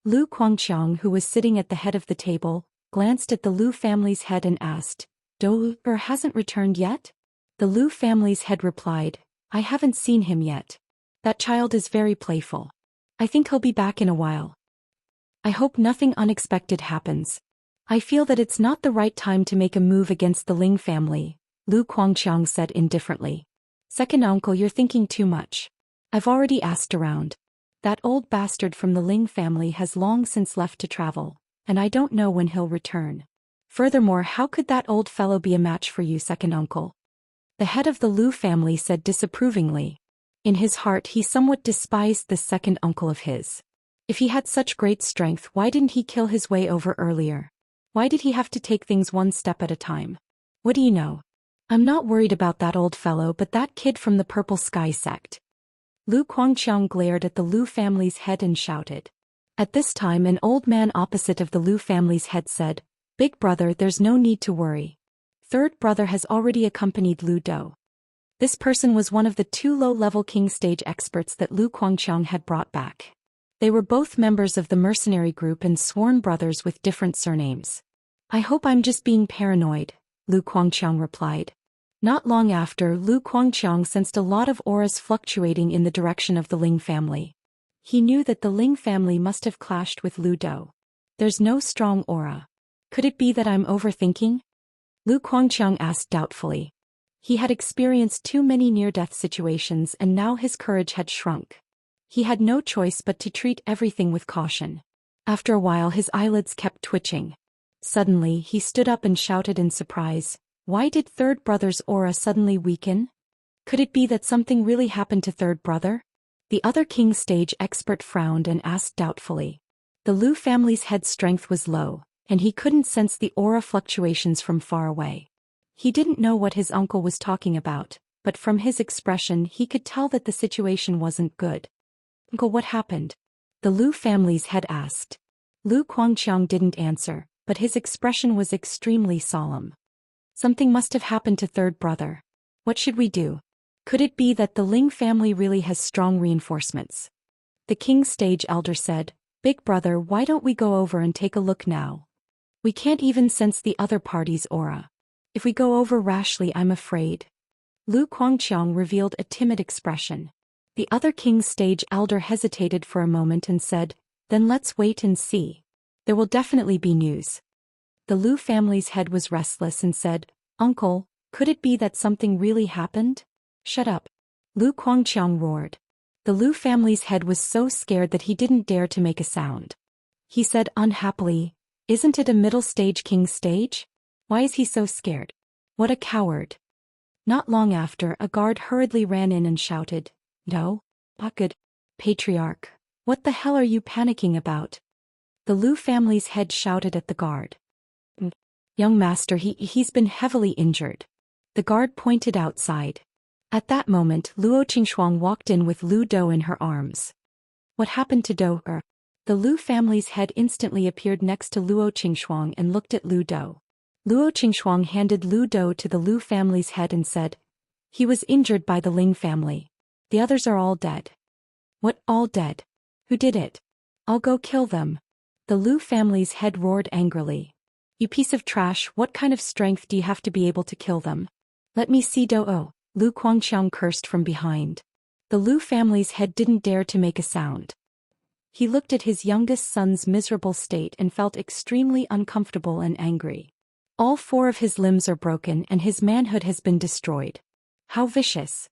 Lu Guangqiang, who was sitting at the head of the table, glanced at the Lu family's head and asked, "Dou hasn't returned yet?" The Lu family's head replied, "I haven't seen him yet. That child is very playful. I think he'll be back in a while. I hope nothing unexpected happens. I feel that it's not the right time to make a move against the Ling family," Lu Guangqiang said indifferently. "Second uncle, you're thinking too much. I've already asked around. That old bastard from the Ling family has long since left to travel, and I don't know when he'll return. Furthermore, how could that old fellow be a match for you, second uncle?" The head of the Lu family said disapprovingly. In his heart, he somewhat despised this second uncle of his. If he had such great strength, why didn't he kill his way over earlier? Why did he have to take things one step at a time? What do you know? I'm not worried about that old fellow, but that kid from the Purple Sky sect. Lu Guangqiang glared at the Lu family's head and shouted. At this time, an old man opposite of the Lu family's head said, "Big brother, there's no need to worry. Third brother has already accompanied Lu Dou." This person was one of the two low-level king stage experts that Lu Guangqiang had brought back. They were both members of the mercenary group and sworn brothers with different surnames. "I hope I'm just being paranoid," Lu Guangqiang replied. Not long after, Lu Guangqiang sensed a lot of auras fluctuating in the direction of the Ling family. He knew that the Ling family must have clashed with Lu Dou. There's no strong aura. Could it be that I'm overthinking? Lu Guangqiang asked doubtfully. He had experienced too many near-death situations and now his courage had shrunk. He had no choice but to treat everything with caution. After a while, his eyelids kept twitching. Suddenly, he stood up and shouted in surprise, "Why did third brother's aura suddenly weaken? Could it be that something really happened to third brother?" The other king stage expert frowned and asked doubtfully. The Lu family's head strength was low, and he couldn't sense the aura fluctuations from far away. He didn't know what his uncle was talking about, but from his expression he could tell that the situation wasn't good. "Uncle, what happened?" the Lu family's head asked. Lu Guangqiang didn't answer, but his expression was extremely solemn. "Something must have happened to third brother. What should we do? Could it be that the Ling family really has strong reinforcements?" The king stage elder said, "Big brother, why don't we go over and take a look now? We can't even sense the other party's aura. If we go over rashly, I'm afraid." Lu Guangqiang revealed a timid expression. The other king stage elder hesitated for a moment and said, "Then let's wait and see. There will definitely be news." The Lu family's head was restless and said, "Uncle, could it be that something really happened?" "Shut up!" Lu Guangqiang roared. The Lu family's head was so scared that he didn't dare to make a sound. He said unhappily, "Isn't it a middle stage king stage? Why is he so scared? What a coward." Not long after, a guard hurriedly ran in and shouted, "No? Good. Patriarch, what the hell are you panicking about?" The Lu family's head shouted at the guard. "Young master, he's been heavily injured." The guard pointed outside. At that moment, Luo Qingxuang walked in with Lu Dou in her arms. "What happened to Dou?" The Lu family's head instantly appeared next to Luo Qingxuang and looked at Lu Dou. Luo Qingxuang handed Lu Dou to the Lu family's head and said, "He was injured by the Ling family. The others are all dead." "What, all dead? Who did it? I'll go kill them." The Lu family's head roared angrily. "You piece of trash, what kind of strength do you have to be able to kill them? Let me see Dou." Lu Guangqiang cursed from behind. The Lu family's head didn't dare to make a sound. He looked at his youngest son's miserable state and felt extremely uncomfortable and angry. All four of his limbs are broken and his manhood has been destroyed. How vicious!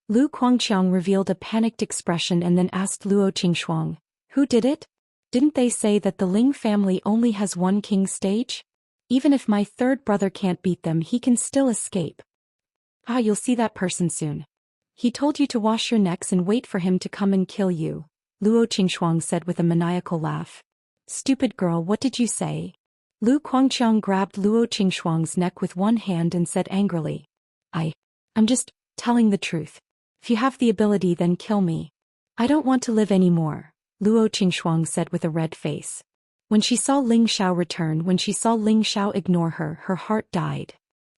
Lu Guangqiang revealed a panicked expression and then asked Luo Qingxuang, "Who did it? Didn't they say that the Ling family only has one king stage? Even if my third brother can't beat them, he can still escape." "You'll see that person soon. He told you to wash your necks and wait for him to come and kill you," Luo Qingxuang said with a maniacal laugh. "Stupid girl, what did you say?" Lu Guangqiang grabbed Luo Qingxuang's neck with one hand and said angrily, I'm just telling the truth. If you have the ability, then kill me. I don't want to live anymore," Luo Qingxuang said with a red face. When she saw Ling Xiao ignore her, her heart died.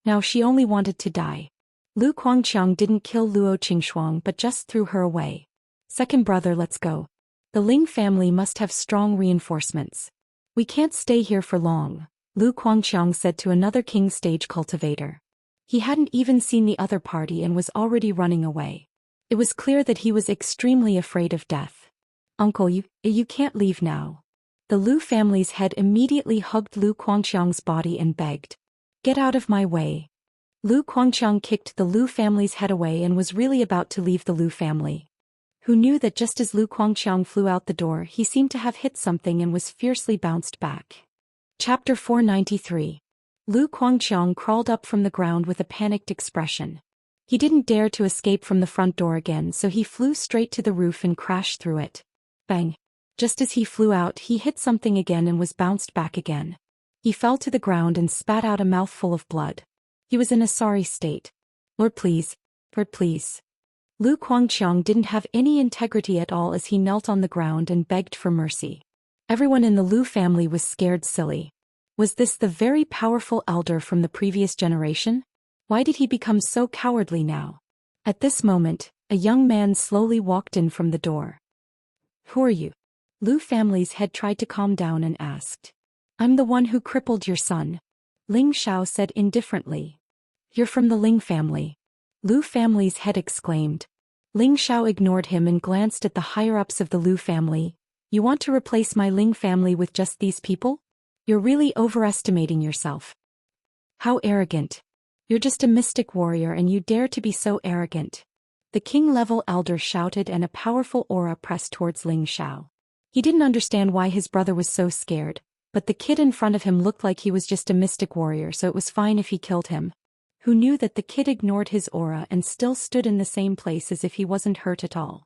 Now she only wanted to die. Lu Guangqiang didn't kill Luo Qingxuang but just threw her away. "Second brother, let's go. The Ling family must have strong reinforcements. We can't stay here for long," Lu Guangqiang said to another king stage cultivator. He hadn't even seen the other party and was already running away. It was clear that he was extremely afraid of death. "Uncle, you can't leave now." The Lu family's head immediately hugged Lu Guangqiang's body and begged, "Get out of my way." Lu Guangqiang kicked the Lu family's head away and was really about to leave the Lu family, who knew that just as Lu Guangqiang flew out the door, he seemed to have hit something and was fiercely bounced back. Chapter 493. Lu Guangqiang crawled up from the ground with a panicked expression. He didn't dare to escape from the front door again, so he flew straight to the roof and crashed through it. Bang! Just as he flew out, he hit something again and was bounced back again. He fell to the ground and spat out a mouthful of blood. He was in a sorry state. Lord please. Lu Guangqiang didn't have any integrity at all as he knelt on the ground and begged for mercy. Everyone in the Lu family was scared silly. Was this the very powerful elder from the previous generation? Why did he become so cowardly now? At this moment, a young man slowly walked in from the door. "Who are you?" Lu family's head tried to calm down and asked. "I'm the one who crippled your son," Ling Xiao said indifferently. "You're from the Ling family," Lu family's head exclaimed. Ling Xiao ignored him and glanced at the higher-ups of the Lu family. "You want to replace my Ling family with just these people? You're really overestimating yourself. How arrogant. You're just a mystic warrior and you dare to be so arrogant." The king-level elder shouted and a powerful aura pressed towards Ling Xiao. He didn't understand why his brother was so scared, but the kid in front of him looked like he was just a mystic warrior, so it was fine if he killed him. Who knew that the kid ignored his aura and still stood in the same place as if he wasn't hurt at all.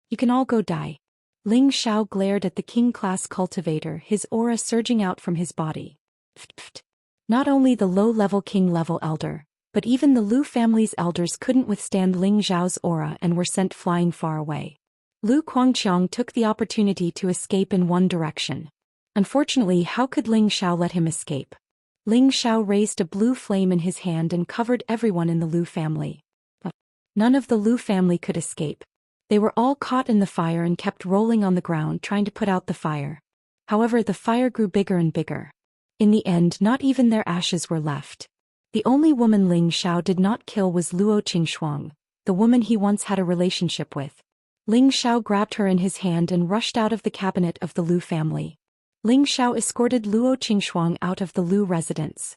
You can all go die. Ling Xiao glared at the king-class cultivator, his aura surging out from his body. Pft. Not only the low-level king-level elder, but even the Lu family's elders couldn't withstand Ling Xiao's aura and were sent flying far away. Lu Guangqiang took the opportunity to escape in one direction. Unfortunately, how could Ling Xiao let him escape? Ling Xiao raised a blue flame in his hand and covered everyone in the Lu family. But none of the Lu family could escape. They were all caught in the fire and kept rolling on the ground trying to put out the fire. However, the fire grew bigger and bigger. In the end, not even their ashes were left. The only woman Ling Xiao did not kill was Luo Qingxuang, the woman he once had a relationship with. Ling Xiao grabbed her in his hand and rushed out of the cabinet of the Lu family. Ling Xiao escorted Luo Qingxuang out of the Lu residence.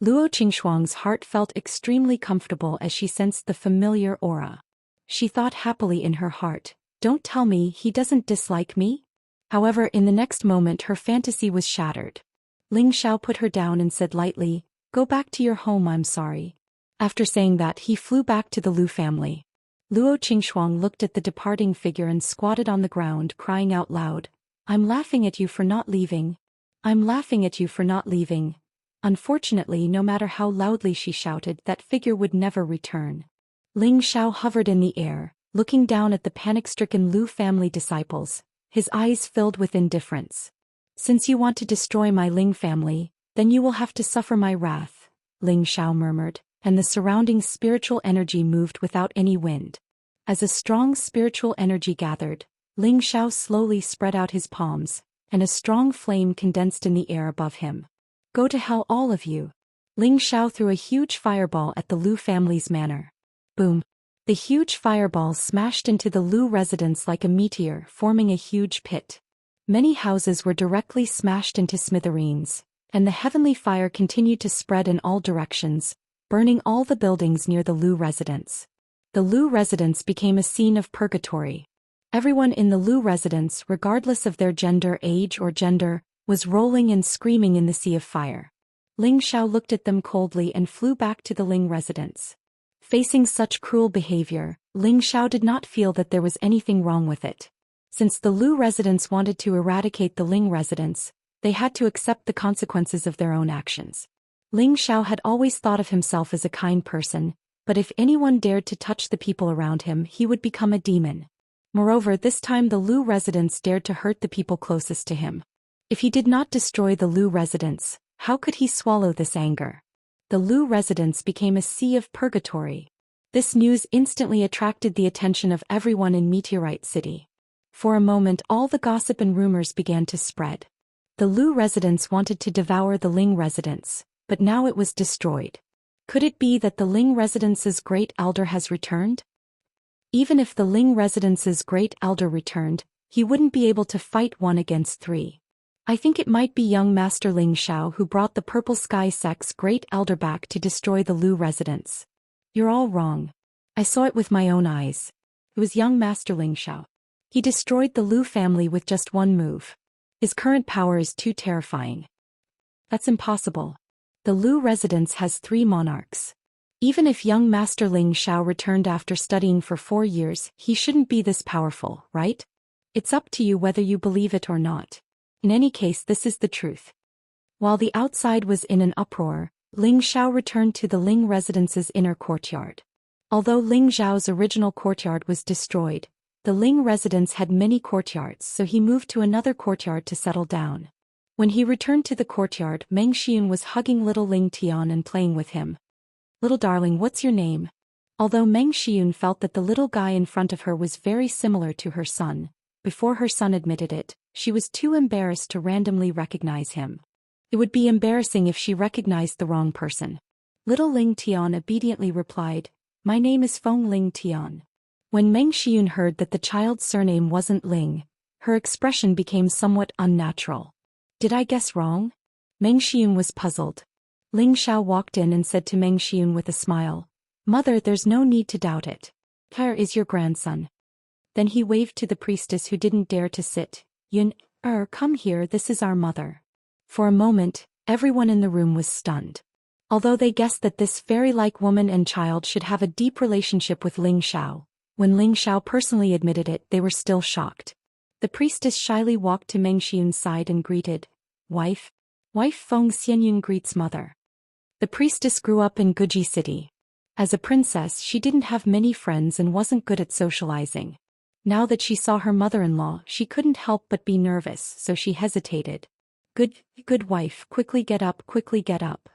Luo Qingxuang's heart felt extremely comfortable as she sensed the familiar aura. She thought happily in her heart, "Don't tell me he doesn't dislike me?" However, in the next moment her fantasy was shattered. Ling Xiao put her down and said lightly, "Go back to your home, I'm sorry." After saying that, he flew back to the Lu family. Luo Qingxuang looked at the departing figure and squatted on the ground, crying out loud, "I'm laughing at you for not leaving. I'm laughing at you for not leaving." Unfortunately, no matter how loudly she shouted, that figure would never return. Ling Xiao hovered in the air, looking down at the panic-stricken Lu family disciples, his eyes filled with indifference. "Since you want to destroy my Ling family, then you will have to suffer my wrath," Ling Xiao murmured, and the surrounding spiritual energy moved without any wind. As a strong spiritual energy gathered, Ling Xiao slowly spread out his palms, and a strong flame condensed in the air above him. "Go to hell, all of you." Ling Xiao threw a huge fireball at the Lu family's manor. Boom! The huge fireball smashed into the Lu residence like a meteor, forming a huge pit. Many houses were directly smashed into smithereens, and the heavenly fire continued to spread in all directions, burning all the buildings near the Lu residence. The Lu residence became a scene of purgatory. Everyone in the Lu residence, regardless of their gender, age or gender, was rolling and screaming in the sea of fire. Ling Xiao looked at them coldly and flew back to the Ling residence. Facing such cruel behavior, Ling Xiao did not feel that there was anything wrong with it. Since the Lu residents wanted to eradicate the Ling residents, they had to accept the consequences of their own actions. Ling Xiao had always thought of himself as a kind person, but if anyone dared to touch the people around him, he would become a demon. Moreover, this time the Lu residents dared to hurt the people closest to him. If he did not destroy the Lu residents, how could he swallow this anger? The Lu residence became a sea of purgatory. This news instantly attracted the attention of everyone in Meteorite City. For a moment, all the gossip and rumors began to spread. The Lu residents wanted to devour the Ling residence, but now it was destroyed. Could it be that the Ling residence's great elder has returned? Even if the Ling residence's great elder returned, he wouldn't be able to fight 1 against 3. I think it might be young Master Ling Xiao who brought the Purple Sky Sect's great elder back to destroy the Lu residence. You're all wrong. I saw it with my own eyes. It was young Master Ling Xiao. He destroyed the Lu family with just one move. His current power is too terrifying. That's impossible. The Lu residence has 3 monarchs. Even if young Master Ling Xiao returned after studying for 4 years, he shouldn't be this powerful, right? It's up to you whether you believe it or not. In any case, this is the truth. While the outside was in an uproar, Ling Xiao returned to the Ling residence's inner courtyard. Although Ling Zhao's original courtyard was destroyed, the Ling residence had many courtyards, so he moved to another courtyard to settle down. When he returned to the courtyard, Meng Xian was hugging little Ling Tian and playing with him. "Little darling, what's your name?" Although Meng Xian felt that the little guy in front of her was very similar to her son, before her son admitted it, she was too embarrassed to randomly recognize him. It would be embarrassing if she recognized the wrong person. Little Ling Tian obediently replied, "My name is Feng Ling Tian." When Meng Xian heard that the child's surname wasn't Ling, her expression became somewhat unnatural. "Did I guess wrong?" Meng Xian was puzzled. Ling Xiao walked in and said to Meng Xian with a smile, "Mother, there's no need to doubt it. Here is your grandson." Then he waved to the priestess who didn't dare to sit. "Yun, come here, this is our mother." For a moment, everyone in the room was stunned. Although they guessed that this fairy-like woman and child should have a deep relationship with Ling Xiao, When Ling Xiao personally admitted it, they were still shocked. The priestess shyly walked to Meng Xiun's side and greeted, "Wife?" "Wife." Feng Xianyun greets mother. The priestess grew up in Guji City. As a princess, she didn't have many friends and wasn't good at socializing. Now that she saw her mother-in-law, she couldn't help but be nervous, so she hesitated. Good wife, quickly get up, quickly get up."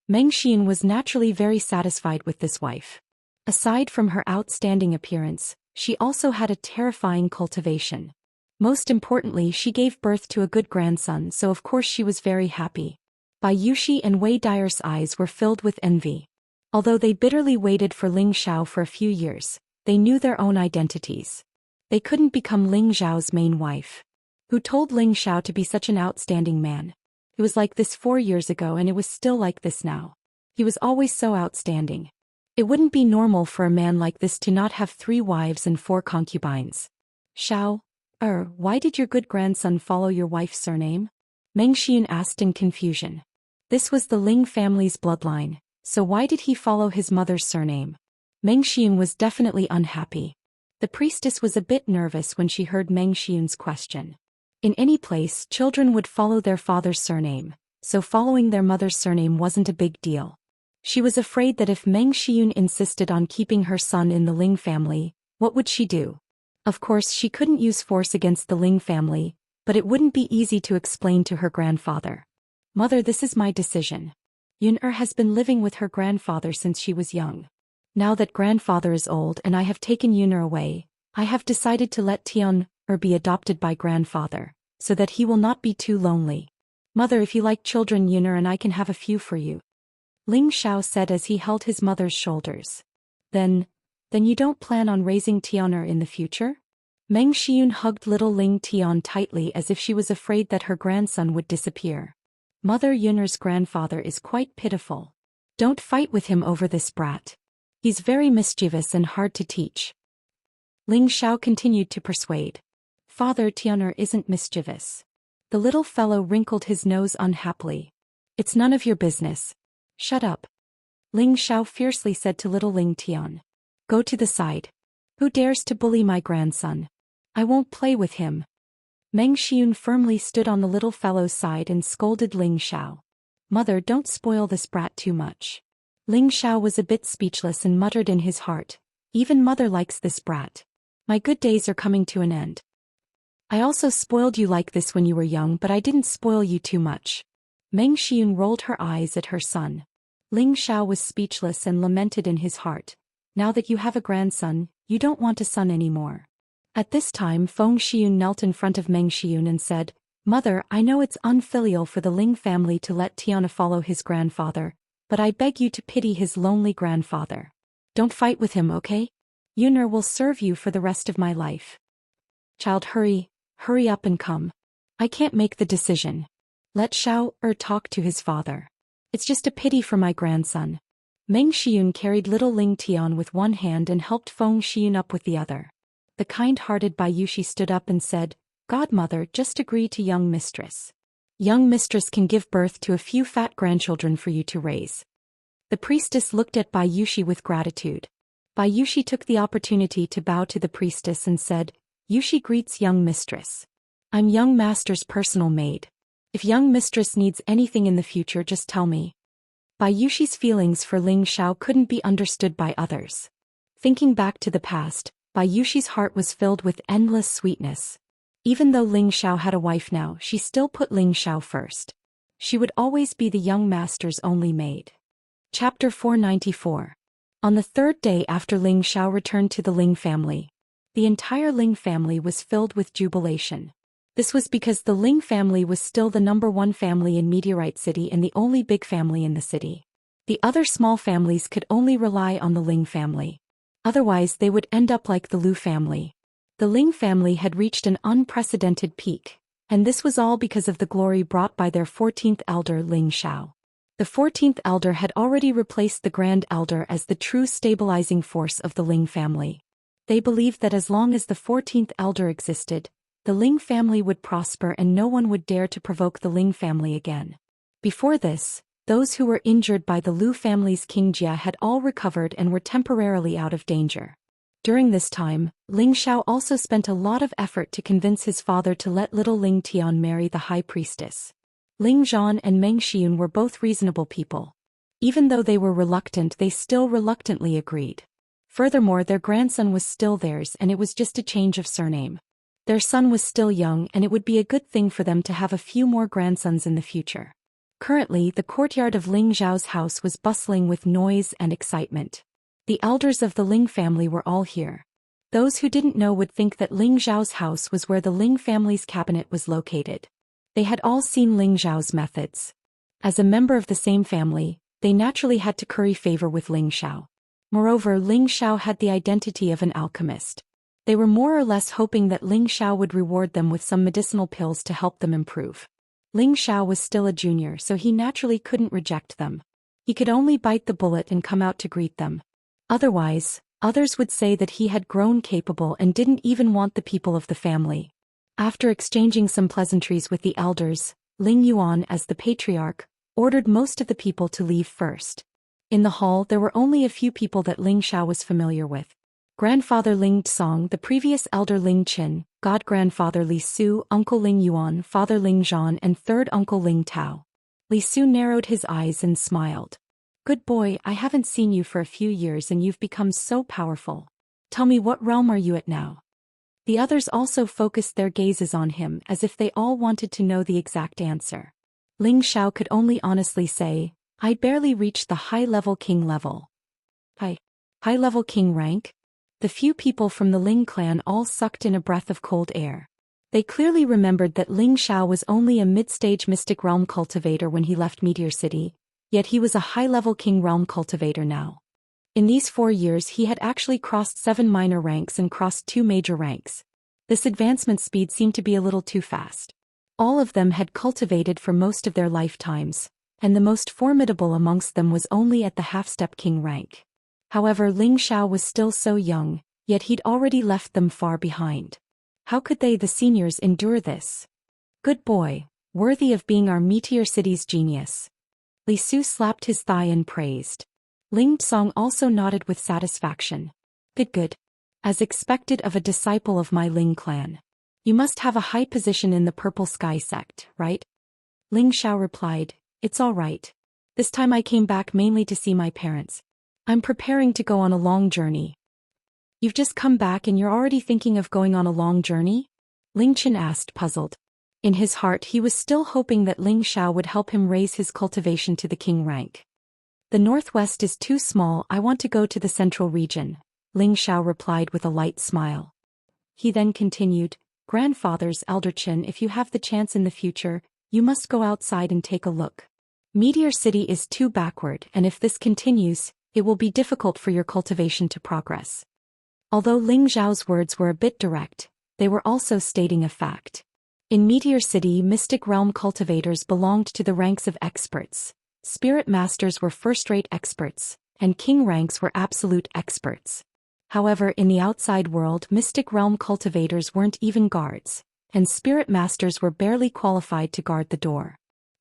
Meng Xian was naturally very satisfied with this wife. Aside from her outstanding appearance, she also had a terrifying cultivation. Most importantly, she gave birth to a good grandson, so of course she was very happy. Bai Yushi and Wei Dier's eyes were filled with envy. Although they bitterly waited for Ling Xiao for a few years, they knew their own identities. They couldn't become Ling Xiao's main wife. Who told Ling Xiao to be such an outstanding man? It was like this 4 years ago and it was still like this now. He was always so outstanding. It wouldn't be normal for a man like this to not have 3 wives and 4 concubines. "Xiao, why did your good grandson follow your wife's surname?" Meng Xian asked in confusion. This was the Ling family's bloodline, so why did he follow his mother's surname? Meng Xian was definitely unhappy. The priestess was a bit nervous when she heard Meng Xian's question. In any place, children would follow their father's surname, so following their mother's surname wasn't a big deal. She was afraid that if Meng Xian insisted on keeping her son in the Ling family, what would she do? Of course, she couldn't use force against the Ling family, but it wouldn't be easy to explain to her grandfather. "Mother, this is my decision. Yun-er has been living with her grandfather since she was young. Now that grandfather is old and I have taken Yun-er away, I have decided to let Tian-er be adopted by grandfather, so that he will not be too lonely. Mother, if you like children, Yun-er and I can have a few for you," Ling Xiao said as he held his mother's shoulders. Then you don't plan on raising Tian-er in the future?" Meng Xiun hugged little Ling Tian tightly as if she was afraid that her grandson would disappear. "Mother, Yun-er's grandfather is quite pitiful. Don't fight with him over this brat. He's very mischievous and hard to teach." Ling Xiao continued to persuade. "Father, Tian-er isn't mischievous." The little fellow wrinkled his nose unhappily. "It's none of your business. Shut up," Ling Xiao fiercely said to little Ling Tian. "Go to the side. Who dares to bully my grandson? I won't play with him." Meng Xiun firmly stood on the little fellow's side and scolded Ling Xiao. "Mother, don't spoil this brat too much." Ling Xiao was a bit speechless and muttered in his heart, "Even mother likes this brat. My good days are coming to an end. I also spoiled you like this when you were young, but I didn't spoil you too much." Meng Xiun rolled her eyes at her son. Ling Xiao was speechless and lamented in his heart. "Now that you have a grandson, you don't want a son anymore." At this time, Feng Xiun knelt in front of Meng Xiun and said, "Mother, I know it's unfilial for the Ling family to let Tiana follow his grandfather, but I beg you to pity his lonely grandfather. Don't fight with him, okay? Yun-er will serve you for the rest of my life." "Child, hurry up and come. I can't make the decision. Let Xiao-er talk to his father. It's just a pity for my grandson." Meng Xiun carried little Ling Tian with one hand and helped Feng Xiun up with the other. The kind-hearted Bai Yushi stood up and said, "Godmother, just agree to young mistress. Young mistress can give birth to a few fat grandchildren for you to raise." The priestess looked at Bai Yushi with gratitude. Bai Yushi took the opportunity to bow to the priestess and said, "Yushi greets young mistress. I'm young master's personal maid. If young mistress needs anything in the future, just tell me." Bai Yushi's feelings for Ling Xiao couldn't be understood by others. Thinking back to the past, Bai Yushi's heart was filled with endless sweetness. Even though Ling Xiao had a wife now, she still put Ling Xiao first. She would always be the young master's only maid. Chapter 494. On the 3rd day after Ling Xiao returned to the Ling family, the entire Ling family was filled with jubilation. This was because the Ling family was still the #1 family in Meteorite City and the only big family in the city. The other small families could only rely on the Ling family. Otherwise they would end up like the Lu family. The Ling family had reached an unprecedented peak, and this was all because of the glory brought by their 14th elder Ling Xiao. The 14th elder had already replaced the Grand Elder as the true stabilizing force of the Ling family. They believed that as long as the 14th elder existed, the Ling family would prosper and no one would dare to provoke the Ling family again. Before this, those who were injured by the Lu family's King Jia had all recovered and were temporarily out of danger. During this time, Ling Xiao also spent a lot of effort to convince his father to let little Ling Tian marry the high priestess. Ling Zhan and Meng Xiun were both reasonable people. Even though they were reluctant, they still reluctantly agreed. Furthermore, their grandson was still theirs, and it was just a change of surname. Their son was still young, and it would be a good thing for them to have a few more grandsons in the future. Currently, the courtyard of Ling Zhao's house was bustling with noise and excitement. The elders of the Ling family were all here. Those who didn't know would think that Ling Zhao's house was where the Ling family's cabinet was located. They had all seen Ling Zhao's methods. As a member of the same family, they naturally had to curry favor with Ling Xiao. Moreover, Ling Xiao had the identity of an alchemist. They were more or less hoping that Ling Xiao would reward them with some medicinal pills to help them improve. Ling Xiao was still a junior, so he naturally couldn't reject them. He could only bite the bullet and come out to greet them. Otherwise, others would say that he had grown capable and didn't even want the people of the family. After exchanging some pleasantries with the elders, Ling Yuan, as the patriarch, ordered most of the people to leave first. In the hall, there were only a few people that Ling Xiao was familiar with. Grandfather Ling Tsong, the previous elder Ling Qin, god-grandfather Li Su, uncle Ling Yuan, father Ling Zhan, and third uncle Ling Tao. Li Su narrowed his eyes and smiled. Good boy, I haven't seen you for a few years and you've become so powerful. Tell me, what realm are you at now? The others also focused their gazes on him as if they all wanted to know the exact answer. Ling Xiao could only honestly say, I barely reached the high-level king level. High-level king rank? The few people from the Ling clan all sucked in a breath of cold air. They clearly remembered that Ling Xiao was only a mid-stage mystic realm cultivator when he left Meteor City, yet he was a high-level king realm cultivator now. In these 4 years he had actually crossed 7 minor ranks and crossed 2 major ranks. This advancement speed seemed to be a little too fast. All of them had cultivated for most of their lifetimes, and the most formidable amongst them was only at the half-step king rank. However, Ling Xiao was still so young, yet he'd already left them far behind. How could they, the seniors, endure this? Good boy, worthy of being our Meteor City's genius. Li Su slapped his thigh and praised. Ling Tsong also nodded with satisfaction. Good. As expected of a disciple of my Ling clan. You must have a high position in the Purple Sky sect, right? Ling Xiao replied, It's all right. This time I came back mainly to see my parents. I'm preparing to go on a long journey. You've just come back and you're already thinking of going on a long journey? Ling Qin asked, puzzled. In his heart he was still hoping that Ling Xiao would help him raise his cultivation to the king rank. The northwest is too small, I want to go to the central region, Ling Xiao replied with a light smile. He then continued, Grandfathers, Elder Qin, if you have the chance in the future, you must go outside and take a look. Meteor City is too backward, and if this continues, it will be difficult for your cultivation to progress. Although Ling Zhao's words were a bit direct, they were also stating a fact. In Meteor City, mystic realm cultivators belonged to the ranks of experts, spirit masters were first-rate experts, and king ranks were absolute experts. However, in the outside world, mystic realm cultivators weren't even guards, and spirit masters were barely qualified to guard the door.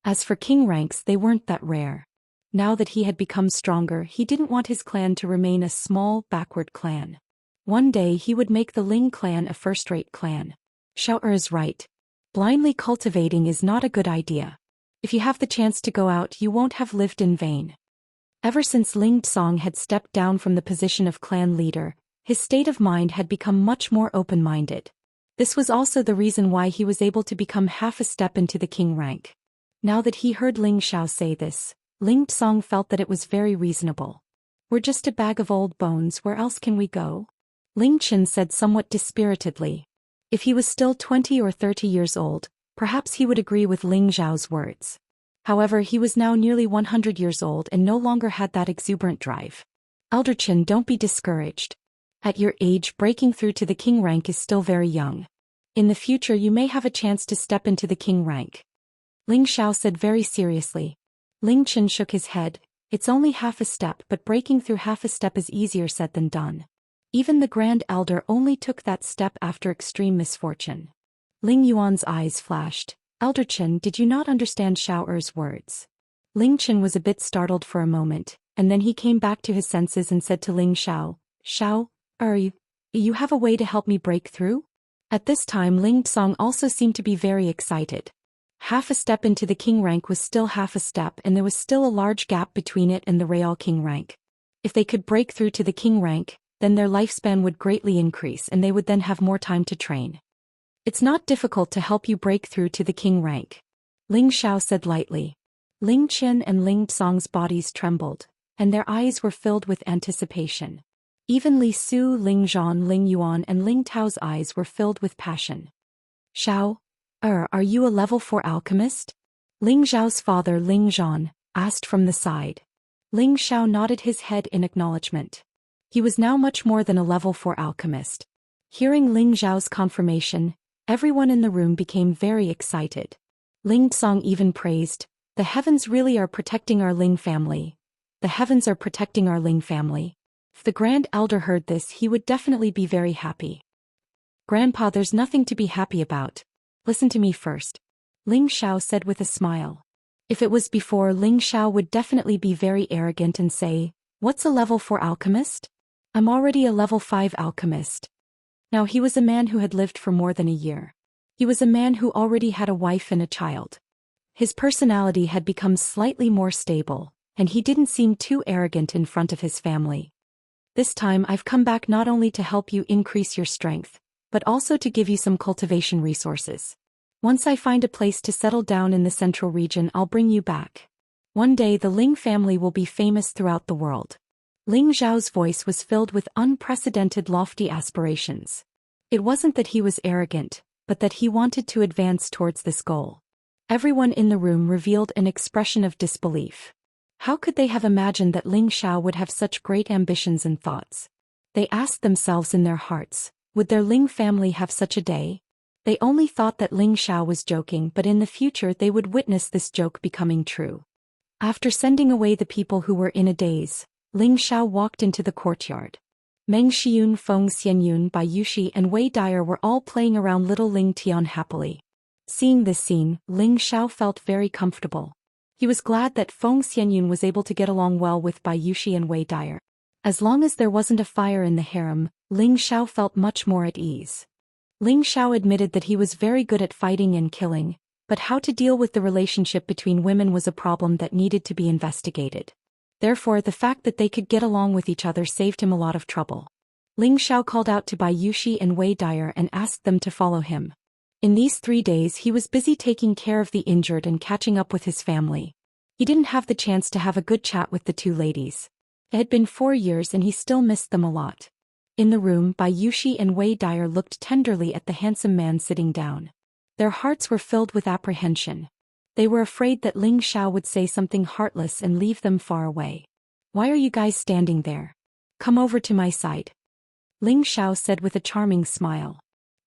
As for king ranks, they weren't that rare. Now that he had become stronger, he didn't want his clan to remain a small, backward clan. One day he would make the Ling clan a first-rate clan. Xiao is right. Blindly cultivating is not a good idea. If you have the chance to go out, you won't have lived in vain. Ever since Ling Tsong had stepped down from the position of clan leader, his state of mind had become much more open-minded. This was also the reason why he was able to become half a step into the king rank. Now that he heard Ling Xiao say this, Ling Tsong felt that it was very reasonable. We're just a bag of old bones, where else can we go? Ling Qin said somewhat dispiritedly. If he was still 20 or 30 years old, perhaps he would agree with Ling Zhao's words. However, he was now nearly 100 years old and no longer had that exuberant drive. Elder Qin, don't be discouraged. At your age, breaking through to the king rank is still very young. In the future you may have a chance to step into the king rank. Ling Xiao said very seriously. Ling Qin shook his head. It's only half a step, but breaking through half a step is easier said than done. Even the Grand Elder only took that step after extreme misfortune. Ling Yuan's eyes flashed. Elder Qin, did you not understand Xiao Er's words? Ling Qin was a bit startled for a moment, and then he came back to his senses and said to Ling Xiao, Xiao Er, You have a way to help me break through? At this time Ling Song also seemed to be very excited. Half a step into the king rank was still half a step, and there was still a large gap between it and the Real king rank. If they could break through to the king rank, then their lifespan would greatly increase and they would then have more time to train. It's not difficult to help you break through to the king rank, Ling Xiao said lightly. Ling Qian and Ling Song's bodies trembled, and their eyes were filled with anticipation. Even Li Su, Ling Zhan, Ling Yuan and Ling Tao's eyes were filled with passion. Xiao, are you a level 4 alchemist? Ling Xiao's father Ling Zhan asked from the side. Ling Xiao nodded his head in acknowledgement. He was now much more than a level 4 alchemist. Hearing Ling Xiao's confirmation, everyone in the room became very excited. Ling Song even praised, "The heavens really are protecting our Ling family. The heavens are protecting our Ling family." If the Grand Elder heard this, he would definitely be very happy. Grandpa, there's nothing to be happy about. Listen to me first, Ling Xiao said with a smile. If it was before, Ling Xiao would definitely be very arrogant and say, "What's a level 4 alchemist? I'm already a level 5 alchemist." Now he was a man who had lived for more than a year. He was a man who already had a wife and a child. His personality had become slightly more stable, and he didn't seem too arrogant in front of his family. This time I've come back not only to help you increase your strength, but also to give you some cultivation resources. Once I find a place to settle down in the central region, I'll bring you back. One day the Ling family will be famous throughout the world. Ling Zhao's voice was filled with unprecedented lofty aspirations. It wasn't that he was arrogant, but that he wanted to advance towards this goal. Everyone in the room revealed an expression of disbelief. How could they have imagined that Ling Xiao would have such great ambitions and thoughts? They asked themselves in their hearts, would their Ling family have such a day? They only thought that Ling Xiao was joking, but in the future they would witness this joke becoming true. After sending away the people who were in a daze, Ling Xiao walked into the courtyard. Meng Xiyun, Feng Xianyun, Bai Yushi and Wei Dyer were all playing around little Ling Tian happily. Seeing this scene, Ling Xiao felt very comfortable. He was glad that Feng Xianyun was able to get along well with Bai Yushi and Wei Dyer. As long as there wasn't a fire in the harem, Ling Xiao felt much more at ease. Ling Xiao admitted that he was very good at fighting and killing, but how to deal with the relationship between women was a problem that needed to be investigated. Therefore, the fact that they could get along with each other saved him a lot of trouble. Ling Xiao called out to Bai Yushi and Wei Dyer and asked them to follow him. In these 3 days he was busy taking care of the injured and catching up with his family. He didn't have the chance to have a good chat with the two ladies. It had been 4 years and he still missed them a lot. In the room, Bai Yushi and Wei Dyer looked tenderly at the handsome man sitting down. Their hearts were filled with apprehension. They were afraid that Ling Xiao would say something heartless and leave them far away. "Why are you guys standing there? Come over to my side," Ling Xiao said with a charming smile.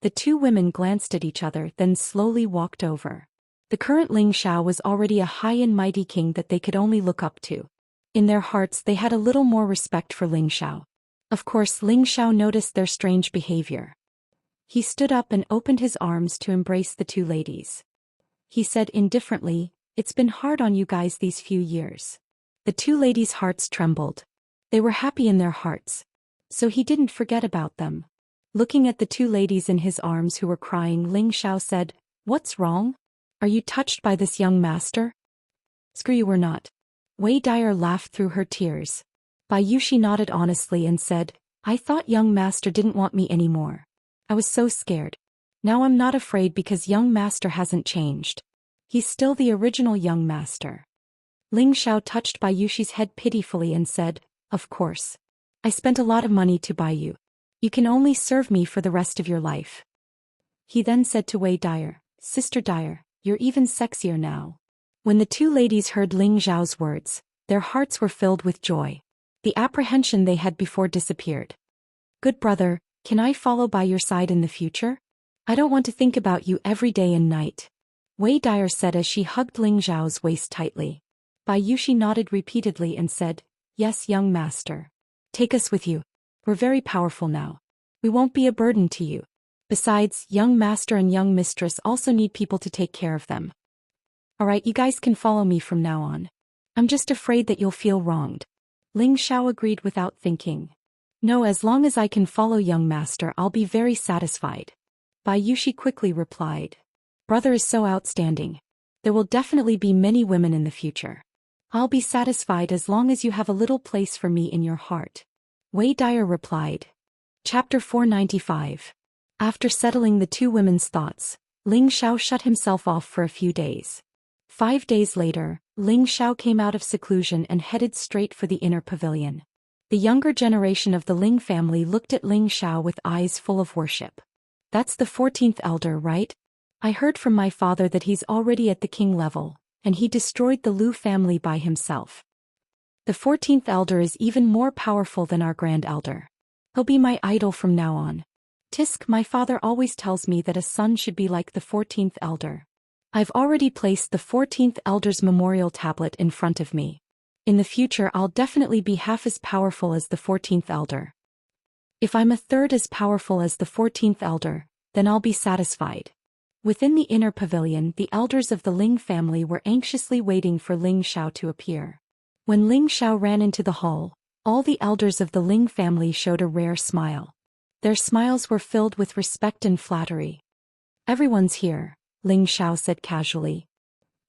The two women glanced at each other, then slowly walked over. The current Ling Xiao was already a high and mighty king that they could only look up to. In their hearts they had a little more respect for Ling Xiao. Of course, Ling Xiao noticed their strange behavior. He stood up and opened his arms to embrace the two ladies. He said indifferently, "It's been hard on you guys these few years." The two ladies' hearts trembled. They were happy in their hearts. So he didn't forget about them. Looking at the two ladies in his arms who were crying, Ling Xiao said, "What's wrong? Are you touched by this young master?" "Screw you, we're not." Wei Dyer laughed through her tears. Bai Yushi nodded honestly and said, "I thought young master didn't want me anymore. I was so scared. Now I'm not afraid because young master hasn't changed. He's still the original young master." Ling Xiao touched Bai Yushi's head pitifully and said, "Of course. I spent a lot of money to buy you. You can only serve me for the rest of your life." He then said to Wei Dyer, "Sister Dyer, you're even sexier now." When the two ladies heard Ling Xiao's words, their hearts were filled with joy. The apprehension they had before disappeared. "Good brother, can I follow by your side in the future? I don't want to think about you every day and night," Wei Dyer said as she hugged Ling Xiao's waist tightly. Bai Yushi nodded repeatedly and said, "Yes, young master. Take us with you. We're very powerful now. We won't be a burden to you. Besides, young master and young mistress also need people to take care of them. Alright, you guys can follow me from now on. I'm just afraid that you'll feel wronged." Ling Xiao agreed without thinking. No, as long as I can follow young master, I'll be very satisfied. Bai Yushi quickly replied. Brother is so outstanding. There will definitely be many women in the future. I'll be satisfied as long as you have a little place for me in your heart. Wei Dyer replied. Chapter 495. After settling the two women's thoughts, Ling Xiao shut himself off for a few days. 5 days later, Ling Xiao came out of seclusion and headed straight for the inner pavilion. The younger generation of the Ling family looked at Ling Xiao with eyes full of worship. That's the 14th elder, right? I heard from my father that he's already at the king level, and he destroyed the Lu family by himself. The 14th elder is even more powerful than our grand elder. He'll be my idol from now on. Tisk, my father always tells me that a son should be like the 14th elder. I've already placed the 14th elder's memorial tablet in front of me. In the future I'll definitely be half as powerful as the 14th elder. If I'm a third as powerful as the 14th elder, then I'll be satisfied. Within the inner pavilion, the elders of the Ling family were anxiously waiting for Ling Xiao to appear. When Ling Xiao ran into the hall, all the elders of the Ling family showed a rare smile. Their smiles were filled with respect and flattery. Everyone's here, Ling Xiao said casually.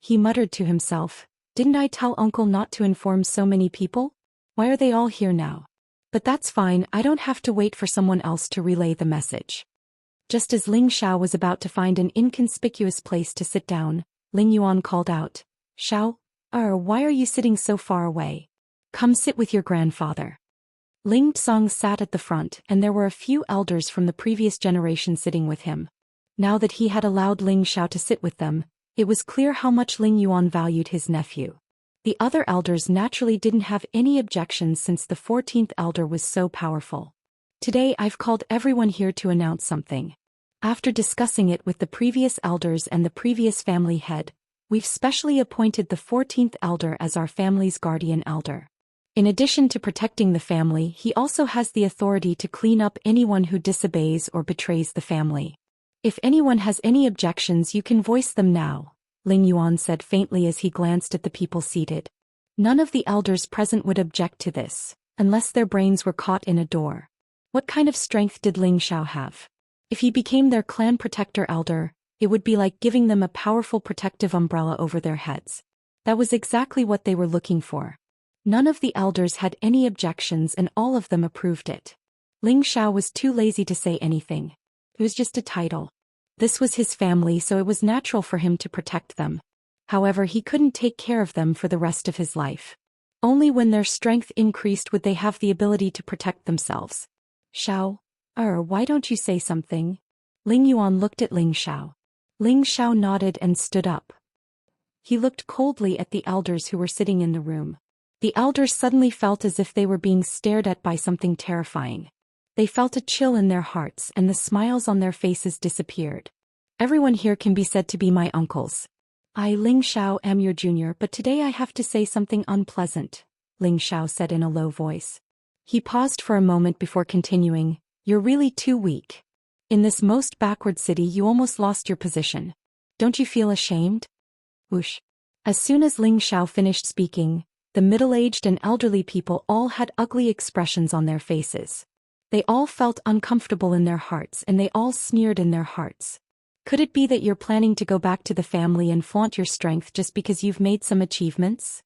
He muttered to himself, didn't I tell uncle not to inform so many people? Why are they all here now? But that's fine, I don't have to wait for someone else to relay the message. Just as Ling Xiao was about to find an inconspicuous place to sit down, Ling Yuan called out, Xiao, why are you sitting so far away? Come sit with your grandfather. Ling Tsong sat at the front, and there were a few elders from the previous generation sitting with him. Now that he had allowed Ling Xiao to sit with them, it was clear how much Ling Yuan valued his nephew. The other elders naturally didn't have any objections since the 14th elder was so powerful. Today I've called everyone here to announce something. After discussing it with the previous elders and the previous family head, we've specially appointed the 14th elder as our family's guardian elder. In addition to protecting the family, he also has the authority to clean up anyone who disobeys or betrays the family. If anyone has any objections, you can voice them now, Ling Yuan said faintly as he glanced at the people seated. None of the elders present would object to this, unless their brains were caught in a door. What kind of strength did Ling Xiao have? If he became their clan protector elder, it would be like giving them a powerful protective umbrella over their heads. That was exactly what they were looking for. None of the elders had any objections and all of them approved it. Ling Xiao was too lazy to say anything. It was just a title. This was his family, so it was natural for him to protect them. However, he couldn't take care of them for the rest of his life. Only when their strength increased would they have the ability to protect themselves. Xiao, why don't you say something? Ling Yuan looked at Ling Xiao. Ling Xiao nodded and stood up. He looked coldly at the elders who were sitting in the room. The elders suddenly felt as if they were being stared at by something terrifying. They felt a chill in their hearts and the smiles on their faces disappeared. Everyone here can be said to be my uncles. I, Ling Xiao, am your junior, but today I have to say something unpleasant, Ling Xiao said in a low voice. He paused for a moment before continuing, you're really too weak. In this most backward city you almost lost your position. Don't you feel ashamed? Whoosh. As soon as Ling Xiao finished speaking, the middle-aged and elderly people all had ugly expressions on their faces. They all felt uncomfortable in their hearts and they all sneered in their hearts. Could it be that you're planning to go back to the family and flaunt your strength just because you've made some achievements?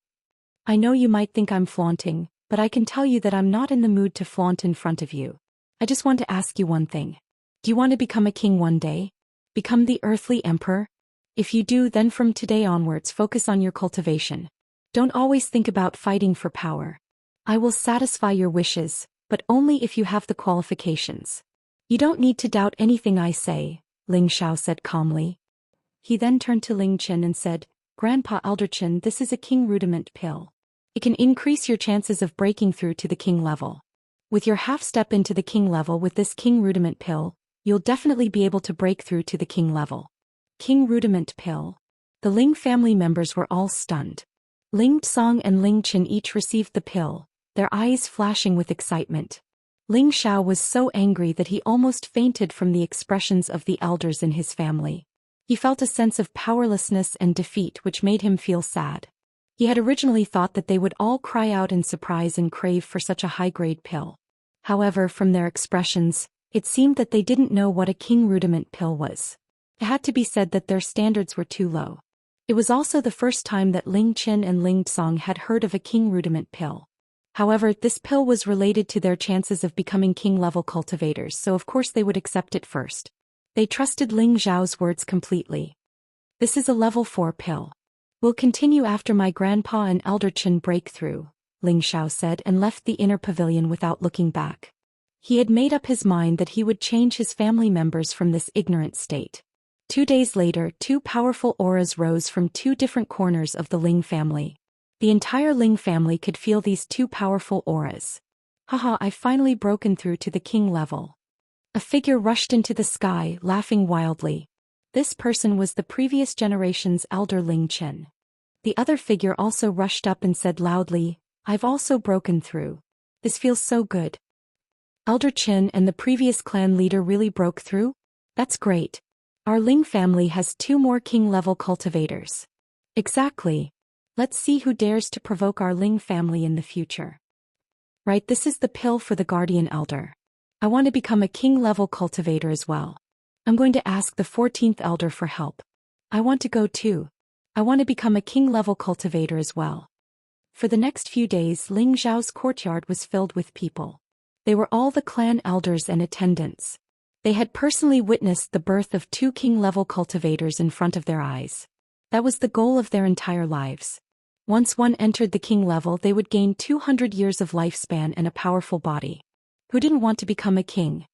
I know you might think I'm flaunting, but I can tell you that I'm not in the mood to flaunt in front of you. I just want to ask you one thing. Do you want to become a king one day? Become the earthly emperor? If you do, then from today onwards focus on your cultivation. Don't always think about fighting for power. I will satisfy your wishes, but only if you have the qualifications. You don't need to doubt anything I say, Ling Xiao said calmly. He then turned to Ling Qin and said, Grandpa Elder Qin, this is a king rudiment pill. It can increase your chances of breaking through to the king level. With your half step into the king level with this king rudiment pill, you'll definitely be able to break through to the king level. King rudiment pill. The Ling family members were all stunned. Ling Tsong and Ling Qin each received the pill, their eyes flashing with excitement. Ling Xiao was so angry that he almost fainted from the expressions of the elders in his family. He felt a sense of powerlessness and defeat which made him feel sad. He had originally thought that they would all cry out in surprise and crave for such a high-grade pill. However, from their expressions, it seemed that they didn't know what a king rudiment pill was. It had to be said that their standards were too low. It was also the first time that Ling Qin and Ling Tsong had heard of a king rudiment pill. However, this pill was related to their chances of becoming king-level cultivators, so of course they would accept it first. They trusted Ling Zhao's words completely. This is a level 4 pill. We'll continue after my grandpa and Elder Qin break through, Ling Xiao said and left the inner pavilion without looking back. He had made up his mind that he would change his family members from this ignorant state. 2 days later, 2 powerful auras rose from 2 different corners of the Ling family. The entire Ling family could feel these 2 powerful auras. Haha, I've finally broken through to the king level. A figure rushed into the sky, laughing wildly. This person was the previous generation's elder Ling Qin. The other figure also rushed up and said loudly, I've also broken through. This feels so good. Elder Qin and the previous clan leader really broke through? That's great. Our Ling family has 2 more king-level cultivators. Exactly. Let's see who dares to provoke our Ling family in the future. Right, this is the pill for the guardian elder. I want to become a king-level cultivator as well. I'm going to ask the 14th elder for help. I want to go too. I want to become a king-level cultivator as well. For the next few days, Ling Zhao's courtyard was filled with people. They were all the clan elders and attendants. They had personally witnessed the birth of 2 king-level cultivators in front of their eyes. That was the goal of their entire lives. Once one entered the king level, they would gain 200 years of lifespan and a powerful body. Who didn't want to become a king?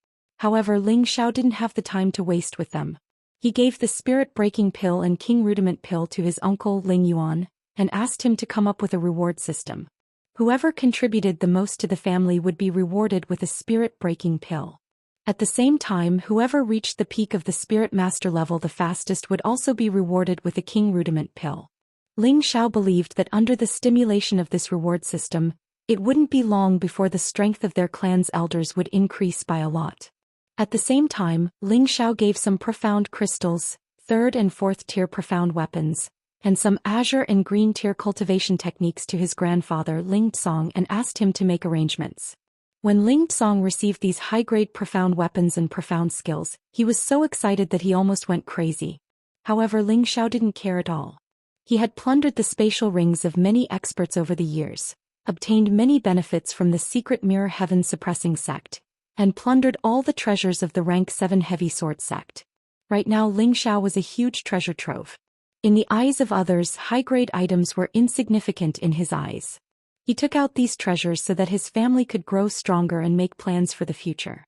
However, Ling Xiao didn't have the time to waste with them. He gave the spirit-breaking pill and king rudiment pill to his uncle Ling Yuan, and asked him to come up with a reward system. Whoever contributed the most to the family would be rewarded with a spirit-breaking pill. At the same time, whoever reached the peak of the Spirit Master level the fastest would also be rewarded with a King Rudiment pill. Ling Xiao believed that under the stimulation of this reward system, it wouldn't be long before the strength of their clan's elders would increase by a lot. At the same time, Ling Xiao gave some profound crystals, 3rd and 4th tier profound weapons, and some azure and green tier cultivation techniques to his grandfather Ling Tsong and asked him to make arrangements. When Ling Tsong received these high-grade profound weapons and profound skills, he was so excited that he almost went crazy. However, Ling Xiao didn't care at all. He had plundered the spatial rings of many experts over the years, obtained many benefits from the secret Mirror Heaven suppressing sect, and plundered all the treasures of the rank 7 heavy sword sect. Right now Ling Xiao was a huge treasure trove. In the eyes of others, high-grade items were insignificant in his eyes. He took out these treasures so that his family could grow stronger and make plans for the future.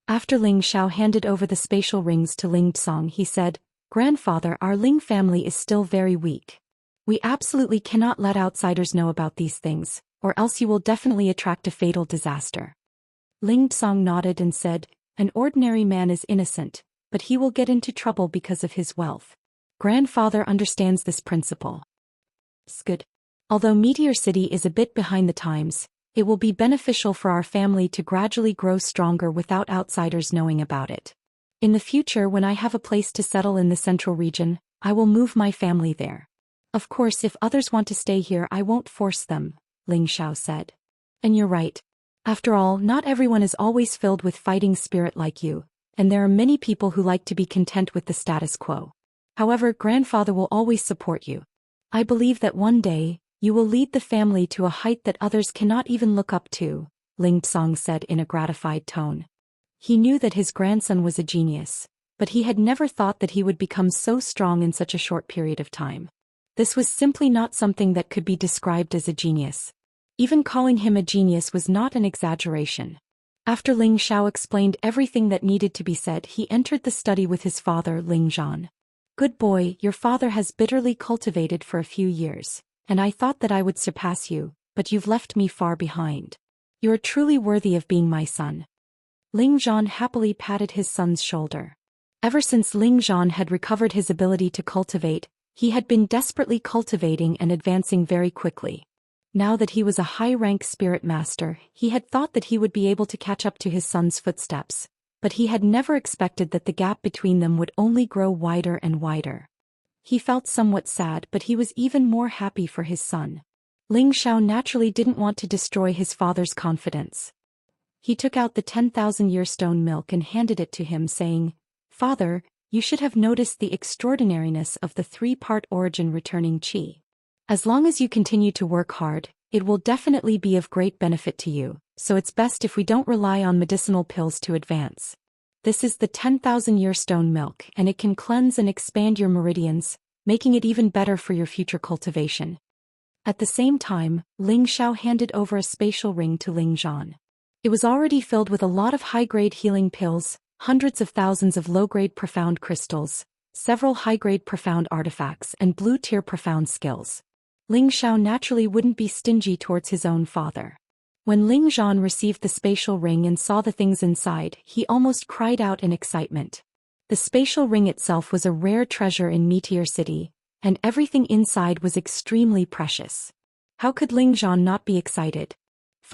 After Ling Xiao handed over the spatial rings to Ling Tsong, he said, "Grandfather, our Ling family is still very weak. We absolutely cannot let outsiders know about these things, or else you will definitely attract a fatal disaster." Ling Tsong nodded and said, "An ordinary man is innocent, but he will get into trouble because of his wealth. Grandfather understands this principle." It's good. Although Meteor City is a bit behind the times, it will be beneficial for our family to gradually grow stronger without outsiders knowing about it. In the future, when I have a place to settle in the central region, I will move my family there. Of course, if others want to stay here, I won't force them, Ling Xiao said. And you're right. After all, not everyone is always filled with fighting spirit like you, and there are many people who like to be content with the status quo. However, grandfather will always support you. I believe that one day, you will lead the family to a height that others cannot even look up to, Ling Tsong said in a gratified tone. He knew that his grandson was a genius, but he had never thought that he would become so strong in such a short period of time. This was simply not something that could be described as a genius. Even calling him a genius was not an exaggeration. After Ling Xiao explained everything that needed to be said, he entered the study with his father Ling Zhan. "Good boy, your father has bitterly cultivated for a few years, and I thought that I would surpass you, but you've left me far behind. You are truly worthy of being my son." Ling Zhan happily patted his son's shoulder. Ever since Ling Zhan had recovered his ability to cultivate, he had been desperately cultivating and advancing very quickly. Now that he was a high-rank spirit master, he had thought that he would be able to catch up to his son's footsteps, but he had never expected that the gap between them would only grow wider and wider. He felt somewhat sad, but he was even more happy for his son. Ling Xiao naturally didn't want to destroy his father's confidence. He took out the 10,000-year stone milk and handed it to him, saying, "Father, you should have noticed the extraordinariness of the three-part origin returning qi. As long as you continue to work hard, it will definitely be of great benefit to you, so it's best if we don't rely on medicinal pills to advance. This is the 10,000-year stone milk, and it can cleanse and expand your meridians, making it even better for your future cultivation." At the same time, Ling Xiao handed over a spatial ring to Ling Zhan. It was already filled with a lot of high-grade healing pills, hundreds of thousands of low-grade profound crystals, several high-grade profound artifacts, and blue-tier profound skills. Ling Xiao naturally wouldn't be stingy towards his own father. When Ling Zhan received the spatial ring and saw the things inside, he almost cried out in excitement. The spatial ring itself was a rare treasure in Meteor City, and everything inside was extremely precious. How could Ling Zhan not be excited?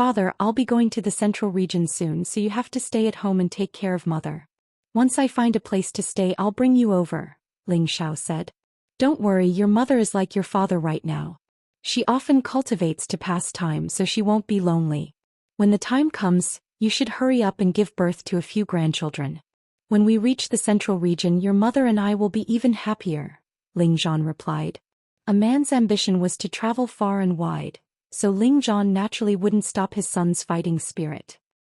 "Father, I'll be going to the central region soon, so you have to stay at home and take care of Mother. Once I find a place to stay, I'll bring you over," Ling Xiao said. "Don't worry, your mother is like your father right now. She often cultivates to pass time, so she won't be lonely. When the time comes, you should hurry up and give birth to a few grandchildren. When we reach the central region, your mother and I will be even happier," Ling Zhan replied. A man's ambition was to travel far and wide, so Ling Zhan naturally wouldn't stop his son's fighting spirit.